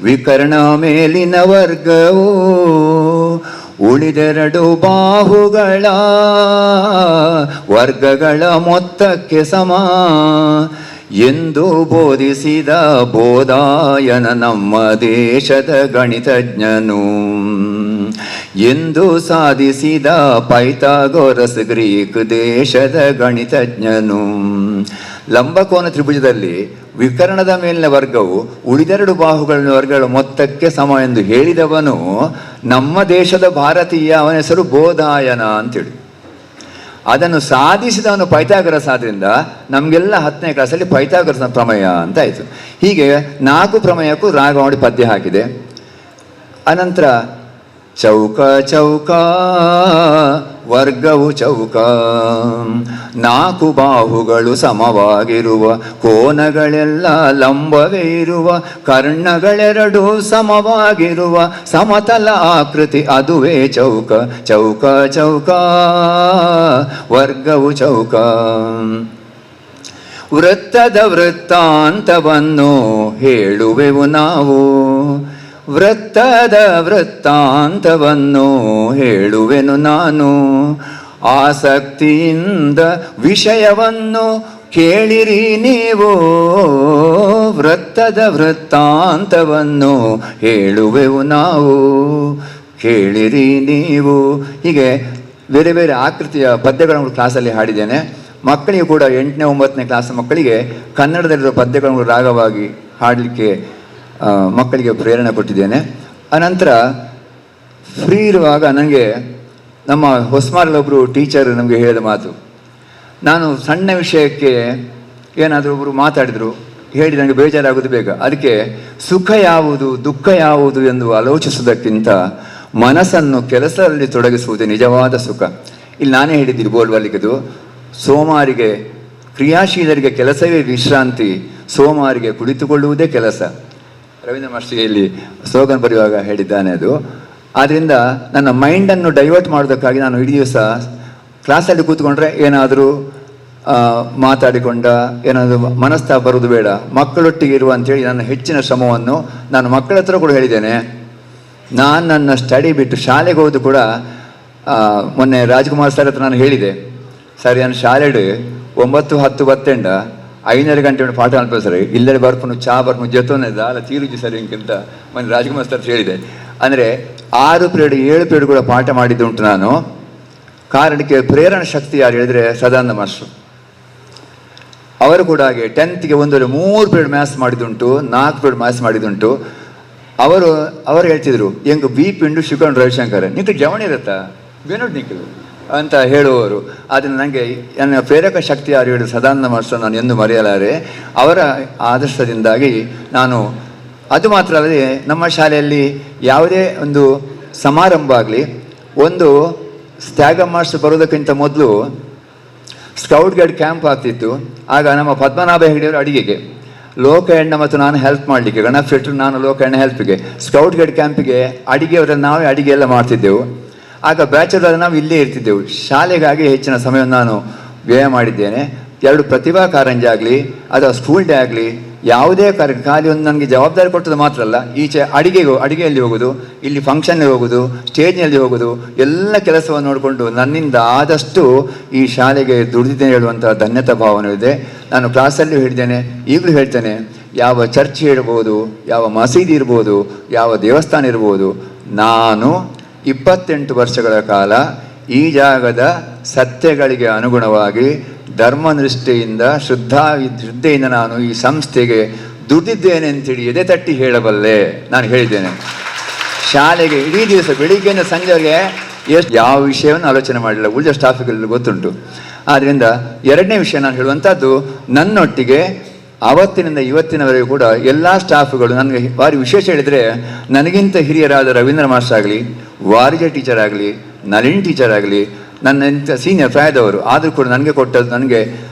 ವಿಕರ್ಣ ಮೇಲಿನ ವರ್ಗವು ಉಳಿದೆರಡು ಬಾಹುಗಳ ವರ್ಗಗಳ ಮೊತ್ತಕ್ಕೆ ಸಮ ಎಂದು ಬೋಧಿಸಿದ ಬೋಧಾಯನ ನಮ್ಮ ದೇಶದ ಗಣಿತಜ್ಞನು, ಎಂದು ಸಾಧಿಸಿದ ಪೈಥಾಗೋರಸ್ ಗ್ರೀಕ್ ದೇಶದ ಗಣಿತಜ್ಞನು. ಲಂಬಕೋನ ತ್ರಿಭುಜದಲ್ಲಿ ವಿಕರ್ಣದ ಮೇಲಿನ ವರ್ಗವು ಉಳಿದೆರಡು ಬಾಹುಗಳ ವರ್ಗಗಳ ಮೊತ್ತಕ್ಕೆ ಸಮ ಎಂದು ಹೇಳಿದವನು ನಮ್ಮ ದೇಶದ ಭಾರತೀಯ, ಅವನ ಹೆಸರು ಬೋಧಾಯನ ಅಂತೇಳಿ. ಅದನ್ನು ಸಾಧಿಸಿದವನು ಪೈಥಾಗರಸ್ ಆದ್ರಿಂದ ನಮಗೆಲ್ಲ 10ನೇ ಕ್ಲಾಸಲ್ಲಿ ಪೈಥಾಗರಸ್ನ ಪ್ರಮೇಯ ಅಂತ ಆಯಿತು. ಹೀಗೆ 4 ಪ್ರಮೇಯಕ್ಕೂ ರಾಗ ಮಾಡಿ ಪದ್ಯ ಹಾಕಿದೆ. ಅನಂತರ ಚೌಕ ಚೌಕ ವರ್ಗವು ಚೌಕ, 4 ಬಾಹುಗಳು ಸಮವಾಗಿರುವ, ಕೋನಗಳೆಲ್ಲ ಲಂಬವೇ ಇರುವ, ಕರ್ಣಗಳೆರಡು ಸಮವಾಗಿರುವ, ಸಮತಲ ಆಕೃತಿ ಅದುವೇ ಚೌಕ. ಚೌಕ ಚೌಕ ವರ್ಗವು ಚೌಕ. ವೃತ್ತದ ವೃತ್ತಾಂತವನ್ನು ಹೇಳುವೆವು ನಾವು, ವೃತ್ತದ ವೃತ್ತಾಂತವನ್ನು ಹೇಳುವೆನು ನಾನು, ಆಸಕ್ತಿಯಿಂದ ವಿಷಯವನ್ನು ಕೇಳಿರಿ ನೀವು, ವೃತ್ತದ ವೃತ್ತಾಂತವನ್ನು ಹೇಳುವೆವು ನಾವು ಕೇಳಿರಿ ನೀವು. ಹೀಗೆ ಬೇರೆ ಬೇರೆ ಆಕೃತಿಯ ಪದ್ಯಗಳನ್ನು ಕ್ಲಾಸಲ್ಲಿ ಹಾಡಿದ್ದೇನೆ. ಮಕ್ಕಳಿಗೆ ಕೂಡ 8ನೇ 9ನೇ ಕ್ಲಾಸ್ ಮಕ್ಕಳಿಗೆ ಕನ್ನಡದಲ್ಲಿರೋ ಪದ್ಯಗಳನ್ನು ರಾಗವಾಗಿ ಹಾಡಲಿಕ್ಕೆ ಮಕ್ಕಳಿಗೆ ಪ್ರೇರಣೆ ಕೊಟ್ಟಿದ್ದೇನೆ. ಅನಂತರ ಫ್ರೀ ಇರುವಾಗ ನನಗೆ ನಮ್ಮ ಹೊಸಮಾರಲ್ಲೊಬ್ಬರು ಟೀಚರ್ ನಮಗೆ ಹೇಳಿದ ಮಾತು, ನಾನು ಸಣ್ಣ ವಿಷಯಕ್ಕೆ ಏನಾದರೂ ಒಬ್ಬರು ಮಾತಾಡಿದರು ಹೇಳಿ ನನಗೆ ಬೇಜಾರಾಗೋದು ಬೇಗ, ಅದಕ್ಕೆ ಸುಖ ಯಾವುದು ದುಃಖ ಯಾವುದು ಎಂದು ಆಲೋಚಿಸುವುದಕ್ಕಿಂತ ಮನಸ್ಸನ್ನು ಕೆಲಸದಲ್ಲಿ ತೊಡಗಿಸುವುದೇ ನಿಜವಾದ ಸುಖ. ಇಲ್ಲಿ ನಾನೇ ಹೇಳಿದ್ದೀನಿ ಬೋರ್ಡ್ ಬರ್ಲಿಕ್ಕಿದು, ಸೋಮಾರಿಗೆ ಕ್ರಿಯಾಶೀಲರಿಗೆ ಕೆಲಸವೇ ವಿಶ್ರಾಂತಿ, ಸೋಮಾರಿಗೆ ಕುಳಿತುಕೊಳ್ಳುವುದೇ ಕೆಲಸ. ರವೀಂದ್ರ ಮಾಸ್ಟರ್ಯಲ್ಲಿ ಸ್ಲೋಗನ್ ಬರೆಯುವಾಗ ಹೇಳಿದ್ದಾನೆ ಅದು. ಆದ್ದರಿಂದ ನನ್ನ ಮೈಂಡನ್ನು ಡೈವರ್ಟ್ ಮಾಡೋದಕ್ಕಾಗಿ ನಾನು ಇಡೀ ದಿವಸ ಕ್ಲಾಸಲ್ಲಿ ಕೂತ್ಕೊಂಡ್ರೆ ಏನಾದರೂ ಮಾತಾಡಿಕೊಂಡ ಏನಾದರೂ ಮನಸ್ತಾಪ ಬರೋದು ಬೇಡ, ಮಕ್ಕಳೊಟ್ಟಿಗೆ ಇರುವ ಅಂತೇಳಿ ನನ್ನ ಹೆಚ್ಚಿನ ಶ್ರಮವನ್ನು ನಾನು ಮಕ್ಕಳ ಹತ್ರ ಕೂಡ ಹೇಳಿದ್ದೇನೆ. ನಾನು ನನ್ನ ಸ್ಟಡಿ ಬಿಟ್ಟು ಶಾಲೆಗೆ ಹೋದು ಕೂಡ ಮೊನ್ನೆ ರಾಜ್ಕುಮಾರ್ ಸರ್ ಹತ್ರ ನಾನು ಹೇಳಿದೆ, ಸರ್ ನಾನು ಶಾಲೆಡು 9, 10 ಬತ್ತೆಂಡ 5:30 ಗಂಟೆ ಪಾಠ ಅನ್ಪ ಸರ್, ಇಲ್ಲೇ ಬರ್ಪನು ಚಾ ಬರ್ಪನು ಜೊತೋನೆ ದಾಲ ತೀರುಜಿ ಸರಿ ಇಂಕಿಂತ ಮೊನ್ನೆ ರಾಜ್ಕುಮಾರ್ ಸರ್ ಹೇಳಿದೆ. ಅಂದರೆ 6 ಪೀರಿಯಡ್ 7 ಪೀರಿಯಡ್ ಕೂಡ ಪಾಠ ಮಾಡಿದ್ದುಂಟು ನಾನು. ಕಾರಣಕ್ಕೆ ಪ್ರೇರಣಾ ಶಕ್ತಿ ಯಾರು ಹೇಳಿದರೆ ಸದಾನಂದ ಮಾಸ್ಟ್ರು, ಅವರು ಕೂಡ ಹಾಗೆ 10th 3 ಪೀರಿಯಡ್ ಮ್ಯಾಥ್ಸ್ ಮಾಡಿದ್ದುಂಟು, 4 ಪೀರಿಯಡ್ ಮ್ಯಾಥ್ಸ್ ಮಾಡಿದ್ದುಂಟು. ಅವರು ಹೇಳ್ತಿದ್ರು, ಹೆಂಗೆ ಬಿ ಪಿಂಡು ಶಿವಕರಣ ರವಿಶಂಕರ್ ನಿಂಗೆ ಜವಣಿ ಇರುತ್ತಾ ಬೇನೋಡ್ ನಿಂಕಲು ಅಂತ ಹೇಳುವವರು. ಅದನ್ನು ನನಗೆ ನನ್ನ ಪ್ರೇರಕ ಶಕ್ತಿ ಯಾರು ಹೇಳಿದ್ರು ಸದಾನಂದ ಮಾಸ್ಟರ್, ನಾನು ಎಂದು ಮರೆಯಲಾರೆ. ಅವರ ಆದರ್ಶದಿಂದಾಗಿ ನಾನು, ಅದು ಮಾತ್ರ ಅಲ್ಲದೆ ನಮ್ಮ ಶಾಲೆಯಲ್ಲಿ ಯಾವುದೇ ಒಂದು ಸಮಾರಂಭ ಆಗಲಿ, ಒಂದು ತ್ಯಾಗ ಮಾಸ್ಟರ್ ಬರೋದಕ್ಕಿಂತ ಮೊದಲು ಸ್ಕೌಟ್ ಗೈಡ್ ಕ್ಯಾಂಪ್ ಆಗ್ತಿತ್ತು. ಆಗ ನಮ್ಮ ಪದ್ಮನಾಭ ಹೆಗಡೆಯವರು ಅಡಿಗೆಗೆ ಲೋಕಯಣ್ಣ ಮತ್ತು ನಾನು ಹೆಲ್ಪ್ ಮಾಡಲಿಕ್ಕೆ, ಗಣಪ ಶೆಟ್ಟರು ನಾನು ಲೋಕಯಣ್ಣ ಹೆಲ್ಪಿಗೆ, ಸ್ಕೌಟ್ ಗೈಡ್ ಕ್ಯಾಂಪಿಗೆ ಅಡಿಗೆಯವರಲ್ಲಿ ನಾವೇ ಅಡಿಗೆ ಎಲ್ಲ ಮಾಡ್ತಿದ್ದೆವು. ಆಗ ಬ್ಯಾಚುಲರ್ ನಾವು ಇಲ್ಲೇ ಇರ್ತಿದ್ದೆವು. ಶಾಲೆಗಾಗಿ ಹೆಚ್ಚಿನ ಸಮಯವನ್ನು ನಾನು ವ್ಯಯ ಮಾಡಿದ್ದೇನೆ. 2 ಪ್ರತಿಭಾ ಕಾರಂಜಿ ಆಗಲಿ ಅಥವಾ ಸ್ಕೂಲ್ ಡೇ ಆಗಲಿ, ಯಾವುದೇ ಕಾರ್ಯ ಖಾಲಿ ಒಂದು ನನಗೆ ಜವಾಬ್ದಾರಿ ಕೊಟ್ಟದ್ದು ಮಾತ್ರ ಅಲ್ಲ, ಈಚೆ ಅಡಿಗೆಯಲ್ಲಿ ಹೋಗೋದು, ಇಲ್ಲಿ ಫಂಕ್ಷನ್ಗೆ ಹೋಗೋದು, ಸ್ಟೇಜ್ನಲ್ಲಿ ಹೋಗೋದು, ಎಲ್ಲ ಕೆಲಸವನ್ನು ನೋಡಿಕೊಂಡು ನನ್ನಿಂದ ಆದಷ್ಟು ಈ ಶಾಲೆಗೆ ದುಡಿದಿದ್ದೇನೆ ಹೇಳುವಂಥ ಧನ್ಯತಾ ಭಾವನೆ ಇದೆ. ನಾನು ಕ್ಲಾಸಲ್ಲಿಯೂ ಹೇಳಿದ್ದೇನೆ, ಈಗಲೂ ಹೇಳ್ತೇನೆ, ಯಾವ ಚರ್ಚ್ ಇರ್ಬೋದು, ಯಾವ ಮಸೀದಿ ಇರ್ಬೋದು, ಯಾವ ದೇವಸ್ಥಾನ ಇರ್ಬೋದು, ನಾನು 28 ವರ್ಷಗಳ ಕಾಲ ಈ ಜಾಗದ ಸತ್ಯಗಳಿಗೆ ಅನುಗುಣವಾಗಿ ಧರ್ಮನಿಷ್ಠೆಯಿಂದ ಶ್ರದ್ಧೆಯಿಂದ ನಾನು ಈ ಸಂಸ್ಥೆಗೆ ದುಡಿದಿದ್ದೇನೆ ಅಂತೇಳಿ ಎದೆ ತಟ್ಟಿ ಹೇಳಬಲ್ಲೆ. ನಾನು ಹೇಳಿದ್ದೇನೆ, ಶಾಲೆಗೆ ಇಡೀ ದಿವಸ ಬೆಳಿಗ್ಗೆಯಿಂದ ಸಂಜೆವರೆಗೆ ಯಾವ ವಿಷಯವನ್ನು ಆಲೋಚನೆ ಮಾಡಲಿಲ್ಲ, ಉಳಿದ ಸ್ಟಾಫಿಗೆಲ್ಲ ಗೊತ್ತುಂಟು. ಆದ್ದರಿಂದ 2ನೇ ವಿಷಯ ನಾನು ಹೇಳುವಂಥದ್ದು, ನನ್ನೊಟ್ಟಿಗೆ ಆವತ್ತಿನಿಂದ ಇವತ್ತಿನವರೆಗೂ ಕೂಡ ಎಲ್ಲ ಸ್ಟಾಫ್ಗಳು ನನಗೆ ಭಾರಿ ವಿಶೇಷ ಹೇಳಿದರೆ, ನನಗಿಂತ ಹಿರಿಯರಾದ ರವೀಂದ್ರ ಮಾಸ್ಟರ್ ಆಗಲಿ, ವಾರಿಜ ಟೀಚರ್ ಆಗಲಿ, ನಳಿನ್ ಟೀಚರ್ ಆಗಲಿ, ನನ್ನ ಸೀನಿಯರ್ ಪ್ರಾಯದವರು ಆದರೂ ಕೂಡ ನನಗೆ ಕೊಟ್ಟದ್ದು, ನನಗೆ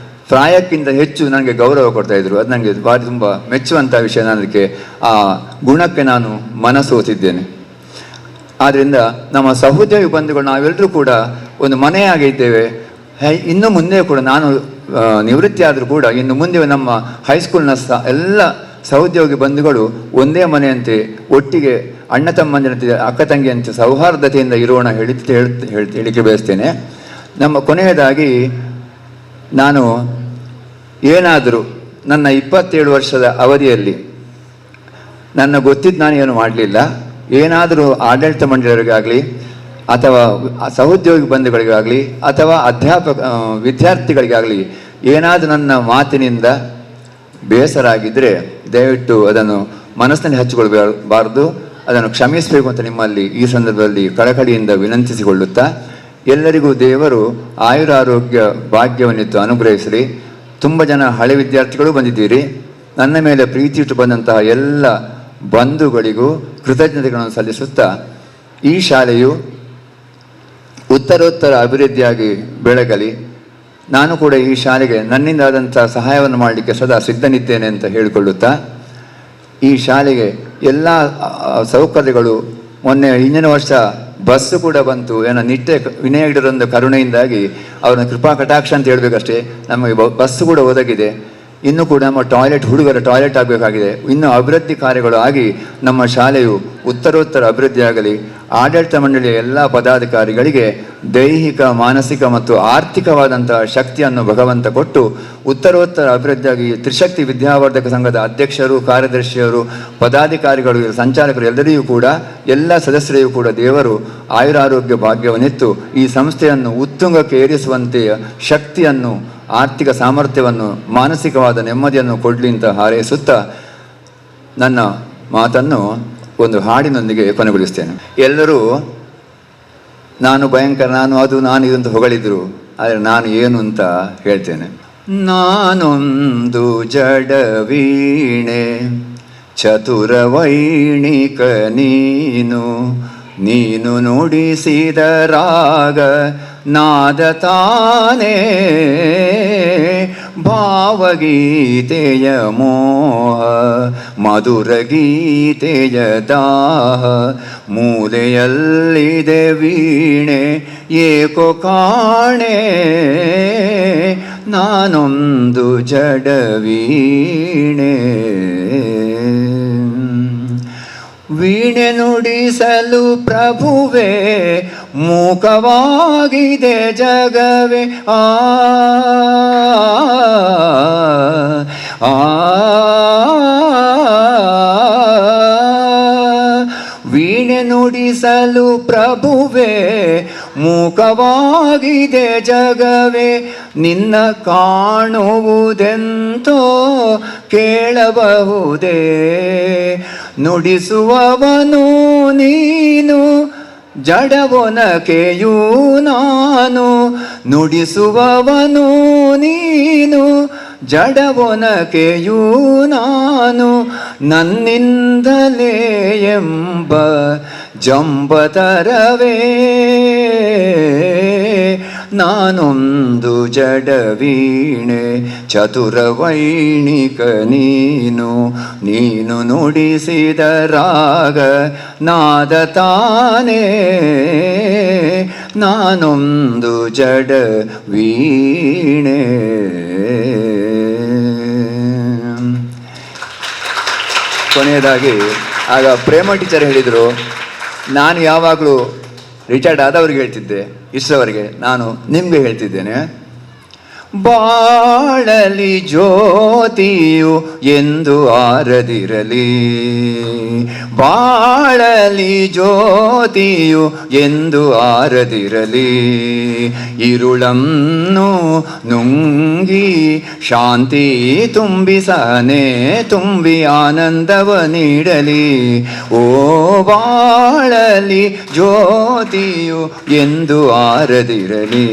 ಪ್ರಾಯಕ್ಕಿಂತ ಹೆಚ್ಚು ನನಗೆ ಗೌರವ ಕೊಡ್ತಾಯಿದ್ರು. ಅದು ನನಗೆ ಭಾರಿ ತುಂಬ ಮೆಚ್ಚುವಂಥ ವಿಷಯ. ನಾನು ಅದಕ್ಕೆ ಆ ಗುಣಕ್ಕೆ ನಾನು ಮನಸೋತಿದ್ದೇನೆ. ಆದ್ದರಿಂದ ನಮ್ಮ ಸಹೋದ್ಯೋಗಿ ಬಂಧುಗಳು ನಾವೆಲ್ಲರೂ ಕೂಡ ಒಂದು ಮನೆಯಾಗಿದ್ದೇವೆ. ಇನ್ನು ಮುಂದೆ ಕೂಡ ನಾನು ನಿವೃತ್ತಿ ಆದರೂ ಕೂಡ ಇನ್ನು ಮುಂದೆ ನಮ್ಮ ಹೈಸ್ಕೂಲ್ನ ಎಲ್ಲ ಸಹೋದ್ಯೋಗಿ ಬಂಧುಗಳು ಒಂದೇ ಮನೆಯಂತೆ ಒಟ್ಟಿಗೆ ಅಣ್ಣ ತಮ್ಮಂದಿರಂತೆ ಅಕ್ಕ ತಂಗಿಯಂತೆ ಸೌಹಾರ್ದತೆಯಿಂದ ಇರೋಣ ಹೇಳಿಕೆ ಬಯಸ್ತೇನೆ. ನಮ್ಮ ಕೊನೆಯದಾಗಿ ನಾನು ಏನಾದರೂ ನನ್ನ 27 ವರ್ಷದ ಅವಧಿಯಲ್ಲಿ ನನ್ನ ಗೊತ್ತಿದ್ದು ನಾನು ಏನು ಮಾಡಲಿಲ್ಲ. ಏನಾದರೂ ಆಡಳಿತ ಮಂಡಳಿಯವರಿಗಾಗಲಿ ಅಥವಾ ಸಹೋದ್ಯೋಗಿ ಬಂಧುಗಳಿಗಾಗಲಿ ಅಥವಾ ವಿದ್ಯಾರ್ಥಿಗಳಿಗಾಗಲಿ ಏನಾದರೂ ನನ್ನ ಮಾತಿನಿಂದ ಬೇಸರ ಆಗಿದ್ದರೆ ದಯವಿಟ್ಟು ಅದನ್ನು ಮನಸ್ಸಿನಲ್ಲಿ ಹಚ್ಚಿಕೊಳ್ಬಾರ್ದು, ಅದನ್ನು ಕ್ಷಮಿಸಬೇಕು ಅಂತ ನಿಮ್ಮಲ್ಲಿ ಈ ಸಂದರ್ಭದಲ್ಲಿ ಕಳಕಳಿಯಿಂದ ವಿನಂತಿಸಿಕೊಳ್ಳುತ್ತಾ, ಎಲ್ಲರಿಗೂ ದೇವರು ಆಯುರಾರೋಗ್ಯ ಭಾಗ್ಯವನ್ನಿತ್ತು ಅನುಗ್ರಹಿಸಲಿ. ತುಂಬ ಜನ ಹಳೆ ವಿದ್ಯಾರ್ಥಿಗಳು ಬಂದಿದ್ದೀರಿ. ನನ್ನ ಮೇಲೆ ಪ್ರೀತಿ ಇಟ್ಟು ಬಂದಂತಹ ಎಲ್ಲ ಬಂಧುಗಳಿಗೂ ಕೃತಜ್ಞತೆಗಳನ್ನು ಸಲ್ಲಿಸುತ್ತಾ, ಈ ಶಾಲೆಯು ಉತ್ತರೋತ್ತರ ಅಭಿವೃದ್ಧಿಯಾಗಿ ಬೆಳಗಲಿ. ನಾನು ಕೂಡ ಈ ಶಾಲೆಗೆ ನನ್ನಿಂದಾದಂಥ ಸಹಾಯವನ್ನು ಮಾಡಲಿಕ್ಕೆ ಸದಾ ಸಿದ್ಧನಿದ್ದೇನೆ ಅಂತ ಹೇಳಿಕೊಳ್ಳುತ್ತಾ, ಈ ಶಾಲೆಗೆ ಎಲ್ಲ ಸೌಕರ್ಯಗಳು, ಮೊನ್ನೆ ಹಿಂದಿನ ವರ್ಷ ಬಸ್ಸು ಕೂಡ ಬಂತು. ಏನೋ ನಿಟ್ಟೆ ವಿನಯಗಿಡರೊಂದು ಕರುಣೆಯಿಂದಾಗಿ ಅವರನ್ನು ಕೃಪಾ ಕಟಾಕ್ಷ ಅಂತ ಹೇಳಬೇಕಷ್ಟೇ, ನಮಗೆ ಬಸ್ಸು ಕೂಡ ಒದಗಿದೆ. ಇನ್ನೂ ಕೂಡ ನಮ್ಮ ಹುಡುಗರ ಟಾಯ್ಲೆಟ್ ಆಗಬೇಕಾಗಿದೆ. ಇನ್ನೂ ಅಭಿವೃದ್ಧಿ ಕಾರ್ಯಗಳು ಆಗಿ ನಮ್ಮ ಶಾಲೆಯು ಉತ್ತರೋತ್ತರ ಅಭಿವೃದ್ಧಿಯಾಗಲಿ. ಆಡಳಿತ ಮಂಡಳಿಯ ಎಲ್ಲ ಪದಾಧಿಕಾರಿಗಳಿಗೆ ದೈಹಿಕ, ಮಾನಸಿಕ ಮತ್ತು ಆರ್ಥಿಕವಾದಂತಹ ಶಕ್ತಿಯನ್ನು ಭಗವಂತ ಕೊಟ್ಟು ಉತ್ತರೋತ್ತರ ಅಭಿವೃದ್ಧಿಯಾಗಿ ತ್ರಿಶಕ್ತಿ ವಿದ್ಯಾವರ್ಧಕ ಸಂಘದ ಅಧ್ಯಕ್ಷರು, ಕಾರ್ಯದರ್ಶಿಯರು, ಪದಾಧಿಕಾರಿಗಳು, ಸಂಚಾಲಕರು ಎಲ್ಲರಿಗೂ ಕೂಡ, ಎಲ್ಲ ಸದಸ್ಯರಿಗೂ ಕೂಡ ದೇವರು ಆಯುರಾರೋಗ್ಯ ಭಾಗ್ಯವನ್ನಿತ್ತು ಈ ಸಂಸ್ಥೆಯನ್ನು ಉತ್ತುಂಗಕ್ಕೆ ಏರಿಸುವಂತೆಯ ಶಕ್ತಿಯನ್ನು, ಆರ್ಥಿಕ ಸಾಮರ್ಥ್ಯವನ್ನು, ಮಾನಸಿಕವಾದ ನೆಮ್ಮದಿಯನ್ನು ಕೊಡಲಿ ಅಂತ ಹಾರೈಸುತ್ತಾ ನನ್ನ ಮಾತನ್ನು ಒಂದು ಹಾಡಿನೊಂದಿಗೆ ಕೊನೆಗೊಳಿಸ್ತೇನೆ. ಎಲ್ಲರೂ ನಾನು ಭಯಂಕರ, ನಾನು ಇದಂತ ಹೊಗಳಿದ್ರು, ಆದರೆ ನಾನು ಏನು ಅಂತ ಹೇಳ್ತೇನೆ. ನಾನೊಂದು ಜಡವೀಣೆ, ಚತುರವೈಣಿಕ ನೀನು ನುಡಿಸಿದ ರಾಗ ನಾದ ತಾನೇ, ಭಾವಗೀತೆಯ ಮೋಹ ಮಧುರ ಗೀತೆಯ ದಾಹ, ಮೂಲೆಯಲ್ಲಿದೆ ವೀಣೆ ಏಕೋ ಕಾಣೆ, ನಾನೊಂದು ಜಡವೀಣೆ. ವೀಣೆ ನುಡಿಸಲು ಪ್ರಭುವೇ ಮೂಕವಾಗಿದೆ ಜಗವೇ, ಆ ವೀಣೆ ನುಡಿಸಲು ಪ್ರಭುವೇ ಮೂಕವಾಗಿದೆ ಜಗವೇ, ನಿನ್ನ ಕಾಣುವುದೆಂತೋ ಕೇಳಬಹುದೇ, ನುಡಿಸುವವನು ನೀನು ಜಡವೊನಕೆಯೂ ನಾನು, ನುಡಿಸುವವನು ನೀನು ಜಡವೊನಕೆಯೂ ನಾನು, ನನ್ನಿಂದಲೇ ಎಂಬ ಜಂಬತರವೇ, ನಾನೊಂದು ಜಡವೀಣೆ ಚತುರವೈಣಿಕ ನೀನು ನೀನು ನುಡಿಸಿದ ರಾಗ ನಾದ ತಾನೇ ನಾನೊಂದು ಜಡ ವೀಣೆ. ಕೊನೆಯದಾಗಿ ಆಗ ಪ್ರೇಮ ಟೀಚರ್ ಹೇಳಿದರು, ನಾನು ಯಾವಾಗಲೂ ರಿಟೈರ್ಡ್ ಆದವ್ರಿಗೆ ಹೇಳ್ತಿದ್ದೆ, ಇಷ್ಟವರೆಗೆ ನಾನು ನಿಮಗೆ ಹೇಳ್ತಿದ್ದೇನೆ, ಬಾಳಲಿ ಜ್ಯೋತಿಯು ಎಂದು ಆರದಿರಲಿ, ಬಾಳಲಿ ಜ್ಯೋತಿಯು ಎಂದು ಆರದಿರಲಿ, ಇರುಳನ್ನು ನುಂಗಿ ಶಾಂತಿ ತುಂಬಿಸನೆ ತುಂಬಿ ಆನಂದವ ನೀಡಲಿ. ಓ ಬಾಳಲಿ ಜ್ಯೋತಿಯು ಎಂದು ಆರದಿರಲಿ.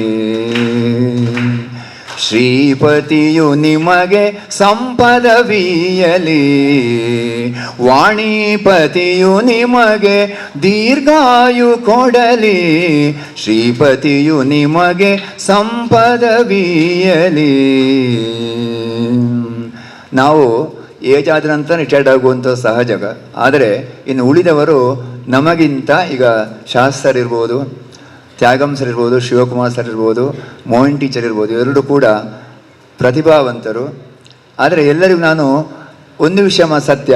ಶ್ರೀಪತಿಯು ನಿಮಗೆ ಸಂಪದವೀಯಲಿ, ವಾಣಿಪತಿಯು ನಿಮಗೆ ದೀರ್ಘಾಯು ಕೊಡಲಿ, ಶ್ರೀಪತಿಯು ನಿಮಗೆ ಸಂಪದವೀಯಲಿ. ನಾವು ಏಜ್ ಆದ ನಂತರ ರಿಟೈರ್ಡ್ ಆಗುವಂಥ ಸಹಜ. ಆದರೆ ಇನ್ನು ಉಳಿದವರು ನಮಗಿಂತ, ಈಗ ಶಾಸ್ತ್ರ ಇರ್ಬೋದು, ತ್ಯಾಗಂ ಸರ್ ಇರ್ಬೋದು, ಶಿವಕುಮಾರ್ ಸರ್ ಇರ್ಬೋದು, ಮೋಹನ್ ಟೀಚರ್ ಇರ್ಬೋದು, ಎರಡೂ ಕೂಡ ಪ್ರತಿಭಾವಂತರು. ಆದರೆ ಎಲ್ಲರಿಗೂ ನಾನು ಒಂದು ವಿಷಯ ಸತ್ಯ,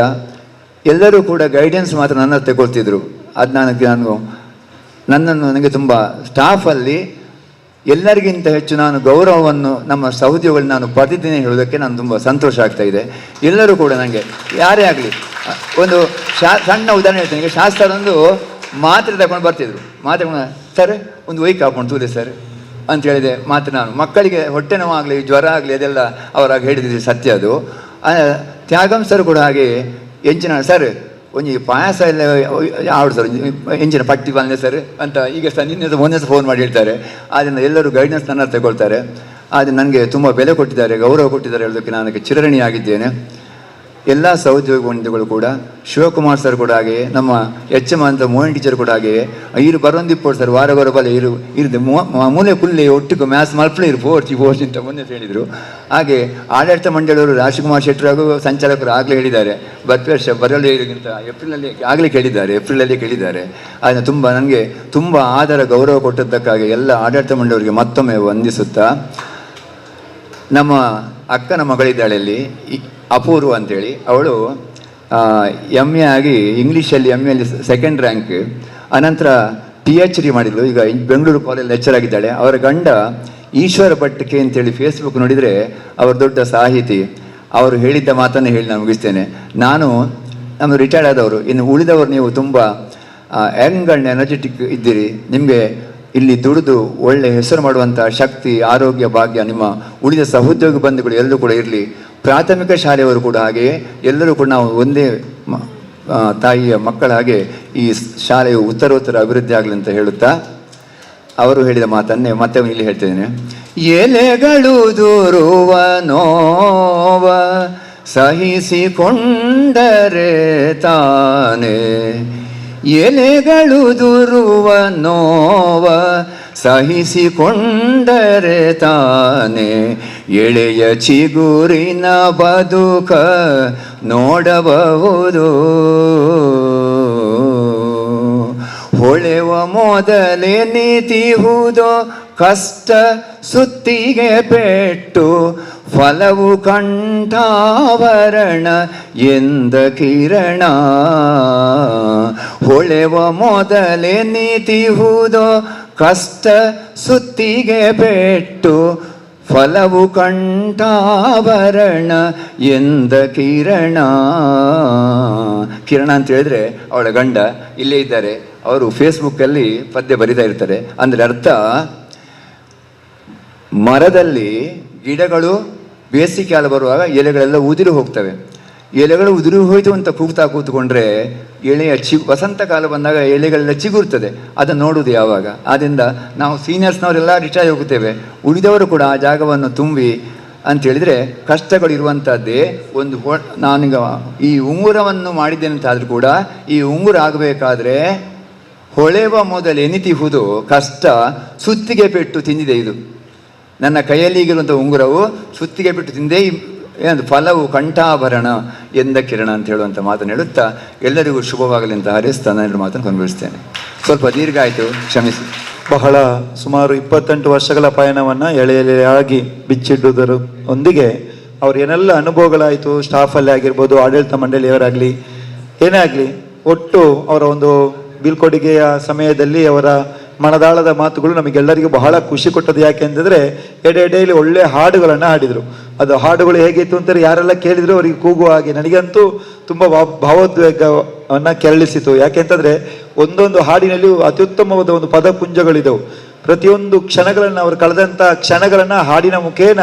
ಎಲ್ಲರೂ ಕೂಡ ಗೈಡೆನ್ಸ್ ಮಾತ್ರ ನನ್ನ ತಗೊಳ್ತಿದ್ರು. ಅದು ನನಗೆ ತುಂಬ ಸ್ಟಾಫಲ್ಲಿ ಎಲ್ಲರಿಗಿಂತ ಹೆಚ್ಚು ನಾನು ಗೌರವವನ್ನು ನಮ್ಮ ಸಹೋದ್ಯೋಗಿಗಳು ನಾನು ಪಡೆದಿದ್ದೇನೆ ಹೇಳೋದಕ್ಕೆ ನಾನು ತುಂಬ ಸಂತೋಷ ಆಗ್ತಾ ಇದೆ. ಎಲ್ಲರೂ ಕೂಡ ನನಗೆ ಯಾರೇ ಆಗಲಿ, ಒಂದು ಸಣ್ಣ ಉದಾಹರಣೆ ಹೇಳ್ತೇನೆ. ಈಗ ಶಾಸ್ತ್ರದೊಂದು ಮಾತ್ರೆ ತಗೊಂಡು ಬರ್ತಿದ್ರು, ಮಾತ್ರೆ ಸರ್ ಒಂದು ವೈಕ್ ಹಾಕೊಂಡು ತೂಲೆ ಸರ್ ಅಂತ ಹೇಳಿದೆ. ಮಾತ್ರ ನಾನು ಮಕ್ಕಳಿಗೆ ಹೊಟ್ಟೆ ನೋವಾಗಲಿ ಜ್ವರ ಆಗಲಿ ಅದೆಲ್ಲ ಅವರಾಗ ಹೇಳಿದ್ವಿ, ಸತ್ಯ ಅದು. ತ್ಯಾಗಂ ಸರ್ ಕೂಡ ಹಾಗೆ ಎಂಚಿನ ಸರ್ ಒಂಜಿ ಪಾಯಸ ಎಲ್ಲ ಆಡು ಸರ್ ಎಂಚಿನ ಪಟ್ಟಿ ಬಂದೆ ಸರ್ ಅಂತ ಈಗ ಸಹ ನಿನ್ನೆ ಮೊನ್ನೆ ಸಹ ಫೋನ್ ಮಾಡಿ ಹೇಳ್ತಾರೆ. ಆದ್ದರಿಂದ ಎಲ್ಲರೂ ಗೈಡೆನ್ಸ್ ನನ್ನ ತಗೊಳ್ತಾರೆ. ಆದರೆ ನನಗೆ ತುಂಬ ಬೆಲೆ ಕೊಟ್ಟಿದ್ದಾರೆ, ಗೌರವ ಕೊಟ್ಟಿದ್ದಾರೆ ಹೇಳೋದಕ್ಕೆ ನಾನು ಚಿರಋಣಿಯಾಗಿದ್ದೇನೆ. ಎಲ್ಲ ಸಹೋದ್ಯೋಗಿ ಬಂಧುಗಳು ಕೂಡ, ಶಿವಕುಮಾರ್ ಸರ್ ಕೂಡ ಹಾಗೆ, ನಮ್ಮ ಎಚ್.ಎಂ. ಅಂತ ಮೋಹನ್ ಟೀಚರ್ ಕೂಡ ಹಾಗೆ, ಇರು ಬರೊಂದಿಪ್ಪೋಡು ಸರ್ ವಾರ ಬಲ ಇರುದು ಮೂಲೆ ಕುಲ್ಲೆ ಒಟ್ಟಿಗೆ ಮ್ಯಾಥ್ಸ್ ಮಲ್ಪಲೆ ಇರು ಪೋರ್ಚಿ ಅಂತ ಮೊನ್ನೆ ಹೇಳಿದರು. ಹಾಗೆ ಆಡಳಿತ ಮಂಡಳಿಯವರು ರಾಜ್ಕುಮಾರ್ ಶೆಟ್ಟರ್ ಹಾಗೂ ಸಂಚಾಲಕರು ಆಗಲೇ ಹೇಳಿದ್ದಾರೆ, ವರ್ಷ ಬರಲು ಇರೋಕ್ಕಿಂತ ಏಪ್ರಿಲಲ್ಲಿ ಕೇಳಿದ್ದಾರೆ. ಅದನ್ನು ತುಂಬ ನನಗೆ ತುಂಬ ಆದರ ಗೌರವ ಕೊಟ್ಟದ್ದಕ್ಕಾಗಿ ಎಲ್ಲ ಆಡಳಿತ ಮಂಡಳಿಯವರಿಗೆ ಮತ್ತೊಮ್ಮೆ ವಂದಿಸುತ್ತಾ, ನಮ್ಮ ಅಕ್ಕನ ಮಗಳಿದ್ದಾಳೆ ಅಲ್ಲಿ ಅಪೂರ್ವ ಅಂತೇಳಿ, ಅವಳು MA ಆಗಿ ಇಂಗ್ಲೀಷಲ್ಲಿ MA ಅಲ್ಲಿ 2nd ರ್ಯಾಂಕ್, ಅನಂತರ PhD ಮಾಡಿದ್ಳು. ಈಗ ಬೆಂಗಳೂರು ಕಾಲೇಜ್ ಲೆಕ್ಚರ್ ಆಗಿದ್ದಾಳೆ. ಅವರ ಗಂಡ ಈಶ್ವರ ಭಟ್ಕೆ ಅಂತೇಳಿ ಫೇಸ್ಬುಕ್ ನೋಡಿದರೆ ಅವರು ದೊಡ್ಡ ಸಾಹಿತಿ. ಅವರು ಹೇಳಿದ್ದ ಮಾತನ್ನು ಹೇಳಿ ನಾನು ಮುಗಿಸ್ತೇನೆ. ನಮ್ಮ ರಿಟೈರ್ಡ್ ಆದವರು, ಇನ್ನು ಉಳಿದವರು ನೀವು ತುಂಬ ಯಂಗ್ ಆ್ಯಂಡ್ ಎನರ್ಜೆಟಿಕ್ ಇದ್ದೀರಿ. ನಿಮಗೆ ಇಲ್ಲಿ ದುಡಿದು ಒಳ್ಳೆ ಹೆಸರು ಮಾಡುವಂಥ ಶಕ್ತಿ, ಆರೋಗ್ಯ, ಭಾಗ್ಯ ನಿಮ್ಮ ಉಳಿದ ಸಹೋದ್ಯೋಗಿ ಬಂಧುಗಳು ಎಲ್ಲರೂ ಕೂಡ ಇರಲಿ. ಪ್ರಾಥಮಿಕ ಶಾಲೆಯವರು ಕೂಡ ಹಾಗೆ, ಎಲ್ಲರೂ ಕೂಡ ನಾವು ಒಂದೇ ತಾಯಿಯ ಮಕ್ಕಳ ಹಾಗೆ ಈ ಶಾಲೆಯು ಉತ್ತರೋತ್ತರ ಅಭಿವೃದ್ಧಿ ಆಗಲಿ ಅಂತ ಹೇಳುತ್ತಾ, ಅವರು ಹೇಳಿದ ಮಾತನ್ನೇ ಮತ್ತೆ ಇಲ್ಲಿ ಹೇಳ್ತಿದ್ದೇನೆ. ಎಲೆಗಳು ದೂರುವ ನೋವ ಸಹಿಸಿಕೊಂಡರೆ ತಾನೇ, ಎಲೆಗಳು ದೂರುವ ನೋವ ಸಹಿಸಿಕೊಂಡರೆ ತಾನೇ, ಎಳೆಯ ಚಿಗುರಿನ ಬದುಕ ನೋಡಬಹುದು. ಹೊಳೆವ ಮೊದಲೇ ನೀತಿಹುದೋ ಕಷ್ಟ ಸುತ್ತಿಗೆ ಪೆಟ್ಟು, ಫಲವು ಕಂಠಾಭರಣ ಎಂದ ಕಿರಣ. ಹೊಳೆವ ಮೊದಲೇ ನೀತಿಹುದೋ ಕಷ್ಟ ಸುತ್ತಿಗೆ ಪೆಟ್ಟು, ಫಲವು ಕಂಠಾಭರಣ ಎಂದ ಕಿರಣ. ಕಿರಣ ಅಂತ ಹೇಳಿದ್ರೆ ಅವಳ ಗಂಡ ಇಲ್ಲೇ ಇದ್ದಾರೆ, ಅವರು ಫೇಸ್ಬುಕ್ಕಲ್ಲಿ ಪದ್ಯ ಬರಿತಾ ಇರ್ತಾರೆ. ಅಂದರೆ ಅರ್ಥ, ಮರದಲ್ಲಿ ಗಿಡಗಳು ಬೇಸಿಗೆ ಕಾಲ ಬರುವಾಗ ಎಲೆಗಳೆಲ್ಲ ಉದುರಿ ಹೋಗ್ತವೆ. ಎಲೆಗಳು ಉದುರಿ ಹೋಯ್ತು ಅಂತ ಕೂಗ್ತಾ ಕೂತ್ಕೊಂಡ್ರೆ ಎಳೆಯ ವಸಂತ ಕಾಲ ಬಂದಾಗ ಎಲೆಗಳೆಲ್ಲ ಚಿಗುರ್ತದೆ. ಅದನ್ನು ನೋಡುವುದು ಯಾವಾಗ? ಆದ್ದರಿಂದ ನಾವು ಸೀನಿಯರ್ಸ್ನವರೆಲ್ಲ ರಿಟೈರ್ ಹೋಗುತ್ತೇವೆ, ಉಳಿದವರು ಕೂಡ ಆ ಜಾಗವನ್ನು ತುಂಬಿ ಅಂತೇಳಿದರೆ ಕಷ್ಟಗಳು ಇರುವಂಥದ್ದೇ. ಒಂದು ನಾನೀಗ ಈ ಉಂಗುರವನ್ನು ಮಾಡಿದ್ದೇನೆ ಅಂತಾದರೂ ಕೂಡ ಈ ಉಂಗುರ ಆಗಬೇಕಾದ್ರೆ ಹೊಳೆವ ಮೊದಲು ಎನಿತಿಹುದು ಕಷ್ಟ ಸುತ್ತಿಗೆ ಪೆಟ್ಟು ತಿಂದಿದೆ ಇದು. ನನ್ನ ಕೈಯಲ್ಲಿಗಿರುವಂಥ ಉಂಗುರವು ಸುತ್ತಿಗೆ ಪೆಟ್ಟು ತಿಂದೆ, ಏನದು ಫಲವು ಕಂಠಾಭರಣ ಎಂದ ಕಿರಣ ಅಂತ ಹೇಳುವಂಥ ಮಾತನ್ನು ಹೇಳುತ್ತಾ ಎಲ್ಲರಿಗೂ ಶುಭವಾಗಲಿ ಅಂತ ಹಾರೈಸ್ತಾ ನಾನು ಮಾತನ್ನು ಕೊನೆಗೊಳಿಸ್ತೇನೆ. ಸ್ವಲ್ಪ ದೀರ್ಘ ಆಯಿತು, ಕ್ಷಮಿಸಿ. ಬಹಳ ಸುಮಾರು 28 ವರ್ಷಗಳ ಪಯಣವನ್ನು ಎಳೆಯಾಗಿ ಬಿಚ್ಚಿಡುವುದರ ಒಂದಿಗೆ ಅವ್ರು ಏನೆಲ್ಲ ಅನುಭವಗಳಾಯಿತು, ಸ್ಟಾಫಲ್ಲಿ ಆಗಿರ್ಬೋದು, ಆಡಳಿತ ಮಂಡಳಿಯವರಾಗಲಿ ಏನೇ ಆಗಲಿ, ಒಟ್ಟು ಅವರ ಒಂದು ಬೀಳ್ಕೊಡುಗೆಯ ಸಮಯದಲ್ಲಿ ಅವರ ಮನದಾಳದ ಮಾತುಗಳು ನಮಗೆಲ್ಲರಿಗೂ ಬಹಳ ಖುಷಿ ಕೊಟ್ಟದ್ದು. ಯಾಕೆ ಅಂತಂದರೆ ಎಡೆಯಲ್ಲಿ ಒಳ್ಳೆ ಹಾಡುಗಳನ್ನು ಹಾಡಿದರು. ಅದು ಹಾಡುಗಳು ಹೇಗಿತ್ತು ಅಂತಂದರೆ ಯಾರೆಲ್ಲ ಕೇಳಿದ್ರು ಅವರಿಗೆ ಕೂಗುವ ಹಾಗೆ, ನನಗಂತೂ ತುಂಬ ಭಾವೋದ್ವೇಗವನ್ನು ಕೆರಳಿಸಿತು. ಯಾಕೆಂತಂದರೆ ಒಂದೊಂದು ಹಾಡಿನಲ್ಲಿಯೂ ಅತ್ಯುತ್ತಮವಾದ ಒಂದು ಪದಪುಂಜಗಳಿದ್ದವು. ಪ್ರತಿಯೊಂದು ಕ್ಷಣಗಳನ್ನು ಅವರು ಕಳೆದಂಥ ಕ್ಷಣಗಳನ್ನು ಹಾಡಿನ ಮುಖೇನ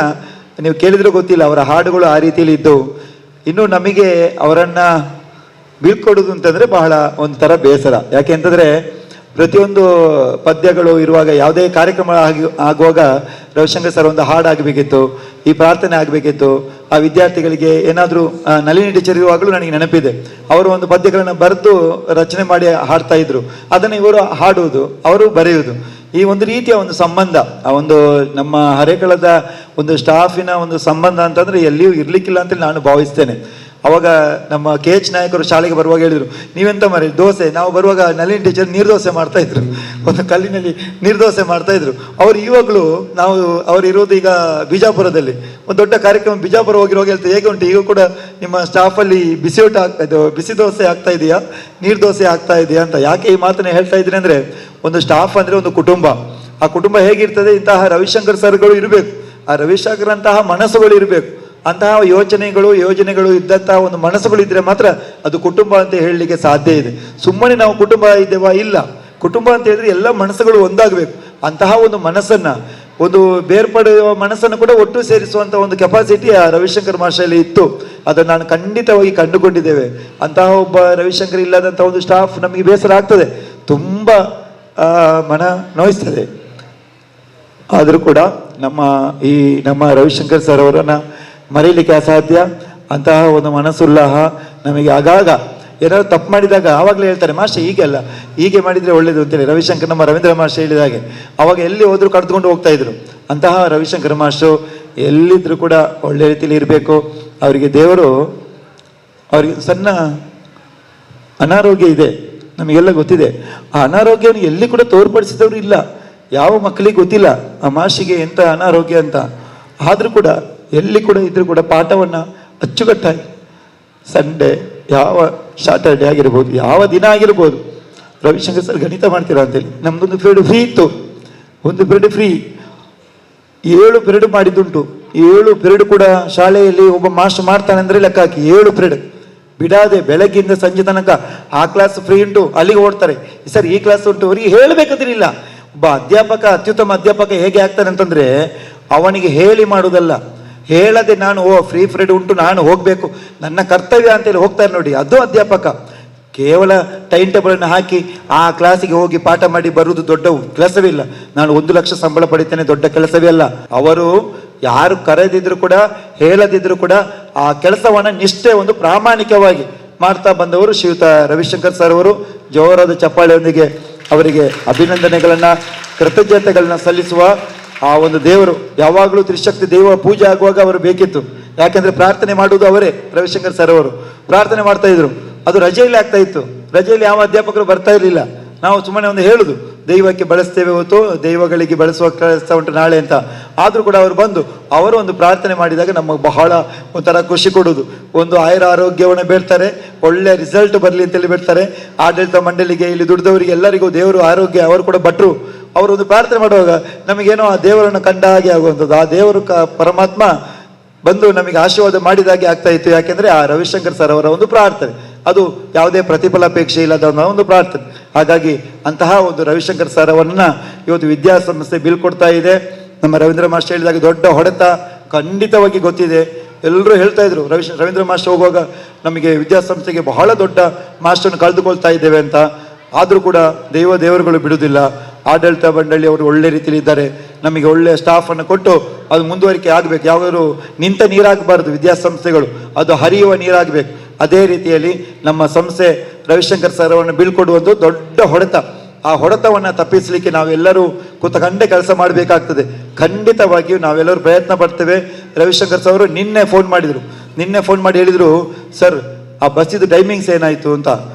ನೀವು ಕೇಳಿದರೂ ಗೊತ್ತಿಲ್ಲ, ಅವರ ಹಾಡುಗಳು ಆ ರೀತಿಯಲ್ಲಿ ಇದ್ದವು. ಇನ್ನು ನಮಗೆ ಅವರನ್ನು ಬೀಳ್ಕೊಡೋದು ಅಂತಂದರೆ ಬಹಳ ಒಂಥರ ಬೇಸರ. ಯಾಕೆ ಅಂತಂದರೆ ಪ್ರತಿಯೊಂದು ಪದ್ಯಗಳು ಇರುವಾಗ, ಯಾವುದೇ ಕಾರ್ಯಕ್ರಮ ಆಗುವಾಗ ರವಿಶಂಕರ್ ಸರ್ ಒಂದು ಹಾಡು ಆಗಬೇಕಿತ್ತು, ಈ ಪ್ರಾರ್ಥನೆ ಆಗಬೇಕಿತ್ತು. ಆ ವಿದ್ಯಾರ್ಥಿಗಳಿಗೆ ಏನಾದರೂ ನಳಿನಿ ಟೀಚರ್ ಇರುವಾಗಲೂ ನನಗೆ ನೆನಪಿದೆ, ಅವರು ಒಂದು ಪದ್ಯಗಳನ್ನು ಬರೆದು ರಚನೆ ಮಾಡಿ ಹಾಡ್ತಾ ಇದ್ರು. ಅದನ್ನು ಇವರು ಹಾಡುವುದು, ಅವರು ಬರೆಯುವುದು. ಈ ಒಂದು ರೀತಿಯ ಒಂದು ಸಂಬಂಧ, ಆ ಒಂದು ನಮ್ಮ ಹರೇಕಳದ ಒಂದು ಸ್ಟಾಫಿನ ಒಂದು ಸಂಬಂಧ ಅಂತಂದರೆ ಎಲ್ಲಿಯೂ ಇರಲಿಕ್ಕಿಲ್ಲ ಅಂತೇಳಿ ನಾನು ಭಾವಿಸ್ತೇನೆ. ಅವಾಗ ನಮ್ಮ KH ನಾಯಕರು ಶಾಲೆಗೆ ಬರುವಾಗ ಹೇಳಿದರು, ನೀವೆಂತ ಮರಿ ದೋಸೆ, ನಾವು ಬರುವಾಗ ನಳಿನಿ ಟೀಚರ್ ನೀರ್ದೋಸೆ ಮಾಡ್ತಾಯಿದ್ರು, ಒಂದು ಕಲ್ಲಿನಲ್ಲಿ ನೀರ್ದೋಸೆ ಮಾಡ್ತಾಯಿದ್ರು. ಅವರು ಇವಾಗಲೂ ಅವರು ಇರೋದು ಈಗ ಬಿಜಾಪುರದಲ್ಲಿ, ಒಂದು ದೊಡ್ಡ ಕಾರ್ಯಕ್ರಮ ಬಿಜಾಪುರ ಹೋಗಿರುವಾಗ ಹೇಳ್ತಾರೆ, ಹೇಗೆ ಉಂಟು ಈಗ ಕೂಡ ನಿಮ್ಮ ಸ್ಟಾಫಲ್ಲಿ ಬಿಸಿ ದೋಸೆ ಆಗ್ತಾ ಇದೆಯಾ, ನೀರು ದೋಸೆ ಆಗ್ತಾ ಇದೆಯಾ ಅಂತ. ಯಾಕೆ ಈ ಮಾತನ್ನು ಹೇಳ್ತಾ ಇದ್ದೀನಿ ಅಂದರೆ, ಒಂದು ಸ್ಟಾಫ್ ಅಂದರೆ ಒಂದು ಕುಟುಂಬ. ಆ ಕುಟುಂಬ ಹೇಗಿರ್ತದೆ, ಇಂತಹ ರವಿಶಂಕರ್ ಸರ್ಗಳು ಇರಬೇಕು, ಆ ರವಿಶಂಕರ್ ಅಂತಹ ಮನಸ್ಸುಗಳು ಇರಬೇಕು. ಅಂತಹ ಯೋಜನೆಗಳು ಇದ್ದಂತಹ ಒಂದು ಮನಸ್ಸುಗಳು ಇದ್ದರೆ ಮಾತ್ರ ಅದು ಕುಟುಂಬ ಅಂತ ಹೇಳಲಿಕ್ಕೆ ಸಾಧ್ಯ ಇದೆ. ಸುಮ್ಮನೆ ನಾವು ಕುಟುಂಬ ಇದ್ದೇವಾ, ಇಲ್ಲ. ಕುಟುಂಬ ಅಂತ ಹೇಳಿದ್ರೆ ಎಲ್ಲ ಮನಸ್ಸುಗಳು ಒಂದಾಗಬೇಕು. ಅಂತಹ ಒಂದು ಮನಸ್ಸನ್ನು, ಒಂದು ಬೇರ್ಪಡುವ ಮನಸ್ಸನ್ನು ಕೂಡ ಒಟ್ಟು ಸೇರಿಸುವಂಥ ಒಂದು ಕೆಪಾಸಿಟಿ ಆ ರವಿಶಂಕರ್ ಮಾಸ್ಟರಲ್ಲಿ ಇತ್ತು. ಅದನ್ನು ನಾನು ಖಂಡಿತವಾಗಿ ಕಂಡುಕೊಂಡಿದ್ದೇವೆ. ಅಂತಹ ಒಬ್ಬ ರವಿಶಂಕರ್ ಇಲ್ಲದಂಥ ಒಂದು ಸ್ಟಾಫ್ ನಮಗೆ ಬೇಸರ ಆಗ್ತದೆ, ತುಂಬ ಮನ ನೋಯಿಸ್ತದೆ. ಆದರೂ ಕೂಡ ನಮ್ಮ ರವಿಶಂಕರ್ ಸರ್ ಅವರನ್ನು ಮರೀಲಿಕ್ಕೆ ಅಸಾಧ್ಯ. ಅಂತಹ ಒಂದು ಮನಸ್ಸುಲ್ಲಾಹ ನಮಗೆ ಆಗಾಗ ಏನಾದ್ರು ತಪ್ಪು ಮಾಡಿದಾಗ ಆವಾಗಲೇ ಹೇಳ್ತಾರೆ, ಮಾಸ್ಟರ್ ಹೀಗೆಲ್ಲ ಹೀಗೆ ಮಾಡಿದರೆ ಒಳ್ಳೇದು ಅಂತೇಳಿ. ರವಿಶಂಕರ್ ನಮ್ಮ ರವೀಂದ್ರ ಮಾಸ್ಟರ್ ಹೇಳಿದ ಹಾಗೆ ಅವಾಗ ಎಲ್ಲಿ ಹೋದರೂ ಕರೆದುಕೊಂಡು ಹೋಗ್ತಾ ಇದ್ರು. ಅಂತಹ ರವಿಶಂಕರ್ ಮಾಸ್ಟರು ಎಲ್ಲಿದ್ದರೂ ಕೂಡ ಒಳ್ಳೆ ರೀತಿಯಲ್ಲಿ ಇರಬೇಕು. ಅವರಿಗೆ ದೇವರು, ಅವರಿಗೆ ಸಣ್ಣ ಅನಾರೋಗ್ಯ ಇದೆ, ನಮಗೆಲ್ಲ ಗೊತ್ತಿದೆ. ಆ ಅನಾರೋಗ್ಯವನ್ನು ಎಲ್ಲಿ ಕೂಡ ತೋರ್ಪಡಿಸಿದವರು ಇಲ್ಲ. ಯಾವ ಮಕ್ಕಳಿಗೆ ಗೊತ್ತಿಲ್ಲ ಆ ಮಾಸ್ಟರಿಗೆ ಎಂಥ ಅನಾರೋಗ್ಯ ಅಂತ. ಆದರೂ ಕೂಡ ಎಲ್ಲಿ ಕೂಡ ಇದ್ರೂ ಕೂಡ ಪಾಠವನ್ನು ಅಚ್ಚುಕಟ್ಟಾಗಿ, ಸಂಡೇ ಯಾವ ಸ್ಯಾಟರ್ಡೆ ಆಗಿರ್ಬೋದು, ಯಾವ ದಿನ ಆಗಿರ್ಬೋದು, ರವಿಶಂಕರ್ ಸರ್ ಗಣಿತ ಮಾಡ್ತೀರಾ ಅಂತೇಳಿ ನಮ್ಮದೊಂದು ಪೀರಿಯಡ್ ಫ್ರೀ ಇತ್ತು. ಒಂದು ಪೀರಿಯಡ್ ಫ್ರೀ, 7 ಪೀರಿಯಡ್ ಮಾಡಿದ್ದುಂಟು. 7 ಪೀರಿಯಡ್ ಕೂಡ ಶಾಲೆಯಲ್ಲಿ ಒಬ್ಬ ಮಾಸ್ಟರ್ ಮಾಡ್ತಾನೆ ಅಂದರೆ ಲೆಕ್ಕ ಹಾಕಿ 7 ಪೀರಿಯಡ್ ಬಿಡಾದೆ ಬೆಳಗ್ಗಿಂದ ಸಂಜೆ ತನಕ. ಆ ಕ್ಲಾಸ್ ಫ್ರೀ ಉಂಟು, ಅಲ್ಲಿಗೆ ಓಡ್ತಾರೆ. ಸರ್ ಈ ಕ್ಲಾಸ್ ಉಂಟು, ಅವರಿಗೆ ಹೇಳಬೇಕಂತಿರಲಿಲ್ಲ. ಒಬ್ಬ ಅಧ್ಯಾಪಕ, ಅತ್ಯುತ್ತಮ ಅಧ್ಯಾಪಕ ಹೇಗೆ ಆಗ್ತಾನೆ ಅಂತಂದರೆ, ಅವನಿಗೆ ಹೇಳಿ ಮಾಡುವುದಲ್ಲ, ಹೇಳದೆ ನಾನು ಫ್ರೀ ಪೀರಿಯಡ್ ಉಂಟು ನಾನು ಹೋಗಬೇಕು ನನ್ನ ಕರ್ತವ್ಯ ಅಂತೇಳಿ ಹೋಗ್ತಾರೆ ನೋಡಿ, ಅದು ಅಧ್ಯಾಪಕ. ಕೇವಲ ಟೈಮ್ ಟೇಬಲನ್ನು ಹಾಕಿ ಆ ಕ್ಲಾಸಿಗೆ ಹೋಗಿ ಪಾಠ ಮಾಡಿ ಬರುವುದು ದೊಡ್ಡ ಕೆಲಸವೇ ಇಲ್ಲ. ನಾನು 1 ಲಕ್ಷ ಸಂಬಳ ಪಡಿತೇನೆ, ದೊಡ್ಡ ಕೆಲಸವೇ ಅಲ್ಲ. ಅವರು ಯಾರು ಕರೆದಿದ್ರು ಕೂಡ ಹೇಳದಿದ್ರು ಕೂಡ ಆ ಕೆಲಸವನ್ನು ನಿಷ್ಠೆ, ಒಂದು ಪ್ರಾಮಾಣಿಕವಾಗಿ ಮಾಡ್ತಾ ಬಂದವರು ಶ್ರೀಯುತ ರವಿಶಂಕರ್ ಸರ್ ಅವರು. ಜೋರಾದ ಚಪ್ಪಾಳೆಯೊಂದಿಗೆ ಅವರಿಗೆ ಅಭಿನಂದನೆಗಳನ್ನು, ಕೃತಜ್ಞತೆಗಳನ್ನ ಸಲ್ಲಿಸುವ ಆ ಒಂದು ದೇವರು. ಯಾವಾಗಲೂ ತ್ರಿಶಕ್ತಿ ದೇವ ಪೂಜೆ ಆಗುವಾಗ ಅವರು ಬೇಕಿತ್ತು. ಯಾಕೆಂದರೆ ಪ್ರಾರ್ಥನೆ ಮಾಡುವುದು ಅವರೇ. ರವಿಶಂಕರ್ ಸರ್ ಅವರು ಪ್ರಾರ್ಥನೆ ಮಾಡ್ತಾ ಇದ್ರು, ಅದು ರಜೆಯಲ್ಲಿ ಆಗ್ತಾ ಇತ್ತು. ರಜೆಯಲ್ಲಿ ಯಾವ ಅಧ್ಯಾಪಕರು ಬರ್ತಾ ಇರಲಿಲ್ಲ. ನಾವು ಸುಮ್ಮನೆ ಒಂದು ಹೇಳುದು, ದೈವಕ್ಕೆ ಬಳಸ್ತೇವೆ ಹೊತ್ತು ದೈವಗಳಿಗೆ ಬಳಸುವ ಕೆಲಸ ಉಂಟು ನಾಳೆ ಅಂತ. ಆದರೂ ಕೂಡ ಅವರು ಬಂದು ಅವರು ಒಂದು ಪ್ರಾರ್ಥನೆ ಮಾಡಿದಾಗ ನಮಗೆ ಬಹಳ ಒಂಥರ ಖುಷಿ ಕೊಡೋದು. ಒಂದು ಆರೋಗ್ಯವನ್ನು ಬೇಡ್ತಾರೆ, ಒಳ್ಳೆ ರಿಸಲ್ಟ್ ಬರಲಿ ಅಂತೇಳಿ ಬೇಡ್ತಾರೆ. ಆಡಳಿತ ಮಂಡಳಿಗೆ, ಇಲ್ಲಿ ದುಡಿದವರಿಗೆ ಎಲ್ಲರಿಗೂ ದೇವರು ಆರೋಗ್ಯ, ಅವರು ಕೂಡ ಭಟ್ರು, ಅವರು ಒಂದು ಪ್ರಾರ್ಥನೆ ಮಾಡುವಾಗ ನಮಗೇನೋ ಆ ದೇವರನ್ನು ಕಂಡ ಹಾಗೆ ಆಗುವಂಥದ್ದು. ಆ ದೇವರು ಪರಮಾತ್ಮ ಬಂದು ನಮಗೆ ಆಶೀರ್ವಾದ ಮಾಡಿದಾಗೆ ಆಗ್ತಾ ಇತ್ತು. ಯಾಕೆಂದರೆ ಆ ರವಿಶಂಕರ್ ಸರ್ ಅವರ ಒಂದು ಪ್ರಾರ್ಥನೆ, ಅದು ಯಾವುದೇ ಪ್ರತಿಫಲಾಪೇಕ್ಷೆ ಇಲ್ಲದ ಒಂದು ಪ್ರಾರ್ಥನೆ. ಹಾಗಾಗಿ ಅಂತಹ ಒಂದು ರವಿಶಂಕರ್ ಸರ್ ಅವರನ್ನ ಇವತ್ತು ವಿದ್ಯಾಸಂಸ್ಥೆ ಬೀಳ್ಕೊಡ್ತಾ ಇದೆ. ನಮ್ಮ ರವೀಂದ್ರ ಮಾಸ್ಟರ್ ಹೇಳಿದಾಗ ದೊಡ್ಡ ಹೊಡೆತ ಖಂಡಿತವಾಗಿ ಗೊತ್ತಿದೆ. ಎಲ್ಲರೂ ಹೇಳ್ತಾ ಇದ್ರು, ರವೀಂದ್ರ ಮಾಸ್ಟರ್ ಹೋಗುವಾಗ ನಮಗೆ ವಿದ್ಯಾಸಂಸ್ಥೆಗೆ ಬಹಳ ದೊಡ್ಡ ಮಾಸ್ಟರ್ನ ಕಳೆದುಕೊಳ್ತಾ ಇದ್ದೇವೆ ಅಂತ. ಆದರೂ ಕೂಡ ದೇವರುಗಳು ಬಿಡುವುದಿಲ್ಲ. ಆಡಳಿತ ಮಂಡಳಿ ಅವರು ಒಳ್ಳೆ ರೀತಿಯಲ್ಲಿ ಇದ್ದಾರೆ, ನಮಗೆ ಒಳ್ಳೆಯ ಸ್ಟಾಫನ್ನು ಕೊಟ್ಟು ಅದು ಮುಂದುವರಿಕೆ ಆಗಬೇಕು. ಯಾವಾಗಲೂ ನಿಂತ ನೀರಾಗಬಾರ್ದು ವಿದ್ಯಾಸಂಸ್ಥೆಗಳು, ಅದು ಹರಿಯುವ ನೀರಾಗಬೇಕು. ಅದೇ ರೀತಿಯಲ್ಲಿ ನಮ್ಮ ಸಂಸ್ಥೆ ರವಿಶಂಕರ್ ಸರ್ ಅವರನ್ನು ಬೀಳ್ಕೊಡುವುದು ದೊಡ್ಡ ಹೊಡೆತ. ಆ ಹೊಡೆತವನ್ನು ತಪ್ಪಿಸಲಿಕ್ಕೆ ನಾವೆಲ್ಲರೂ ಕೂತಕಂಡೆ ಕೆಲಸ ಮಾಡಬೇಕಾಗ್ತದೆ. ಖಂಡಿತವಾಗಿಯೂ ನಾವೆಲ್ಲರೂ ಪ್ರಯತ್ನ ಪಡ್ತೇವೆ. ರವಿಶಂಕರ್ ಸರ್ ಅವರು ನಿನ್ನೆ ಫೋನ್ ಮಾಡಿ ಹೇಳಿದರು, ಸರ್ ಆ ಬಸ್ಸಿದು ಟೈಮಿಂಗ್ಸ್ ಏನಾಯಿತು ಅಂತ.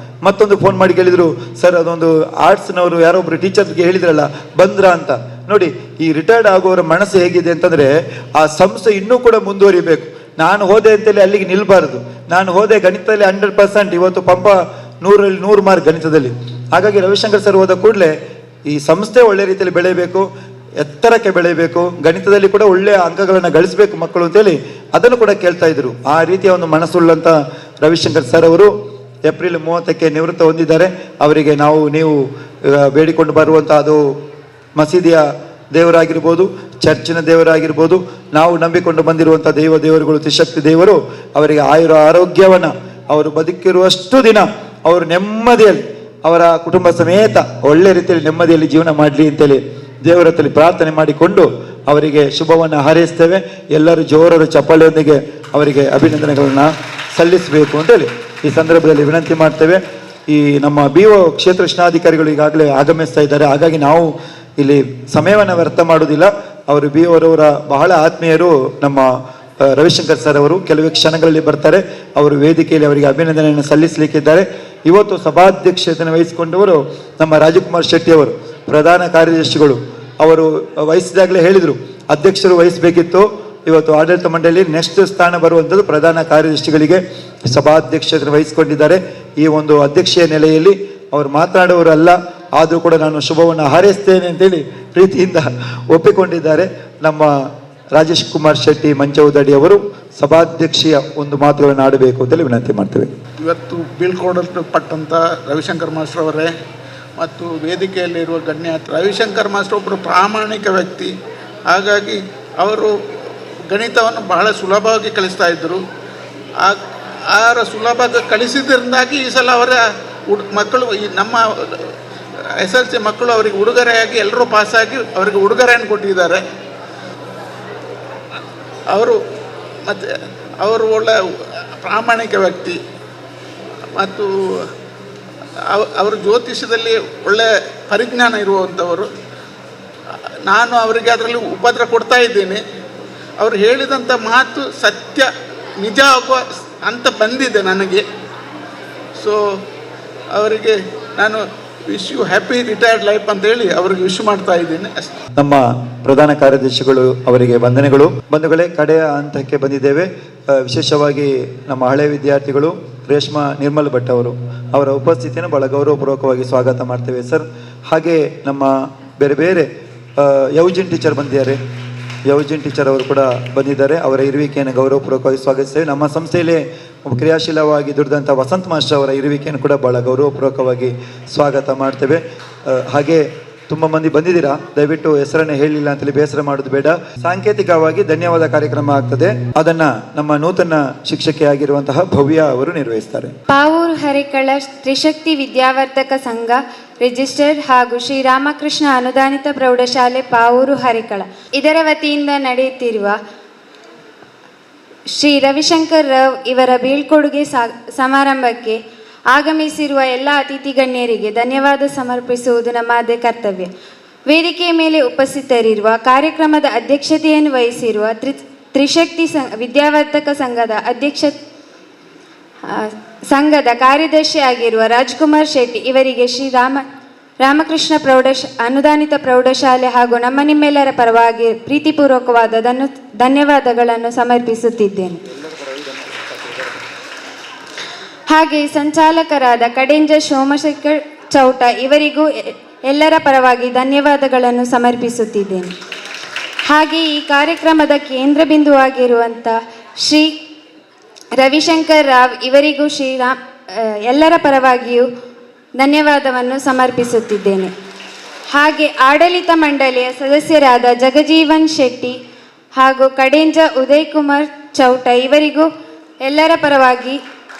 ಮತ್ತೊಂದು ಫೋನ್ ಮಾಡಿ ಕೇಳಿದರು, ಸರ್ ಅದೊಂದು ಆರ್ಟ್ಸ್ನವರು ಯಾರೋ ಒಬ್ಬರು ಟೀಚರ್ಗೆ ಹೇಳಿದ್ರಲ್ಲ ಬಂದ್ರಾ ಅಂತ. ನೋಡಿ, ಈ ರಿಟೈರ್ಡ್ ಆಗುವವರ ಮನಸ್ಸು ಹೇಗಿದೆ ಅಂತಂದರೆ ಆ ಸಂಸ್ಥೆ ಇನ್ನೂ ಕೂಡ ಮುಂದುವರಿಬೇಕು. ನಾನು ಹೋದೆ ಅಂತೇಳಿ ಅಲ್ಲಿಗೆ ನಿಲ್ಬಾರ್ದು. ನಾನು ಹೋದೆ ಗಣಿತದಲ್ಲಿ 100%, ಇವತ್ತು ಪಂಪ 100ರಲ್ಲಿ 100 ಮಾರ್ಕ್ ಗಣಿತದಲ್ಲಿ. ಹಾಗಾಗಿ ರವಿಶಂಕರ್ ಸರ್ ಹೋದ ಕೂಡಲೇ ಈ ಸಂಸ್ಥೆ ಒಳ್ಳೆ ರೀತಿಯಲ್ಲಿ ಬೆಳೆಯಬೇಕು, ಎತ್ತರಕ್ಕೆ ಬೆಳೆಯಬೇಕು, ಗಣಿತದಲ್ಲಿ ಕೂಡ ಒಳ್ಳೆಯ ಅಂಕಗಳನ್ನು ಗಳಿಸಬೇಕು ಮಕ್ಕಳು ಅಂತೇಳಿ ಅದನ್ನು ಕೂಡ ಕೇಳ್ತಾ ಇದ್ರು. ಆ ರೀತಿಯ ಒಂದು ಮನಸ್ಸುಳ್ಳಂಥ ರವಿಶಂಕರ್ ಸರ್ ಅವರು ಏಪ್ರಿಲ್ 30ಕ್ಕೆ ನಿವೃತ್ತ ಹೊಂದಿದ್ದಾರೆ. ಅವರಿಗೆ ನೀವು ಬೇಡಿಕೊಂಡು ಬರುವಂಥ ಅದು ಮಸೀದಿಯ ದೇವರಾಗಿರ್ಬೋದು, ಚರ್ಚಿನ ದೇವರಾಗಿರ್ಬೋದು, ನಾವು ನಂಬಿಕೊಂಡು ಬಂದಿರುವಂಥ ದೇವರುಗಳು ತ್ರಿಶಕ್ತಿ ದೇವರು ಅವರಿಗೆ ಆರೋಗ್ಯವನ್ನು, ಅವರು ಬದುಕಿರುವಷ್ಟು ದಿನ ಅವರು ನೆಮ್ಮದಿಯಲ್ಲಿ ಅವರ ಕುಟುಂಬ ಸಮೇತ ಒಳ್ಳೆ ರೀತಿಯಲ್ಲಿ ನೆಮ್ಮದಿಯಲ್ಲಿ ಜೀವನ ಮಾಡಲಿ ಅಂತೇಳಿ ದೇವರ ಹತ್ರ ಪ್ರಾರ್ಥನೆ ಮಾಡಿಕೊಂಡು ಅವರಿಗೆ ಶುಭವನ್ನು ಹಾರೈಸ್ತೇವೆ. ಎಲ್ಲರೂ ಜೋರರ ಚಪ್ಪಾಳೆಯೊಂದಿಗೆ ಅವರಿಗೆ ಅಭಿನಂದನೆಗಳನ್ನು ಸಲ್ಲಿಸಬೇಕು ಅಂತೇಳಿ ಈ ಸಂದರ್ಭದಲ್ಲಿ ವಿನಂತಿ ಮಾಡ್ತೇವೆ. ಈ ನಮ್ಮ BO ಕ್ಷೇತ್ರ ಶಿಕ್ಷಣಾಧಿಕಾರಿಗಳು ಈಗಾಗಲೇ ಆಗಮಿಸ್ತಾ ಇದ್ದಾರೆ. ಹಾಗಾಗಿ ನಾವು ಇಲ್ಲಿ ಸಮಯವನ್ನು ವ್ಯರ್ಥ ಮಾಡುವುದಿಲ್ಲ. ಅವರು BO ಅವರವರ ಬಹಳ ಆತ್ಮೀಯರು ನಮ್ಮ ರವಿಶಂಕರ್ ಸರ್ ಅವರು ಕೆಲವೇ ಕ್ಷಣಗಳಲ್ಲಿ ಬರ್ತಾರೆ. ಅವರು ವೇದಿಕೆಯಲ್ಲಿ ಅವರಿಗೆ ಅಭಿನಂದನೆಯನ್ನು ಸಲ್ಲಿಸಲಿಕ್ಕಿದ್ದಾರೆ. ಇವತ್ತು ಸಭಾಧ್ಯಕ್ಷತೆಯನ್ನು ವಹಿಸಿಕೊಂಡವರು ನಮ್ಮ ರಾಜಕುಮಾರ್ ಶೆಟ್ಟಿ ಅವರು, ಪ್ರಧಾನ ಕಾರ್ಯದರ್ಶಿಗಳು. ಅವರು ವಹಿಸಿದಾಗಲೇ ಹೇಳಿದರು, ಅಧ್ಯಕ್ಷರು ವಹಿಸಬೇಕಿತ್ತು. ಇವತ್ತು ಆಡಳಿತ ಮಂಡಳಿ ನೆಕ್ಸ್ಟ್ ಸ್ಥಾನ ಬರುವಂಥದ್ದು ಪ್ರಧಾನ ಕಾರ್ಯದರ್ಶಿಗಳಿಗೆ ಸಭಾಧ್ಯಕ್ಷತೆಯನ್ನು ವಹಿಸಿಕೊಂಡಿದ್ದಾರೆ. ಈ ಒಂದು ಅಧ್ಯಕ್ಷೀಯ ನೆಲೆಯಲ್ಲಿ ಅವರು ಮಾತನಾಡುವವರಲ್ಲ, ಆದರೂ ಕೂಡ ನಾನು ಶುಭವನ್ನು ಹಾರೈಸ್ತೇನೆ ಅಂತೇಳಿ ಪ್ರೀತಿಯಿಂದ ಒಪ್ಪಿಕೊಂಡಿದ್ದಾರೆ. ನಮ್ಮ ರಾಜೇಶ್ ಕುಮಾರ್ ಶೆಟ್ಟಿ ಮಂಚೌದಡಿ ಅವರು ಸಭಾಧ್ಯಕ್ಷೀಯ ಒಂದು ಮಾತುಗಳನ್ನು ಆಡಬೇಕು ಅಂತೇಳಿ ವಿನಂತಿ ಮಾಡ್ತೇವೆ. ಇವತ್ತು ಬೀಳ್ಕೊಡಲ್ಪಟ್ಟಂಥ ರವಿಶಂಕರ್ ಮಾಸ್ಟರ್ ಅವರೇ ಮತ್ತು ವೇದಿಕೆಯಲ್ಲಿರುವ ಗಣ್ಯ ರವಿಶಂಕರ್ ಮಾಸ್ಟರ್ ಒಬ್ಬರು ಪ್ರಾಮಾಣಿಕ ವ್ಯಕ್ತಿ. ಹಾಗಾಗಿ ಅವರು ಗಣಿತವನ್ನು ಬಹಳ ಸುಲಭವಾಗಿ ಕಲಿಸ್ತಾ ಇದ್ದರು. ಆ ಸುಲಭ ಕಲಿಸಿದ್ರಿಂದಾಗಿ ಈ ಸಲ ಅವರ ಮಕ್ಕಳು, ಈ ನಮ್ಮ SLC ಮಕ್ಕಳು ಅವರಿಗೆ ಉಡುಗೊರೆಯಾಗಿ ಎಲ್ಲರೂ ಪಾಸಾಗಿ ಅವರಿಗೆ ಉಡುಗೊರೆಯನ್ನು ಕೊಟ್ಟಿದ್ದಾರೆ. ಅವರು ಒಳ್ಳೆ ಪ್ರಾಮಾಣಿಕ ವ್ಯಕ್ತಿ ಮತ್ತು ಅವರು ಜ್ಯೋತಿಷ್ಯದಲ್ಲಿ ಒಳ್ಳೆಯ ಪರಿಜ್ಞಾನ ಇರುವಂಥವರು. ನಾನು ಅವರಿಗೆ ಅದರಲ್ಲಿ ಉಪದ್ರ ಕೊಡ್ತಾ ಇದ್ದೇನೆ. ಅವರು ಹೇಳಿದಂಥ ಮಾತು ಸತ್ಯ, ನಿಜ ಆಗುವ ಅಂತ ಬಂದಿದೆ ನನಗೆ. ಸೊ ಅವರಿಗೆ ನಾನು wish you happy retired life ಅಂತೇಳಿ ಅವರಿಗೆ ವಿಶ್ ಮಾಡ್ತಾ ಇದ್ದೇನೆ. ನಮ್ಮ ಪ್ರಧಾನ ಕಾರ್ಯದರ್ಶಿಗಳು ಅವರಿಗೆ ವಂದನೆಗಳು. ಬಂಧುಗಳೇ, ಕಡೆಯ ಹಂತಕ್ಕೆ ಬಂದಿದ್ದೇವೆ. ವಿಶೇಷವಾಗಿ ನಮ್ಮ ಹಳೆಯ ವಿದ್ಯಾರ್ಥಿಗಳು ರೇಷ್ಮಾ ನಿರ್ಮಲ್ ಭಟ್ ಅವರ ಉಪಸ್ಥಿತಿಯನ್ನು ಬಹಳ ಗೌರವಪೂರ್ವಕವಾಗಿ ಸ್ವಾಗತ ಮಾಡ್ತೇವೆ ಸರ್. ಹಾಗೆ ನಮ್ಮ ಬೇರೆ ಯೌಜಿನ್ ಟೀಚರ್ ಬಂದಿದ್ದಾರೆ. ಯೌಜಿನ್ ಟೀಚರ್ ಅವರು ಕೂಡ ಬಂದಿದ್ದಾರೆ. ಅವರ ಇರುವಿಕೆಯನ್ನು ಗೌರವಪೂರ್ವಕವಾಗಿ ಸ್ವಾಗತಿಸ್ತೇವೆ. ನಮ್ಮ ಸಂಸ್ಥೆಯಲ್ಲಿ ಕ್ರಿಯಾಶೀಲವಾಗಿ ದುಡಿದಂಥ ವಸಂತ್ ಮಾಸ್ಟರ್ ಅವರ ಇರುವಿಕೆಯನ್ನು ಕೂಡ ಬಹಳ ಗೌರವಪೂರ್ವಕವಾಗಿ ಸ್ವಾಗತ ಮಾಡ್ತೇವೆ. ಹಾಗೆ ತುಂಬ ಮಂದಿ ಬಂದಿದ್ದೀರಾ, ದಯವಿಟ್ಟು ಹೆಸರನ್ನು ಹೇಳಿಲ್ಲ ಅಂತೇಳಿ ಬೇಸರ ಮಾಡೋದು ಬೇಡ. ಸಾಂಕೇತಿಕವಾಗಿ ಧನ್ಯವಾದ ಕಾರ್ಯಕ್ರಮ ಆಗ್ತದೆ, ಅದನ್ನ ನಮ್ಮ ನೂತನ ಶಿಕ್ಷಕಿಯಾಗಿರುವಂತಹ ಭವ್ಯ ಅವರು ನಿರ್ವಹಿಸ್ತಾರೆ. ಪಾವೂರು ಹರಿಕಳ ತ್ರಿಶಕ್ತಿ ವಿದ್ಯಾವರ್ಧಕ ಸಂಘ ರಿಜಿಸ್ಟರ್ಡ್ ಹಾಗೂ ಶ್ರೀರಾಮಕೃಷ್ಣ ಅನುದಾನಿತ ಪ್ರೌಢಶಾಲೆ ಪಾವೂರು ಹರಿಕಳ ಇದರ ವತಿಯಿಂದ ನಡೆಯುತ್ತಿರುವ ಶ್ರೀ ರವಿಶಂಕರ್ ರಾವ್ ಇವರ ಬೀಳ್ಕೊಡುಗೆ ಸಮಾರಂಭಕ್ಕೆ ಆಗಮಿಸಿರುವ ಎಲ್ಲ ಅತಿಥಿ ಗಣ್ಯರಿಗೆ ಧನ್ಯವಾದ ಸಮರ್ಪಿಸುವುದು ನಮ್ಮದೇ ಕರ್ತವ್ಯ. ವೇದಿಕೆಯ ಮೇಲೆ ಉಪಸ್ಥಿತರಿರುವ ಕಾರ್ಯಕ್ರಮದ ಅಧ್ಯಕ್ಷತೆಯನ್ನು ವಹಿಸಿರುವ ತ್ರಿಶಕ್ತಿ ವಿದ್ಯಾವರ್ಧಕ ಸಂಘದ ಕಾರ್ಯದರ್ಶಿ ಆಗಿರುವ ರಾಜ್ಕುಮಾರ್ ಶೆಟ್ಟಿ ಇವರಿಗೆ ರಾಮಕೃಷ್ಣ ಅನುದಾನಿತ ಪ್ರೌಢಶಾಲೆ ಹಾಗೂ ನಿಮ್ಮೆಲ್ಲರ ಪರವಾಗಿ ಪ್ರೀತಿಪೂರ್ವಕವಾದ ಧನ್ಯವಾದಗಳನ್ನು ಸಮರ್ಪಿಸುತ್ತಿದ್ದೇನೆ. ಹಾಗೆ ಸಂಚಾಲಕರಾದ ಕಡೆಂಜ ಸೋಮಶೇಖರ್ ಚೌಟ ಇವರಿಗೂ ಎಲ್ಲರ ಪರವಾಗಿ ಧನ್ಯವಾದಗಳನ್ನು ಸಮರ್ಪಿಸುತ್ತಿದ್ದೇನೆ. ಹಾಗೆ ಈ ಕಾರ್ಯಕ್ರಮದ ಕೇಂದ್ರ ಬಿಂದುವಾಗಿರುವಂಥ ಶ್ರೀ ರವಿಶಂಕರ್ ರಾವ್ ಇವರಿಗೂ ಎಲ್ಲರ ಪರವಾಗಿಯೂ ಧನ್ಯವಾದವನ್ನು ಸಮರ್ಪಿಸುತ್ತಿದ್ದೇನೆ. ಹಾಗೆ ಆಡಳಿತ ಮಂಡಳಿಯ ಸದಸ್ಯರಾದ ಜಗಜೀವನ್ ಶೆಟ್ಟಿ ಹಾಗೂ ಕಡೆಂಜ ಉದಯ್ ಕುಮಾರ್ ಚೌಟ ಇವರಿಗೂ ಎಲ್ಲರ ಪರವಾಗಿ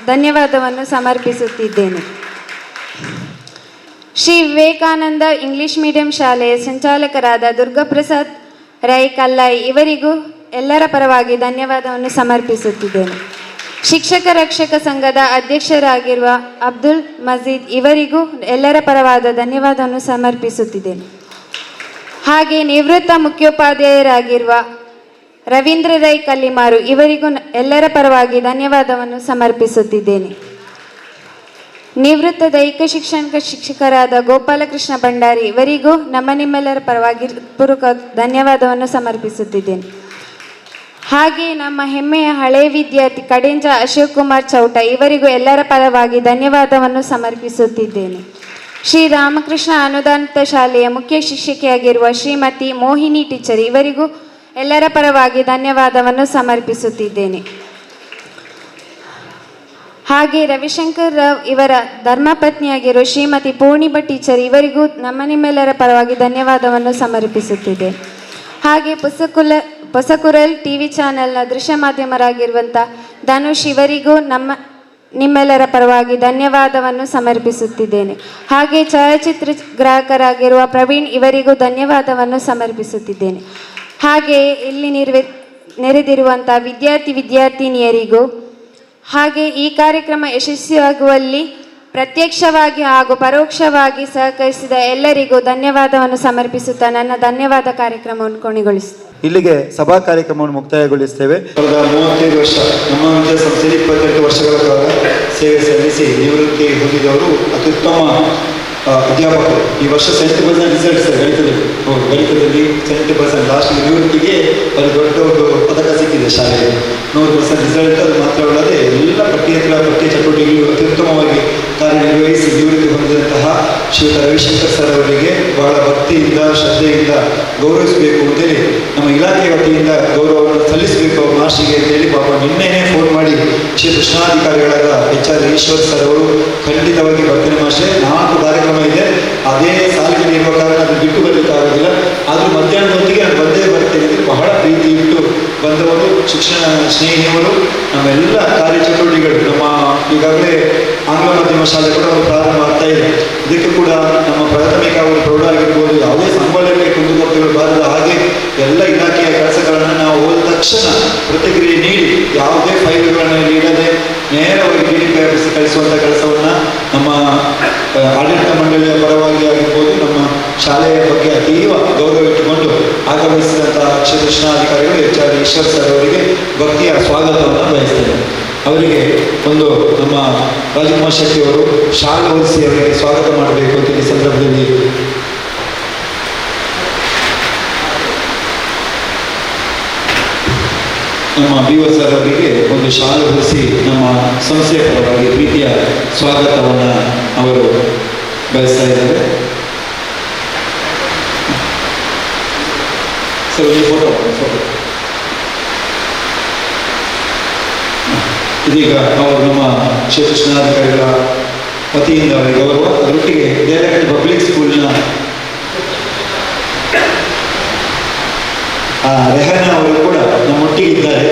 ಧನ್ಯವಾದವನ್ನು ಸಮರ್ಪಿಸುತ್ತಿದ್ದೇನೆ. ಶ್ರೀ ವಿವೇಕಾನಂದ ಇಂಗ್ಲಿಷ್ ಮೀಡಿಯಂ ಶಾಲೆಯ ಸಂಚಾಲಕರಾದ ದುರ್ಗಾಪ್ರಸಾದ್ ರೈ ಕಲ್ಲಾಯಿ ಇವರಿಗೂ ಎಲ್ಲರ ಪರವಾಗಿ ಧನ್ಯವಾದವನ್ನು ಸಮರ್ಪಿಸುತ್ತಿದ್ದೇನೆ. ಶಿಕ್ಷಕ ರಕ್ಷಕ ಸಂಘದ ಅಧ್ಯಕ್ಷರಾಗಿರುವ ಅಬ್ದುಲ್ ಮಜೀದ್ ಇವರಿಗೂ ಎಲ್ಲರ ಪರವಾದ ಧನ್ಯವಾದವನ್ನು ಸಮರ್ಪಿಸುತ್ತಿದ್ದೇನೆ. ಹಾಗೆ ನಿವೃತ್ತ ಮುಖ್ಯೋಪಾಧ್ಯಾಯರಾಗಿರುವ ರವೀಂದ್ರ ರೈ ಕಲ್ಲಿಮಾರು ಇವರಿಗೂ ಎಲ್ಲರ ಪರವಾಗಿ ಧನ್ಯವಾದವನ್ನು ಸಮರ್ಪಿಸುತ್ತಿದ್ದೇನೆ. ನಿವೃತ್ತ ದೈಹಿಕ ಶಿಕ್ಷಕರಾದ ಗೋಪಾಲಕೃಷ್ಣ ಭಂಡಾರಿ ಇವರಿಗೂ ನಿಮ್ಮೆಲ್ಲರ ಪರವಾಗಿ ಪೂರ್ವಕ ಧನ್ಯವಾದವನ್ನು ಸಮರ್ಪಿಸುತ್ತಿದ್ದೇನೆ. ಹಾಗೆ ನಮ್ಮ ಹೆಮ್ಮೆಯ ಹಳೆಯ ವಿದ್ಯಾರ್ಥಿ ಕಡೆಂಜ ಅಶೋಕ್ ಕುಮಾರ್ ಚೌಟ ಇವರಿಗೂ ಎಲ್ಲರ ಪರವಾಗಿ ಧನ್ಯವಾದವನ್ನು ಸಮರ್ಪಿಸುತ್ತಿದ್ದೇನೆ. ಶ್ರೀ ರಾಮಕೃಷ್ಣ ಅನುದಾನಿತ ಶಾಲೆಯ ಮುಖ್ಯ ಶಿಕ್ಷಕಿಯಾಗಿರುವ ಶ್ರೀಮತಿ ಮೋಹಿನಿ ಟೀಚರ್ ಇವರಿಗೂ ಎಲ್ಲರ ಪರವಾಗಿ ಧನ್ಯವಾದವನ್ನು ಸಮರ್ಪಿಸುತ್ತಿದ್ದೇನೆ. ಹಾಗೆ ರವಿಶಂಕರ್ ರಾವ್ ಇವರ ಧರ್ಮಪತ್ನಿಯಾಗಿರುವ ಶ್ರೀಮತಿ ಪೂರ್ಣಿಮಾ ಟೀಚರ್ ಇವರಿಗೂ ನಿಮ್ಮೆಲ್ಲರ ಪರವಾಗಿ ಧನ್ಯವಾದವನ್ನು ಸಮರ್ಪಿಸುತ್ತಿದೆ. ಹಾಗೆ ಪೊಸಕುರಲ್ ಟಿವಿ ಚಾನೆಲ್ನ ದೃಶ್ಯ ಮಾಧ್ಯಮರಾಗಿರುವಂಥ ಧನುಷ್ ಇವರಿಗೂ ನಿಮ್ಮೆಲ್ಲರ ಪರವಾಗಿ ಧನ್ಯವಾದವನ್ನು ಸಮರ್ಪಿಸುತ್ತಿದ್ದೇನೆ. ಹಾಗೆ ಛಾಯಾಚಿತ್ರ ಗ್ರಾಹಕರಾಗಿರುವ ಪ್ರವೀಣ್ ಇವರಿಗೂ ಧನ್ಯವಾದವನ್ನು ಸಮರ್ಪಿಸುತ್ತಿದ್ದೇನೆ. ಹಾಗೆ ಇಲ್ಲಿ ನೆರೆದಿರುವಂಥ ವಿದ್ಯಾರ್ಥಿನಿಯರಿಗೂ ಹಾಗೆ ಈ ಕಾರ್ಯಕ್ರಮ ಯಶಸ್ವಿಯಾಗುವಲ್ಲಿ ಪ್ರತ್ಯಕ್ಷವಾಗಿ ಹಾಗೂ ಪರೋಕ್ಷವಾಗಿ ಸಹಕರಿಸಿದ ಎಲ್ಲರಿಗೂ ಧನ್ಯವಾದವನ್ನು ಸಮರ್ಪಿಸುತ್ತಾ ನನ್ನ ಧನ್ಯವಾದ ಕಾರ್ಯಕ್ರಮವನ್ನು ಕೊನೆಗೊಳಿಸುತ್ತೇನೆ. ಇಲ್ಲಿಗೆ ಸಭಾ ಕಾರ್ಯಕ್ರಮವನ್ನು ಮುಕ್ತಾಯಗೊಳಿಸ್ತೇವೆ. ಕಳೆದ 35 ವರ್ಷ ನಮ್ಮ ವಿದ್ಯಾಸಂಸ್ಥೆಯಲ್ಲಿ 28 ವರ್ಷಗಳ ಕಾಲ ಸೇವೆ ಸಲ್ಲಿಸಿ ನಿವೃತ್ತಿ ಹೊಂದಿದವರು ಅತ್ಯುತ್ತಮ ಅಧ್ಯಾಪಕರು. ಈ ವರ್ಷ 70% ರಿಸಲ್ಟ್ ಸರ್ ಗಣಿತದಲ್ಲಿ 70% ಲಾಸ್ಟ್ ನಿವೃತ್ತಿಗೆ ಅದು ದೊಡ್ಡ ಒಂದು ಪದಕ ಸಿಕ್ಕಿದೆ ಶಾಲೆಯಲ್ಲಿ. 100% ರಿಸಲ್ಟ್ ಅದು ಮಾತ್ರವಲ್ಲದೆ ಎಲ್ಲ ಪಠ್ಯ ಚಟುವಟಿಕೆಗಳು ಅತ್ಯುತ್ತಮವಾಗಿ ಕಾರ್ಯನಿರ್ವಹಿಸಿ ನಿವೃತ್ತಿ ಹೊಂದಿದಂತಹ ಶ್ರೀಯುತ ರವಿಶಂಕರ್ ಸರ್ ಅವರಿಗೆ ಬಹಳ ಭಕ್ತಿಯಿಂದ ಶ್ರದ್ಧೆಯಿಂದ ಗೌರವಿಸಬೇಕು ಅಂತೇಳಿ ನಮ್ಮ ಇಲಾಖೆ ವತಿಯಿಂದ ಗೌರವವನ್ನು ಸಲ್ಲಿಸಬೇಕು ಮಾರ್ಷಿಗೆ ಅಂತೇಳಿ ಪಾಪ ನಿನ್ನೆನೇ ಫೋನ್ ಮಾಡಿ ಶ್ರೀ ಕೃಷ್ಣಾಧಿಕಾರಿಗಳಾದ HR ಈಶ್ವರ್ ಸರ್ ಅವರು ಖಂಡಿತವಾಗಿ ಬರ್ತೀನಿ ಮಾಸ್ಟರ್ 4 ಕಾರ್ಯಕ್ರಮ ಇದೆ, ಅದೇ ಸಾಲಿನಲ್ಲಿ ಇರುವ ಕಾರಣ ಅದು ಬಿಟ್ಟು ಬರಲಿಕ್ಕೆ ಆಗೋದಿಲ್ಲ, ಆದರೂ ಮಧ್ಯಾಹ್ನದ ಹೊತ್ತಿಗೆ ನಾನು ಬಂದೇ ಬರ್ತೇನೆ ಅಂದರೆ ಬಹಳ ಪ್ರೀತಿ ಇಟ್ಟು ಬಂದವರು ಶಿಕ್ಷಣ ಸ್ನೇಹಿಯವರು. ನಮ್ಮೆಲ್ಲ ಕಾರ್ಯಚಟುವಟಿಕೆಗಳು ನಮ್ಮ ಈಗಾಗಲೇ ಆಂಗ್ಲ ಮಾಧ್ಯಮ ಶಾಲೆ ಕೂಡ ಒಂದು ಪ್ರಾರಂಭ ಆಗ್ತಾ ಇದೆ. ಇದಕ್ಕೆ ಕೂಡ ನಮ್ಮ ಪ್ರಾಥಮಿಕ ಹಾಗೂ ಪ್ರೌಢ ಆಗಿರ್ಬೋದು ಯಾವುದೇ ಸಂಬಳಕ್ಕೆ ಕುಂದುಕೊರತೆಗಳು ಬಾರದ ಹಾಗೆ ಎಲ್ಲ ಇಲಾಖೆಯ ಕೆಲಸಗಳನ್ನು ನಾವು ಹೋದ ತಕ್ಷಣ ಪ್ರತಿಕ್ರಿಯೆ ನೀಡಿ ಯಾವುದೇ ಫೈಲ್ಗಳನ್ನು ನೀಡದೆ ನೇರವಾಗಿ DDP ಕಳಿಸುವಂಥ ಕೆಲಸವನ್ನು ನಮ್ಮ ಆಡಳಿತ ಮಂಡಳಿಯ ಪರವಾಗಿ ಆಗಿರ್ಬೋದು ನಮ್ಮ ಶಾಲೆಯ ಬಗ್ಗೆ ಅತೀವ ಗೌರವ ಇಟ್ಟುಕೊಂಡು ಆಗಮಿಸಿದಂಥ ಕೃಷ್ಣಾಧಿಕಾರಿಗಳು HR ಈಶ್ವರ್ ಸರ್ ಅವರಿಗೆ ಭಕ್ತಿಯ ಸ್ವಾಗತವನ್ನು ಬಯಸ್ತೇನೆ. ಅವರಿಗೆ ಒಂದು ನಮ್ಮ ರಾಜಕುಮಾರ್ ಶೆಟ್ಟಿ ಅವರು ಶಾಲೆ ಹೊರಿಸಿ ಅವರಿಗೆ ಸ್ವಾಗತ ಮಾಡಬೇಕು ಅಂತ ಈ ಸಂದರ್ಭದಲ್ಲಿ ನಮ್ಮ BO ಸರ್ ಅವರಿಗೆ ಒಂದು ಶಾಲೆ ಹೊರಿಸಿ ನಮ್ಮ ಸಂಸ್ಥೆಯ ಪರವಾಗಿ ಪ್ರೀತಿಯ ಸ್ವಾಗತವನ್ನು ಅವರು ಬಯಸ್ತಾ ಇದ್ದಾರೆ. ಸರ್ ಈ ಫೋಟೋ ಇದೀಗ ಅವರು ನಮ್ಮ ಶ್ರೀಕೃಷ್ಣಾಧಿಕಾರಿಗಳ ವತಿಯಿಂದ ಅವರಿಗೆ ಗೌರವ, ಅದರೊಟ್ಟಿಗೆ ದೇವರಕಟ್ಟೆ ಪಬ್ಲಿಕ್ ಸ್ಕೂಲ್ನ ರೆಹನಾ ಅವರು ಕೂಡ ನಮ್ಮೊಟ್ಟಿಗೆ ಇದ್ದಾರೆ.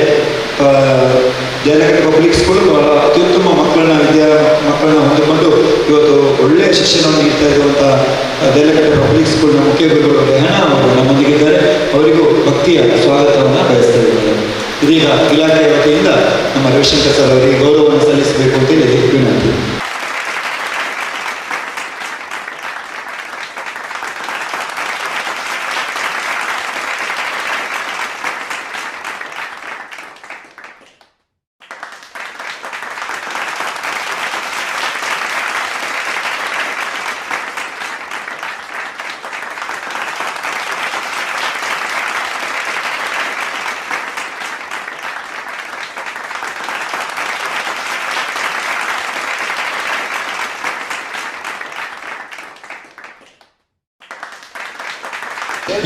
ದೇವರಕಟ್ಟೆ ಪಬ್ಲಿಕ್ ಸ್ಕೂಲ್ ಅತ್ಯುತ್ತಮ ಮಕ್ಕಳನ್ನ ಹೊಂದಿಕೊಂಡು ಇವತ್ತು ಒಳ್ಳೆಯ ಶಿಕ್ಷಣವನ್ನು ನೀಡ್ತಾ ಇರುವಂಥ ದೇವರಕಟ್ಟೆ ಪಬ್ಲಿಕ್ ಸ್ಕೂಲ್ನ ಮುಖ್ಯ ಗುರುಗಳು ರೆಹನಾ ಅವರು ನಮ್ಮೊಂದಿಗೆ ಇದ್ದಾರೆ. ಅವರಿಗೂ ಭಕ್ತಿಯ ಸ್ವಾಗತವನ್ನು ಬಯಸ್ತಾ ಇದ್ದಾರೆ. ಇದೀಗ ಇಲಾಖೆಯ ವತಿಯಿಂದ ನಮ್ಮ ರವಿಶಂಕರ್ ಸರ್ ಅವರಿಗೆ ಗೌರವವನ್ನು ಸಲ್ಲಿಸಬೇಕು ಅಂತೇಳಿ ವಿನಂತಿ.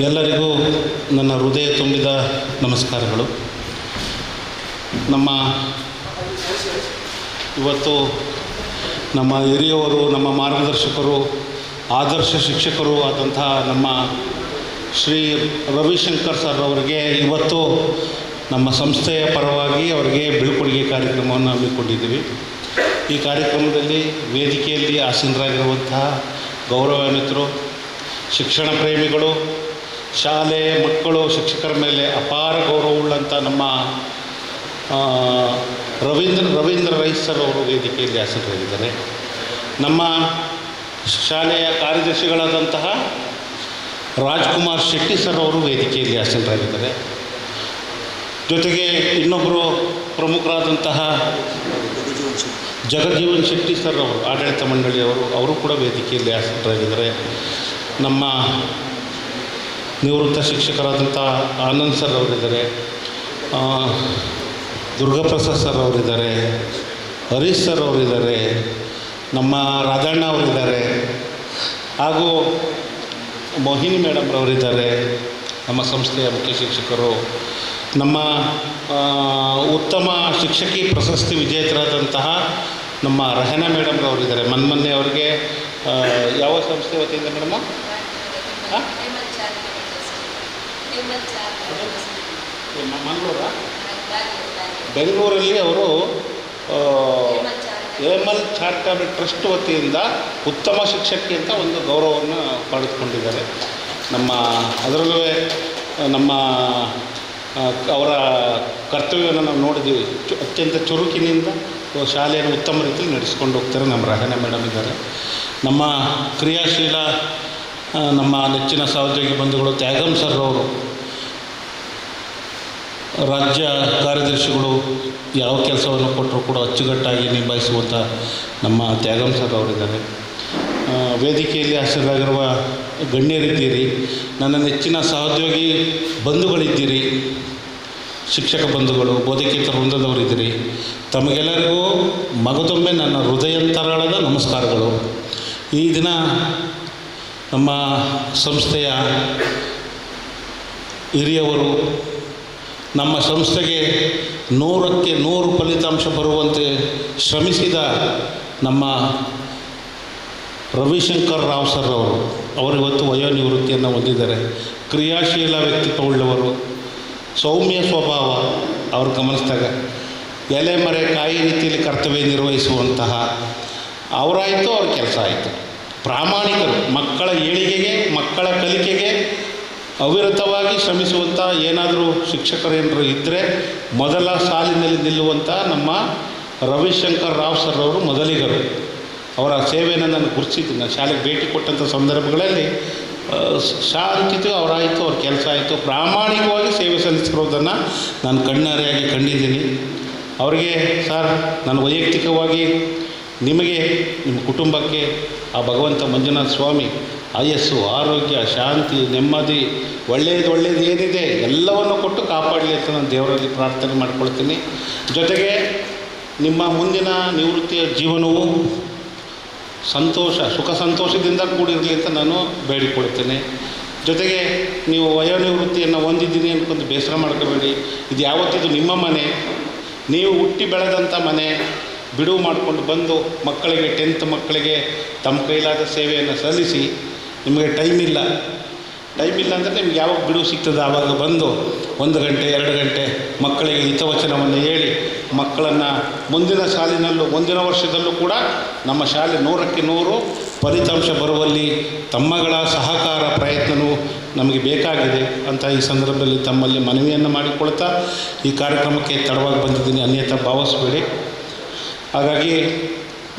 ಎಲ್ಲರಿಗೂ ನನ್ನ ಹೃದಯ ತುಂಬಿದ ನಮಸ್ಕಾರಗಳು. ಇವತ್ತು ನಮ್ಮ ಹಿರಿಯವರು, ನಮ್ಮ ಮಾರ್ಗದರ್ಶಕರು, ಆದರ್ಶ ಶಿಕ್ಷಕರು ಆದಂಥ ನಮ್ಮ ಶ್ರೀ ರವಿಶಂಕರ್ ಸರ್ ಅವರಿಗೆ ಇವತ್ತು ನಮ್ಮ ಸಂಸ್ಥೆಯ ಪರವಾಗಿ ಅವರಿಗೆ ಬೀಳ್ಕೊಡುಗೆ ಕಾರ್ಯಕ್ರಮವನ್ನು ಹಮ್ಮಿಕೊಂಡಿದ್ದೀವಿ. ಈ ಕಾರ್ಯಕ್ರಮದಲ್ಲಿ ವೇದಿಕೆಯಲ್ಲಿ ಆಸೀನರಾಗಿರುವಂತಹ ಗೌರವಾನ್ವಿತರು, ಶಿಕ್ಷಣ ಪ್ರೇಮಿಗಳು, ಶಾಲೆ ಮಕ್ಕಳು, ಶಿಕ್ಷಕರ ಮೇಲೆ ಅಪಾರ ಗೌರವವುಳ್ಳಂಥ ನಮ್ಮ ರವೀಂದ್ರ ರೈಸ್ ಸರ್ ಅವರು ವೇದಿಕೆಯಲ್ಲಿ ಆಸೀನರಾಗಿದ್ದಾರೆ. ನಮ್ಮ ಶಾಲೆಯ ಕಾರ್ಯದರ್ಶಿಗಳಾದಂತಹ ರಾಜ್ಕುಮಾರ್ ಶೆಟ್ಟಿ ಸರ್ ಅವರು ವೇದಿಕೆಯಲ್ಲಿ ಆಸೀನರಾಗಿದ್ದಾರೆ. ಜೊತೆಗೆ ಇನ್ನೊಬ್ಬರು ಪ್ರಮುಖರಾದಂತಹ ಜಗಜೀವನ್ ಶೆಟ್ಟಿ ಸರ್ ಅವರು ಆಡಳಿತ ಮಂಡಳಿಯವರು, ಅವರು ಕೂಡ ವೇದಿಕೆಯಲ್ಲಿ ಆಸೀನರಾಗಿದ್ದಾರೆ. ನಮ್ಮ ನಿವೃತ್ತ ಶಿಕ್ಷಕರಾದಂಥ ಆನಂದ್ ಸರ್ ಅವರಿದ್ದಾರೆ, ದುರ್ಗಾಪ್ರಸಾದ್ ಸರ್ ಅವರಿದ್ದಾರೆ, ಹರೀಶ್ ಸರ್ ಅವರಿದ್ದಾರೆ, ನಮ್ಮ ರಾಧಣ್ಣ ಅವರಿದ್ದಾರೆ, ಹಾಗೂ ಮೋಹಿನಿ ಮೇಡಮ್ ಅವರಿದ್ದಾರೆ. ನಮ್ಮ ಸಂಸ್ಥೆಯ ಮುಖ್ಯ ಶಿಕ್ಷಕರು, ನಮ್ಮ ಉತ್ತಮ ಶಿಕ್ಷಕಿ ಪ್ರಶಸ್ತಿ ವಿಜೇತರಾದಂತಹ ನಮ್ಮ ರಹನಾ ಮೇಡಮ್ ಅವರಿದ್ದಾರೆ. ಮೊನ್ನೆ ಅವರಿಗೆ ಯಾವ ಸಂಸ್ಥೆ ವತಿಯಿಂದ ಮೇಡಮ್? ಮಂಗಳೂರ ಬೆಂಗಳೂರಲ್ಲಿ ಅವರು ಏಮಲ್ ಚಾರಿಟಬಲ್ ಟ್ರಸ್ಟ್ ವತಿಯಿಂದ ಉತ್ತಮ ಶಿಕ್ಷಕಿ ಅಂತ ಒಂದು ಗೌರವವನ್ನು ಪಡೆದುಕೊಂಡಿದ್ದಾರೆ. ನಮ್ಮ ಅದರಲ್ಲೂ ನಮ್ಮ ಅವರ ಕರ್ತವ್ಯವನ್ನು ನಾವು ನೋಡಿದ್ದೀವಿ. ಅತ್ಯಂತ ಚುರುಕಿನಿಂದ ಶಾಲೆಯನ್ನು ಉತ್ತಮ ರೀತಿಯಲ್ಲಿ ನಡೆಸ್ಕೊಂಡು ಹೋಗ್ತಾರೆ. ನಮ್ಮ ರಹನೆ ಮೇಡಮ್ ಇದ್ದಾರೆ. ನಮ್ಮ ಕ್ರಿಯಾಶೀಲ ನಮ್ಮ ನೆಚ್ಚಿನ ಸಹೋದ್ಯೋಗಿ ಬಂಧುಗಳು ತ್ಯಾಗಂ ಸರ್ ಅವರು, ರಾಜ್ಯ ಕಾರ್ಯದರ್ಶಿಗಳು ಯಾವ ಕೆಲಸವನ್ನು ಕೊಟ್ಟರೂ ಕೂಡ ಅಚ್ಚುಕಟ್ಟಾಗಿ ನಿಭಾಯಿಸುವಂಥ ನಮ್ಮ ತ್ಯಾಗಂ ಸರ್ ಅವರಿದ್ದಾರೆ. ವೇದಿಕೆಯಲ್ಲಿ ಆಸೀನರಾಗಿರುವ ಗಣ್ಯರಿದ್ದೀರಿ, ನನ್ನ ನೆಚ್ಚಿನ ಸಹೋದ್ಯೋಗಿ ಬಂಧುಗಳಿದ್ದೀರಿ, ಶಿಕ್ಷಕ ಬಂಧುಗಳು, ಬೋಧಕೇತರ ವೃಂದದವರಿದ್ದೀರಿ. ತಮಗೆಲ್ಲರಿಗೂ ಮಗದೊಮ್ಮೆ ನನ್ನ ಹೃದಯಾಂತರಾಳದ ನಮಸ್ಕಾರಗಳು. ಈ ದಿನ ನಮ್ಮ ಸಂಸ್ಥೆಯ ಹಿರಿಯವರು ನಮ್ಮ ಸಂಸ್ಥೆಗೆ 100ಕ್ಕೆ 100 ಫಲಿತಾಂಶ ಬರುವಂತೆ ಶ್ರಮಿಸಿದ ನಮ್ಮ ರವಿಶಂಕರ್ ರಾವ್ ಸರ್ ಅವರು ಇವತ್ತು ವಯೋನಿವೃತ್ತಿಯನ್ನು ಹೊಂದಿದ್ದಾರೆ. ಕ್ರಿಯಾಶೀಲ ವ್ಯಕ್ತಿತ್ವವುಳ್ಳವರು, ಸೌಮ್ಯ ಸ್ವಭಾವ, ಅವರು ಗಮನಿಸಿದಾಗ ಎಲೆ ಮರೆ ಕಾಯಿ ರೀತಿಯಲ್ಲಿ ಕರ್ತವ್ಯ ನಿರ್ವಹಿಸುವಂತಹ ಅವರಾಯಿತು, ಅವ್ರ ಕೆಲಸ ಆಯಿತು. ಪ್ರಾಮಾಣಿಕರು, ಮಕ್ಕಳ ಏಳಿಗೆಗೆ, ಮಕ್ಕಳ ಕಲಿಕೆಗೆ ಅವಿರತವಾಗಿ ಶ್ರಮಿಸುವಂಥ ಏನಾದರೂ ಶಿಕ್ಷಕರೇನರು ಇದ್ದರೆ ಮೊದಲ ಸಾಲಿನಲ್ಲಿ ನಿಲ್ಲುವಂಥ ನಮ್ಮ ರವಿಶಂಕರ್ ರಾವ್ ಸರ್ ಅವರು ಮೊದಲಿಗರು. ಅವರ ಸೇವೆಯನ್ನು ನಾನು ಗುರುತಿಸಿದ್ದೀನಿ. ನಾನು ಶಾಲೆಗೆ ಭೇಟಿ ಕೊಟ್ಟಂಥ ಸಂದರ್ಭಗಳಲ್ಲಿ ಶಾಂತಿತು ಅವರಾಯಿತು, ಅವ್ರ ಕೆಲಸ ಆಯಿತು, ಪ್ರಾಮಾಣಿಕವಾಗಿ ಸೇವೆ ಸಲ್ಲಿಸಿರೋದನ್ನು ನಾನು ಕಣ್ಣಾರೆಯಾಗಿ ಕಂಡಿದ್ದೀನಿ. ಅವರಿಗೆ ಸರ್, ನಾನು ವೈಯಕ್ತಿಕವಾಗಿ ನಿಮಗೆ, ನಿಮ್ಮ ಕುಟುಂಬಕ್ಕೆ ಆ ಭಗವಂತ ಮಂಜುನಾಥ ಸ್ವಾಮಿ ಆಯಸ್ಸು, ಆರೋಗ್ಯ, ಶಾಂತಿ, ನೆಮ್ಮದಿ, ಒಳ್ಳೆಯದು ಏನಿದೆ ಎಲ್ಲವನ್ನು ಕೊಟ್ಟು ಕಾಪಾಡಲಿ ಅಂತ ನಾನು ದೇವರಲ್ಲಿ ಪ್ರಾರ್ಥನೆ ಮಾಡ್ಕೊಳ್ತೀನಿ. ಜೊತೆಗೆ ನಿಮ್ಮ ಮುಂದಿನ ನಿವೃತ್ತಿಯ ಜೀವನವು ಸುಖ ಸಂತೋಷದಿಂದ ಕೂಡಿರಲಿ ಅಂತ ನಾನು ಬೇಡಿಕೊಳ್ತೇನೆ. ಜೊತೆಗೆ ನೀವು ವಯೋನಿವೃತ್ತಿಯನ್ನು ಹೊಂದಿದ್ದೀನಿ ಅನ್ಕೊಂಡು ಬೇಸರ ಮಾಡ್ಕೋಬೇಡಿ. ಇದು ಯಾವತ್ತಿದು ನಿಮ್ಮ ಮನೆ, ನೀವು ಹುಟ್ಟಿ ಬೆಳೆದಂಥ ಮನೆ. ಬಿಡುವು ಮಾಡಿಕೊಂಡು ಬಂದು ಮಕ್ಕಳಿಗೆ 10th ಮಕ್ಕಳಿಗೆ ತಮ್ಮ ಕೈಲಾದ ಸೇವೆಯನ್ನು ಸಲ್ಲಿಸಿ. ನಿಮಗೆ ಟೈಮ್ ಇಲ್ಲ ಅಂದರೆ ನಿಮ್ಗೆ ಯಾವಾಗ ಬಿಡುವು ಸಿಗ್ತದೆ ಆವಾಗ ಬಂದು 1 ಗಂಟೆ 2 ಗಂಟೆ ಮಕ್ಕಳಿಗೆ ಹಿತವಚನವನ್ನು ಹೇಳಿ ಮಕ್ಕಳನ್ನು ಮುಂದಿನ ಸಾಲಿನಲ್ಲೂ ಮುಂದಿನ ವರ್ಷದಲ್ಲೂ ಕೂಡ ನಮ್ಮ ಶಾಲೆ 100ಕ್ಕೆ 100 ಫಲಿತಾಂಶ ಬರುವಲ್ಲಿ ತಮ್ಮಗಳ ಸಹಕಾರ ಪ್ರಯತ್ನವೂ ನಮಗೆ ಬೇಕಾಗಿದೆ ಅಂತ ಈ ಸಂದರ್ಭದಲ್ಲಿ ತಮ್ಮಲ್ಲಿ ಮನವಿಯನ್ನು ಮಾಡಿಕೊಳ್ತಾ ಈ ಕಾರ್ಯಕ್ರಮಕ್ಕೆ ತಡವಾಗಿ ಬಂದಿದ್ದೀನಿ, ಅನ್ಯಥಾ ಭಾವಿಸಬೇಡಿ. ಹಾಗಾಗಿ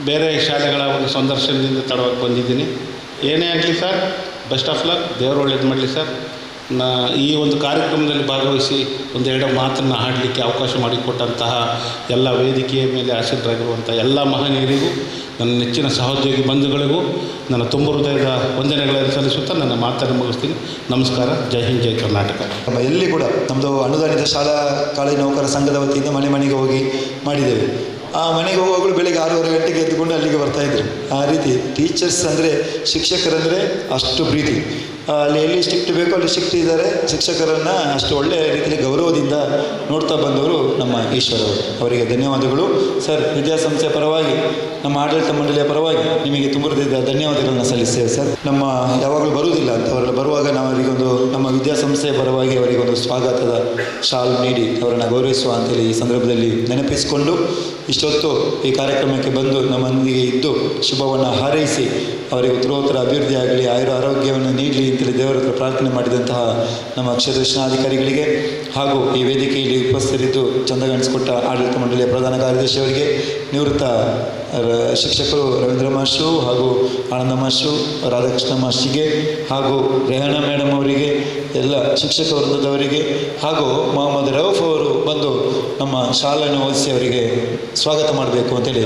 ಬೇರೆ ಶಾಲೆಗಳ ಒಂದು ಸಂದರ್ಶನದಿಂದ ತಡವಾಗಿ ಬಂದಿದ್ದೀನಿ. ಏನೇ ಆಗಲಿ ಸರ್, ಬೆಸ್ಟ್ ಆಫ್ ಲಕ್, ದೇವರು ಒಳ್ಳೇದು ಮಾಡಲಿ ಸರ್. ಈ ಒಂದು ಕಾರ್ಯಕ್ರಮದಲ್ಲಿ ಭಾಗವಹಿಸಿ 1-2 ಮಾತನ್ನು ಆಡಲಿಕ್ಕೆ ಅವಕಾಶ ಮಾಡಿಕೊಟ್ಟಂತಹ ಎಲ್ಲ ವೇದಿಕೆಯ ಮೇಲೆ ಆಸೀನರಾಗಿರುವಂಥ ಎಲ್ಲ ಮಹನೀಯರಿಗೂ, ನನ್ನ ನೆಚ್ಚಿನ ಸಹೋದ್ಯೋಗಿ ಬಂಧುಗಳಿಗೂ ನನ್ನ ತುಂಬ ಹೃದಯದ ವಂದನೆಗಳನ್ನು ಸಲ್ಲಿಸುತ್ತಾ ನನ್ನ ಮಾತನ್ನು ಮುಗಿಸ್ತೀನಿ. ನಮಸ್ಕಾರ. ಜೈ ಹಿಂದ್, ಜೈ ಕರ್ನಾಟಕ. ನಮ್ಮ ಎಲ್ಲಿ ಕೂಡ ನಮ್ಮದು ಅನುದಾನಿತ ಶಾಲಾ ಕಾಲೇಜು ನೌಕರ ಸಂಘದ ವತಿಯಿಂದ ಮನೆಗೆ ಹೋಗಿ ಮಾಡಿದ್ದೇವೆ. ಆ ಮನೆಗೆ ಹೋಗುವಾಗಲೂ ಬೆಳಿಗ್ಗೆ 6:30 ಗಂಟೆಗೆ ಎದ್ದುಕೊಂಡು ಅಲ್ಲಿಗೆ ಬರ್ತಾಯಿದ್ರು. ಆ ರೀತಿ ಟೀಚರ್ಸ್ ಅಂದರೆ, ಶಿಕ್ಷಕರಂದರೆ ಅಷ್ಟು ಪ್ರೀತಿ. ಅಲ್ಲಿ ಎಲ್ಲಿ ಸ್ಟ್ರಿಕ್ಟ್ ಬೇಕೋ ಅಲ್ಲಿ ಸ್ಟ್ರಿಕ್ಟ್ ಇದ್ದಾರೆ. ಶಿಕ್ಷಕರನ್ನು ಅಷ್ಟು ಒಳ್ಳೆಯ ರೀತಿಯಲ್ಲಿ ಗೌರವದಿಂದ ನೋಡ್ತಾ ಬಂದವರು ನಮ್ಮ ಈಶ್ವರ್ ಅವರು. ಅವರಿಗೆ ಧನ್ಯವಾದಗಳು ಸರ್. ವಿದ್ಯಾಸಂಸ್ಥೆಯ ಪರವಾಗಿ, ನಮ್ಮ ಆಡಳಿತ ಮಂಡಳಿಯ ಪರವಾಗಿ ನಿಮಗೆ ತುಂಬ ಹೃದಯದ ಧನ್ಯವಾದಗಳನ್ನು ಸಲ್ಲಿಸ್ತೇವೆ ಸರ್. ನಮ್ಮ ಯಾವಾಗಲೂ ಬರುವುದಿಲ್ಲ ಅಂತ ಅವರೆಲ್ಲ ಬರುವಾಗ ನಾವು ಅವರಿಗೊಂದು ನಮ್ಮ ವಿದ್ಯಾಸಂಸ್ಥೆಯ ಪರವಾಗಿ ಅವರಿಗೊಂದು ಸ್ವಾಗತದ ಶಾಲ್ ನೀಡಿ ಅವರನ್ನು ಗೌರವಿಸುವ ಅಂತೇಳಿ ಈ ಸಂದರ್ಭದಲ್ಲಿ ನೆನಪಿಸಿಕೊಂಡು, ಇಷ್ಟೊತ್ತು ಈ ಕಾರ್ಯಕ್ರಮಕ್ಕೆ ಬಂದು ನಮ್ಮೊಂದಿಗೆ ಇದ್ದು ಶುಭವನ್ನು ಹಾರೈಸಿ ಅವರಿಗೆ ಉತ್ತರೋತ್ತರ ಅಭಿವೃದ್ಧಿ ಆಗಲಿ, ಆರೋಗ್ಯವನ್ನು ನೀಡಲಿ ಅಂತೇಳಿ ದೇವರ ಹತ್ರ ಪ್ರಾರ್ಥನೆ ಮಾಡಿದಂತಹ ನಮ್ಮ ಕ್ಷೇತ್ರ ಶಿಕ್ಷಣಾಧಿಕಾರಿಗಳಿಗೆ ಹಾಗೂ ಈ ವೇದಿಕೆಯಲ್ಲಿ ಉಪಸ್ಥಿತರಿದ್ದು ಚಂದ ಕಾಣಿಸಿಕೊಟ್ಟ ಆಡಳಿತ ಮಂಡಳಿಯ ಪ್ರಧಾನ ಕಾರ್ಯದರ್ಶಿ ಅವರಿಗೆ, ನಿವೃತ್ತ ಶಿಕ್ಷಕರು ರವೀಂದ್ರ ಮಾಸ್ಟ್ರು ಹಾಗೂ ಆನಂದ ಮಾಸ್ಟ್ರು, ರಾಧಾಕೃಷ್ಣ ಮಾಸ್ಟ್ರಿಗೆ ಹಾಗೂ ರೇಹಣ ಮೇಡಮ್ ಅವರಿಗೆ, ಎಲ್ಲ ಶಿಕ್ಷಕ ವೃಂದದವರಿಗೆ ಹಾಗೂ ಮೊಹಮ್ಮದ್ ರೌಫ್ ಅವರು ಬಂದು ನಮ್ಮ ಶಾಲೆಯನ್ನು ಓದಿಸಿ ಅವರಿಗೆ ಸ್ವಾಗತ ಮಾಡಬೇಕು ಅಂತೇಳಿ